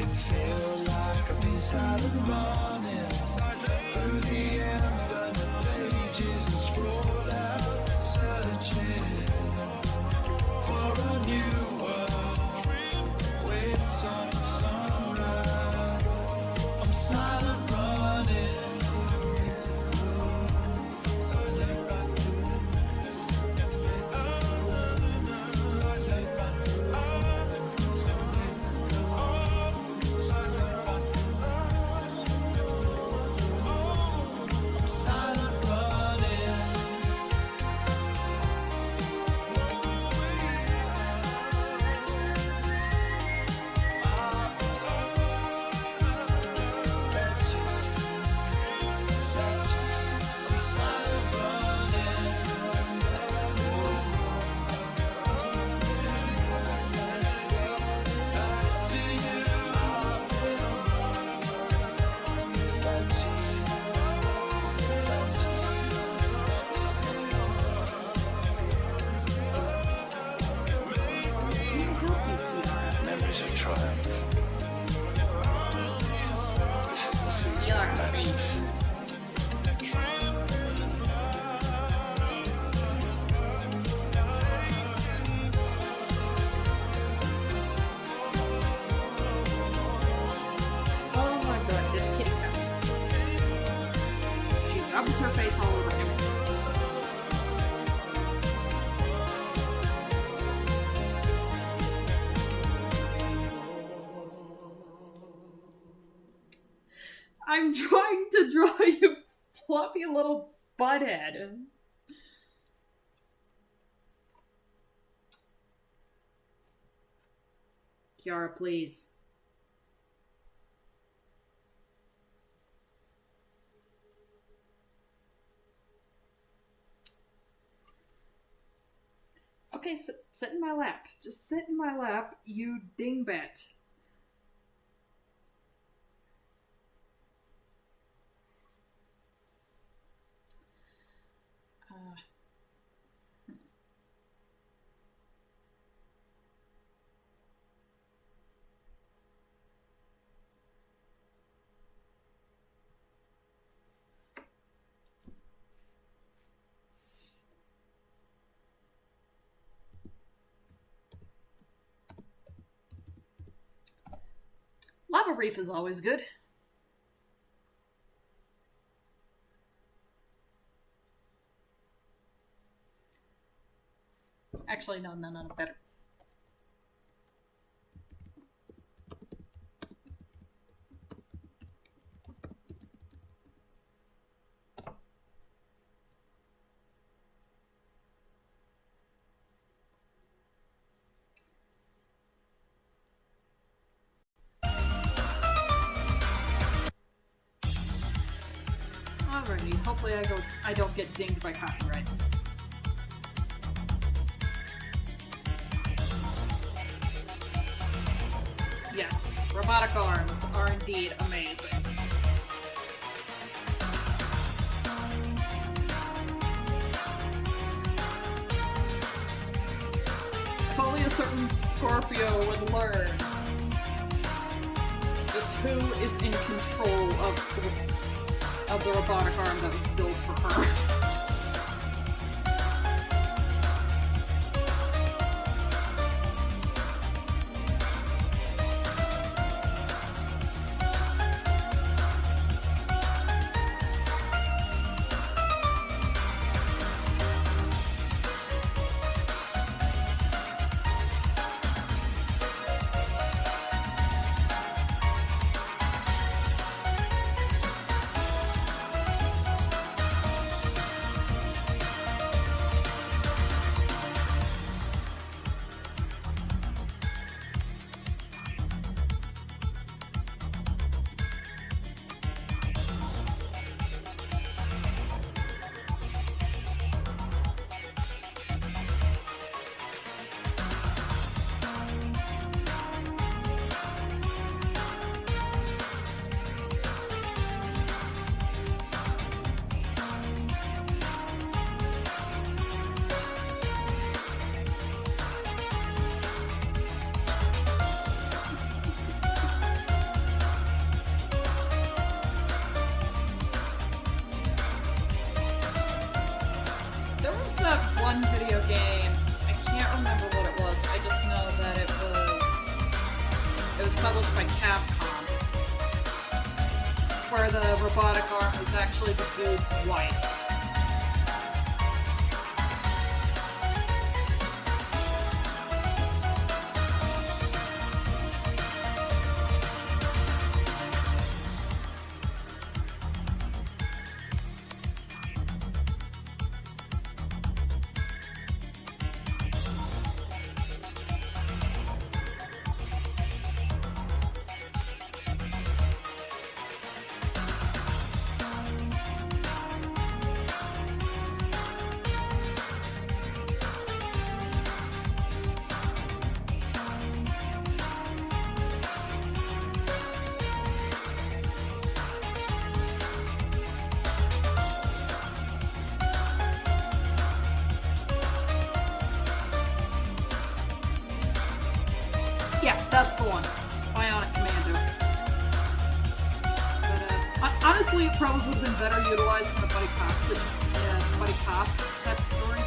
It feels like I'm inside the morning, through the infinite pages and scroll out, searching for a new world. Waits on the sunrise. I'm silent running. Silent running. Memories of triumph. You're safe. Oh my god, this kitty cat. She rubs her face all over him. I'm trying to draw you fluffy little butthead. Kiara, please. Okay, sit in my lap. Just sit in my lap, you dingbat. Lava Reef is always good. Actually, no, better. Alrighty, hopefully I don't get dinged by copyright. Yes, robotic arms are indeed amazing. If only a certain Scorpio would learn just who is in control of the robotic arm that was built for her. One video game, I can't remember what it was, I just know that it was published by Capcom, where the robotic arm was actually the dude's wife. Yeah, that's the one. Bionic Commando. But, honestly, it probably would have been better utilized in a buddy cop type story.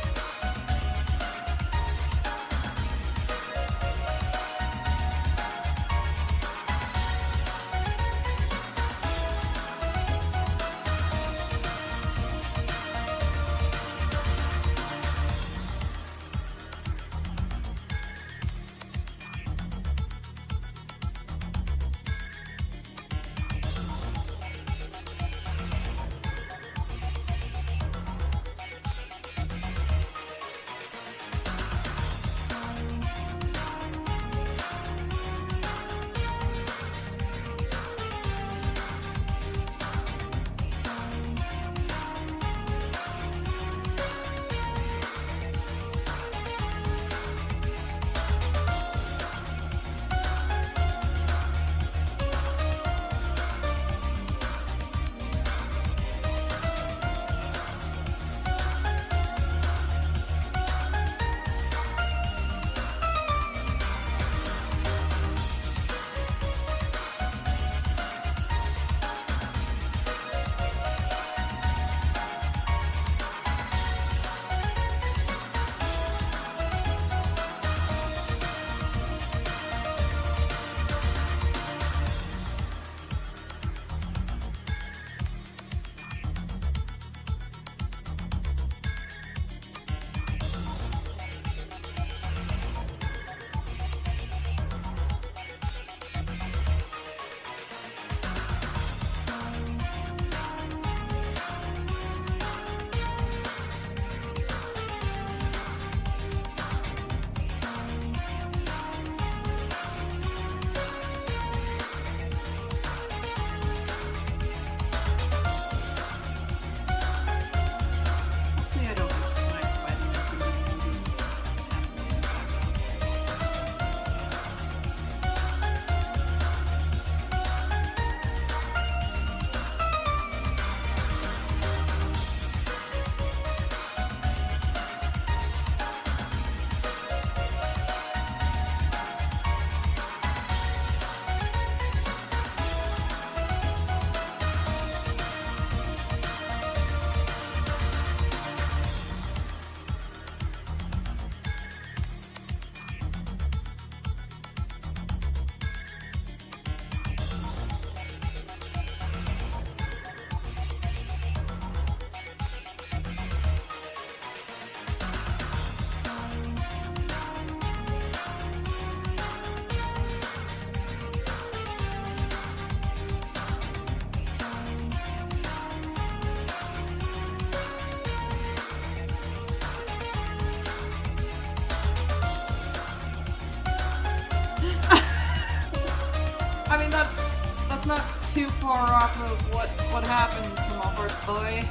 far off of what happened to my horse boy.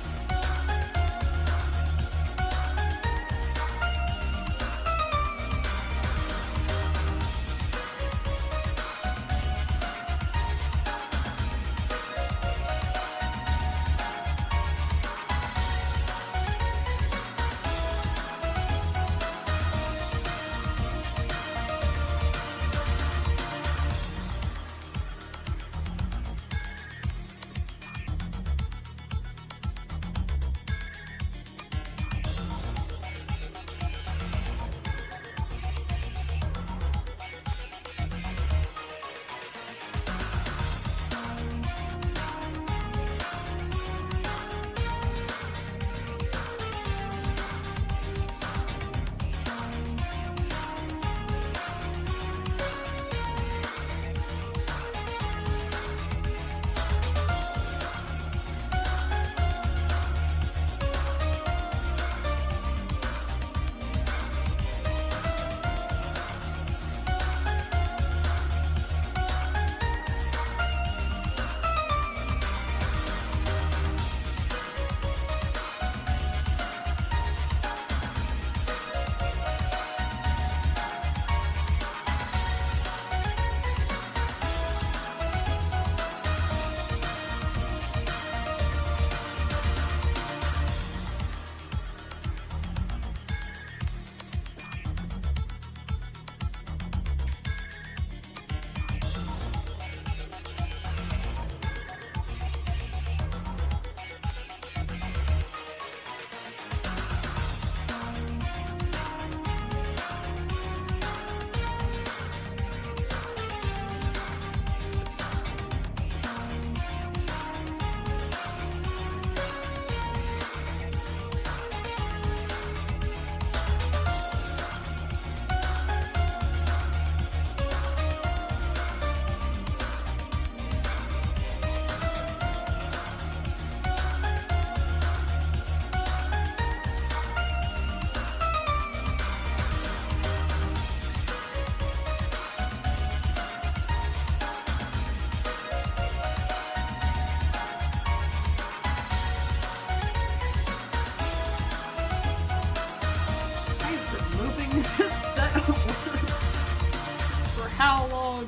For how long?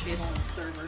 Channel and server.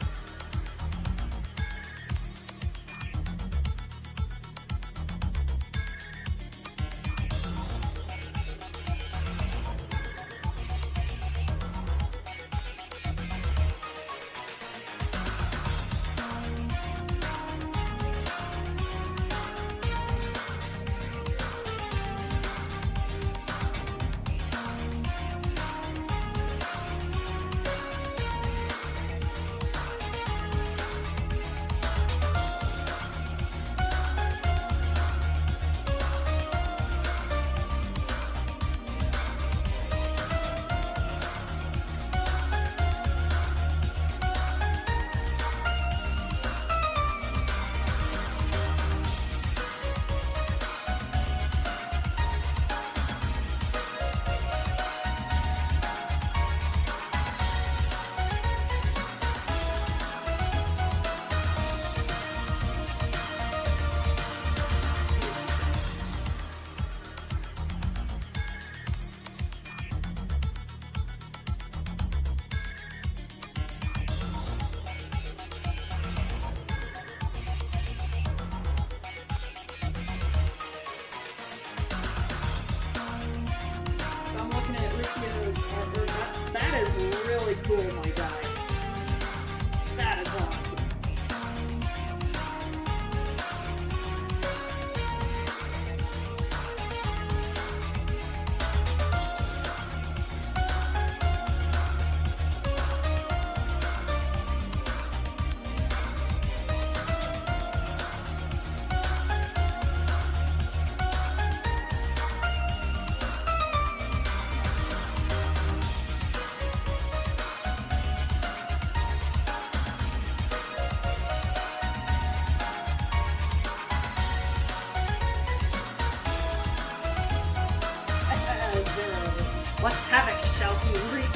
Let's havoc, shall he reap?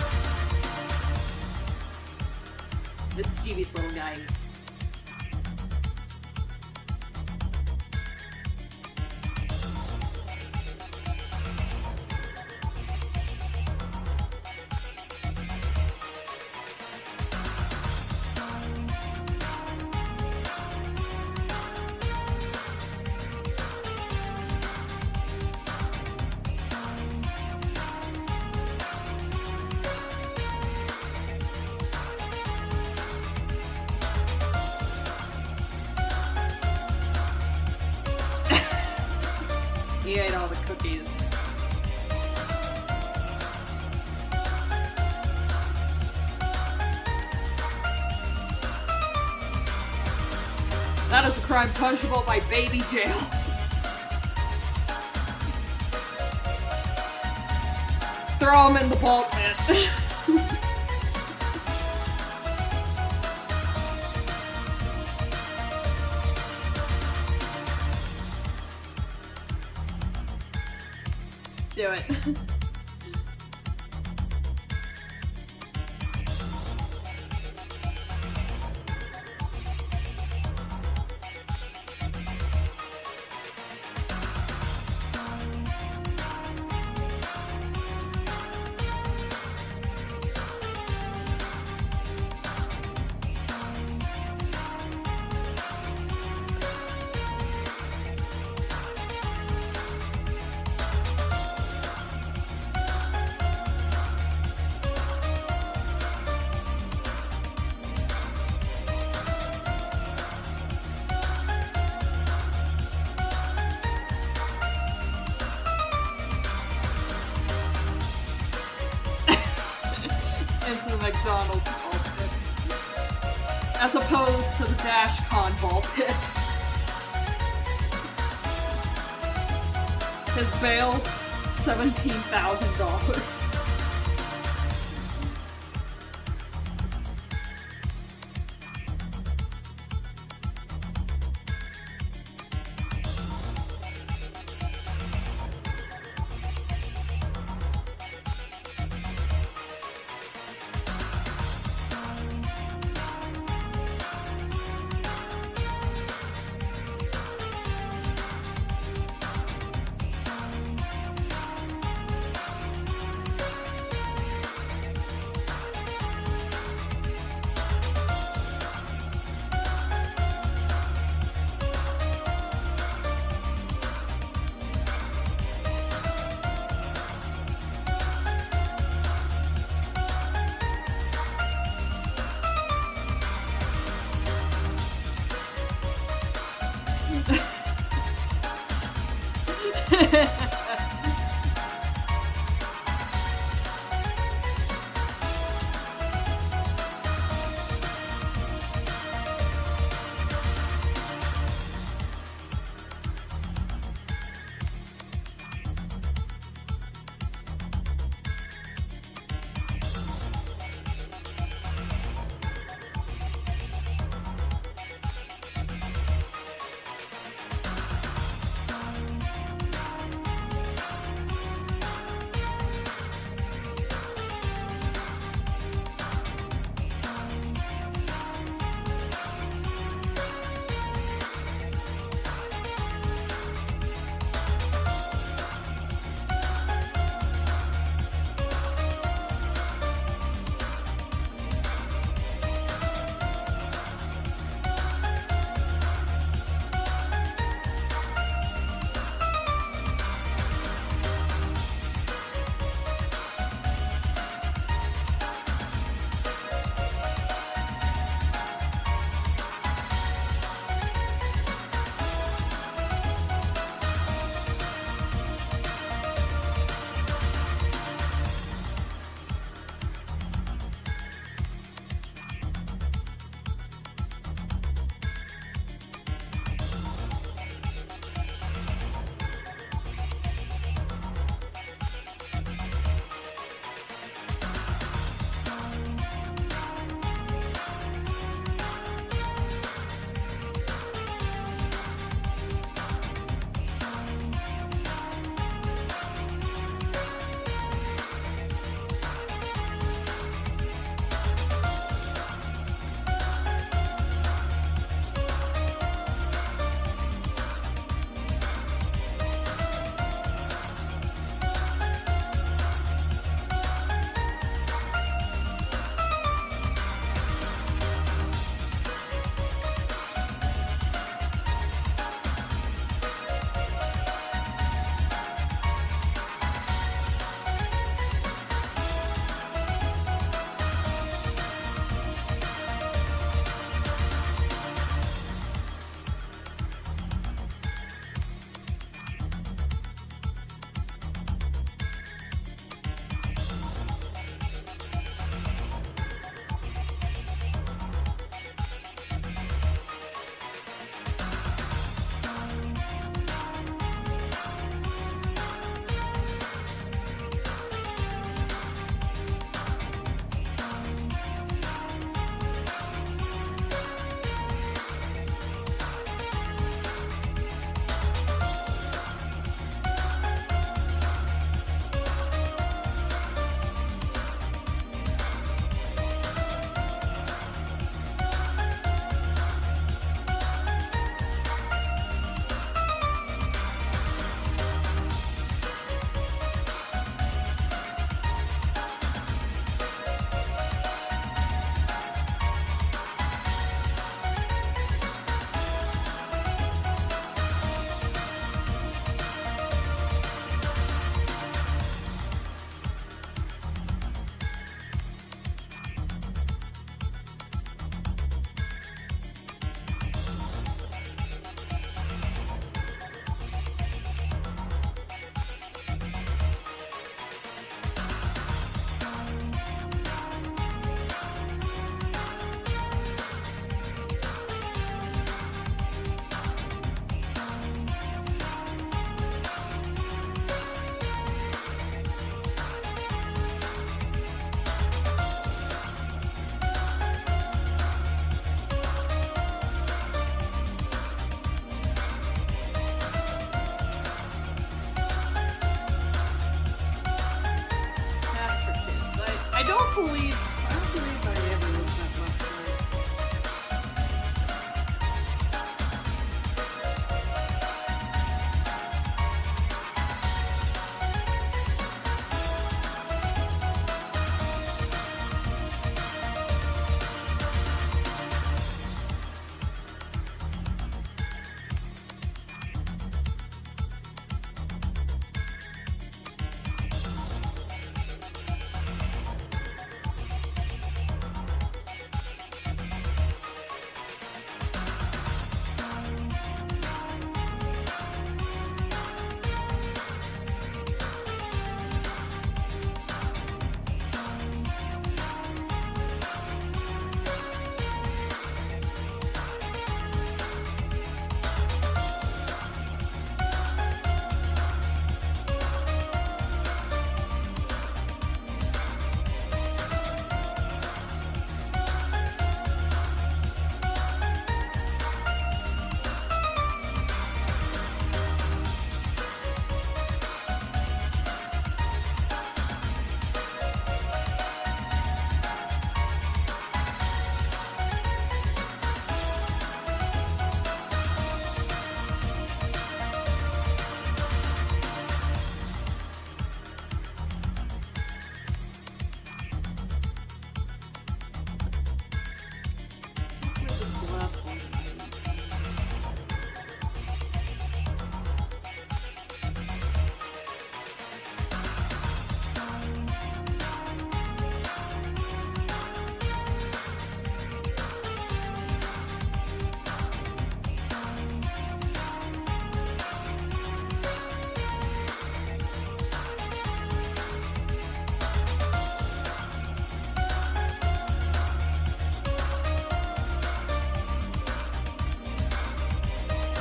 Mischievous little guy. He ate all the cookies. That is a crime punishable by baby jail. Throw him in the ball pit. Do it. Into the McDonald's ball pit. As opposed to the Dashcon ball pit. His bail, $17,000. don't believe I ever used that website. This is the last one.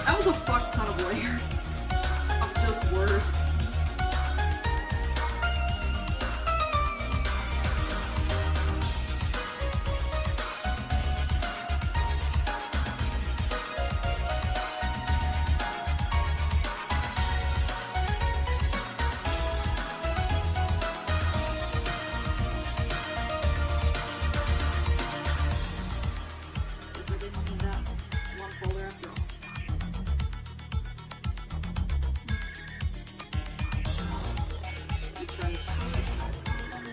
That was a fuck ton of layers of just words. Guess I didn't need that one folder after all. Let me try this colors back on.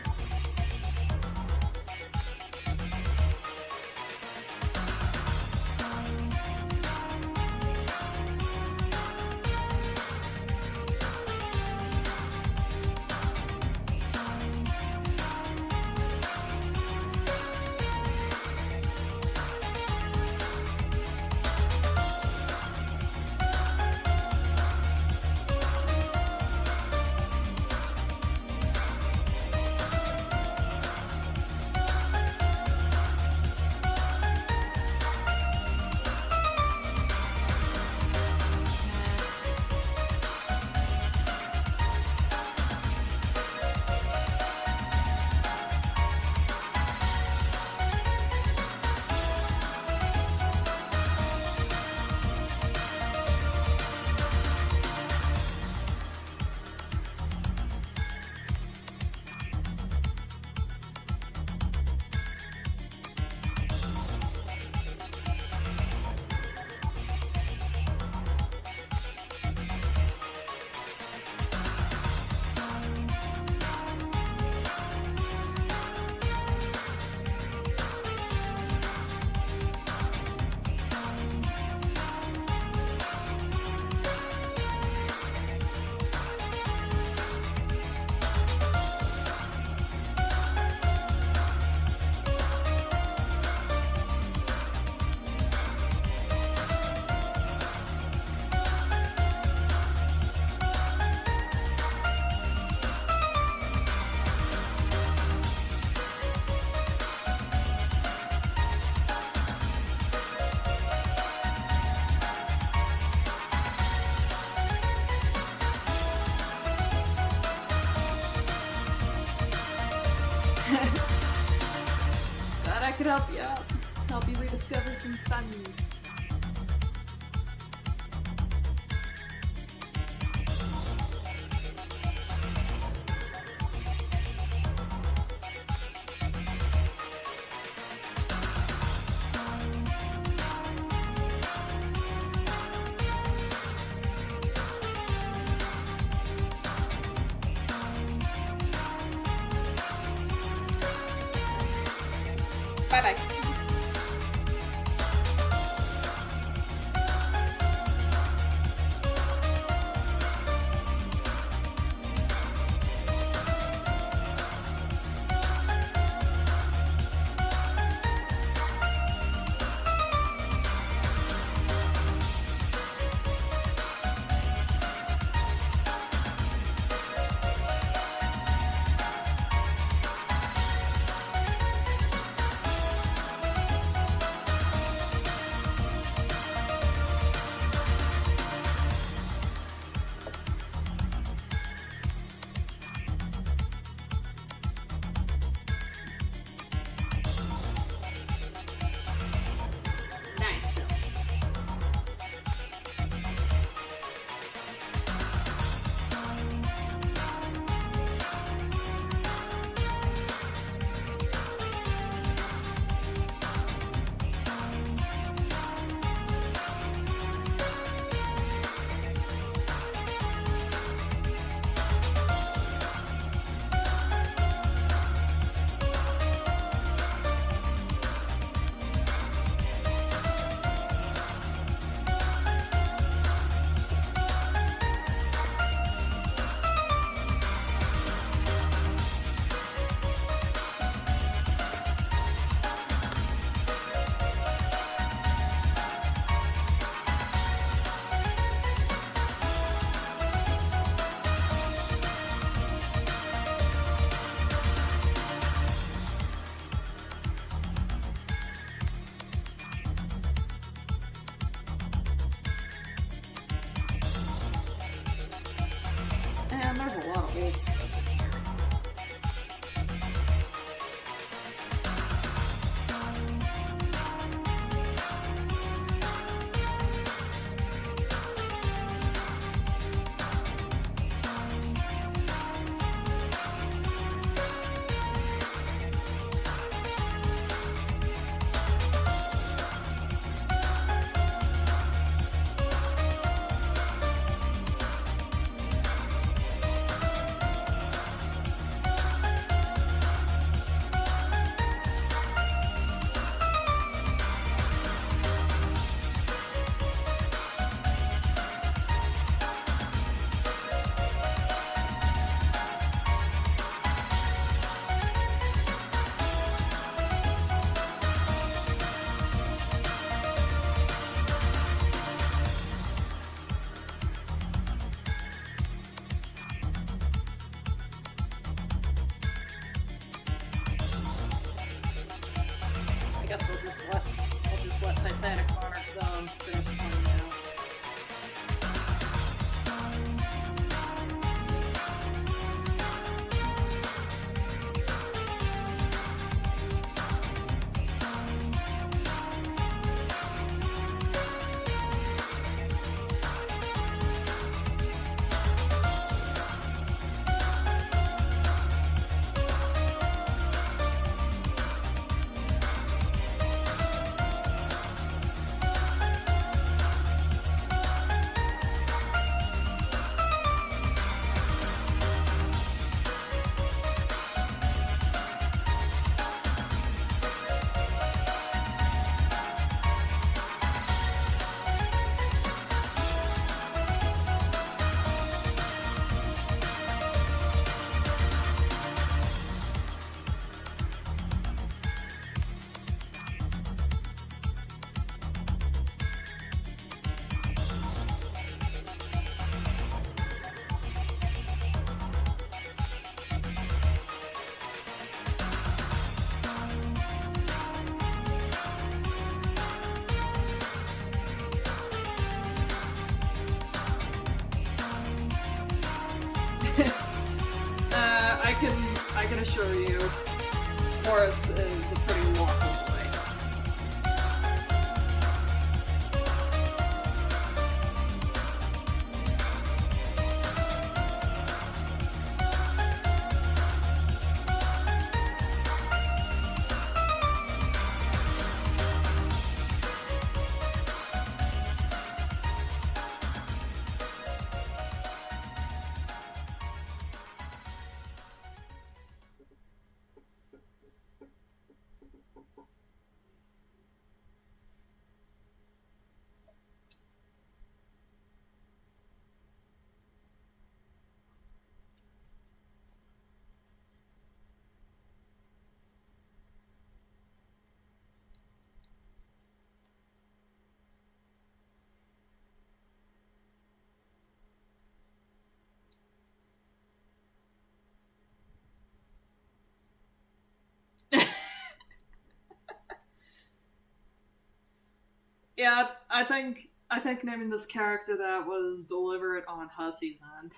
Glad I could help you out. Help you rediscover some fun. Bye bye. Man, there's a lot of old stuff in here. I guess we'll just let Titanic Monarch's finish playing now. I can assure you, Horace is a pretty lawful boy. Yeah, I think naming this character that was deliberate on Hussey's end.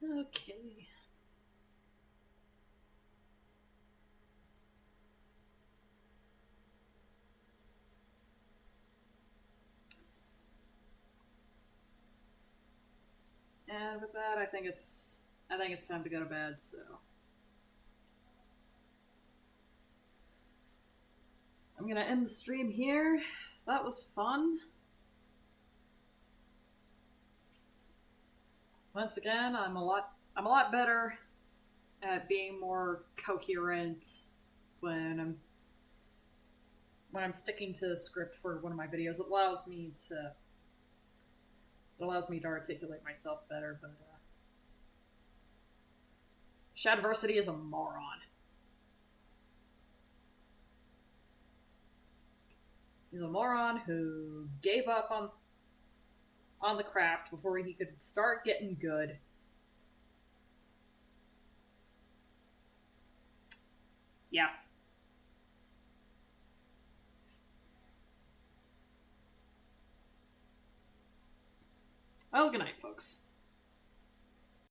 Okay. And with that, I think it's time to go to bed. So I'm gonna end the stream here. That was fun. Once again, I'm a lot better at being more coherent when I'm sticking to a script for one of my videos. It allows me to articulate myself better. But Shadversity is a moron. He's a moron who gave up on the craft before he could start getting good. Yeah. Well, good night, folks.